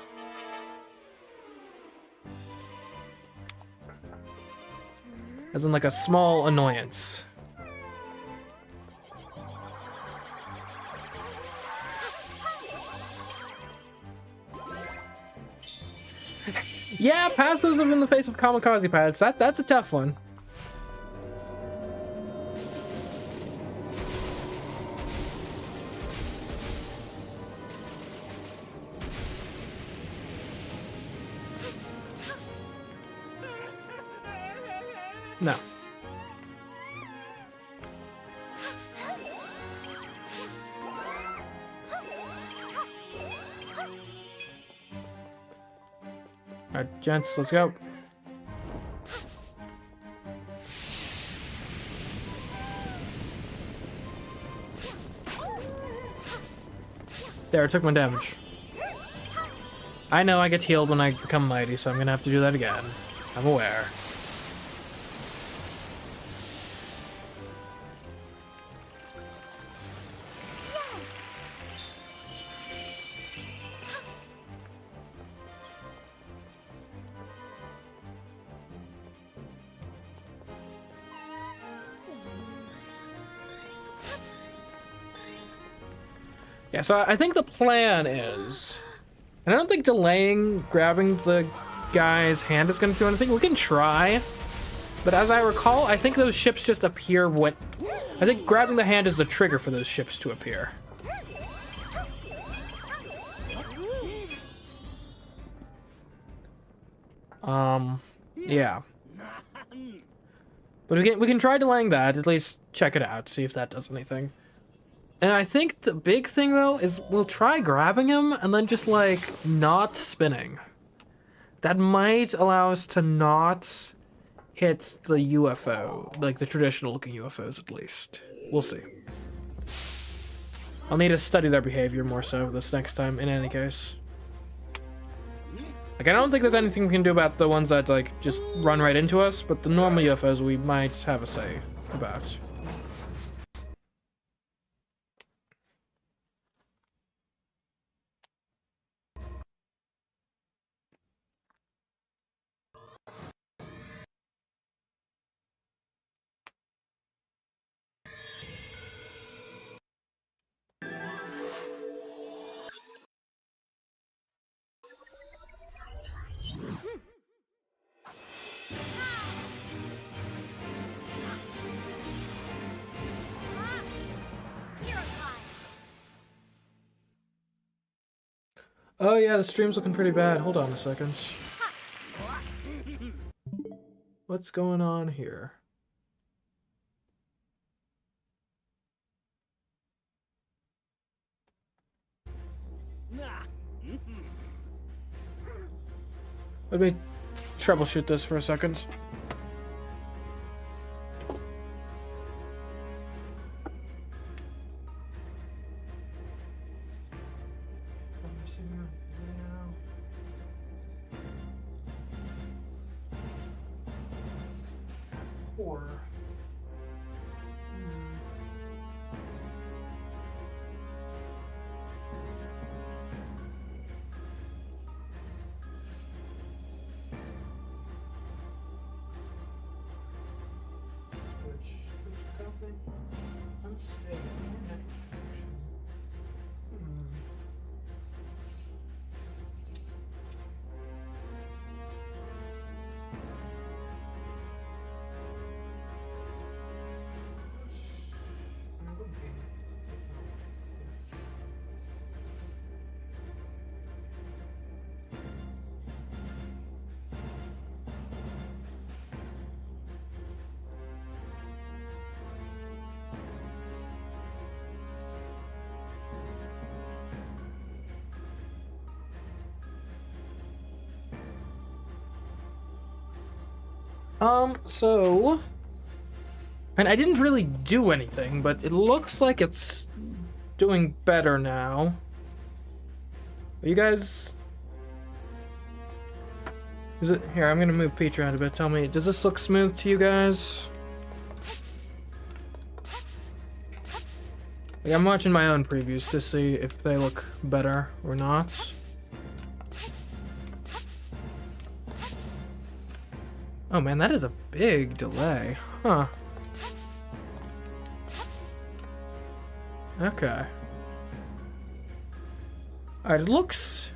A: As in, like, a small annoyance. Yeah, passives in the face of kamikaze pads. That's a tough one. No. Alright, gents, let's go. There, I took my damage. I know I get healed when I become mighty, so I'm gonna have to do that again. I'm aware. Yeah, so I think the plan is, and I don't think delaying grabbing the guy's hand is going to do anything. We can try, but as I recall, I think those ships just appear when... I think grabbing the hand is the trigger for those ships to appear. Yeah. But we can try delaying that, at least check it out, see if that does anything. And I think the big thing, though, is we'll try grabbing him and then just, like, not spinning. That might allow us to not hit the UFO, like the traditional-looking UFOs, at least. We'll see. I'll need to study their behavior more so this next time, in any case. Like, I don't think there's anything we can do about the ones that, like, just run right into us, but the normal UFOs we might have a say about. Oh yeah, the stream's looking pretty bad. Hold on a second. What's going on here? Let me troubleshoot this for a second. And I didn't really do anything, but it looks like it's doing better now. Are you guys... Is it... Here, I'm gonna move Peach around a bit. Tell me, does this look smooth to you guys? Like, I'm watching my own previews to see if they look better or not. Oh man, that is a big delay. Huh. Okay. Alright, it looks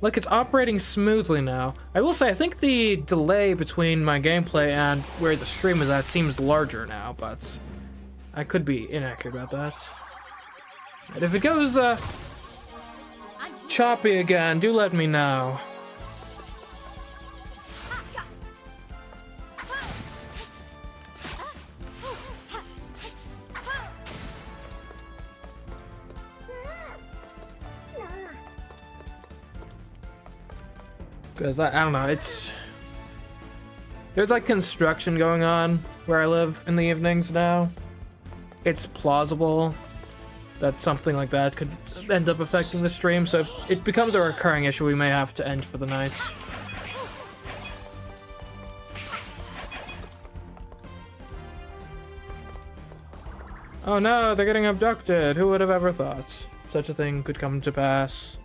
A: like it's operating smoothly now. I will say, I think the delay between my gameplay and where the stream is at seems larger now, but I could be inaccurate about that. And if it goes, choppy again, do let me know. Because I don't know, there's like construction going on where I live in the evenings now. It's plausible that something like that could end up affecting the stream, so if it becomes a recurring issue, we may have to end for the night. Oh no, they're getting abducted. Who would have ever thought such a thing could come to pass?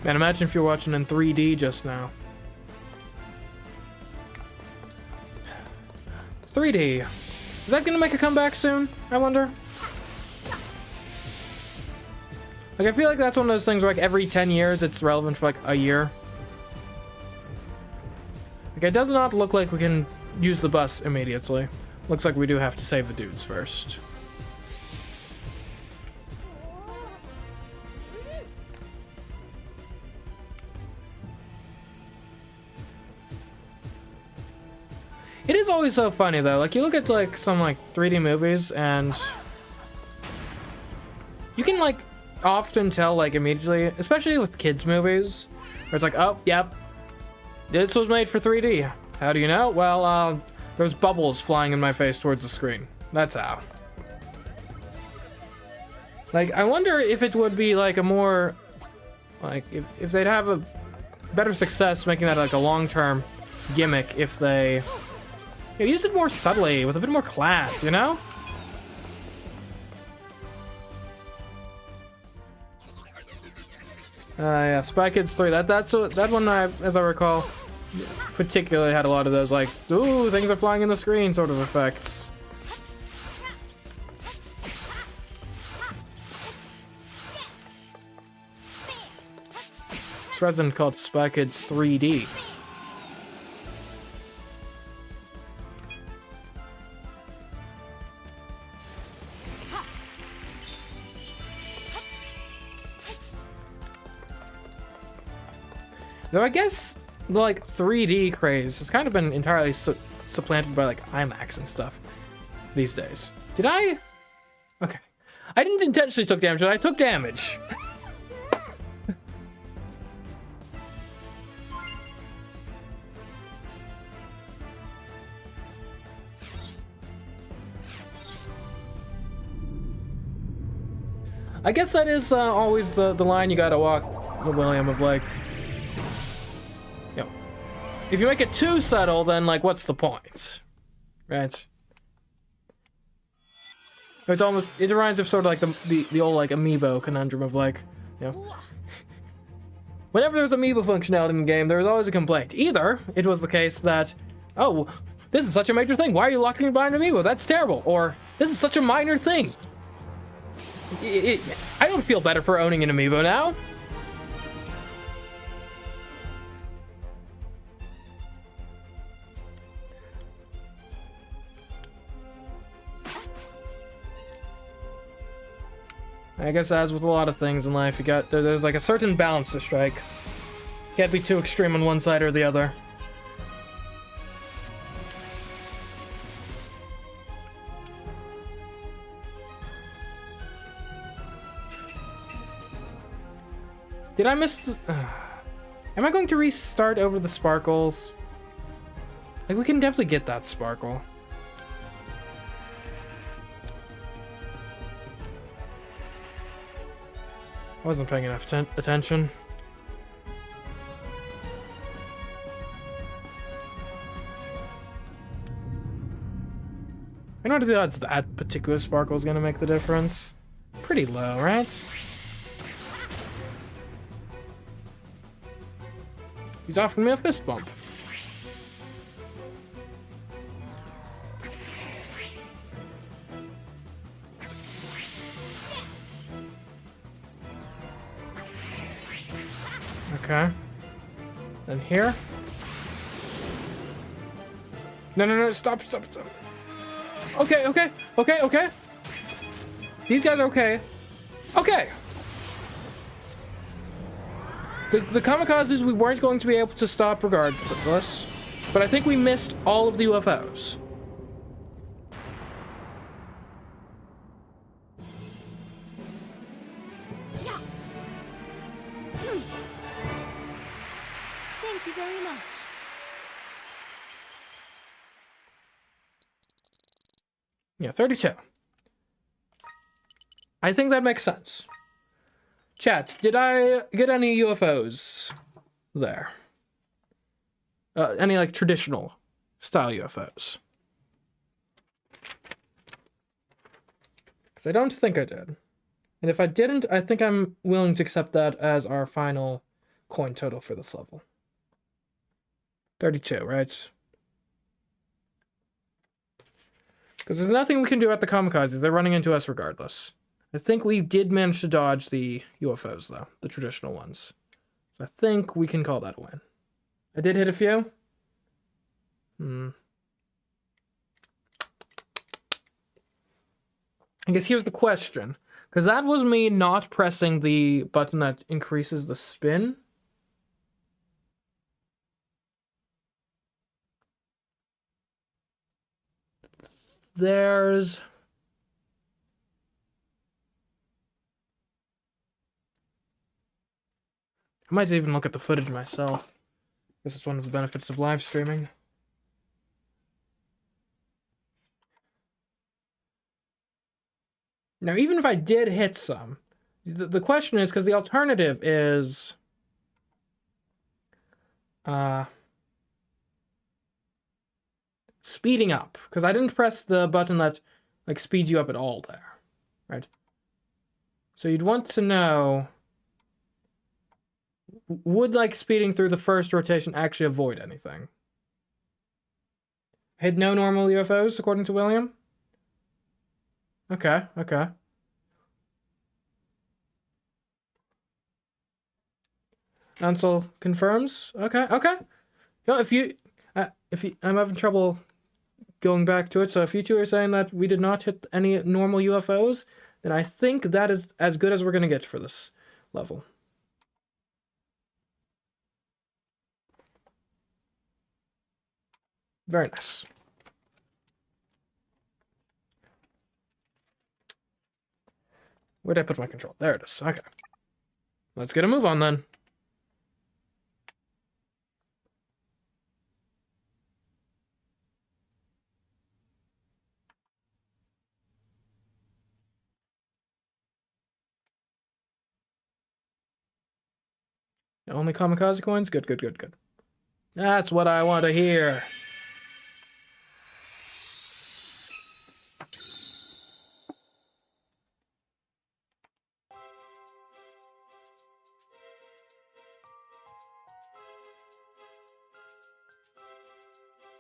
A: Man, imagine if you're watching in 3D just now. 3D. Is that gonna make a comeback soon, I wonder? Like, I feel like that's one of those things where, like, every 10 years it's relevant for, like, a year. Like, it does not look like we can use the bus immediately. Looks like we do have to save the dudes first. It is always so funny though, like you look at like some like 3D movies and you can like often tell like immediately, especially with kids movies, where it's like, oh, yep, this was made for 3D. How do you know? Well, there's bubbles flying in my face towards the screen. That's how. Like, I wonder if it would be like a more, like if they'd have a better success making that like a long-term gimmick if they use it more subtly, with a bit more class, you know? Yeah, Spy Kids 3. That one, as I recall, particularly had a lot of those, like, ooh, things are flying in the screen sort of effects. This resident called Spy Kids 3D. Though I guess the like 3D craze has kind of been entirely supplanted by like IMAX and stuff these days. Did I? Okay. I didn't intentionally took damage, but I took damage. I guess that is always the line you gotta walk, William, of like, if you make it too subtle, then like, what's the point, right? It's almost, it reminds of sort of like the old like amiibo conundrum of like, you know, whenever there's amiibo functionality in the game, there was always a complaint. Either it was the case that, oh, this is such a major thing, why are you locking me behind amiibo? That's terrible. Or this is such a minor thing. I don't feel better for owning an amiibo now. I guess as with a lot of things in life, there's like a certain balance to strike. Can't be too extreme on one side or the other. Did I miss the... Am I going to restart over the sparkles? Like, we can definitely get that sparkle. I wasn't paying enough attention. I know what the odds that particular sparkle is going to make the difference. Pretty low, right? He's offering me a fist bump. Okay. And here? No, stop. Okay. These guys are okay. Okay! The kamikazes we weren't going to be able to stop regardless, but I think we missed all of the UFOs.
C: Yeah. Thank you very much.
A: Yeah, 32. I think that makes sense. Chat, did I get any UFOs there? Any like traditional style UFOs? Because I don't think I did. And if I didn't, I think I'm willing to accept that as our final coin total for this level. 32, right? Because there's nothing we can do at the kamikazes. They're running into us regardless. I think we did manage to dodge the UFOs, though. The traditional ones. So I think we can call that a win. I did hit a few. I guess here's the question. Because that was me not pressing the button that increases the spin. There's... I might even look at the footage myself. This is one of the benefits of live streaming. Now, even if I did hit some, the question is, because the alternative is... speeding up. Because I didn't press the button that, like, speeds you up at all there. Right? So you'd want to know... would like speeding through the first rotation actually avoid anything? Hit no normal UFOs, according to William? Okay, okay. Ansel confirms. Okay, okay. No, if you, I'm having trouble going back to it. So if you two are saying that we did not hit any normal UFOs, then I think that is as good as we're gonna get for this level. Very nice. Where'd I put my control? There it is. Okay. Let's get a move on then. Only kamikaze coins? Good, good, good, good. That's what I want to hear.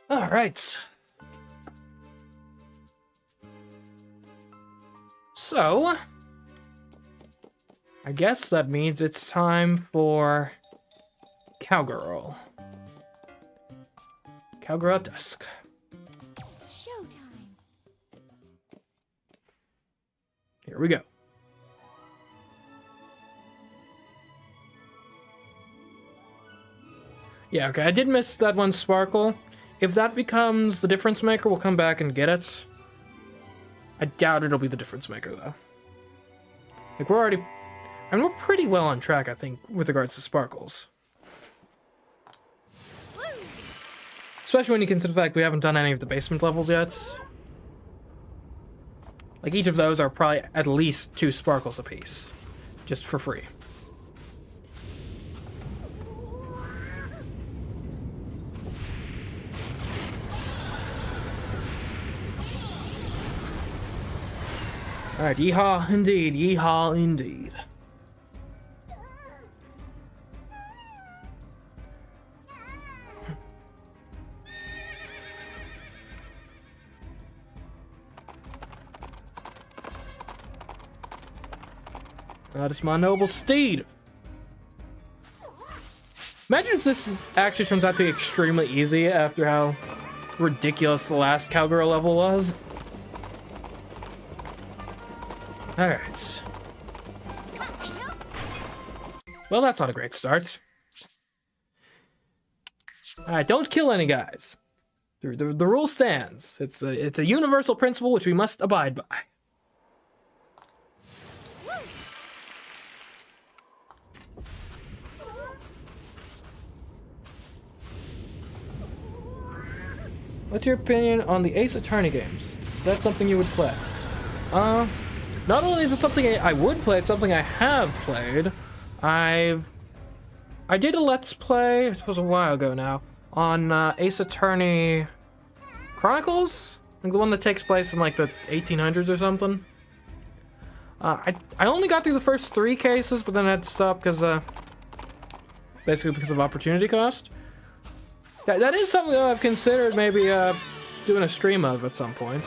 A: All right. So, I guess that means it's time for Cowgirl. Cowgirl at dusk.
C: Showtime.
A: Here we go. Yeah, okay, I did miss that one sparkle. If that becomes the difference maker, we'll come back and get it. I doubt it'll be the difference maker, though. Like, we're pretty well on track, I think, with regards to sparkles. Especially when you consider the fact we haven't done any of the basement levels yet. Like, each of those are probably at least 2 sparkles apiece. Just for free. Alright, yeehaw indeed, yeehaw indeed. That is my noble steed. Imagine if this actually turns out to be extremely easy after how ridiculous the last Cowgirl level was. Alright. Well, that's not a great start. Alright, don't kill any guys. The rule stands. It's a universal principle which we must abide by. What's your opinion on the Ace Attorney games? Is that something you would play? Not only is it something I would play, it's something I have played. I did a Let's Play, this was a while ago now, on Ace Attorney Chronicles? I think the one that takes place in like the 1800s or something. I only got through the first 3 cases, but then I had to stop because, basically because of opportunity cost. That is something that I've considered maybe doing a stream of at some point.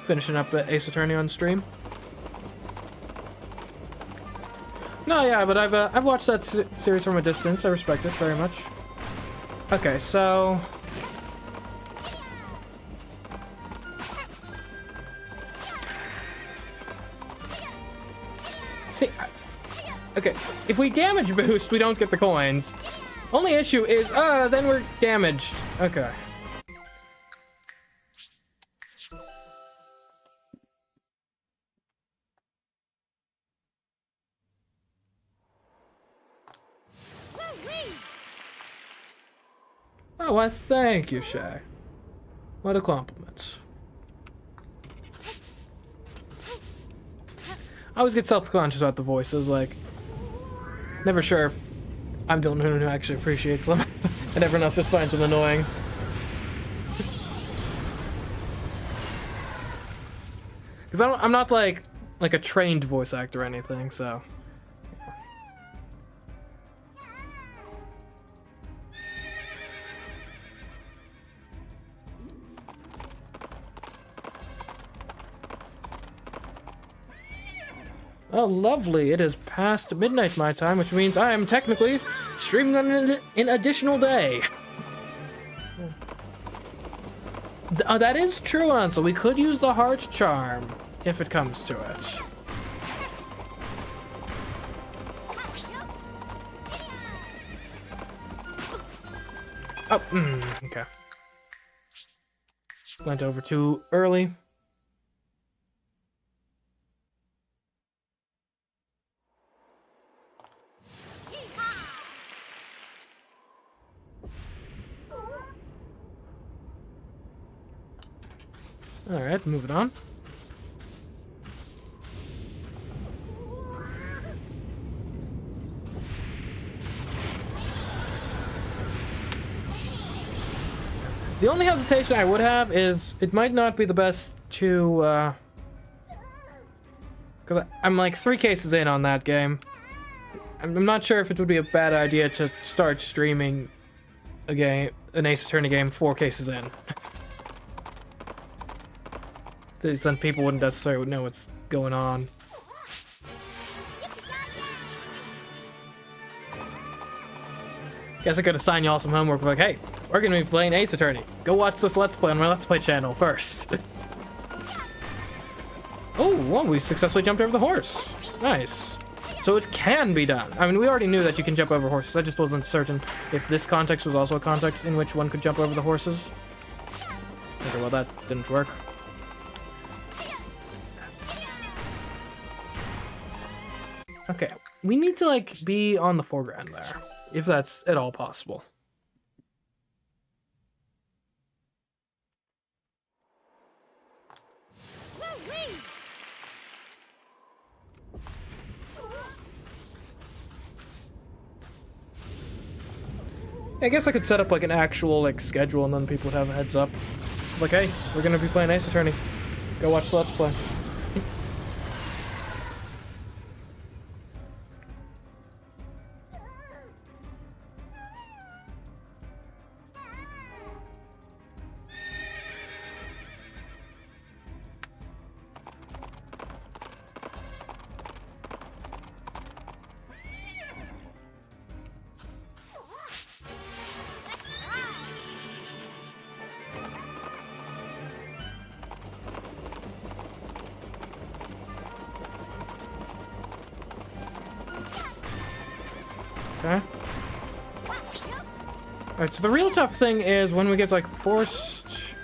A: Finishing up Ace Attorney on stream. No, yeah, but I've watched that series from a distance. I respect it very much. Okay, so see, okay, if we damage boost, we don't get the coins. Only issue is, then we're damaged. Okay. Oh, well, thank you, Shay. What a compliment. I always get self-conscious about the voices, like, never sure if I'm the only one who actually appreciates them, and everyone else just finds them annoying. Because I'm not like a trained voice actor or anything, so. Oh, lovely. It is past midnight my time, which means I am technically streaming on an additional day. That is true, Ansel. We could use the heart charm if it comes to it. Oh, okay. Went over too early. Alright, moving on. The only hesitation I would have is it might not be the best to, because I'm like 3 cases in on that game. I'm not sure if it would be a bad idea to start streaming a game, an Ace Attorney game 4 cases in. Then people wouldn't necessarily know what's going on. Guess I could assign y'all some homework, like, hey, we're gonna be playing Ace Attorney. Go watch this Let's Play on my Let's Play channel first. Oh, well, we successfully jumped over the horse. Nice. So it can be done. I mean, we already knew that you can jump over horses. I just wasn't certain if this context was also a context in which one could jump over the horses. Okay, well, that didn't work. Okay, we need to, like, be on the foreground there, if that's at all possible. I guess I could set up, like, an actual, like, schedule, and then people would have a heads up. Like, hey, we're gonna be playing Ace Attorney. Go watch the Let's Play. Okay. Alright, so the real tough thing is when we get, like, forced...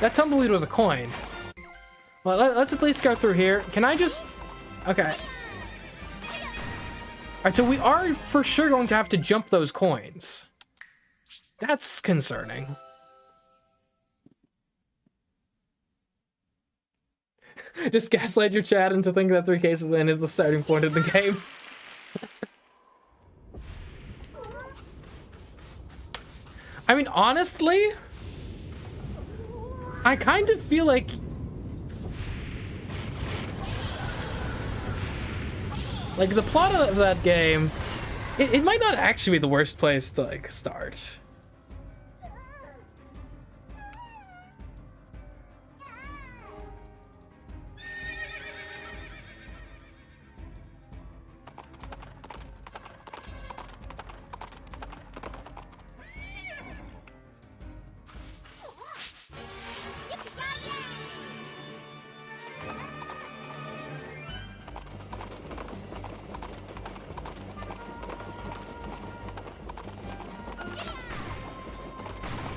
A: That tumbleweed was a coin. Well, let's at least go through here. Can I just... Okay. Alright, so we are for sure going to have to jump those coins. That's concerning. Just gaslight your chat into thinking that 3 cases in is the starting point of the game. I mean, honestly, I kind of feel like... Like, the plot of that game, it might not actually be the worst place to, like, start.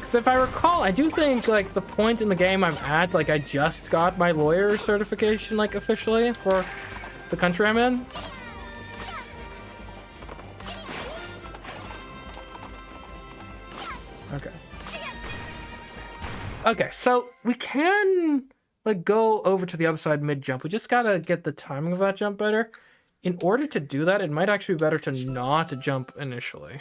A: So if I recall, I do think, like, the point in the game I'm at, like, I just got my lawyer certification, like, officially for the country I'm in. Okay. Okay, so we can, like, go over to the other side mid-jump. We just gotta get the timing of that jump better. In order to do that, it might actually be better to not jump initially.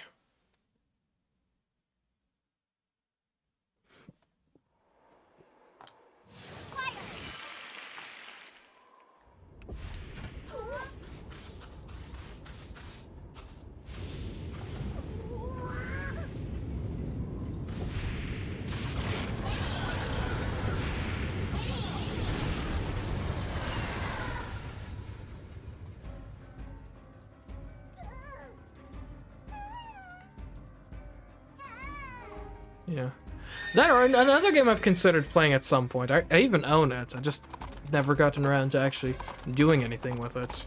A: Yeah. That or another game I've considered playing at some point. I even own it. I just never gotten around to actually doing anything with it.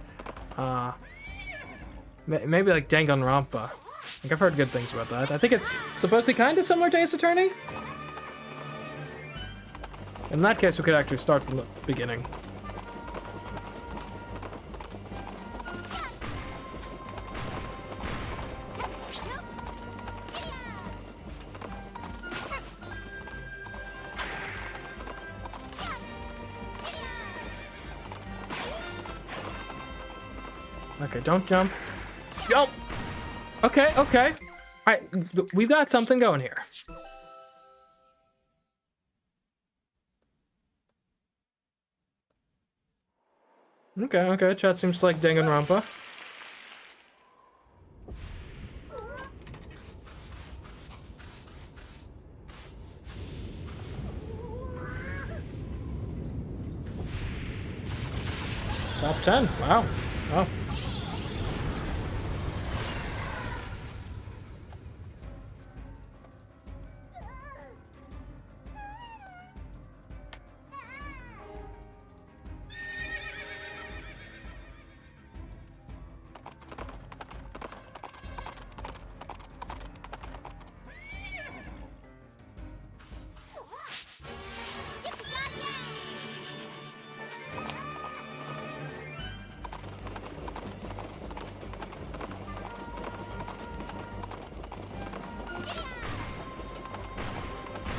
A: Maybe like Danganronpa. Like I've heard good things about that. I think it's supposed to be kind of similar to Ace Attorney. In that case, we could actually start from the beginning. Okay, don't jump. Jump! Okay, okay. Alright, we've got something going here. Okay, okay, chat seems to like Danganronpa. Top 10, wow. Oh.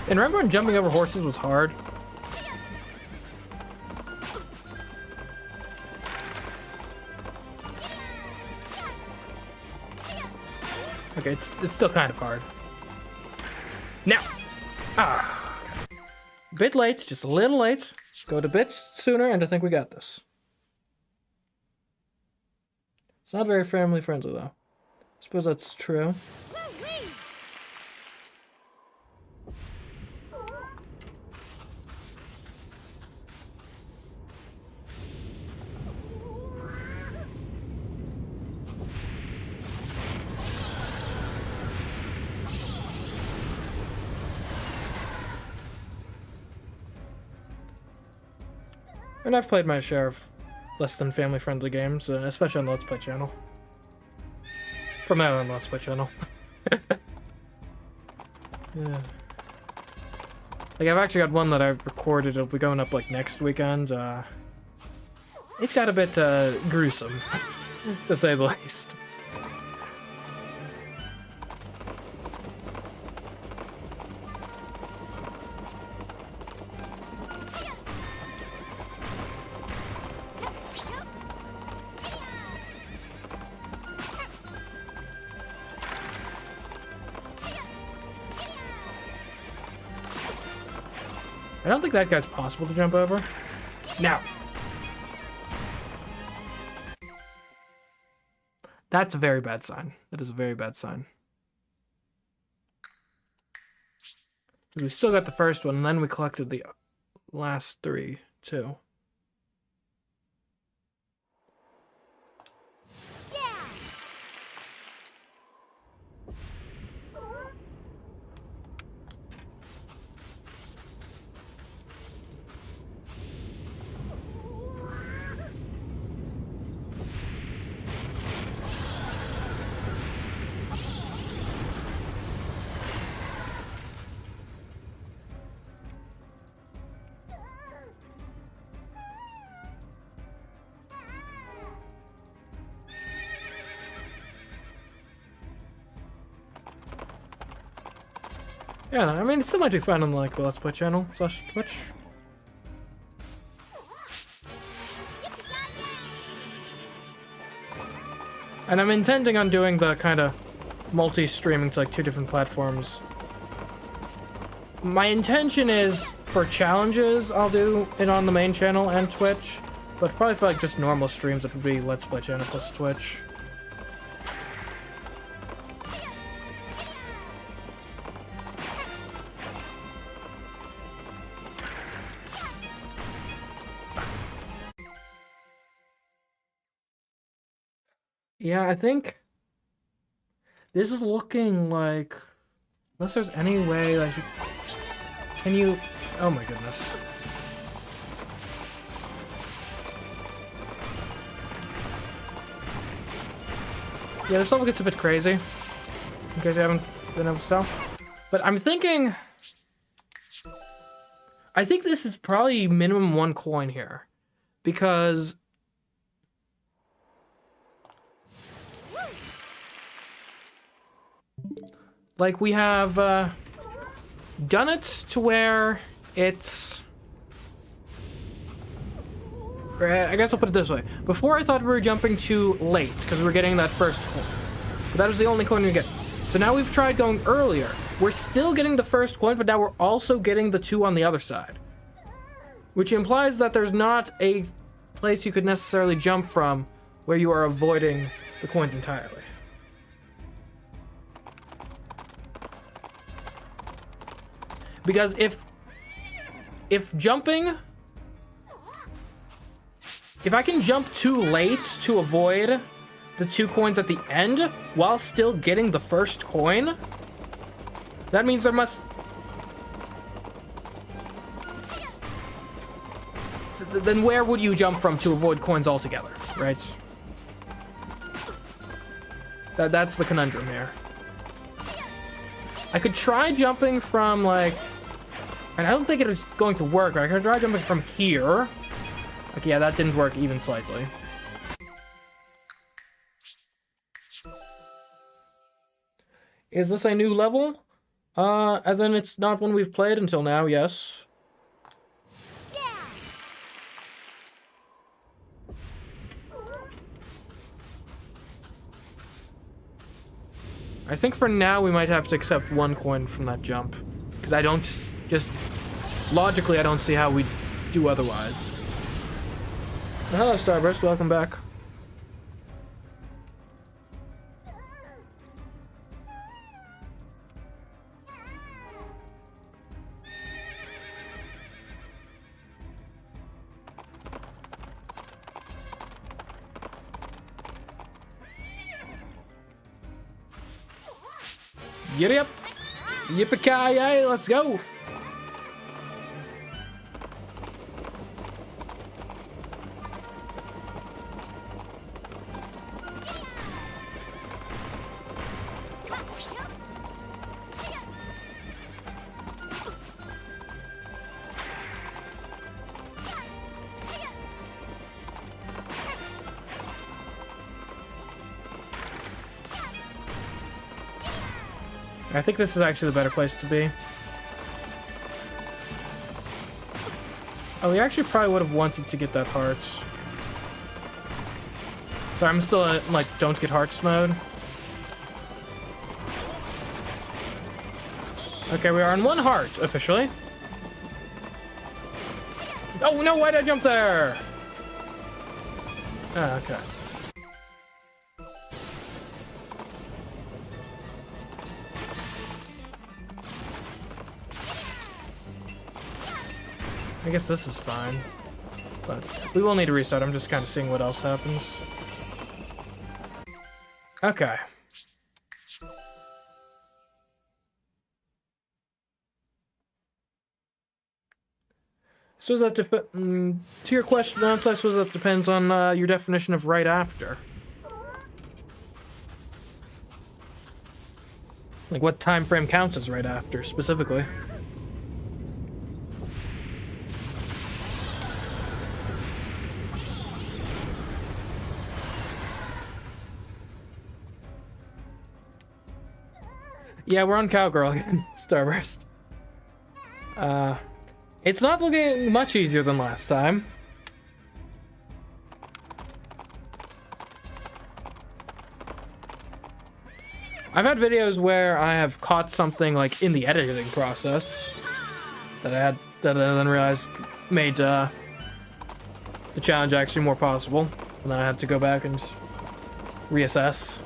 A: And remember when jumping over horses was hard? Okay, it's still kind of hard. Now! Okay. Bit late, just a little late. Go to bit sooner, and I think we got this. It's not very family friendly, though. I suppose that's true. And I've played my share of less than family-friendly games, especially on the Let's Play channel. From my own Let's Play channel. Yeah. Like, I've actually got one that I've recorded. It'll be going up, like, next weekend. It got a bit, gruesome, to say the least. I don't think that guy's possible to jump over. Now. That's a very bad sign. That is a very bad sign. We still got the first one, and then we collected the last three, too. Yeah, I mean, it still might be fun on like the Let's Play channel / Twitch. And I'm intending on doing the kind of multi-streaming to like 2 different platforms. My intention is for challenges, I'll do it on the main channel and Twitch, but probably for like just normal streams, it would be Let's Play channel plus Twitch. Yeah, I think this is looking like Unless there's any way, like, can you... Oh my goodness. Yeah, this level gets a bit crazy. In case you haven't been able to tell. But I'm thinking... I think this is probably minimum 1 coin here. Because... like, we have done it to where it's... I guess I'll put it this way. Before I thought we were jumping too late, because we were getting that first coin. But that was the only coin we get. So now we've tried going earlier. We're still getting the first coin, but now we're also getting the 2 on the other side. Which implies that there's not a place you could necessarily jump from where you are avoiding the coins entirely. Because if jumping... If I can jump too late to avoid the 2 coins at the end while still getting the first coin, that means there must... Then where would you jump from to avoid coins altogether, right? That's the conundrum here. I could try jumping from, like... And I don't think it is going to work, but I could try jumping from here. Okay, yeah, that didn't work even slightly. Is this a new level? As in it's not one we've played until now, yes. I think for now we might have to accept 1 coin from that jump. Because I don't just... Logically, I don't see how we do otherwise. Hello, Starburst. Welcome back. Yep. Yippee-ki-yay, let's go. I think this is actually the better place to be. Oh, we actually probably would have wanted to get that heart. Sorry, I'm still in, like, don't get hearts mode. Okay, we are on 1 heart, officially. Oh, no, why did I jump there? Ah, okay. I guess this is fine, but we will need to restart. I'm just kind of seeing what else happens. Okay. I suppose that to your question, I suppose that depends on your definition of right after. Like what time frame counts as right after, specifically. Yeah, we're on Cowgirl again, Starburst. It's not looking much easier than last time. I've had videos where I have caught something like in the editing process that I then realized made the challenge actually more possible, and then I had to go back and reassess.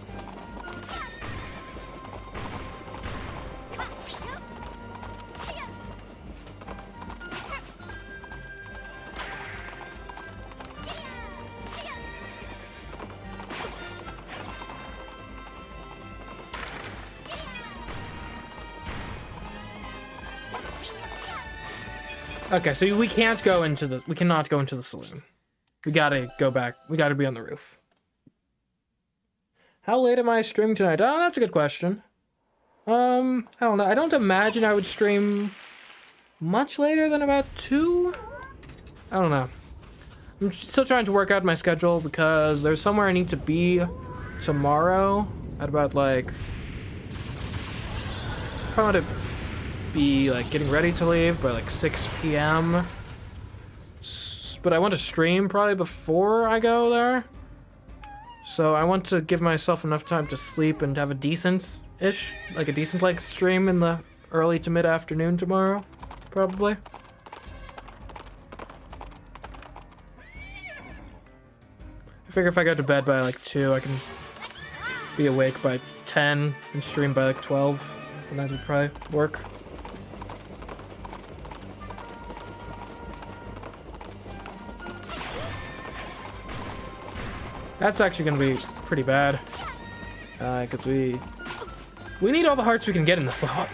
A: Okay, so we can't go into the... We cannot go into the saloon. We gotta go back. We gotta be on the roof. How late am I streaming tonight? Oh, that's a good question. I don't know. I don't imagine I would stream much later than about 2? I don't know. I'm still trying to work out my schedule because there's somewhere I need to be tomorrow at about, like... Probably to be, like, getting ready to leave by, like, 6 p.m. But I want to stream probably before I go there. So I want to give myself enough time to sleep and have a decent-ish, like a decent length stream in the early to mid-afternoon tomorrow, probably. I figure if I go to bed by like 2, I can be awake by 10 and stream by like 12, and that would probably work. That's actually gonna be pretty bad, because we need all the hearts we can get in this level.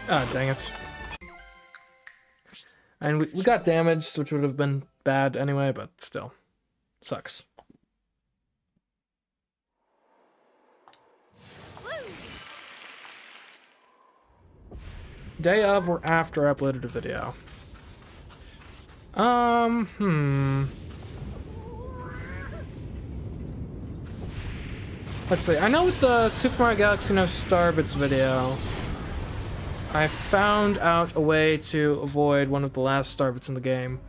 A: Ah, dang it. And we got damaged, which would have been bad anyway, but still. Sucks. Day of or after I uploaded a video? Let's see. I know with the Super Mario Galaxy No Starbits video, I found out a way to avoid one of the last Starbits in the game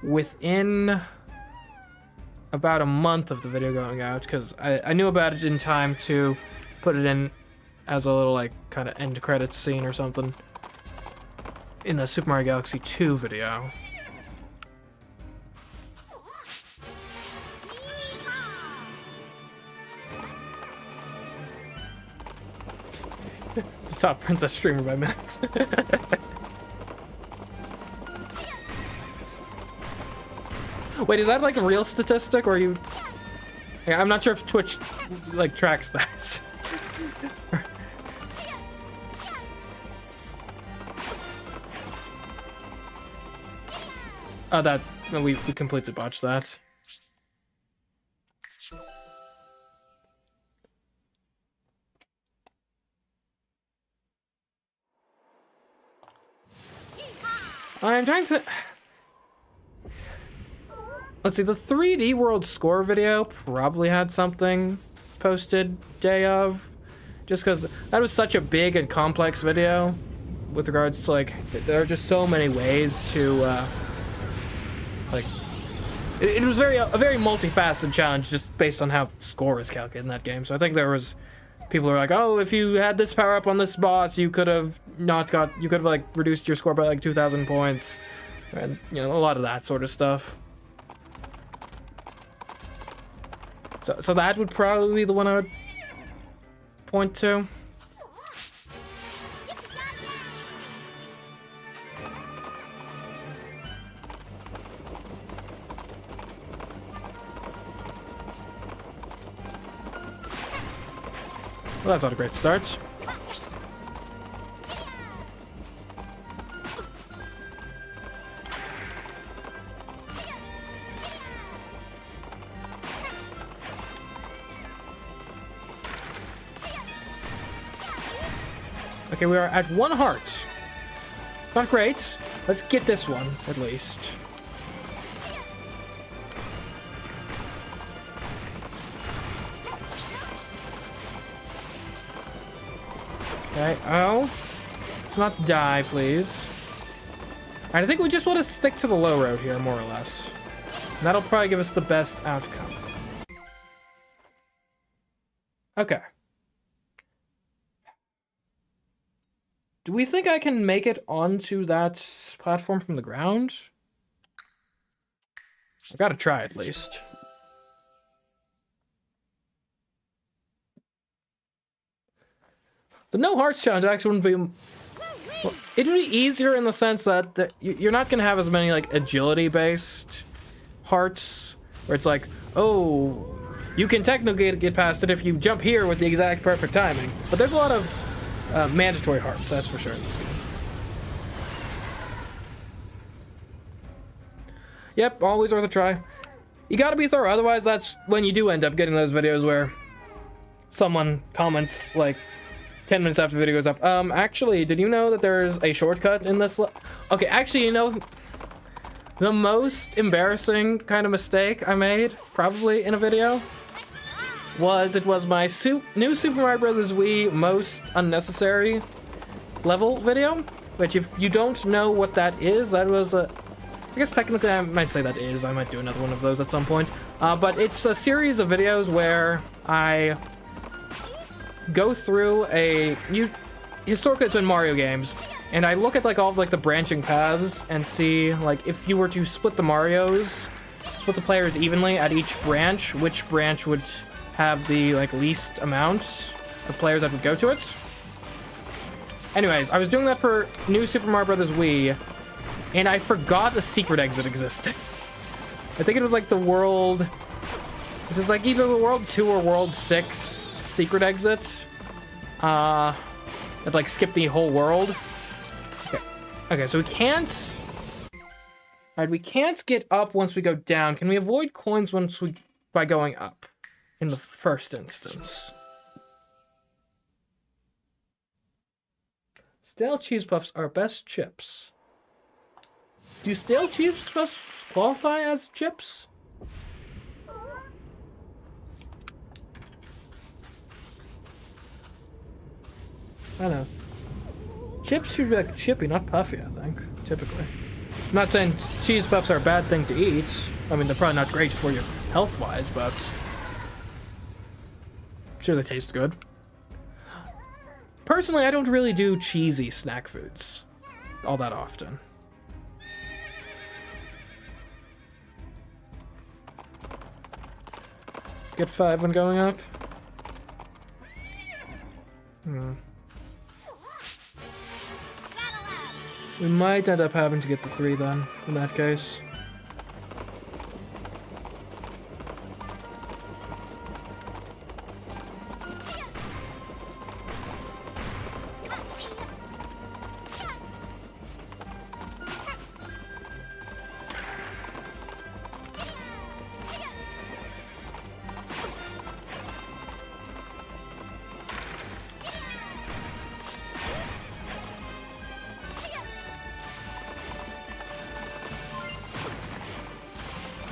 A: within about a month of the video going out, because I knew about it in time to put it in as a little, like, kind of end credits scene or something in the Super Mario Galaxy 2 video. Stop Princess Streamer by minutes. Wait, is that like a real statistic, or you... Yeah, I'm not sure if Twitch, like, tracks that. Oh, that... No, we completely botched that. I'm trying to... Let's see, the 3D World Score video probably had something posted day of. Just because that was such a big and complex video with regards to, like, there are just so many ways to, like... It was a very multifaceted challenge just based on how score is calculated in that game. So I think there was... People are like, oh, if you had this power up on this boss, you could have like reduced your score by like 2,000 points, and you know, a lot of that sort of stuff. So that would probably be the one I would point to. Well, that's not a great start. Okay, we are at 1 heart. Not great. Let's get this one, at least. Okay, oh. Let's not die, please. Alright, I think we just want to stick to the low road here, more or less. And that'll probably give us the best outcome. Okay. Do we think I can make it onto that platform from the ground? I gotta try at least. The no hearts challenge actually wouldn't be... Well, it would be easier in the sense that you're not going to have as many, like, agility-based hearts where it's like, oh, you can technically get past it if you jump here with the exact perfect timing. But there's a lot of mandatory hearts, that's for sure in this game. Yep, always worth a try. You gotta be thorough, otherwise that's when you do end up getting those videos where someone comments like 10 minutes after the video goes up, actually, did you know that there's a shortcut in this? Okay, actually, you know, the most embarrassing kind of mistake I made, probably in a video, was my new Super Mario Bros. Wii most unnecessary level video, which if you don't know what that is, that was a, I guess technically I might say that is, I might do another one of those at some point, but it's a series of videos where I go through historically it's been Mario games, and I look at like all of like the branching paths and see like if you were to split the players evenly at each branch, which branch would have the like least amount of players that would go to it. Anyways, I was doing that for new Super Mario Bros. Wii, and I forgot a secret exit existed. I think it was like the world, it was like either the world 2 or world 6 secret exit. That like skip the whole world. Okay, so we can't. Alright, we can't get up once we go down. Can we avoid coins by going up in the first instance? Stale cheese puffs are best chips. Do stale cheese puffs qualify as chips? I don't know. Chips should be like chippy, not puffy, I think, typically. I'm not saying cheese puffs are a bad thing to eat. I mean, they're probably not great for you health-wise, but I'm sure they taste good. Personally, I don't really do cheesy snack foods all that often. Get 5 when going up. We might end up having to get the 3 then, in that case.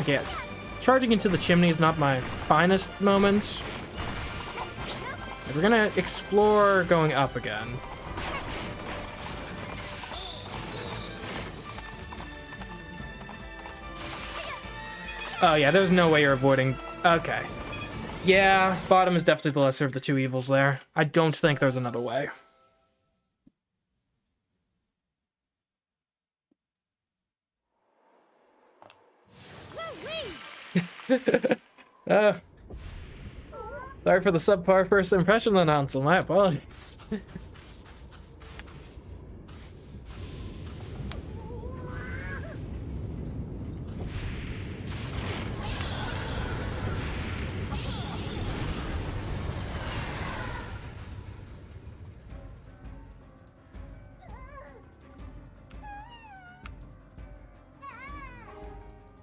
A: Okay, charging into the chimney is not my finest moment. We're gonna explore going up again. Oh yeah, there's no way you're avoiding. Okay. Yeah, bottom is definitely the lesser of the two evils there. I don't think there's another way. Sorry for the subpar first impression on Hansel. My apologies.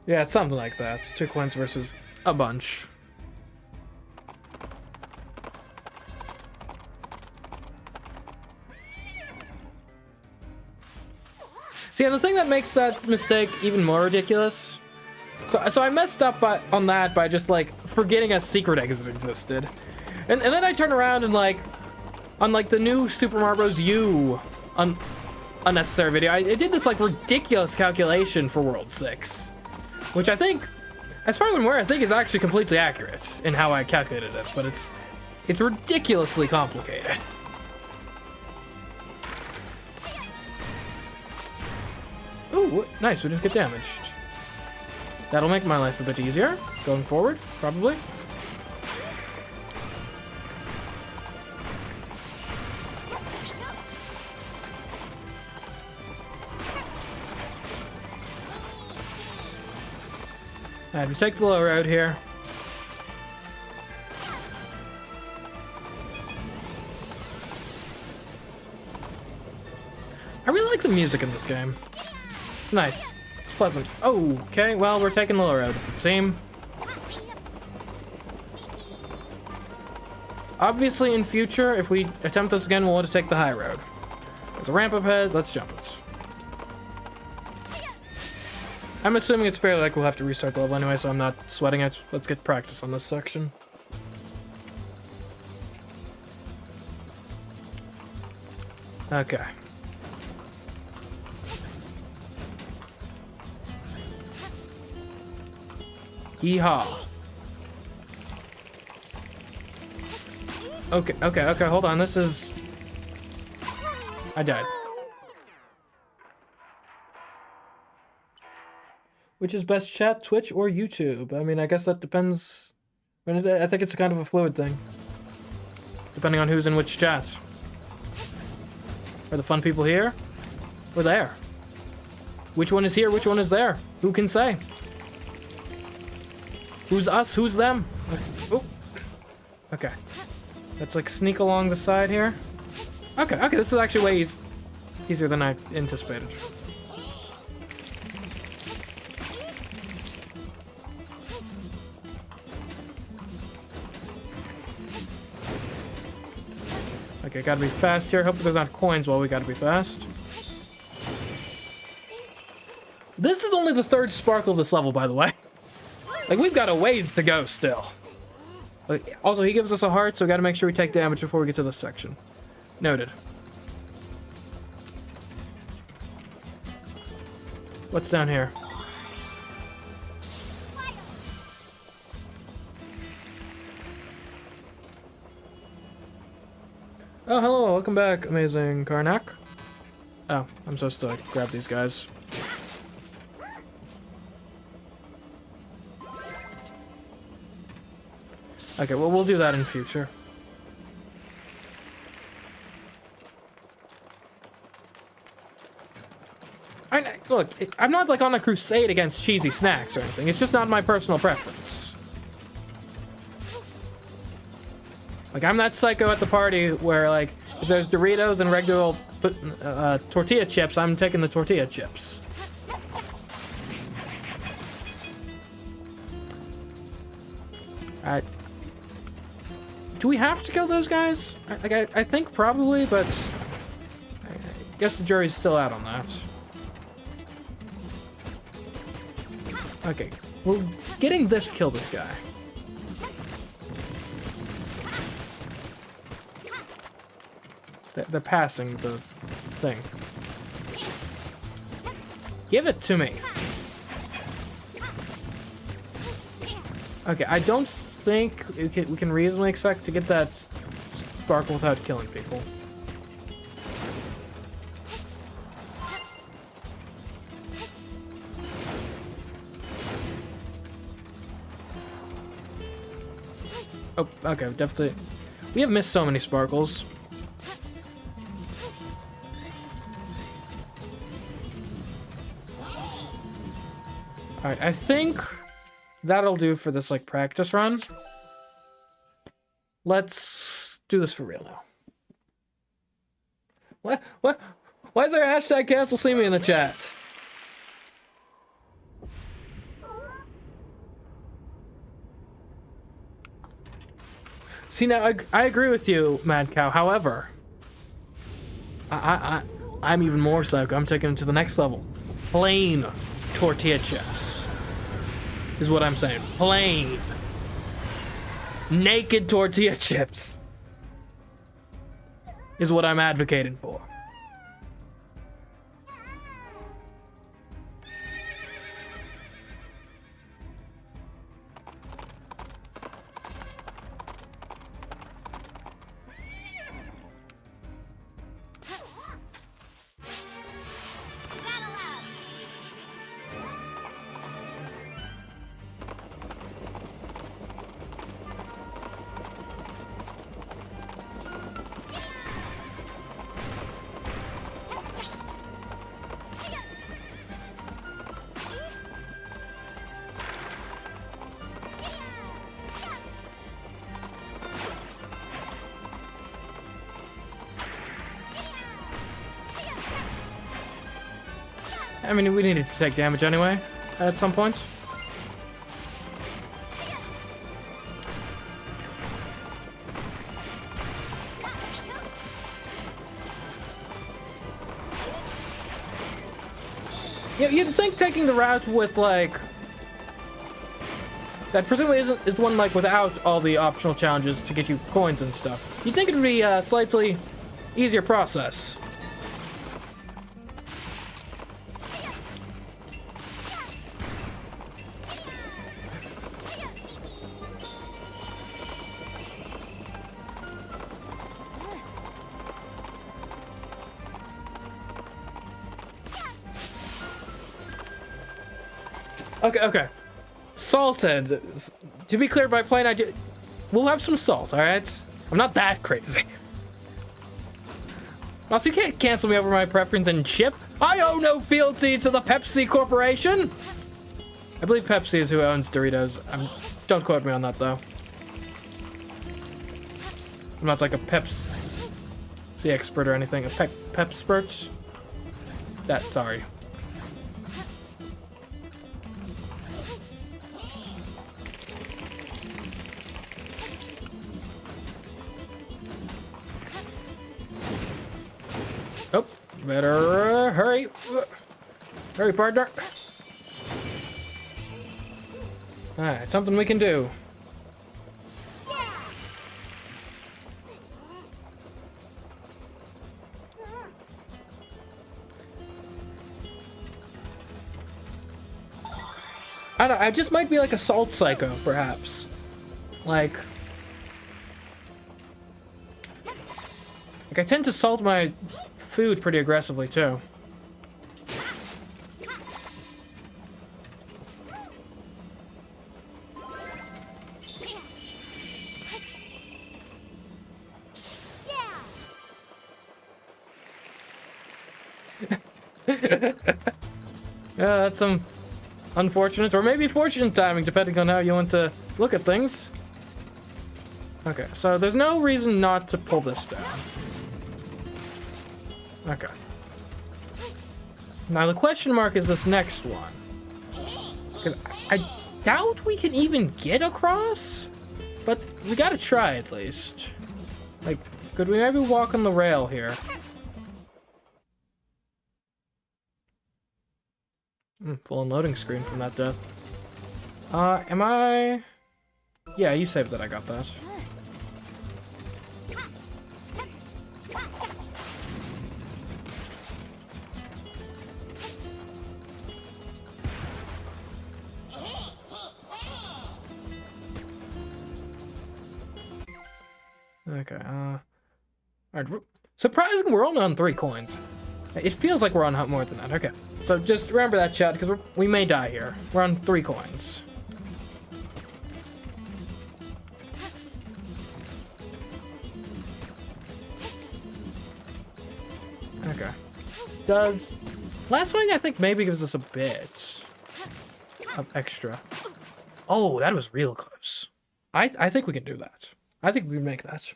A: Yeah, it's something like that. 2 coins versus a bunch. See, and the thing that makes that mistake even more ridiculous. So I messed up on that by just like forgetting a secret exit existed, and then I turn around and like, on like the new Super Mario Bros. U unnecessary video, I did this like ridiculous calculation for World 6. Which I think, as far as I'm aware, I think is actually completely accurate in how I calculated it, but it's ridiculously complicated. Ooh, nice, we didn't get damaged. That'll make my life a bit easier, going forward, probably. Alright, we take the low road here. I really like the music in this game. It's nice. It's pleasant. Oh, okay, well, we're taking the low road. Same. Obviously, in future, if we attempt this again, we'll want to take the high road. There's a ramp up ahead. Let's jump it. I'm assuming it's fairly like we'll have to restart the level anyway, so I'm not sweating it. Let's get practice on this section. Okay. Yeehaw. Okay, hold on. This is... I died. Which is best chat, Twitch or YouTube? I mean, I guess that depends. I think it's kind of a fluid thing. Depending on who's in which chats. Are the fun people here? Or there? Which one is here? Which one is there? Who can say? Who's us? Who's them? Oh. Okay. Let's like sneak along the side here. Okay, this is actually way easier than I anticipated. Okay, gotta be fast here. Hopefully there's not coins while we gotta be fast. This is only the third sparkle of this level, by the way. Like, we've got a ways to go still. Also, he gives us a heart, so we gotta make sure we take damage before we get to this section. Noted. What's down here? Oh, hello, welcome back, amazing Karnak. Oh, I'm supposed to like, grab these guys. Okay, well, we'll do that in future. Look, I'm not like on a crusade against cheesy snacks or anything. It's just not my personal preference. Like, I'm that psycho at the party where, like, if there's Doritos and regular old tortilla chips, I'm taking the tortilla chips. Alright. Do we have to kill those guys? I think probably, but I guess the jury's still out on that. Okay, we're getting this kill this guy. They're passing the thing. Give it to me. Okay, I don't think we can reasonably expect to get that sparkle without killing people. Oh, okay, definitely. We have missed so many sparkles. Alright, I think that'll do for this, like, practice run. Let's do this for real now. What? Why is there a hashtag cancel see me in the chat? See, now, I agree with you, Mad Cow. However, I'm even more psycho. I'm taking it to the next level. Plain tortilla chips is what I'm saying. Plain. Naked tortilla chips is what I'm advocating for. I mean, we needed to take damage anyway at some point. You'd think taking the route with, like... That presumably is the one, like, without all the optional challenges to get you coins and stuff. You'd think it would be a slightly easier process. Okay. Salted. To be clear, by plain, we'll have some salt, alright? I'm not that crazy. Also, you can't cancel me over my preference and chip. I owe no fealty to the Pepsi Corporation. I believe Pepsi is who owns Doritos. Don't quote me on that, though. I'm not like a Pepsi expert or anything. A Pepspert? Sorry. Oh, better hurry. Hurry, partner. Alright, something we can do. I don't know, I just might be like a salt psycho, perhaps. Like I tend to salt my food pretty aggressively, too. Yeah, that's some unfortunate, or maybe fortunate timing, depending on how you want to look at things. Okay, so there's no reason not to pull this down. Okay. Now the question mark is this next one. 'Cause I doubt we can even get across, but we gotta try at least. Like, could we maybe walk on the rail here? Full loading screen from that death. Am I... Yeah, you saved that, I got that. Okay, alright, surprising we're only on 3 coins. It feels like we're on more than that. Okay, so just remember that, chat, because we may die here. We're on 3 coins. Okay. Does last swing, I think, maybe gives us a bit of extra. Oh, that was real close. I think we can do that. I think we can make that.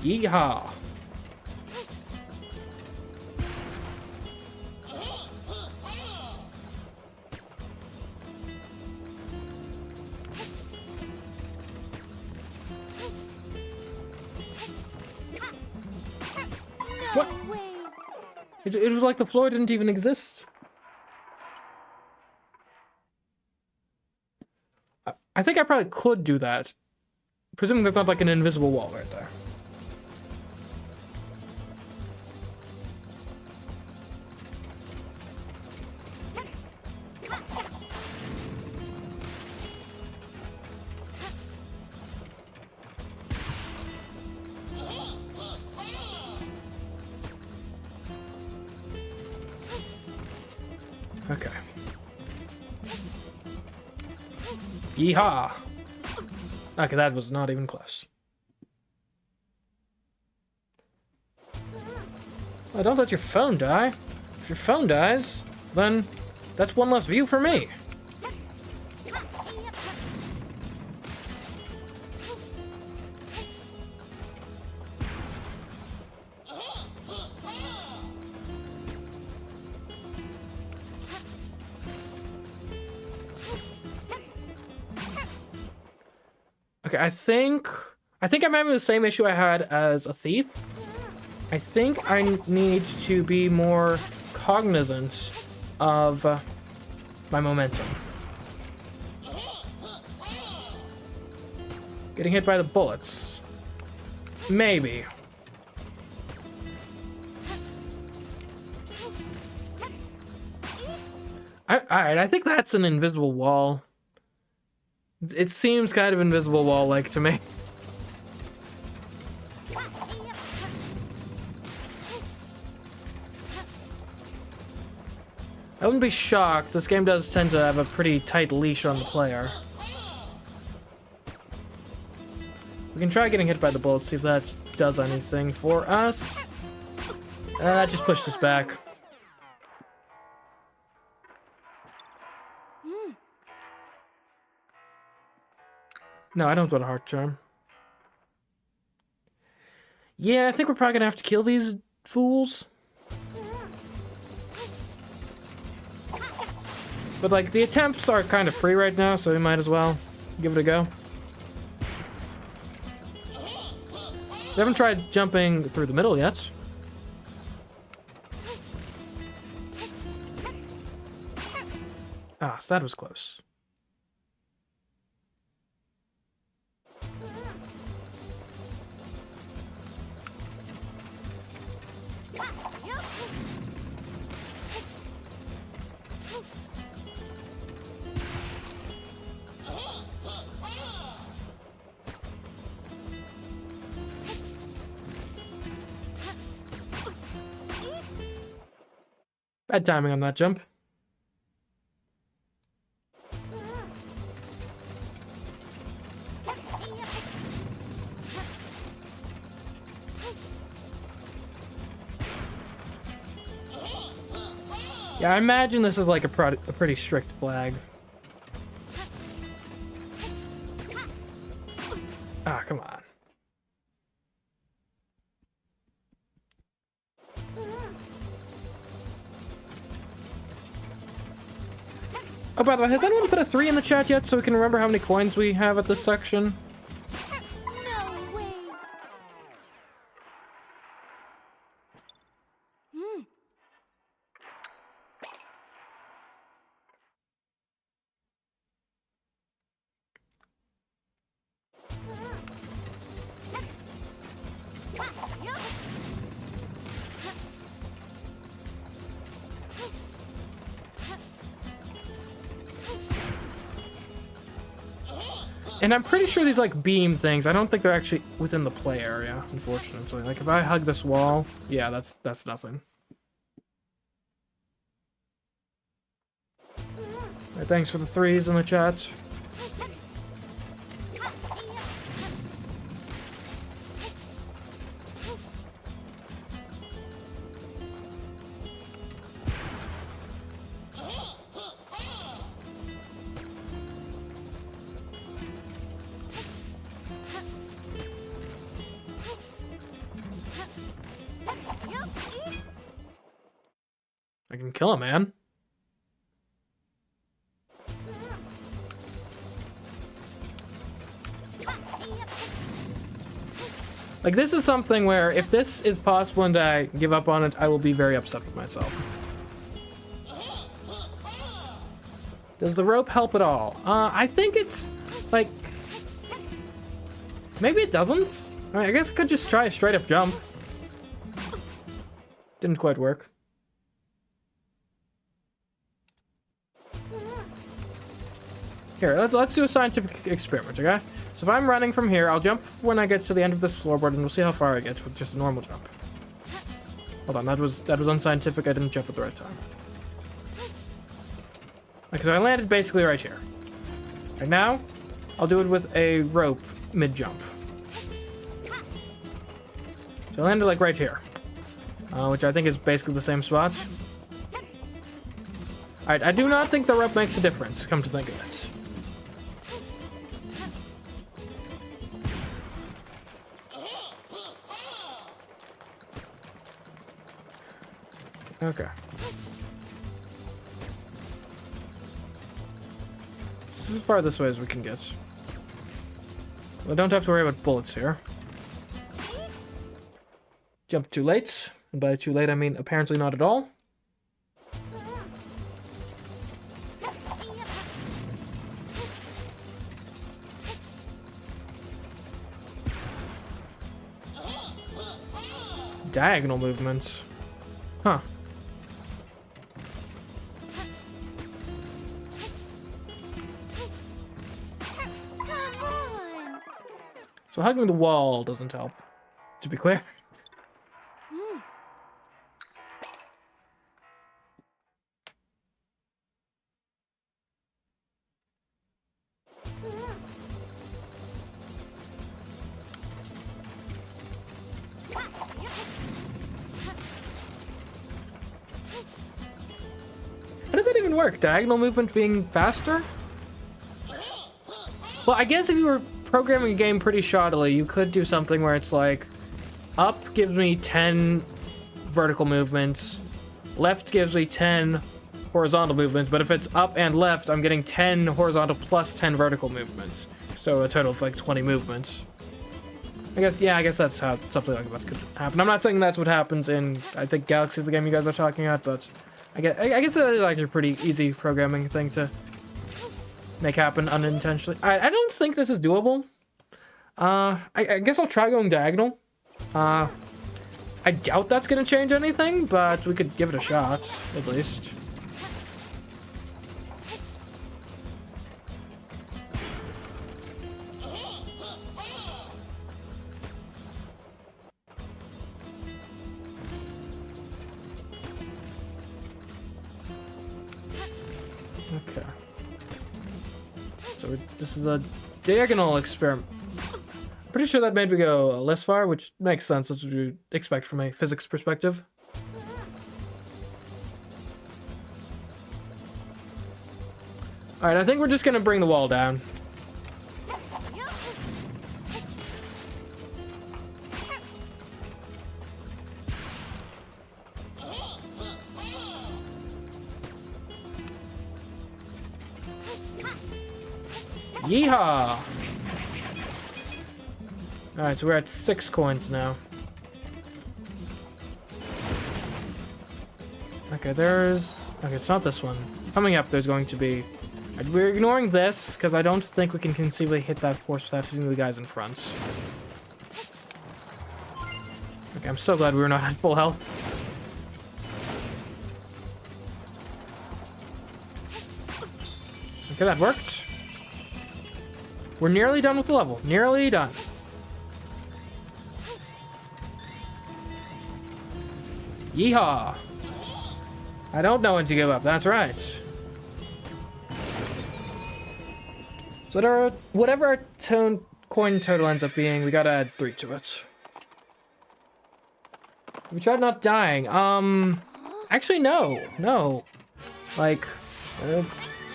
A: Yeehaw. What? It was like the floor didn't even exist. I think I probably could do that. Presuming there's not like an invisible wall right there. Okay. Yeehaw! Okay, that was not even close. Oh, don't let your phone die. If your phone dies, then that's one less view for me. Okay, I think I'm having the same issue I had as a thief. I think I need to be more cognizant of my momentum. Getting hit by the bullets. Maybe. Alright, I think that's an invisible wall. It seems kind of invisible wall-like to me. I wouldn't be shocked. This game does tend to have a pretty tight leash on the player. We can try getting hit by the bullets, see if that does anything for us. That just pushed us back. No, I don't want a heart charm. Yeah, I think we're probably gonna have to kill these fools. But, like, the attempts are kind of free right now, so we might as well give it a go. We haven't tried jumping through the middle yet. Ah, so that was close. Bad timing on that jump. Yeah, I imagine this is like a pretty strict flag. Ah, come on. Oh, by the way, has anyone put a 3 in the chat yet so we can remember how many coins we have at this section?
C: No way.
A: And I'm pretty sure these, like, beam things, I don't think they're actually within the play area, unfortunately. Like, if I hug this wall, yeah, that's nothing. Alright, thanks for the 3s in the chat. I can kill him, man. Like, this is something where if this is possible and I give up on it, I will be very upset with myself. Does the rope help at all? I think it's, like, maybe it doesn't. I guess I could just try a straight up jump. Didn't quite work. Here, let's do a scientific experiment, okay? So if I'm running from here, I'll jump when I get to the end of this floorboard, and we'll see how far I get with just a normal jump. Hold on, that was unscientific. I didn't jump at the right time. Okay, so I landed basically right here. Right now, I'll do it with a rope mid-jump. So I landed like right here, which I think is basically the same spot. Alright, I do not think the rope makes a difference, come to think of it. Okay. This is as far this way as we can get. I don't have to worry about bullets here. Jump too late. And by too late, I mean apparently not at all. Diagonal movements. Huh.
C: Come on.
A: So hugging the wall doesn't help, to be clear. How does that even work? Diagonal movement being faster? Well, I guess if you were programming a game pretty shoddily, you could do something where it's like, up gives me 10 vertical movements, left gives me 10 horizontal movements, but if it's up and left, I'm getting 10 horizontal plus 10 vertical movements. So a total of like 20 movements. I guess that's how something like that could happen. I'm not saying that's what happens in, I think Galaxy is the game you guys are talking about, but I guess that is like a pretty easy programming thing to make happen unintentionally. I don't think this is doable. I guess I'll try going diagonal. I doubt that's gonna change anything, but we could give it a shot, at least. Okay. So this is a diagonal experiment. Pretty sure that made me go less far, which makes sense. That's what you'd expect from a physics perspective. Alright, I think we're just gonna bring the wall down. Yeehaw! Alright, so we're at 6 coins now. Okay, okay, it's not this one. Coming up, there's going to be... We're ignoring this, because I don't think we can conceivably hit that force without hitting the guys in front. Okay, I'm so glad we were not at full health. Okay, that worked. We're nearly done with the level. Nearly done. Yeehaw! I don't know when to give up, that's right. So whatever our coin total ends up being, we gotta add 3 to it. We tried not dying. Actually, no. No. Like,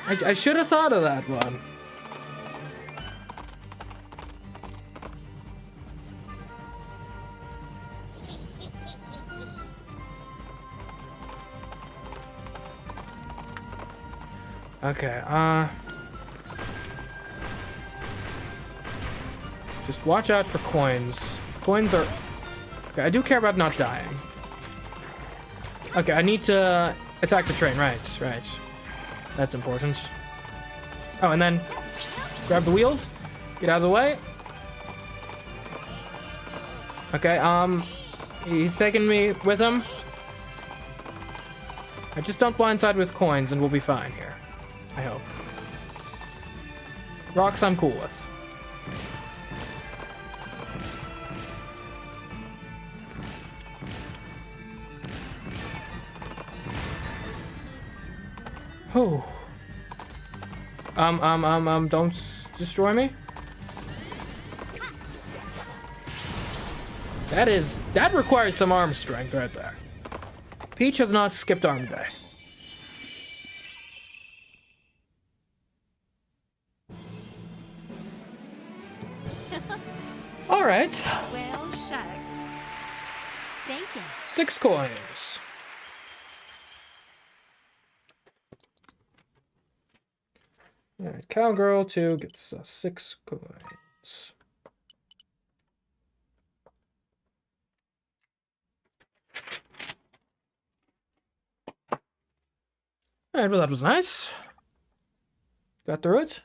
A: I should have thought of that one. Okay, just watch out for coins. Coins are... Okay, I do care about not dying. Okay, I need to attack the train, right. That's important. Oh, and then grab the wheels, get out of the way. Okay, he's taking me with him. I just don't blindside with coins and we'll be fine here. I hope. Rocks I'm cool with. Oh. Don't destroy me. That requires some arm strength right there. Peach has not skipped arm day. All right.
C: Well, shucks. Thank you.
A: 6 coins. All right, Cowgirl 2 gets 6 coins. Alright, well that was nice. Got through it.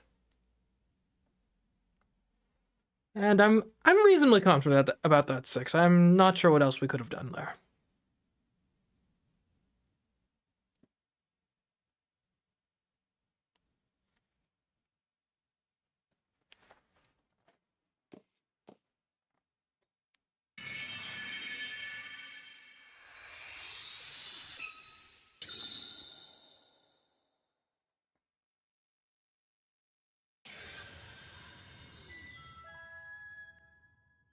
A: And I'm reasonably confident about that 6. I'm not sure what else we could have done there.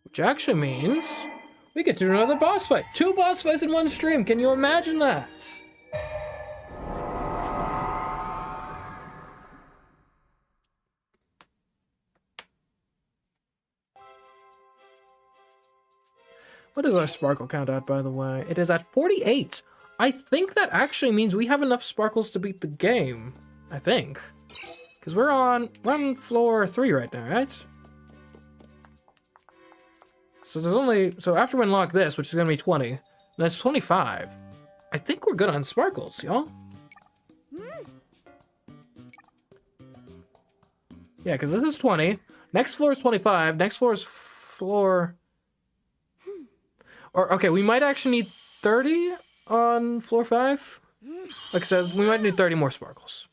A: Which actually means we get to do another boss fight. 2 boss fights in one stream. Can you imagine that? What is our sparkle count at, by the way? It is at 48. I think that actually means we have enough sparkles to beat the game. I think. Because we're on floor 3 right now, right? So there's only, so after we unlock this, which is gonna be 20, that's 25. I think we're good on sparkles, y'all. Yeah, because this is 20. Next floor is 25. Next floor is floor... Or, okay, we might actually need 30 on floor 5. Like I said, we might need 30 more sparkles.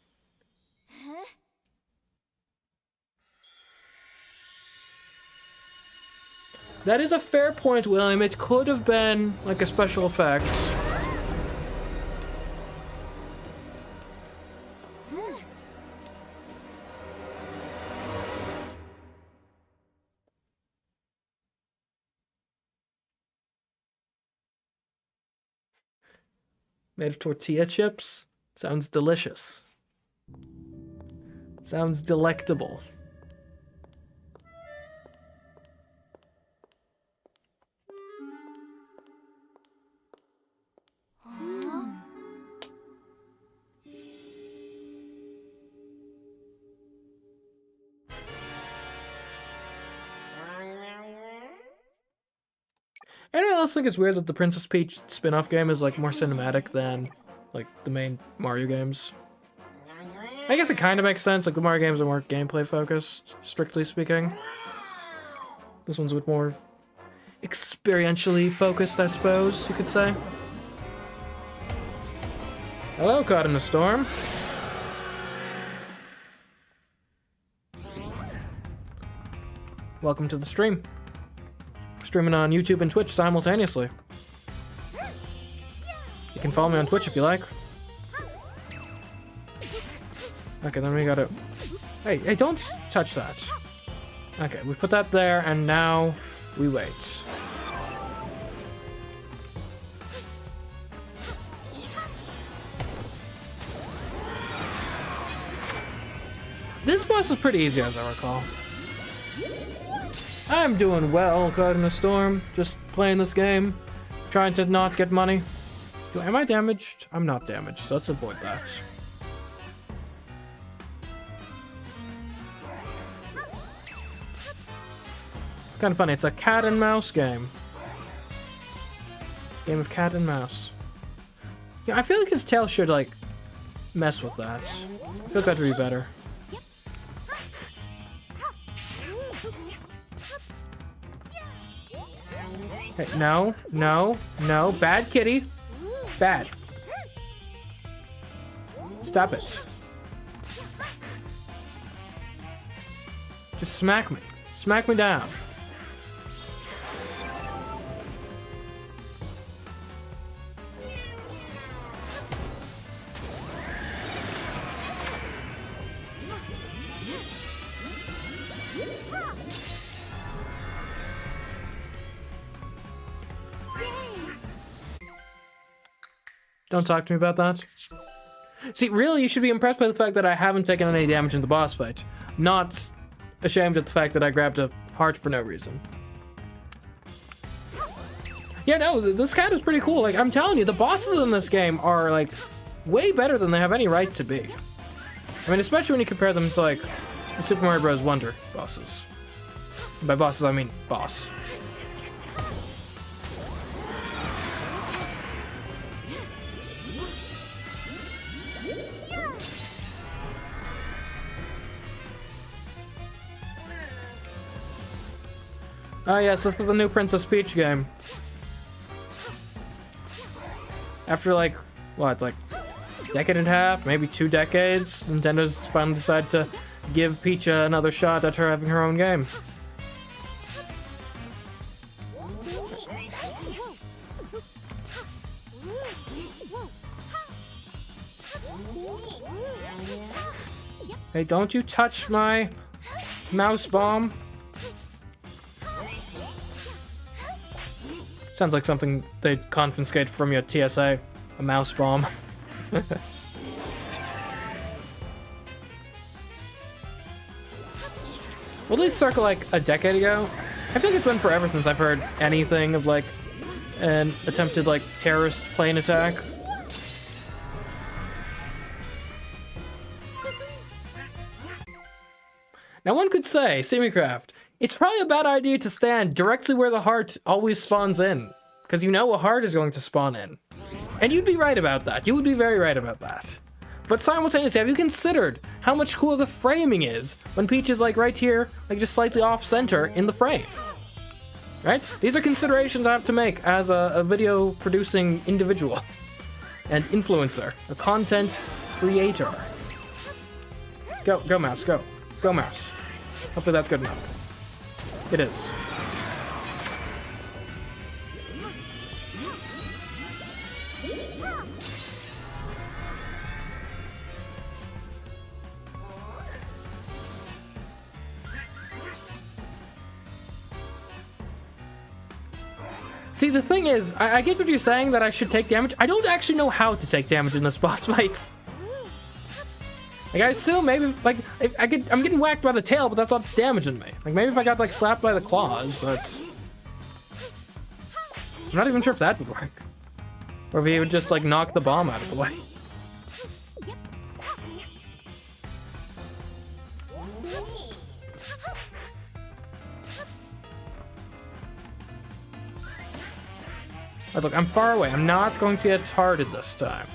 A: That is a fair point, William. It could have been like a special effect. Made of tortilla chips? Sounds delicious. Sounds delectable. Anyone else think it's weird that the Princess Peach spin-off game is like more cinematic than like the main Mario games? I guess it kind of makes sense. Like the Mario games are more gameplay focused, strictly speaking. This one's a bit more experientially focused, I suppose you could say. Hello, Caught in a Storm. Welcome to the stream. Streaming on YouTube and Twitch simultaneously. You can follow me on Twitch if you like. Okay, then we gotta... Hey, don't touch that. Okay, we put that there, and now we wait. This boss is pretty easy, as I recall. I'm doing well, Caught in a Storm. Just playing this game. Trying to not get money. Am I damaged? I'm not damaged, so let's avoid that. It's kind of funny. It's a cat and mouse game. Game of cat and mouse. Yeah, I feel like his tail should, like, mess with that. I feel like that would be better. Hey, no, no, no. Bad kitty. Bad. Stop it. Just smack me. Smack me down. Don't talk to me about that. See, really, you should be impressed by the fact that I haven't taken any damage in the boss fight. Not ashamed at the fact that I grabbed a heart for no reason. Yeah, no, this cat is pretty cool. Like, I'm telling you, the bosses in this game are, like, way better than they have any right to be. I mean, especially when you compare them to, like, the Super Mario Bros. Wonder bosses. By bosses, I mean boss. Oh yes, this is the new Princess Peach game. After like, what, like decade and a half, maybe 2 decades, Nintendo's finally decided to give Peach another shot at her having her own game. Hey, don't you touch my mouse bomb. Sounds like something they'd confiscate from your TSA, a mouse bomb. Well, at least circa like a decade ago. I feel like it's been forever since I've heard anything of like an attempted like terrorist plane attack. Now one could say, CMeeCraft, it's probably a bad idea to stand directly where the heart always spawns in, because you know a heart is going to spawn in. And you'd be right about that. You would be very right about that. But simultaneously, have you considered how much cooler the framing is when Peach is like right here, like just slightly off center in the frame? Right? These are considerations I have to make as a video producing individual and influencer, a content creator. Go mouse, go. Go mouse. Hopefully that's good enough. It is. See, the thing is, I get what you're saying that I should take damage. I don't actually know how to take damage in this boss fights. Like, I assume maybe, like, I'm getting whacked by the tail, but that's not damaging me. Like, maybe if I got, like, slapped by the claws, but... I'm not even sure if that would work. Or if he would just, like, knock the bomb out of the way. Right, look, I'm far away. I'm not going to get hearted this time.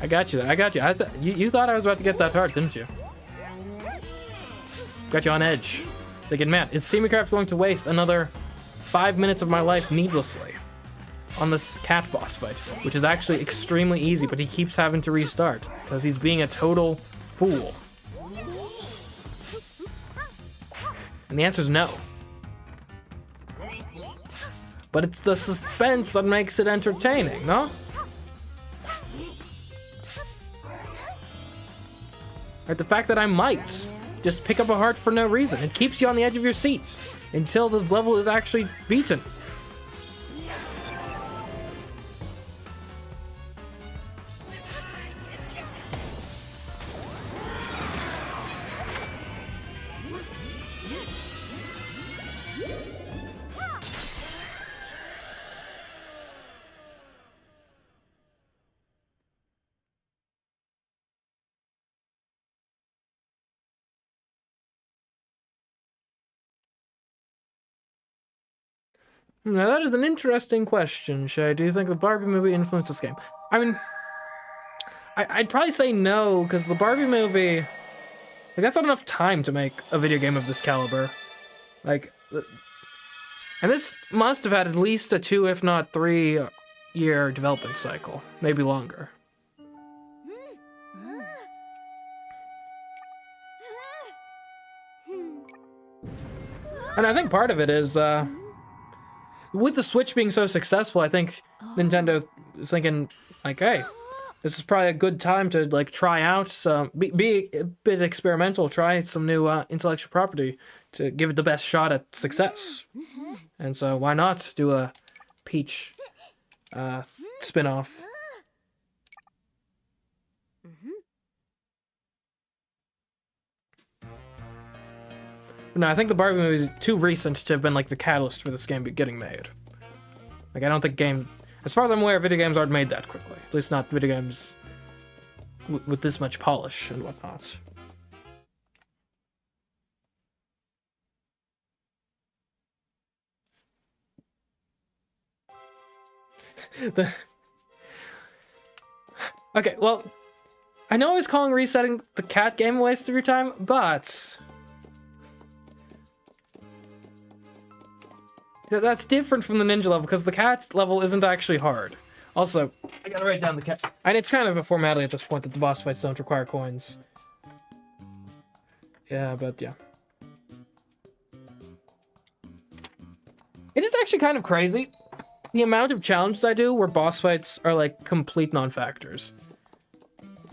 A: I got you. I got you. You thought I was about to get that hard, didn't you? Got you on edge. Thinking, man, is CMeeCraft going to waste another 5 minutes of my life needlessly on this cat boss fight, which is actually extremely easy, but he keeps having to restart because he's being a total fool. And the answer is no. But it's the suspense that makes it entertaining, no? Right, the fact that I might just pick up a heart for no reason. It keeps you on the edge of your seats until the level is actually beaten. Now that is an interesting question, Shay. Do you think the Barbie movie influenced this game? I mean, I'd probably say no, because the Barbie movie, like, that's not enough time to make a video game of this caliber. Like, and this must have had at least a 2, if not 3-year development cycle, maybe longer. And I think part of it is, with the Switch being so successful, I think Nintendo is thinking, like, hey, this is probably a good time to, like, try out some, be a bit experimental, try some new intellectual property to give it the best shot at success. And so why not do a Peach spin-off? No, I think the Barbie movie is too recent to have been like the catalyst for this game getting made. Like, I don't think as far as I'm aware, video games aren't made that quickly. At least not video games with this much polish and whatnot. Okay, well, I know I was calling resetting the cat game a waste of your time, but that's different from the ninja level, because the cat level isn't actually hard. Also, I gotta write down the cat. And it's kind of a formality at this point that the boss fights don't require coins. Yeah, but yeah. It is actually kind of crazy the amount of challenges I do where boss fights are like complete non-factors.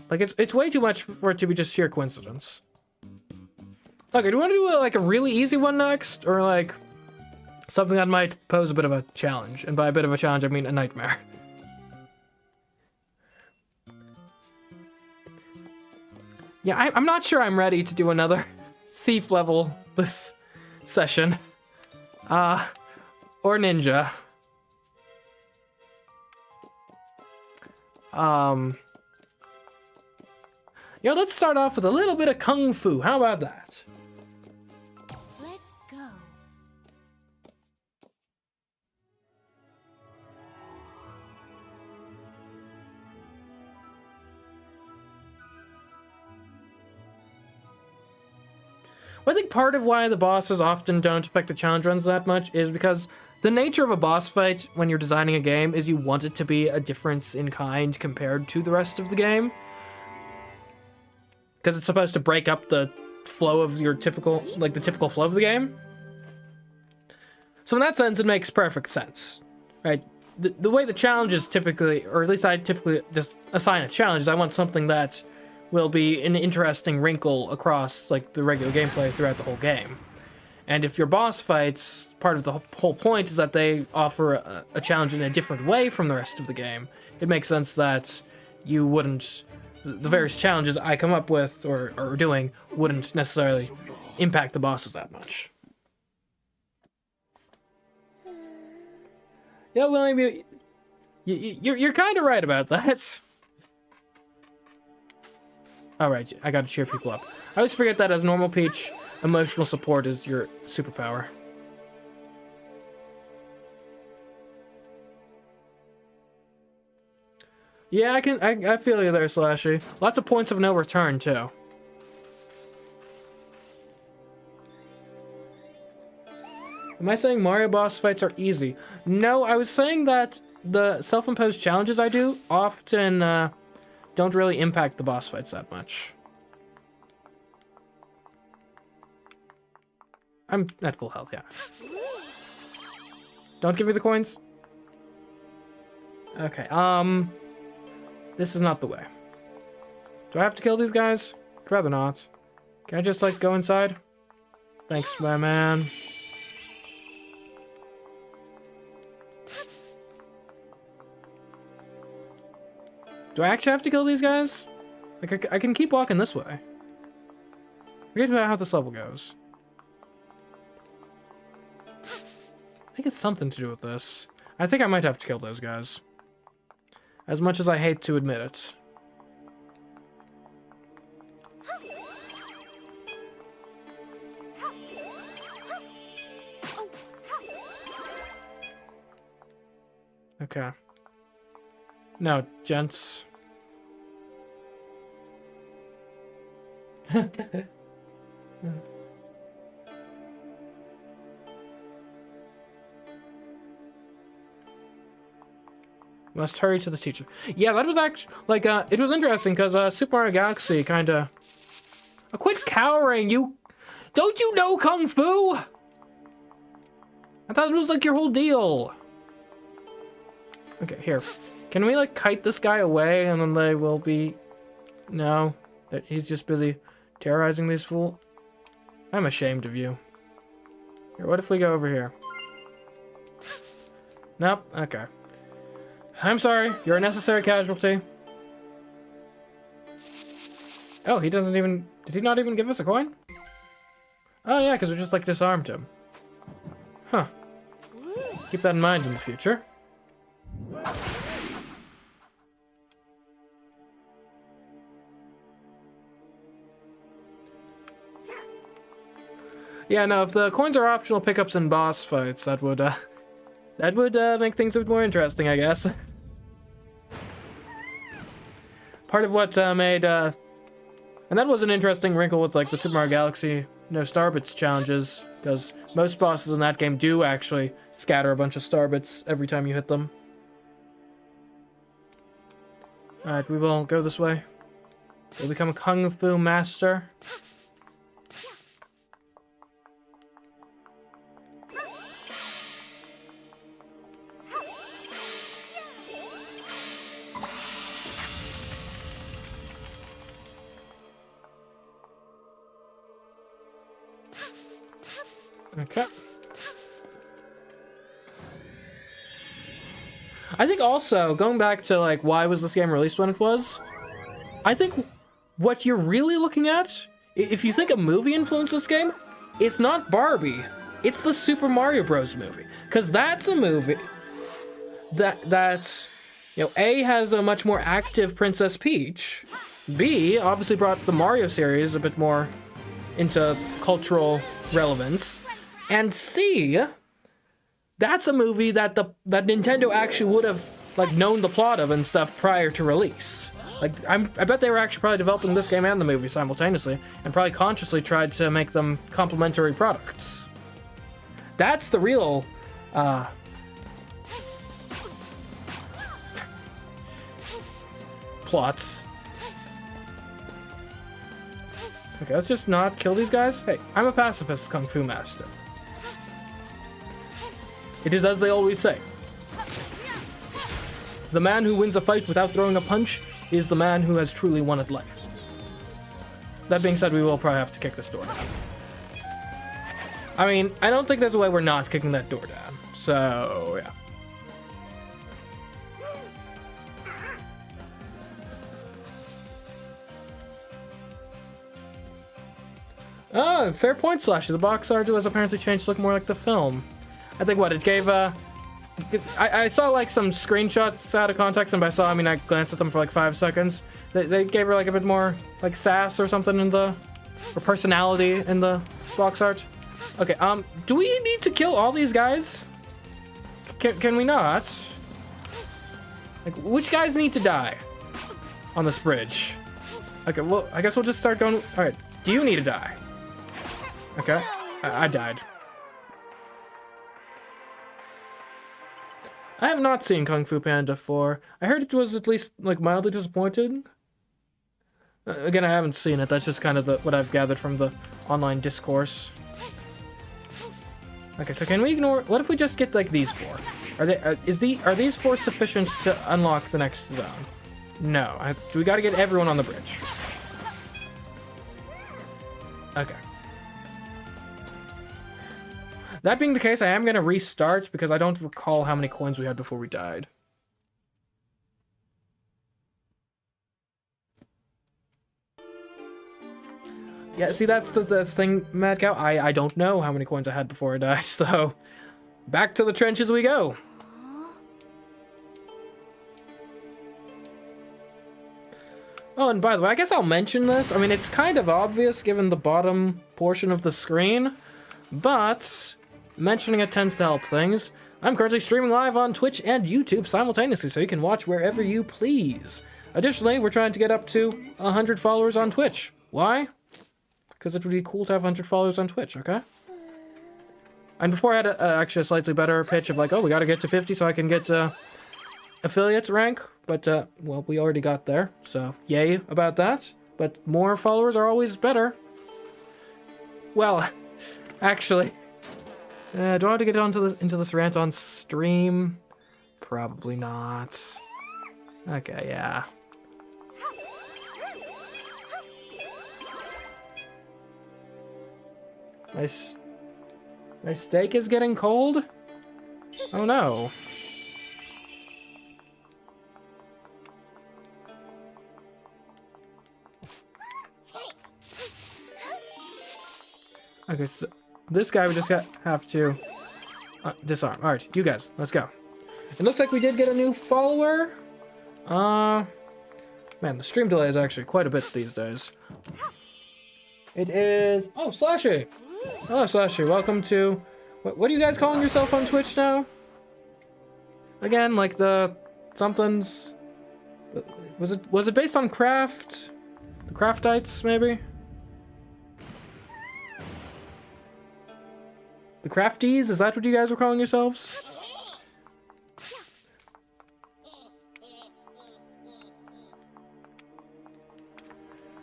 A: Like it's way too much for it to be just sheer coincidence. Okay, do you want to do like a really easy one next, or like something that might pose a bit of a challenge? And by a bit of a challenge, I mean a nightmare. Yeah, I'm not sure I'm ready to do another thief level this session. Or ninja. Let's start off with a little bit of kung fu. How about that?
C: Let's go.
A: Well, I think part of why the bosses often don't affect the challenge runs that much is because the nature of a boss fight when you're designing a game is you want it to be a difference in kind compared to the rest of the game. Because it's supposed to break up the flow of your typical, like the typical flow of the game. So in that sense, it makes perfect sense, right? The way the challenges typically, or at least I typically just assign a challenge, is I want something that will be an interesting wrinkle across like the regular gameplay throughout the whole game. And if your boss fights, part of the whole point is that they offer a challenge in a different way from the rest of the game, it makes sense that you wouldn't, the various challenges I come up with or doing wouldn't necessarily impact the bosses that much. Yeah, well, I mean, you're kind of right about that. Alright, I gotta cheer people up. I always forget that as normal Peach, emotional support is your superpower. Yeah, I feel you there, Slashy. Lots of points of no return, too. Am I saying Mario boss fights are easy? No, I was saying that the self-imposed challenges I do often, don't really impact the boss fights that much. I'm at full health, yeah. Don't give me the coins. Okay, this is not the way. Do I have to kill these guys? I'd rather not. Can I just, like, go inside? Thanks, my man. Do I actually have to kill these guys? Like, I can keep walking this way. Forget about how this level goes. I think it's something to do with this. I think I might have to kill those guys. As much as I hate to admit it. Okay. No, gents. Must hurry to the teacher. Yeah, that was actually, like, it was interesting, because, Super Mario Galaxy kinda... quit cowering, you... Don't you know Kung Fu? I thought it was, like, your whole deal. Okay, here. Can we, like, kite this guy away, and then they will be... No. He's just busy terrorizing these fools. I'm ashamed of you. Here, what if we go over here? Nope, okay. I'm sorry, you're a necessary casualty. Oh, he doesn't even... Did he not even give us a coin? Oh yeah, because we just, like, disarmed him. Huh. Keep that in mind in the future. Yeah, no, if the coins are optional pickups in boss fights, that would, That would make things a bit more interesting, I guess. Part of what made, and that was an interesting wrinkle with like the Super Mario Galaxy no starbits challenges, because most bosses in that game do actually scatter a bunch of starbits every time you hit them. Alright, we will go this way. We'll become a Kung Fu master. Okay. I think also, going back to like why was this game released when it was, I think what you're really looking at, if you think a movie influenced this game, it's not Barbie, it's the Super Mario Bros. Movie. Because that's a movie that you know, A, has a much more active Princess Peach, B, obviously brought the Mario series a bit more into cultural relevance, and C, that's a movie that that Nintendo actually would have like known the plot of and stuff prior to release. Like I bet they were actually probably developing this game and the movie simultaneously, and probably consciously tried to make them complementary products. That's the real plots. Okay, let's just not kill these guys. Hey, I'm a pacifist Kung Fu master. It is as they always say. The man who wins a fight without throwing a punch is the man who has truly won at life. That being said, we will probably have to kick this door down. I mean, I don't think there's a way we're not kicking that door down. So, yeah. Oh, fair point, Slashy. The box art was apparently changed to look more like the film. I think what it gave, I saw like some screenshots out of context, and by saw I mean I glanced at them for like 5 seconds. They gave her like a bit more like sass or something in the, or personality in the box art. Okay, do we need to kill all these guys? Can we not? Like, which guys need to die on this bridge? Okay, well, I guess we'll just start going. All right, do you need to die? Okay, I died. I have not seen Kung Fu Panda 4. I heard it was at least like mildly disappointing. Again, I haven't seen it. That's just kind of what I've gathered from the online discourse. Okay, so can we ignore? What if we just get like these 4? Are these 4 sufficient to unlock the next zone? No. We got to get everyone on the bridge. Okay. That being the case, I am going to restart because I don't recall how many coins we had before we died. Yeah, see, that's the thing, Mad Cow. I don't know how many coins I had before I died, so back to the trenches we go. Oh, and by the way, I guess I'll mention this. I mean, it's kind of obvious given the bottom portion of the screen, but mentioning it tends to help things. I'm currently streaming live on Twitch and YouTube simultaneously, so you can watch wherever you please. Additionally, we're trying to get up to 100 followers on Twitch. Why? Because it would be cool to have 100 followers on Twitch, okay? And before I had actually a slightly better pitch of like, oh, we gotta get to 50 so I can get affiliate rank, but, well, we already got there, so yay about that. But more followers are always better. Well, actually, do I want to get into this rant on stream? Probably not. Okay, yeah. My steak is getting cold? Oh no. Okay, so this guy we just have to disarm. All right, you guys, let's go. It looks like we did get a new follower. Man, the stream delay is actually quite a bit these days. It is, oh, Slashy. Hello, Slashy. Welcome to, what are you guys calling yourself on Twitch now? again? Like the somethings. Was it based on craft? The Craftites, maybe? The Crafties? Is that what you guys were calling yourselves?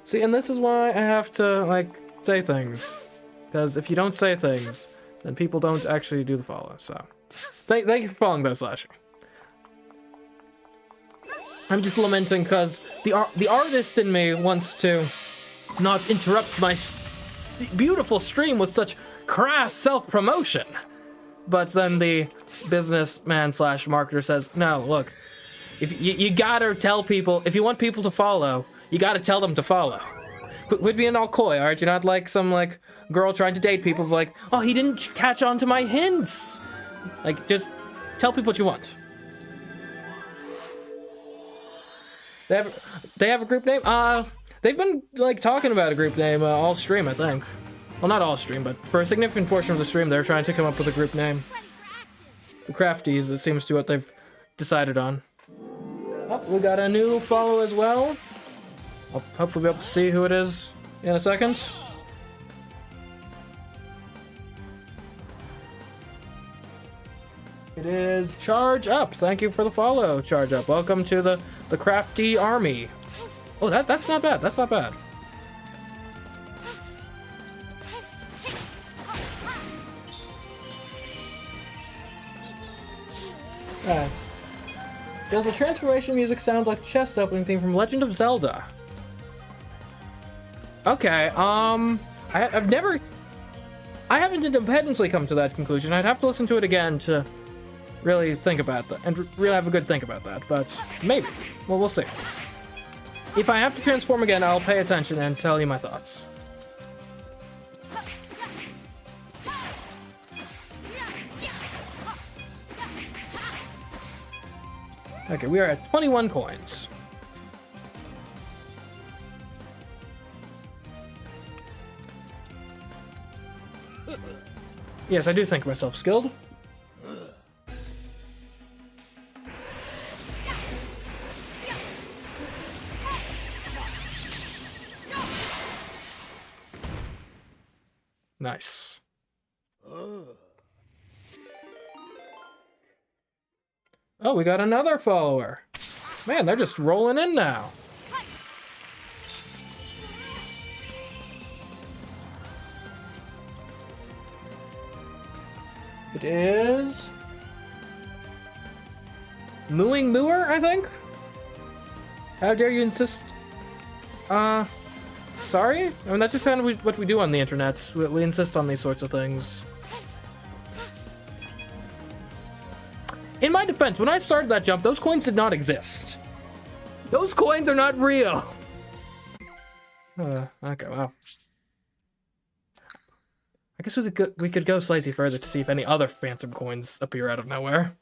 A: See, and this is why I have to, like, say things. Because if you don't say things, then people don't actually do the follow, so. Thank you for following though, Slasher. I'm just lamenting because the artist in me wants to not interrupt my beautiful stream with such crass self-promotion. But then the businessman slash marketer says, no, look, if you gotta tell people, if you want people to follow, you gotta tell them to follow. Quit being all coy, alright? You're not like some, like, girl trying to date people like, oh, he didn't catch on to my hints. Like, just tell people what you want. They have a group name? They've been, like, talking about a group name all stream, I think. Well, not all stream, but for a significant portion of the stream, they're trying to come up with a group name. The Crafties, it seems to be what they've decided on. Oh, we got a new follow as well. I'll hopefully be able to see who it is in a second. It is Charge Up. Thank you for the follow, Charge Up. Welcome to the Crafty Army. Oh, that's not bad. That's not bad. Alright. Does the transformation music sound like chest opening theme from Legend of Zelda? Okay, I haven't independently come to that conclusion. I'd have to listen to it again to really think about that, and really have a good think about that, but maybe. Well, we'll see. If I have to transform again, I'll pay attention and tell you my thoughts. Okay, we are at 21 coins. Yes, I do think myself skilled. Nice. Oh, we got another follower. Man, they're just rolling in now. It is Mooing Mooer, I think? How dare you insist? Sorry? I mean, that's just kind of what we do on the internet. We insist on these sorts of things. In my defense, when I started that jump, those coins did not exist. Those coins are not real. Okay, wow. I guess we could go slightly further to see if any other phantom coins appear out of nowhere.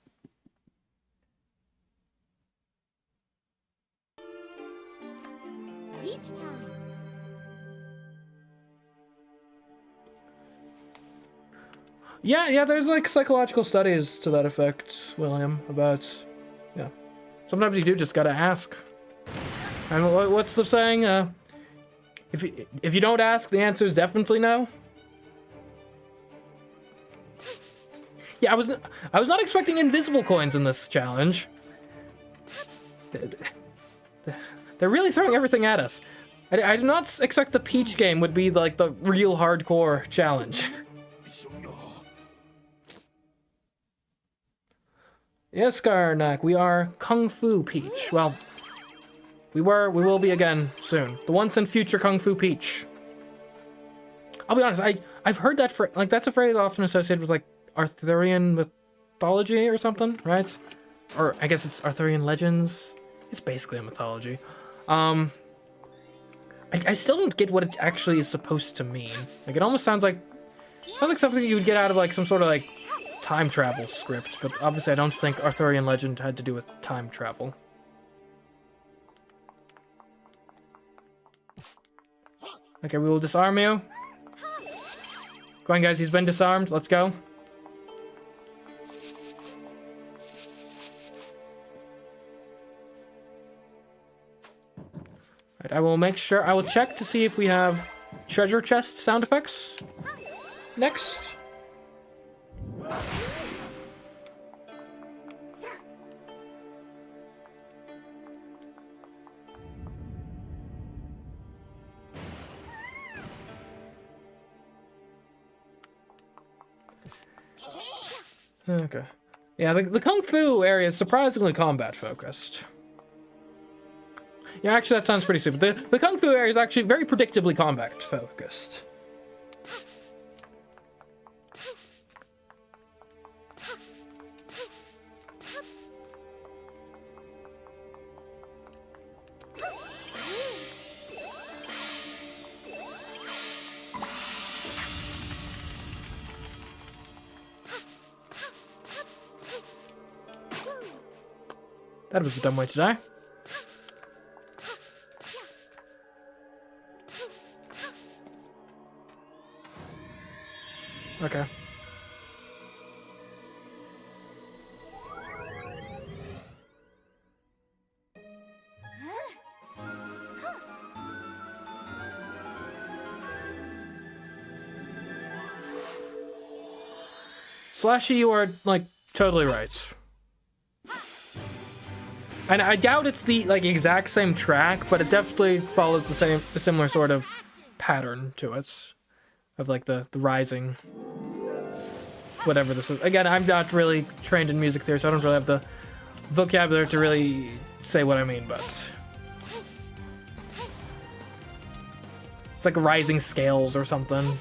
C: Each time.
A: Yeah, there's like psychological studies to that effect, William, about, yeah. Sometimes you do just gotta ask. And what's the saying? If you don't ask, the answer is definitely no. Yeah, I was not expecting invisible coins in this challenge. They're really throwing everything at us. I did not expect the Peach game would be like the real hardcore challenge. Yes, Karnak, we are Kung Fu Peach. Well, we will be again soon. The once and future Kung Fu Peach. I'll be honest, I've heard that like that's a phrase often associated with like Arthurian mythology or something, right? Or I guess it's Arthurian legends. It's basically a mythology. I still don't get what it actually is supposed to mean. Like it almost sounds like something you would get out of like some sort of like time travel script, but obviously I don't think Arthurian legend had to do with time travel. Okay, we will disarm you. Go on, guys, he's been disarmed. Let's go. Right, I will make sure, I will check to see if we have treasure chest sound effects next. Okay. Yeah, the Kung Fu area is surprisingly combat focused. Yeah, actually that sounds pretty stupid. The Kung Fu area is actually very predictably combat focused. That was a dumb way to die. Okay. Slashy, you are, like, totally right. And I doubt it's the, like, exact same track, but it definitely follows a similar sort of pattern to it. Of, like, the rising. Whatever this is. Again, I'm not really trained in music theory, so I don't really have the vocabulary to really say what I mean, but... It's like rising scales or something.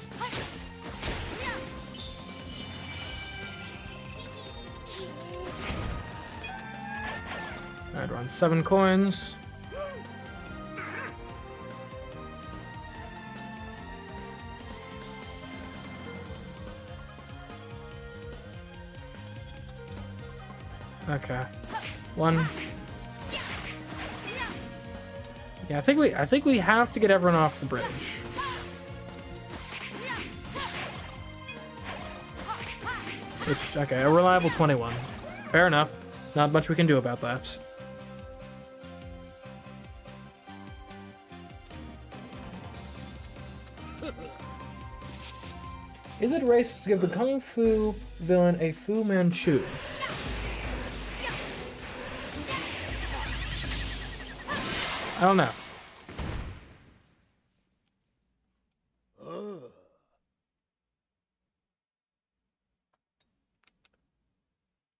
A: Alright, we're on 7 coins. Okay. 1. Yeah, I think we have to get everyone off the bridge. Which, okay, a reliable 21. Fair enough. Not much we can do about that. Is it racist to give the Kung Fu villain a Fu Manchu? I don't know.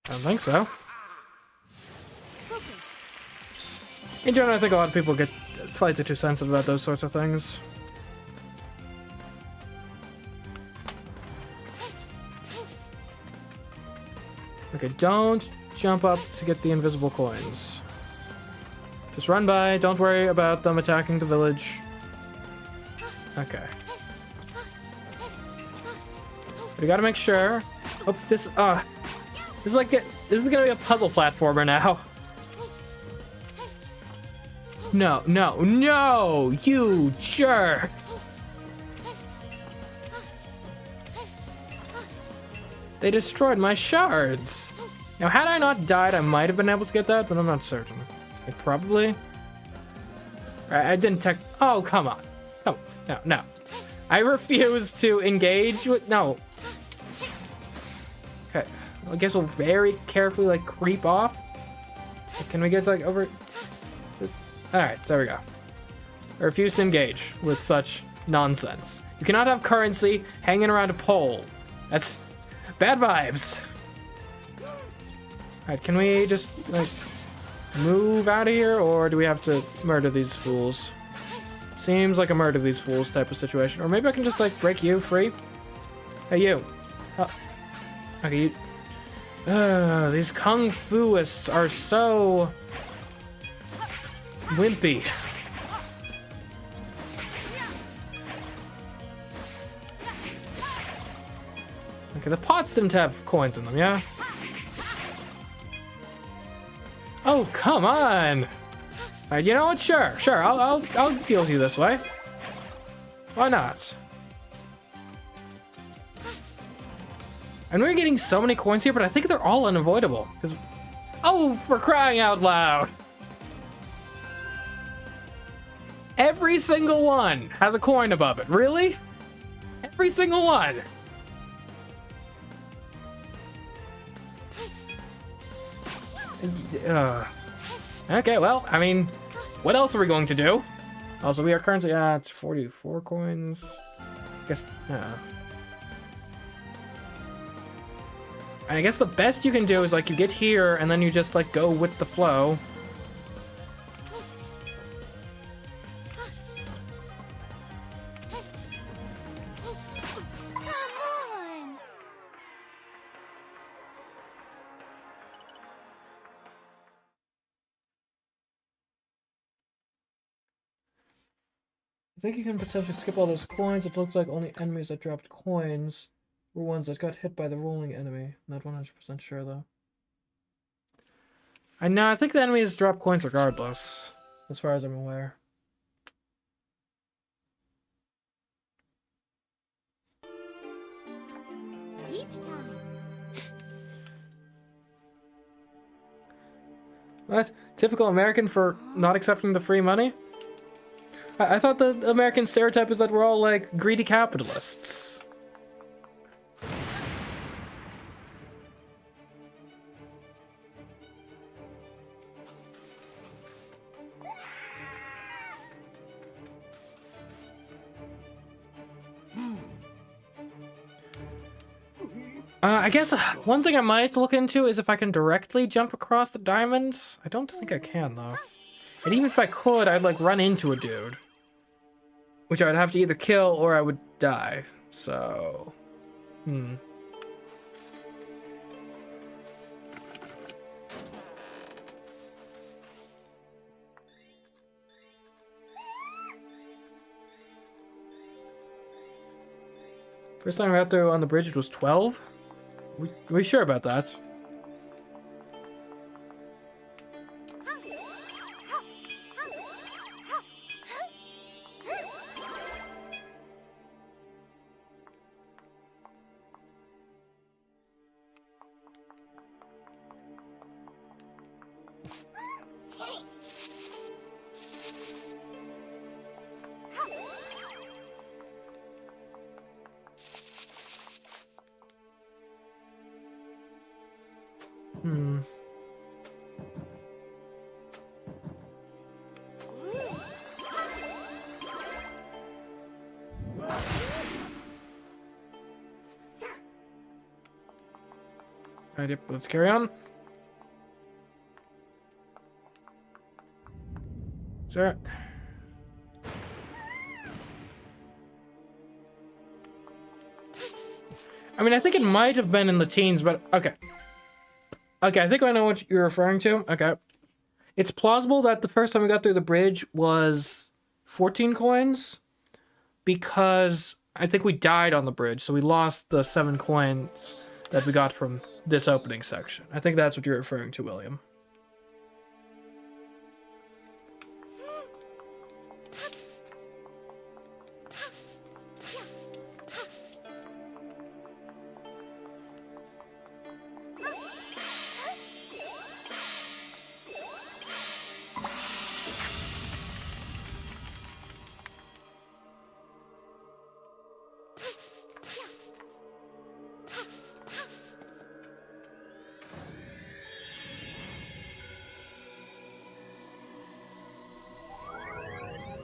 A: I don't think so. In general, I think a lot of people get slightly too sensitive about those sorts of things. Okay, don't jump up to get the invisible coins. Just run by, don't worry about them attacking the village. Okay. We gotta make sure. Oh, this is like this is gonna be a puzzle platformer now. No, no, no, you jerk! They destroyed my shards. Now, had I not died, I might have been able to get that, but I'm not certain. Like, probably. I didn't tech. Oh, come on. Come on. No, no. I refuse to engage with. No. Okay. I guess we'll very carefully, like, creep off. Can we get, like, over. Alright, there we go. I refuse to engage with such nonsense. You cannot have currency hanging around a pole. That's bad vibes. Alright, can we just, like, move out of here, or do we have to murder these fools? Seems like a murder these fools type of situation. Or maybe I can just, like, break you free? Hey, you. Oh. Okay, you. These Kung Fuists are so wimpy. Okay, the pots didn't have coins in them, yeah? Oh, come on! Alright, you know what? Sure, I'll deal with you this way. Why not? And we're getting so many coins here, but I think they're all unavoidable. Because, oh, we're crying out loud! Every single one has a coin above it. Really? Every single one. Okay, well, I mean, what else are we going to do? Also, we are currently at 44 coins. Guess, and I guess the best you can do is like you get here and then you just like go with the flow. I think you can potentially skip all those coins. It looks like only enemies that dropped coins were ones that got hit by the rolling enemy. Not 100% sure though. I think the enemies drop coins regardless, as far as I'm aware.
C: Each time.
A: What? Typical American for not accepting the free money? I thought the American stereotype is that we're all like greedy capitalists. I guess one thing I might look into is if I can directly jump across the diamonds. I don't think I can though. And even if I could, I'd like run into a dude. Which I would have to either kill or I would die. So, First time we out there on the bridge, it was 12? We sure about that? Alright, yep, let's carry on. Sir. I mean, I think it might have been in the teens, but okay. Okay, I think I know what you're referring to. Okay. It's plausible that the first time we got through the bridge was 14 coins because I think we died on the bridge, so we lost the 7 coins that we got from this opening section. I think that's what you're referring to, William.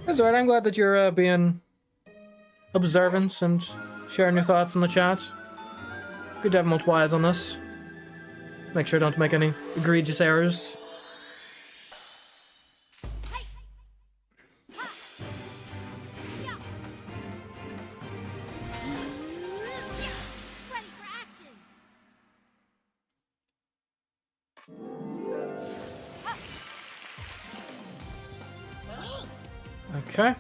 A: That's alright, I'm glad that you're being observant and sharing your thoughts in the chat. Good to have multiple eyes on this. Make sure I don't make any egregious errors.
C: Ready for action.
A: Okay.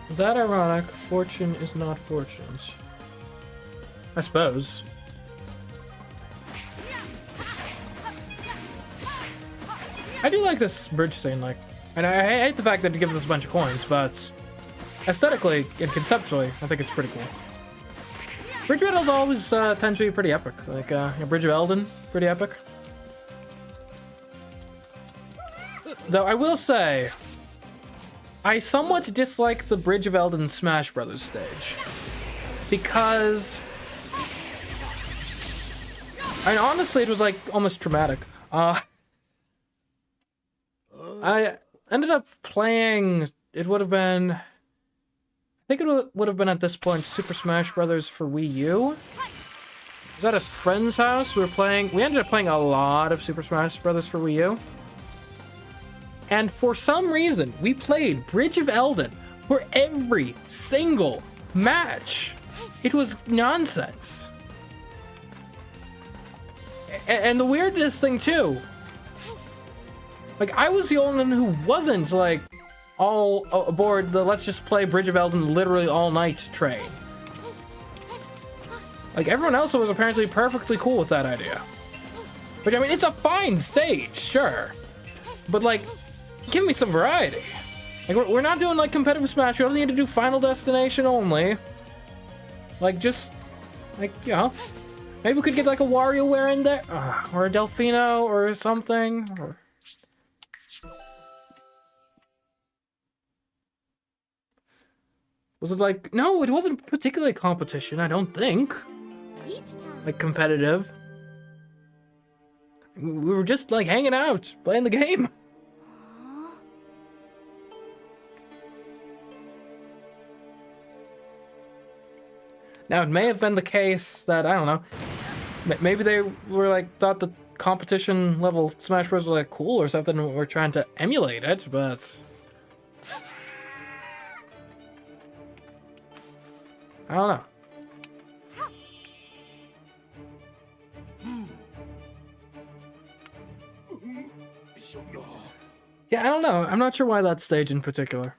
A: Is that ironic? Fortune is not fortunate. I suppose. I do like this bridge scene, like, and I hate the fact that it gives us a bunch of coins, but aesthetically and conceptually, I think it's pretty cool. Bridge battles always tend to be pretty epic. Like, Bridge of Elden, pretty epic. Though I will say, I somewhat dislike the Bridge of Elden Smash Brothers stage. Because... and honestly, it was like almost traumatic. I ended up playing, it would have been... I think it would have been at this point Super Smash Brothers for Wii U. I was at a friend's house, we ended up playing a lot of Super Smash Brothers for Wii U. And for some reason, we played Bridge of Elden for every single match. It was nonsense. And the weirdest thing too, like I was the only one who wasn't like all aboard the let's just play Bridge of Elden literally all night train. Like everyone else was apparently perfectly cool with that idea. Which I mean, it's a fine stage, sure. But like, give me some variety. Like we're not doing like competitive Smash, we don't need to do Final Destination only. Like just, like, you know, maybe we could get like a WarioWare in there, or a Delfino or something. Or... was it like, no, it wasn't particularly competition, I don't think.
C: Each time.
A: Like competitive. We were just like hanging out, playing the game. Now, it may have been the case that, I don't know, maybe they were like, thought the competition level Smash Bros. Was like cool or something, and we're trying to emulate it, but... I don't know. Yeah, I don't know. I'm not sure why that stage in particular.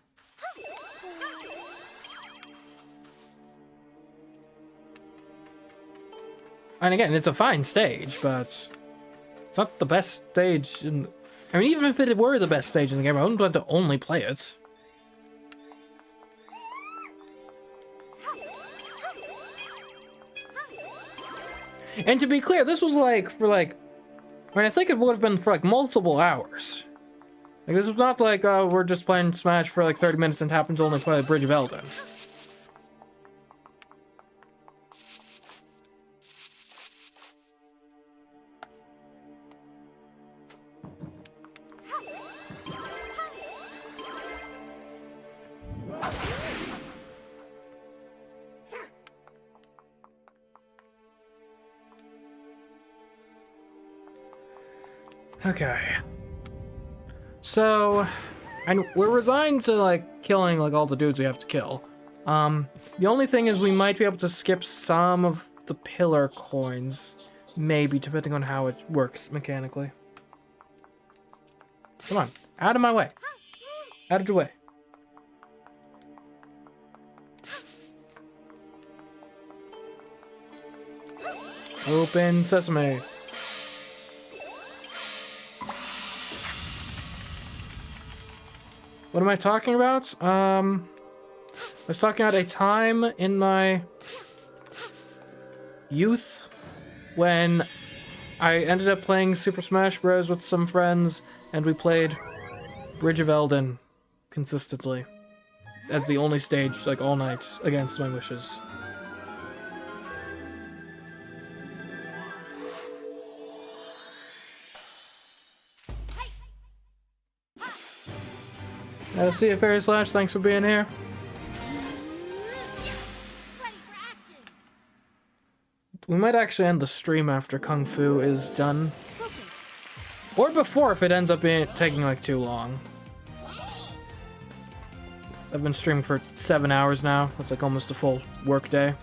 A: And again, it's a fine stage, but it's not the best stage in... I mean, even if it were the best stage in the game, I wouldn't plan to only play it. And to be clear, this was like, for like... I mean, I think it would have been for like multiple hours. Like, this was not like, oh, we're just playing Smash for like 30 minutes and happen to only play the Bridge of Elden. Okay. So, and we're resigned to like killing like all the dudes we have to kill. The only thing is we might be able to skip some of the pillar coins, maybe, depending on how it works mechanically. Come on, out of my way. Out of the way. Open sesame. What am I talking about? I was talking about a time in my youth when I ended up playing Super Smash Bros. With some friends, and we played Bridge of Elden consistently as the only stage, like, all night, against my wishes. See you, Fairy Slash. Thanks for being here.
C: Ready for action.
A: We might actually end the stream after Kung Fu is done. Or before if it ends up taking like too long. I've been streaming for 7 hours now. That's like almost a full work day.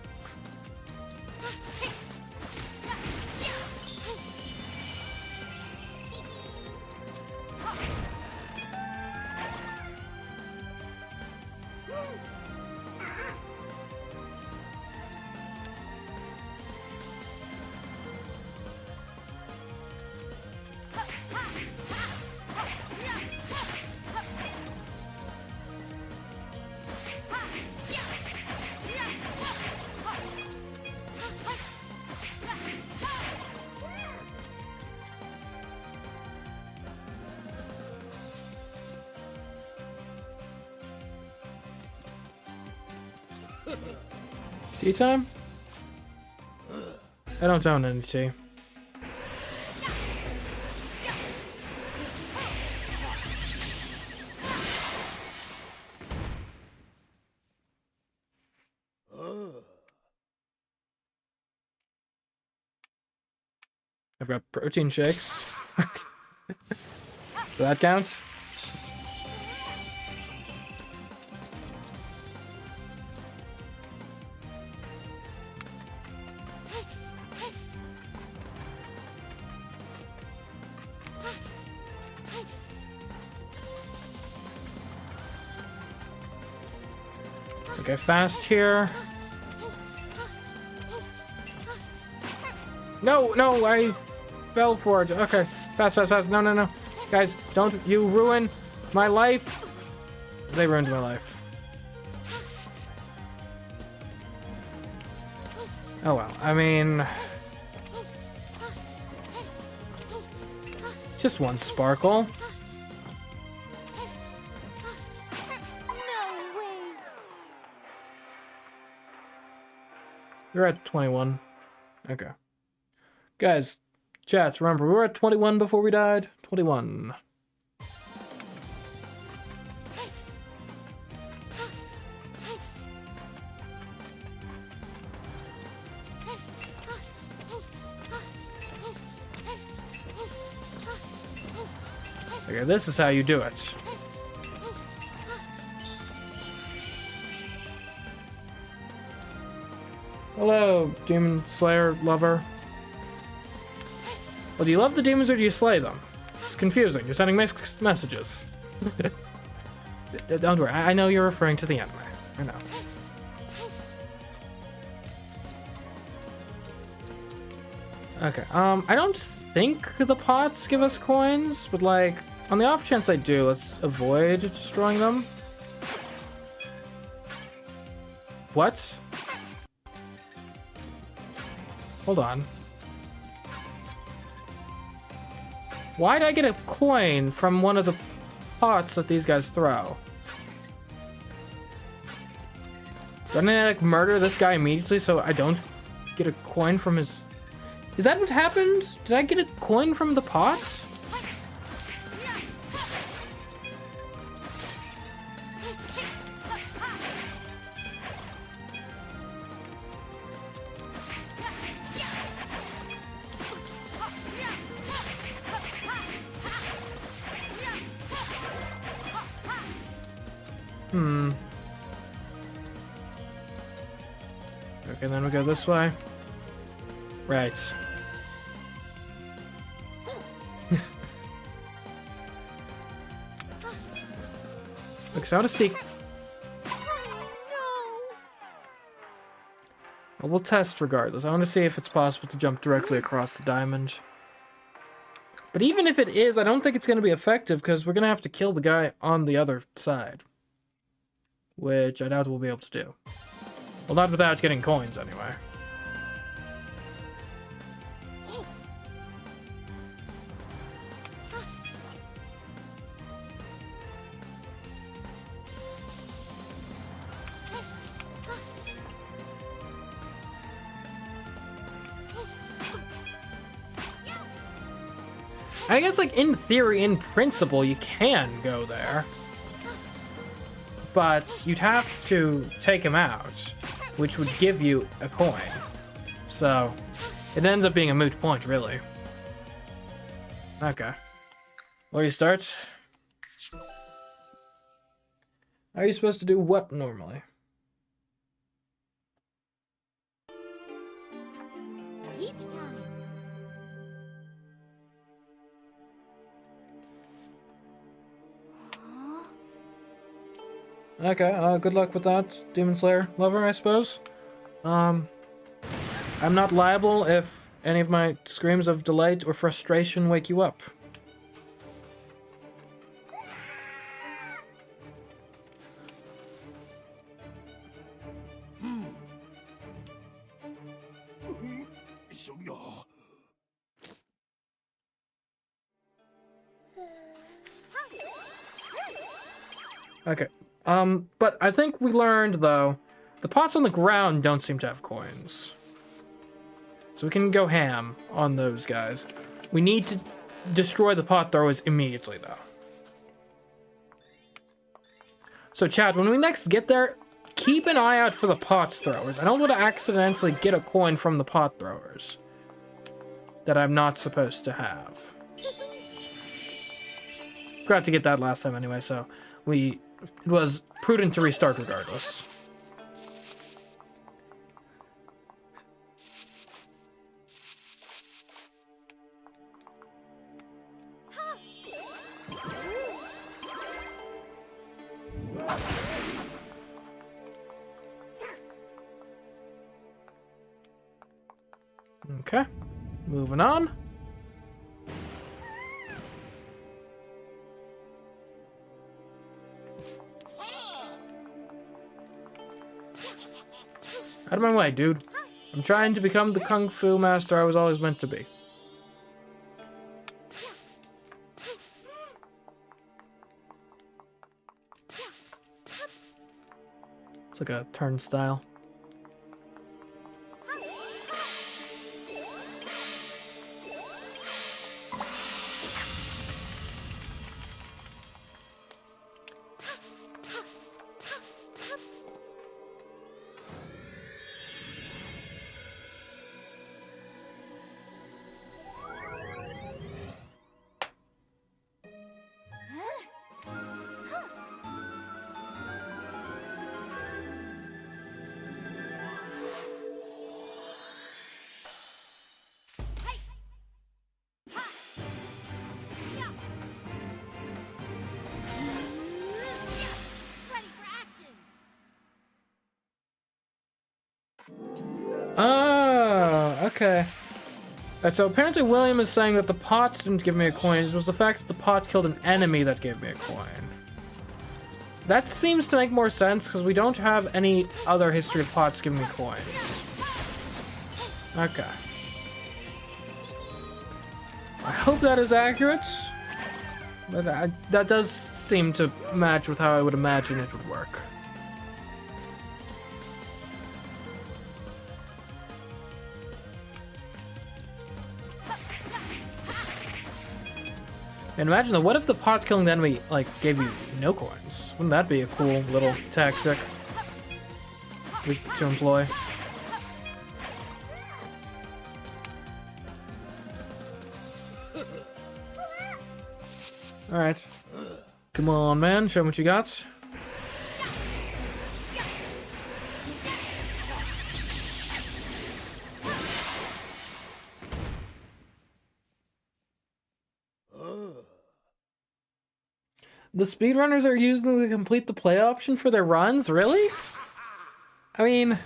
A: Tea time? I don't own any tea. I've got protein shakes. So that counts? Okay, fast here. No, no, I fell for it. Okay, fast, fast, fast. No, no, no. Guys, don't you ruin my life. They ruined my life. Oh well, I mean... just one sparkle.
C: No way.
A: You're at 21. Okay. Guys, chat, remember, we were at 21 before we died. 21. Okay, this is how you do it. Hello, Demon Slayer lover. Well, do you love the demons or do you slay them? It's confusing. You're sending mixed messages. Don't worry. I know you're referring to the anime. I know. Okay. I don't think the pots give us coins, but like, on the off chance they do, let's avoid destroying them. What? Hold on. Why'd I get a coin from one of the pots that these guys throw? Don't I like murder this guy immediately so I don't get a coin from his... Is that what happened? Did I get a coin from the pots? Okay, then we go this way. Right. Look, so I want to see... Well, we'll test regardless. I want to see if it's possible to jump directly across the diamond. But even if it is, I don't think it's going to be effective because we're going to have to kill the guy on the other side. Which I doubt we'll be able to do. Well, not without getting coins, anyway. I guess, like, in theory, in principle, you can go there. But you'd have to take him out, which would give you a coin. So, it ends up being a moot point, really. Okay. Where you start? Are you supposed to do what normally?
C: Each time.
A: Okay, good luck with that, Demon Slayer lover, I suppose. I'm not liable if any of my screams of delight or frustration wake you up. Okay. But I think we learned, though, The pots on the ground don't seem to have coins. So we can go ham on those guys. We need to destroy the pot throwers immediately, though. So, chat, when we next get there, keep an eye out for the pot throwers. I don't want to accidentally get a coin from the pot throwers that I'm not supposed to have. Forgot to get that last time anyway, so it was prudent to restart regardless. Okay, moving on. Out of my way, dude. I'm trying to become the Kung Fu master I was always meant to be. It's like a turnstile.
C: Ready for action.
A: Oh, okay. Alright, so apparently William is saying that the pots didn't give me a coin. It was the fact that the pots killed an enemy that gave me a coin. That seems to make more sense because we don't have any other history of pots giving me coins. Okay. I hope that is accurate. But that does seem to match with how I would imagine it would work. And imagine though, what if the pot killing the enemy, like, gave you no coins? Wouldn't that be a cool little tactic to employ? Alright. Come on, man. Show me what you got. The speedrunners are using the complete the play option for their runs? Really? I mean...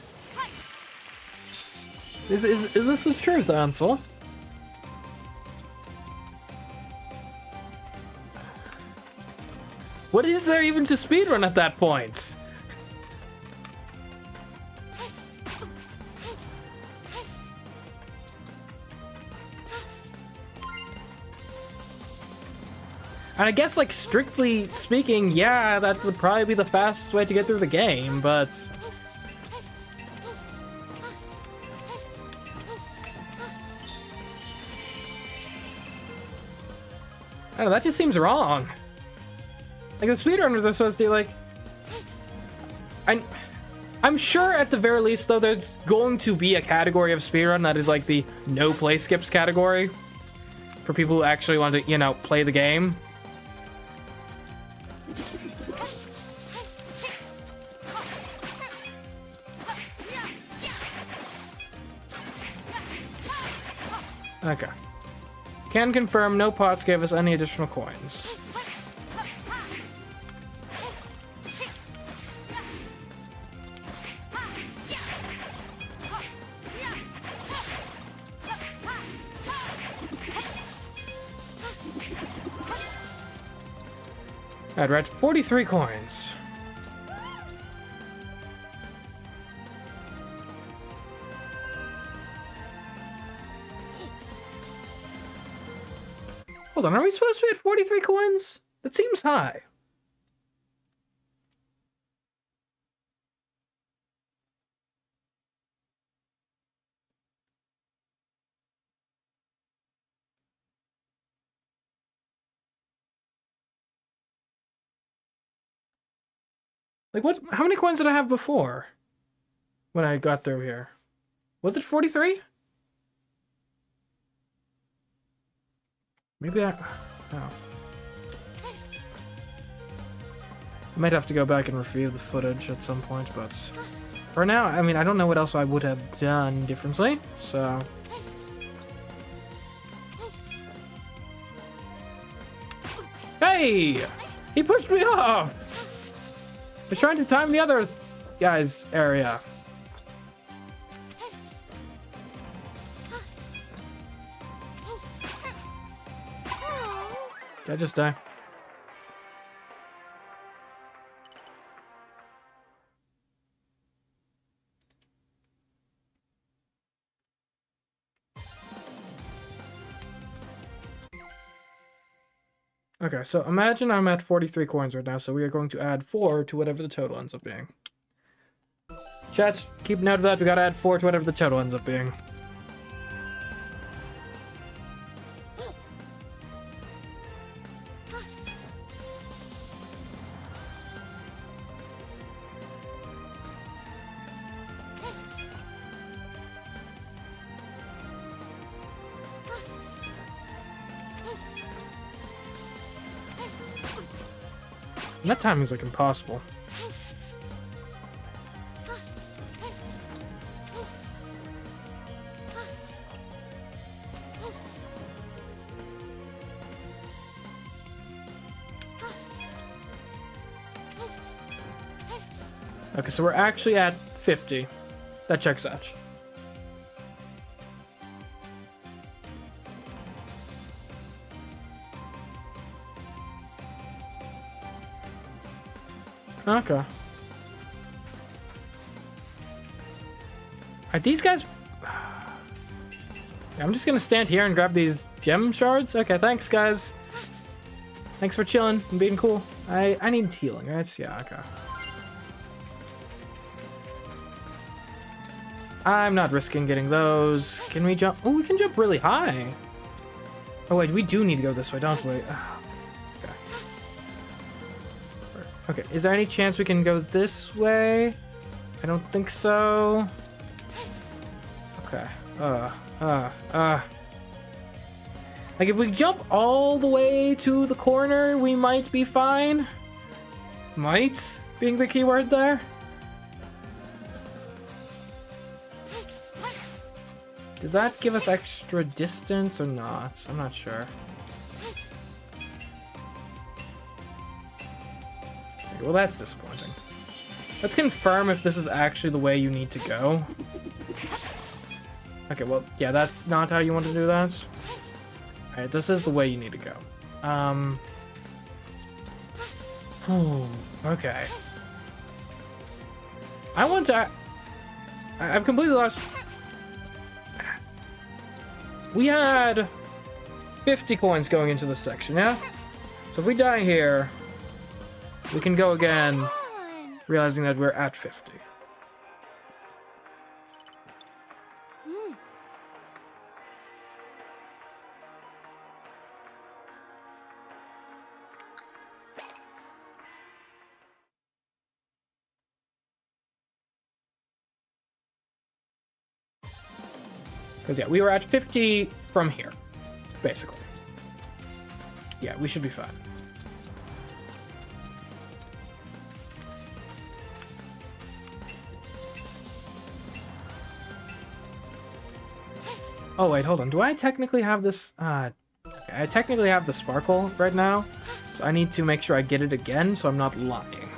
A: Is this the truth, Ansel? What is there even to speedrun at that point? And I guess, like, strictly speaking, yeah, that would probably be the fastest way to get through the game, but... I don't know, that just seems wrong. Like, the speedrunners are supposed to, like... I'm sure at the very least, though, there's going to be a category of speedrun that is, like, the no play skips category. For people who actually want to, you know, play the game. Okay. Can confirm no pots gave us any additional coins. Alright, we're at 43 coins. Hold on, are we supposed to be at 43 coins? That seems high. Like, what? How many coins did I have before? When I got through here? Was it 43? Maybe I... Oh. I might have to go back and review the footage at some point, but... For now, I mean, I don't know what else I would have done differently, so... Hey! He pushed me off! He's trying to time the other guy's area. Did I just die? Okay, so imagine I'm at 43 coins right now, so we are going to add 4 to whatever the total ends up being. Chat, keep note of that. We gotta add 4 to whatever the total ends up being. And that timing's like impossible. Okay, so we're actually at 50. That checks out. Okay. Are these guys... I'm just gonna stand here and grab these gem shards? Okay, thanks, guys. Thanks for chilling and being cool. I need healing, right? Yeah, okay. I'm not risking getting those. Can we jump? Oh, we can jump really high. Oh, wait, we do need to go this way, don't we? Okay, is there any chance we can go this way? I don't think so. Okay. Like, if we jump all the way to the corner, we might be fine. Might being the key word there. Does that give us extra distance or not? I'm not sure. Well, that's disappointing. Let's confirm if this is actually the way you need to go. Okay, well, yeah, that's not how you want to do that. Alright, this is the way you need to go. Okay. I want to... I've completely lost... We had 50 coins going into this section, yeah? So if we die here, we can go again, realizing that we're at 50. Because, yeah, we were at 50 from here, basically. Yeah, we should be fine. Oh, wait, hold on. Do I technically have this? Okay, I technically have the sparkle right now, so I need to make sure I get it again so I'm not lying.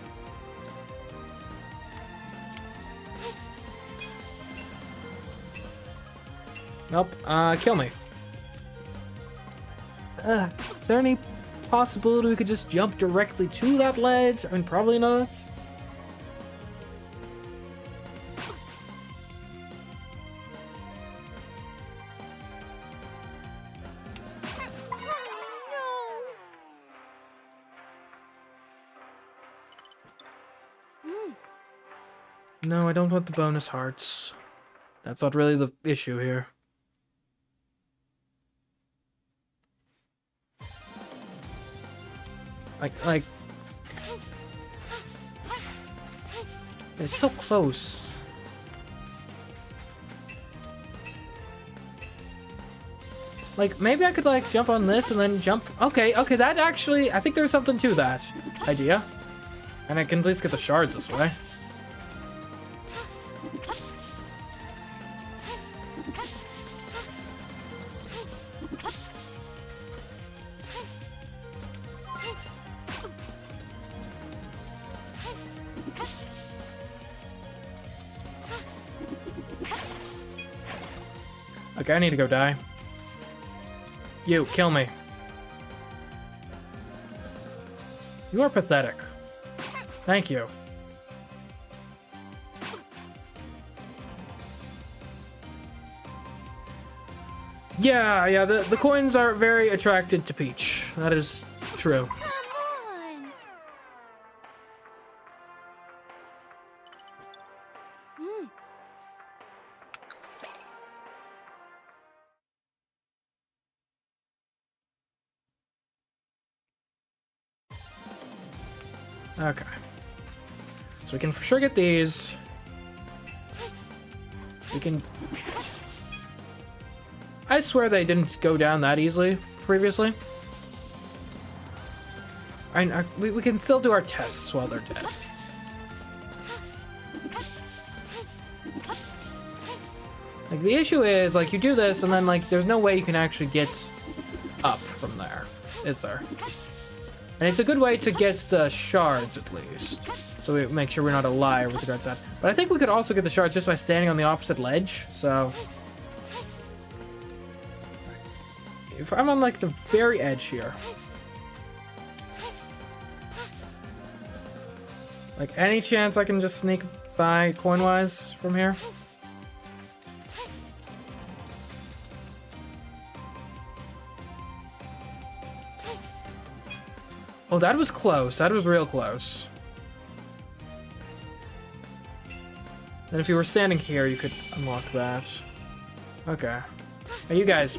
A: Nope, kill me. Is there any possibility we could just jump directly to that ledge? I mean, probably not. No, I don't want the bonus hearts. That's not really the issue here. Like... It's so close. Like, maybe I could, like, jump on this and then jump. Okay, that actually, I think there's something to that idea. And I can at least get the shards this way. Okay, I need to go die. You, kill me. You are pathetic. Thank you. Yeah, the coins are very attracted to Peach. That is true.
C: Come on.
A: Okay. So we can for sure get these. We can... I swear they didn't go down that easily previously. We can still do our tests while they're dead. Like, the issue is, like, you do this, and then, like, there's no way you can actually get up from there, is there? And it's a good way to get the shards, at least. So we make sure we're not a liar with regards to that. But I think we could also get the shards just by standing on the opposite ledge, so... If I'm on, like, the very edge here. Like, any chance I can just sneak by coin-wise from here? Oh, that was close. That was real close. And if you were standing here, you could unlock that. Okay. Hey, you guys.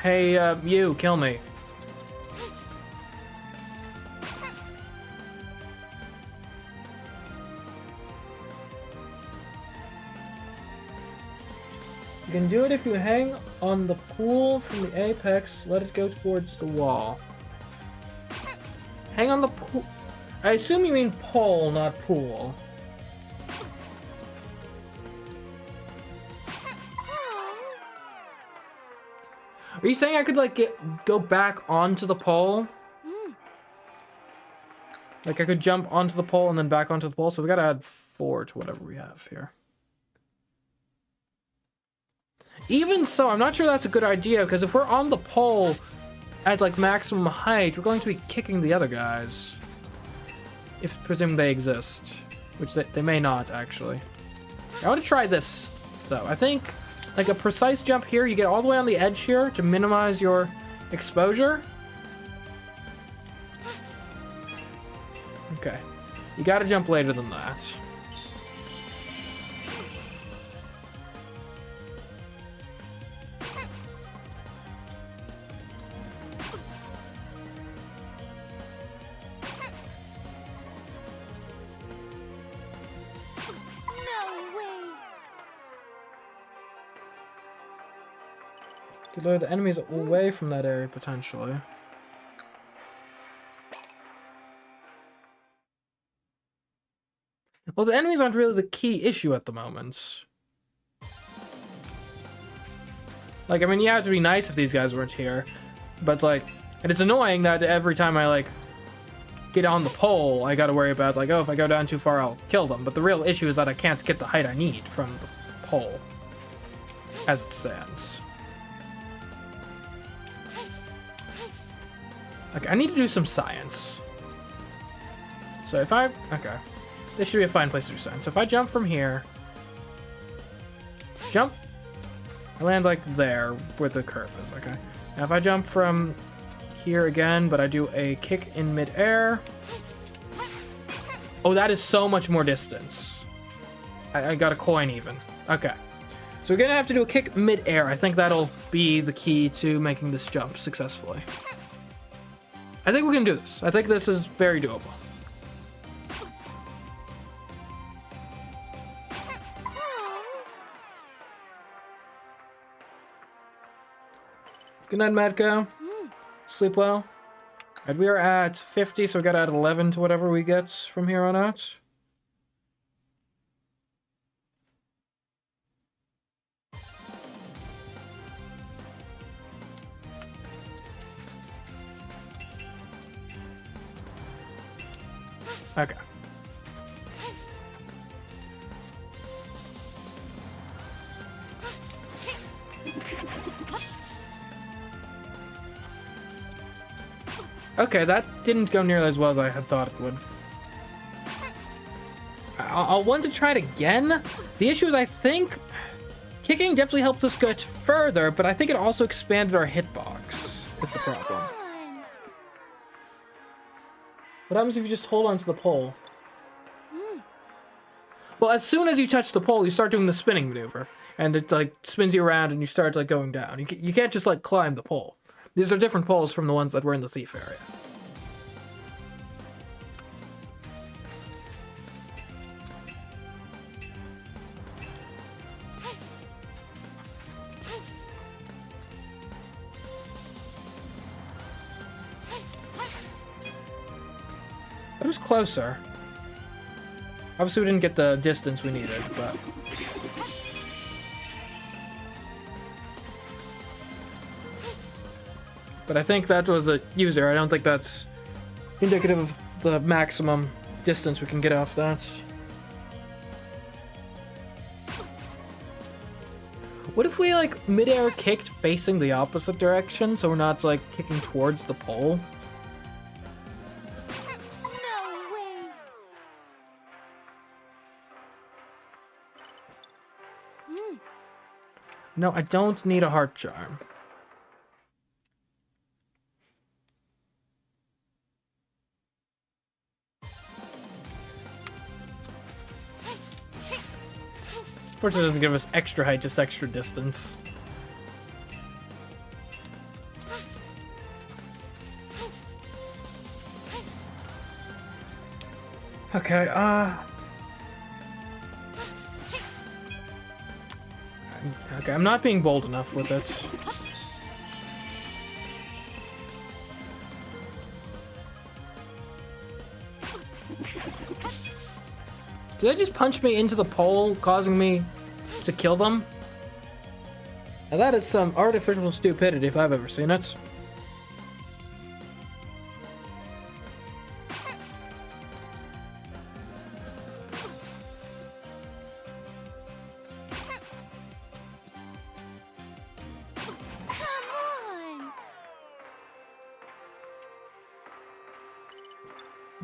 A: Hey, you, kill me. You can do it if you hang on the pool from the apex, let it go towards the wall. Hang on the pool. I assume you mean pole, not pool. Are you saying I could, like, go back onto the pole? Like, I could jump onto the pole and then back onto the pole? So we gotta add 4 to whatever we have here. Even so, I'm not sure that's a good idea, because if we're on the pole at, like, maximum height, we're going to be kicking the other guys. If, presuming they exist. Which they may not, actually. I want to try this, though. I think... like a precise jump here, you get all the way on the edge here to minimize your exposure. Okay. You gotta jump later than that. Could lure the enemies away from that area, potentially. Well, the enemies aren't really the key issue at the moment. Like, I mean, yeah, it would be nice if these guys weren't here. But, like, and it's annoying that every time I, like, get on the pole, I gotta worry about, like, oh, if I go down too far, I'll kill them. But the real issue is that I can't get the height I need from the pole. As it stands. Okay, I need to do some science. So if I... okay. This should be a fine place to do science. So if I jump from here... jump... I land, like, there, where the curve is, okay. Now if I jump from here again, but I do a kick in midair... oh, that is so much more distance. I got a coin, even. Okay. So we're gonna have to do a kick midair. I think that'll be the key to making this jump successfully. I think we can do this. I think this is very doable. Good night, Madco. Sleep well. And we are at 50, so we gotta add 11 to whatever we get from here on out. Okay. Okay, that didn't go nearly as well as I had thought it would. I'll want to try it again. The issue is I think kicking definitely helped us get further, but I think it also expanded our hitbox, is the problem. What happens if you just hold on to the pole? Well, as soon as you touch the pole, you start doing the spinning maneuver, and it like spins you around and you start like going down. You can't just like climb the pole. These are different poles from the ones that were in the thief area. That was closer. Obviously, we didn't get the distance we needed, but... But I think that was a user. I don't think that's indicative of the maximum distance we can get off that. What if we, like, mid-air kicked facing the opposite direction, so we're not, like, kicking towards the pole?
C: No way.
A: No, I don't need a heart charm. Fortunately, it doesn't give us extra height, just extra distance. Okay, okay, I'm not being bold enough with it. Did they just punch me into the pole, causing me to kill them? Now that is some artificial stupidity if I've ever seen it.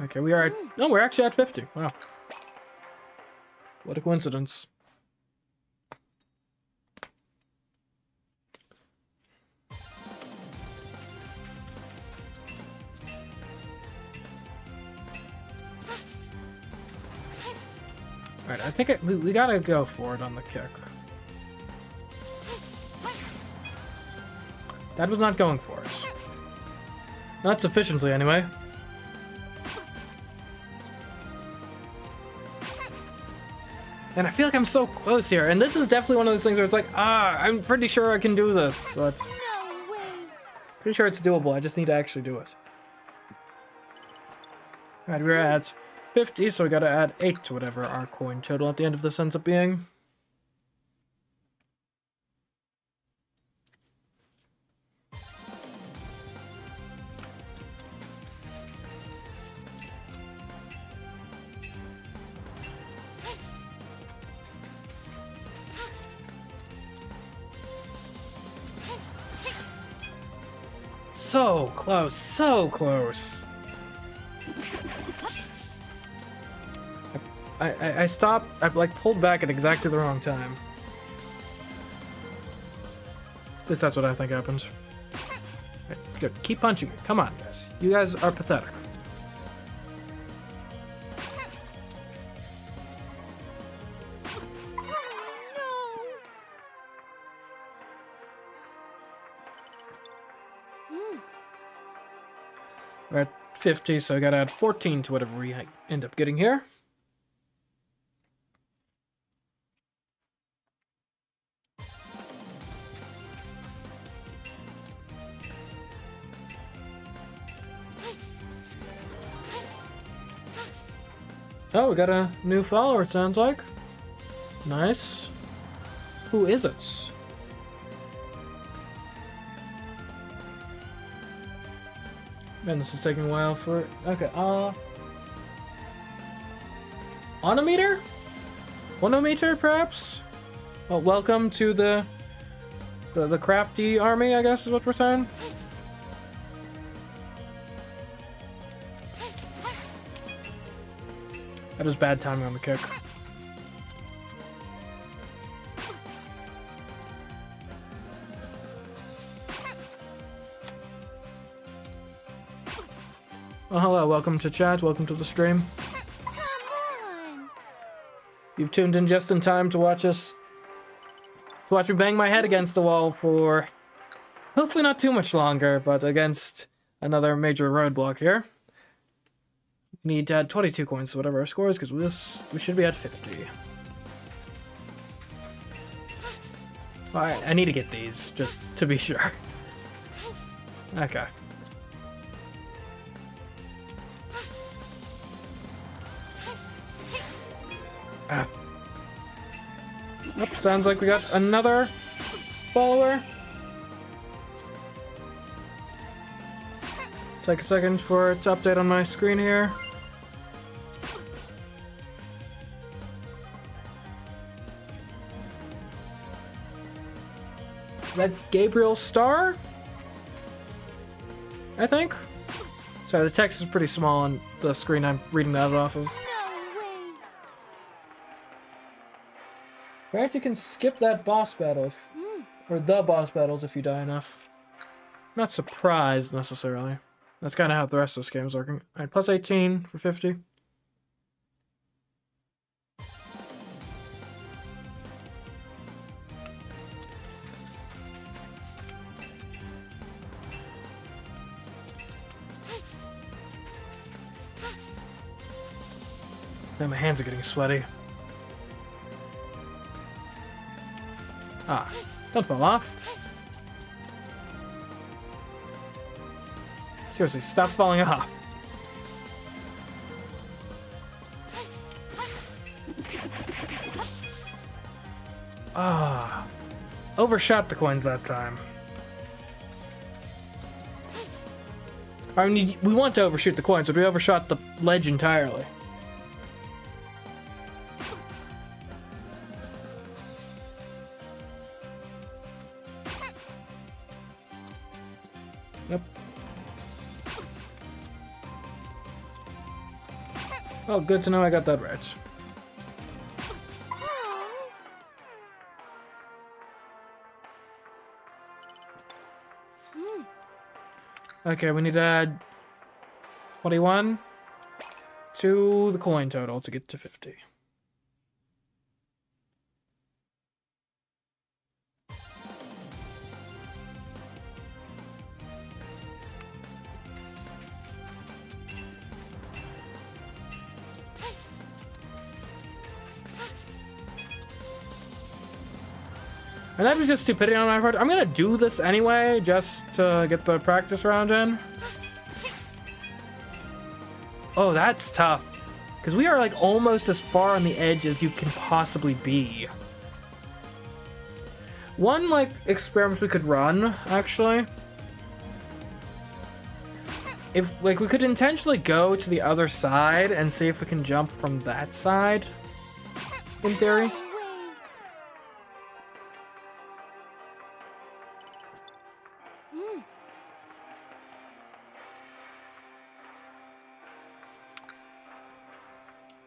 A: Okay, we are at... Oh, we're actually at 50. Wow. What a coincidence. Alright, I think we gotta go for it on the kick. That was not going for us. Not sufficiently, anyway. And I feel like I'm so close here, and this is definitely one of those things where it's like, I'm pretty sure I can do this, but...
C: No way.
A: Pretty sure it's doable, I just need to actually do it. Alright, we're at 50, so we gotta add 8 to whatever our coin total at the end of this ends up being. So close, so close. I stopped, I like pulled back at exactly the wrong time. At least that's what I think happened. Right, good, keep punching me. Come on, guys. You guys are pathetic. We're at 50, so I gotta add 14 to whatever we end up getting here. Oh, we got a new follower, it sounds like. Nice. Who is it? Man, this is taking a while for it. Okay, Onometer? Onometer, perhaps? Well, welcome to the crafty army, I guess is what we're saying. That was bad timing on the kick. Well, hello, welcome to chat, welcome to the stream.
C: Come on.
A: You've tuned in just in time to watch me bang my head against the wall for hopefully not too much longer, but against another major roadblock here. We need to add 22 coins to whatever our score is, because we should be at 50. Alright, I need to get these, just to be sure. Okay. Ah. Yep, sounds like we got another follower. Take a second for it to update on my screen here. Is that Gabriel Star? I think. Sorry, the text is pretty small on the screen I'm reading that off of.
C: No way.
A: Perhaps you can skip that boss battle, or the boss battles if you die enough. Not surprised, necessarily. That's kind of how the rest of this game is working. Alright, plus 18 for 50. Man, my hands are getting sweaty. Ah, don't fall off. Seriously, stop falling off. Ah, overshot the coins that time. I mean, we want to overshoot the coins, but we overshot the ledge entirely. Yep. Well, good to know I got that right. Okay, we need to add 21 to the coin total to get to 50. And that was just stupidity on my part. I'm gonna do this anyway, just to get the practice round in. Oh, that's tough. Because we are like almost as far on the edge as you can possibly be. One like experiment we could run, actually. If like we could intentionally go to the other side and see if we can jump from that side. In theory.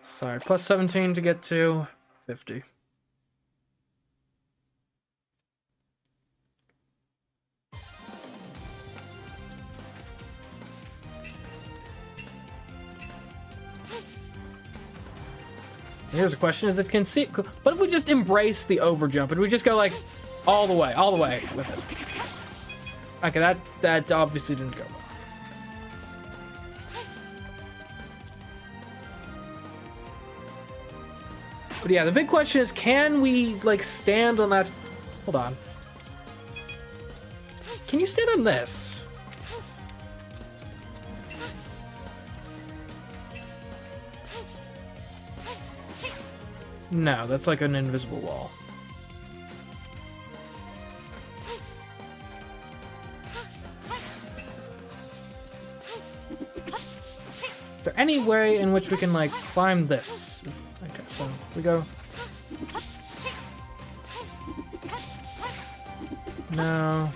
A: Sorry, plus 17 to get to 50. Here's a question, is that can see, what if we just embrace the overjump and we just go like all the way with it? Okay, that obviously didn't go well. But yeah, the big question is, can we, like, stand on that... Hold on. Can you stand on this? No, that's like an invisible wall. Is there any way in which we can, like, climb this? Okay, so we go... No.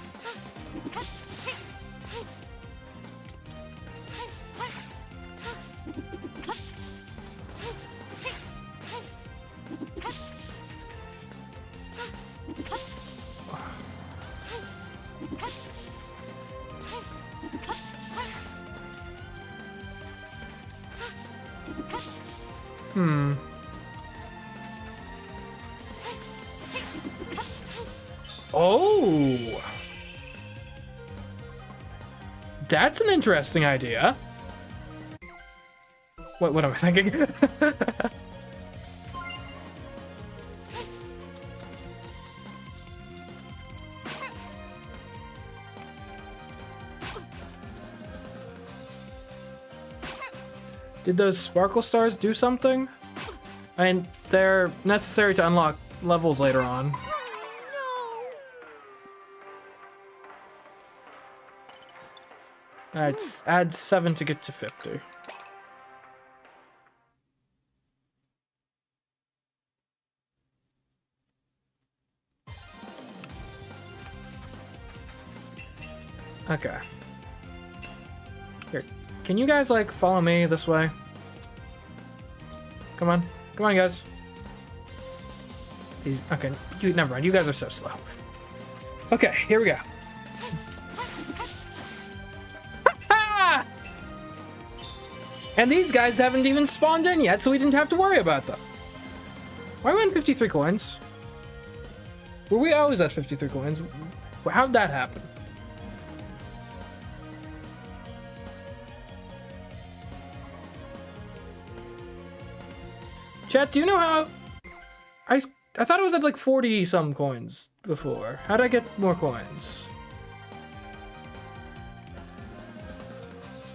A: Oh! That's an interesting idea. What am I thinking? Did those sparkle stars do something? I mean, they're necessary to unlock levels later on. Alright, add 7 to get to 50. Okay. Here, can you guys, like, follow me this way? Come on. Come on, guys. Okay, never mind. You guys are so slow. Okay, here we go. And these guys haven't even spawned in yet, so we didn't have to worry about them. Why are we on 53 coins? Were we always at 53 coins? How'd that happen? Chat, do you know how... I thought it was at like 40 some coins before. How'd I get more coins?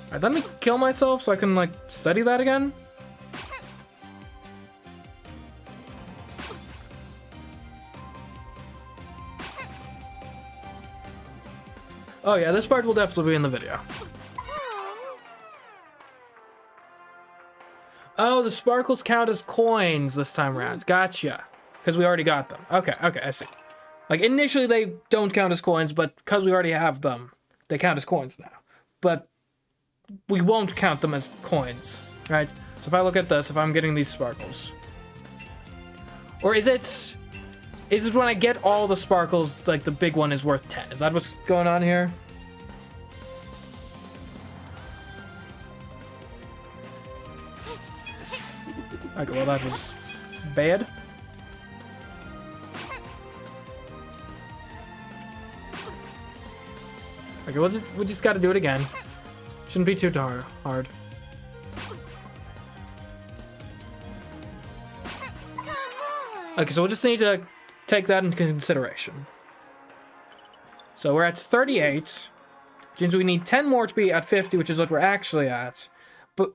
A: Alright, let me kill myself so I can, like, study that again. Oh yeah, this part will definitely be in the video. Oh, the sparkles count as coins this time around. Gotcha. Because we already got them. Okay, I see. Like, initially they don't count as coins, but because we already have them, they count as coins now. But we won't count them as coins, right? So if I look at this, if I'm getting these sparkles. Or is it when I get all the sparkles, like the big one is worth 10? Is that what's going on here? Okay, well that was bad. Okay, we'll just gotta do it again. Shouldn't be too hard. Okay, so we'll just need to take that into consideration. So we're at 38, which means we need 10 more to be at 50, which is what we're actually at.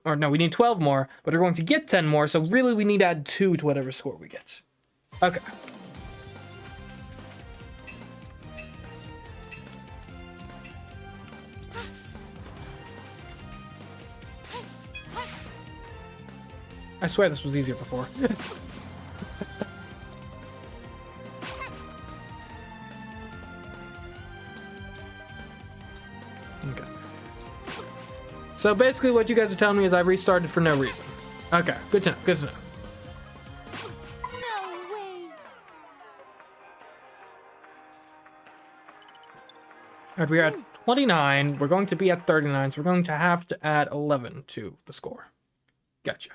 A: Or no, we need 12 more, but we're going to get 10 more, so really we need to add 2 to whatever score we get. Okay. I swear this was easier before. Okay. So basically what you guys are telling me is I restarted for no reason. Okay, good to know, good to know.
C: No way.
A: Alright, we're at 29. We're going to be at 39, so we're going to have to add 11 to the score. Gotcha.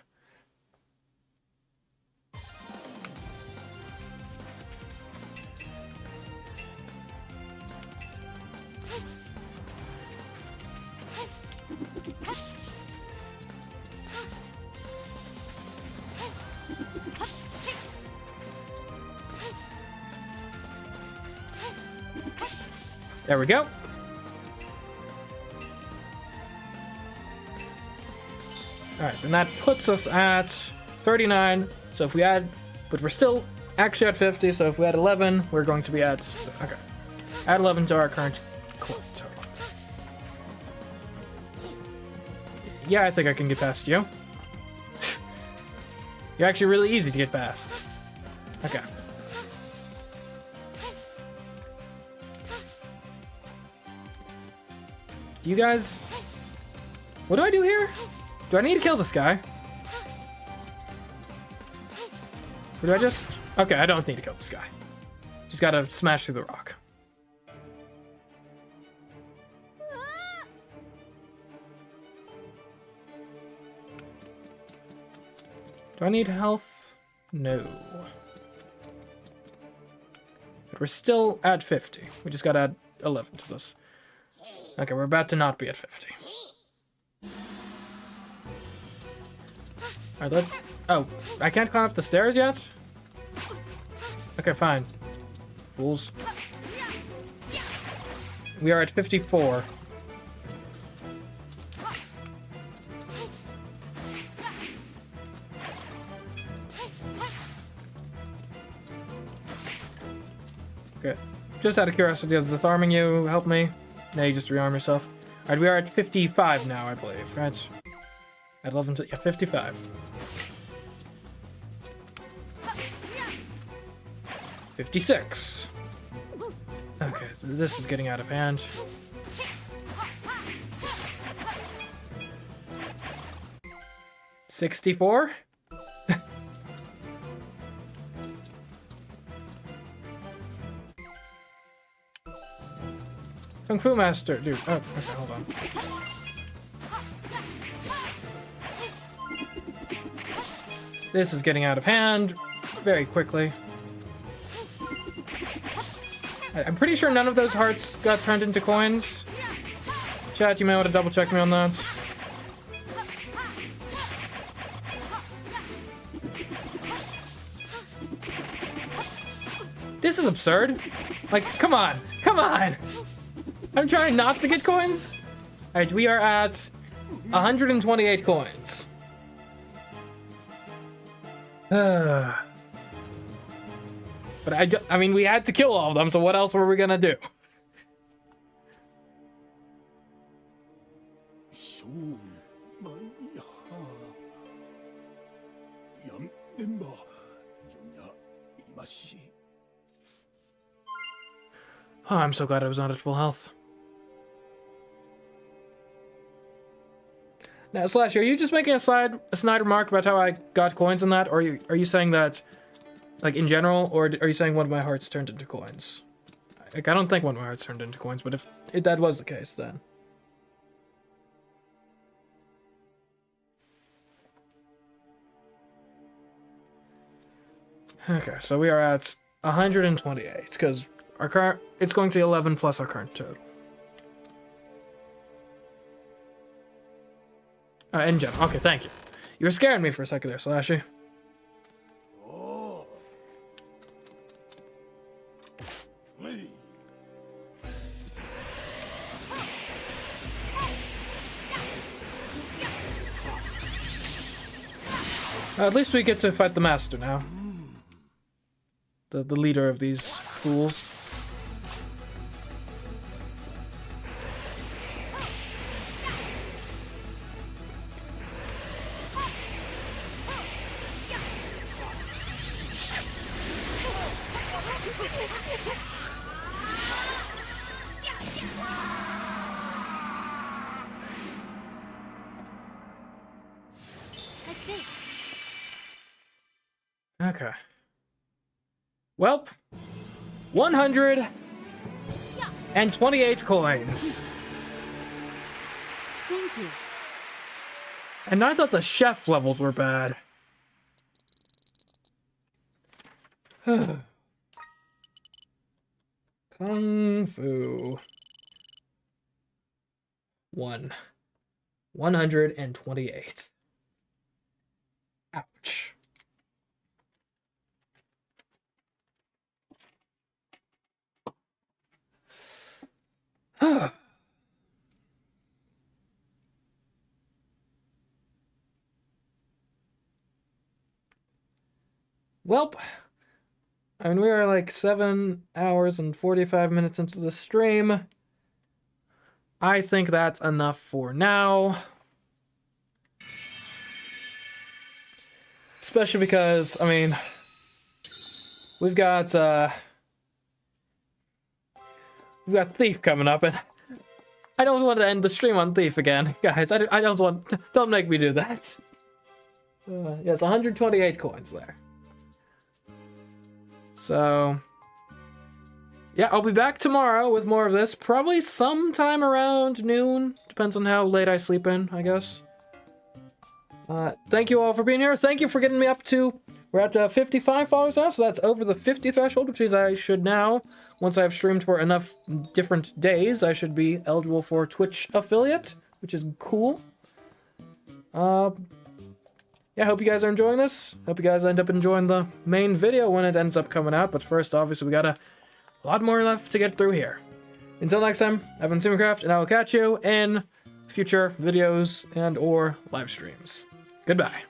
A: There we go. Alright, and that puts us at 39. So if we add But we're still actually at 50, so if we had 11, we're going to be at... Okay. Add 11 to our current total. Yeah, I think I can get past you. You're actually really easy to get past. Okay. Do you guys... What do I do here? Do I need to kill this guy? Or do I just... Okay, I don't need to kill this guy. Just gotta smash through the rock. Do I need health? No. But we're still at 50. We just gotta add 11 to this. Okay, we're about to not be at 50. Alright, let's... Oh, I can't climb up the stairs yet? Okay, fine. Fools. We are at 54. Okay. Just out of curiosity, does this arming you help me? No, you just rearm yourself. Alright, we are at 55 now, I believe, right? At 11 to... Yeah, 55. 56. Okay, so this is getting out of hand. $64? Kung Fu Master, dude. Oh, okay, hold on. This is getting out of hand very quickly. I'm pretty sure none of those hearts got turned into coins. Chat, you may want to double check me on that. This is absurd. Like, come on. Come on. I'm trying not to get coins. Alright, we are at 128 coins. But I mean, we had to kill all of them, so what else were we gonna do? Oh, I'm so glad I was not at full health. Now, Slash, are you just making a snide remark about how I got coins in that, or are you saying that, like, in general, or are you saying one of my hearts turned into coins? Like, I don't think one of my hearts turned into coins, but if that was the case, then... Okay, so we are at 128, because our current... It's going to be 11 plus our current total. In general. Okay, thank you. You were scaring me for a second there, Slashy. At least we get to fight the master now. The leader of these fools. Okay. Welp. 128 coins.
C: Thank you.
A: And I thought the chef levels were bad. Kung Fu. 128. Ouch. Welp. I mean, we are like 7 hours and 45 minutes into the stream. I think that's enough for now. Especially because, I mean, we've got Thief coming up, and I don't want to end the stream on Thief again, guys. I don't want. Don't make me do that. Yes, 128 coins there. So, yeah, I'll be back tomorrow with more of this. Probably sometime around noon. Depends on how late I sleep in, I guess. Thank you all for being here. Thank you for getting me up to... We're at 55 followers now, so that's over the 50 threshold, which means I should now, once I've streamed for enough different days, I should be eligible for Twitch affiliate, which is cool. Yeah, hope you guys are enjoying this. Hope you guys end up enjoying the main video when it ends up coming out, but first, obviously, we got a lot more left to get through here. Until next time, I've been CMeeCraft, and I will catch you in future videos and or live streams. Goodbye.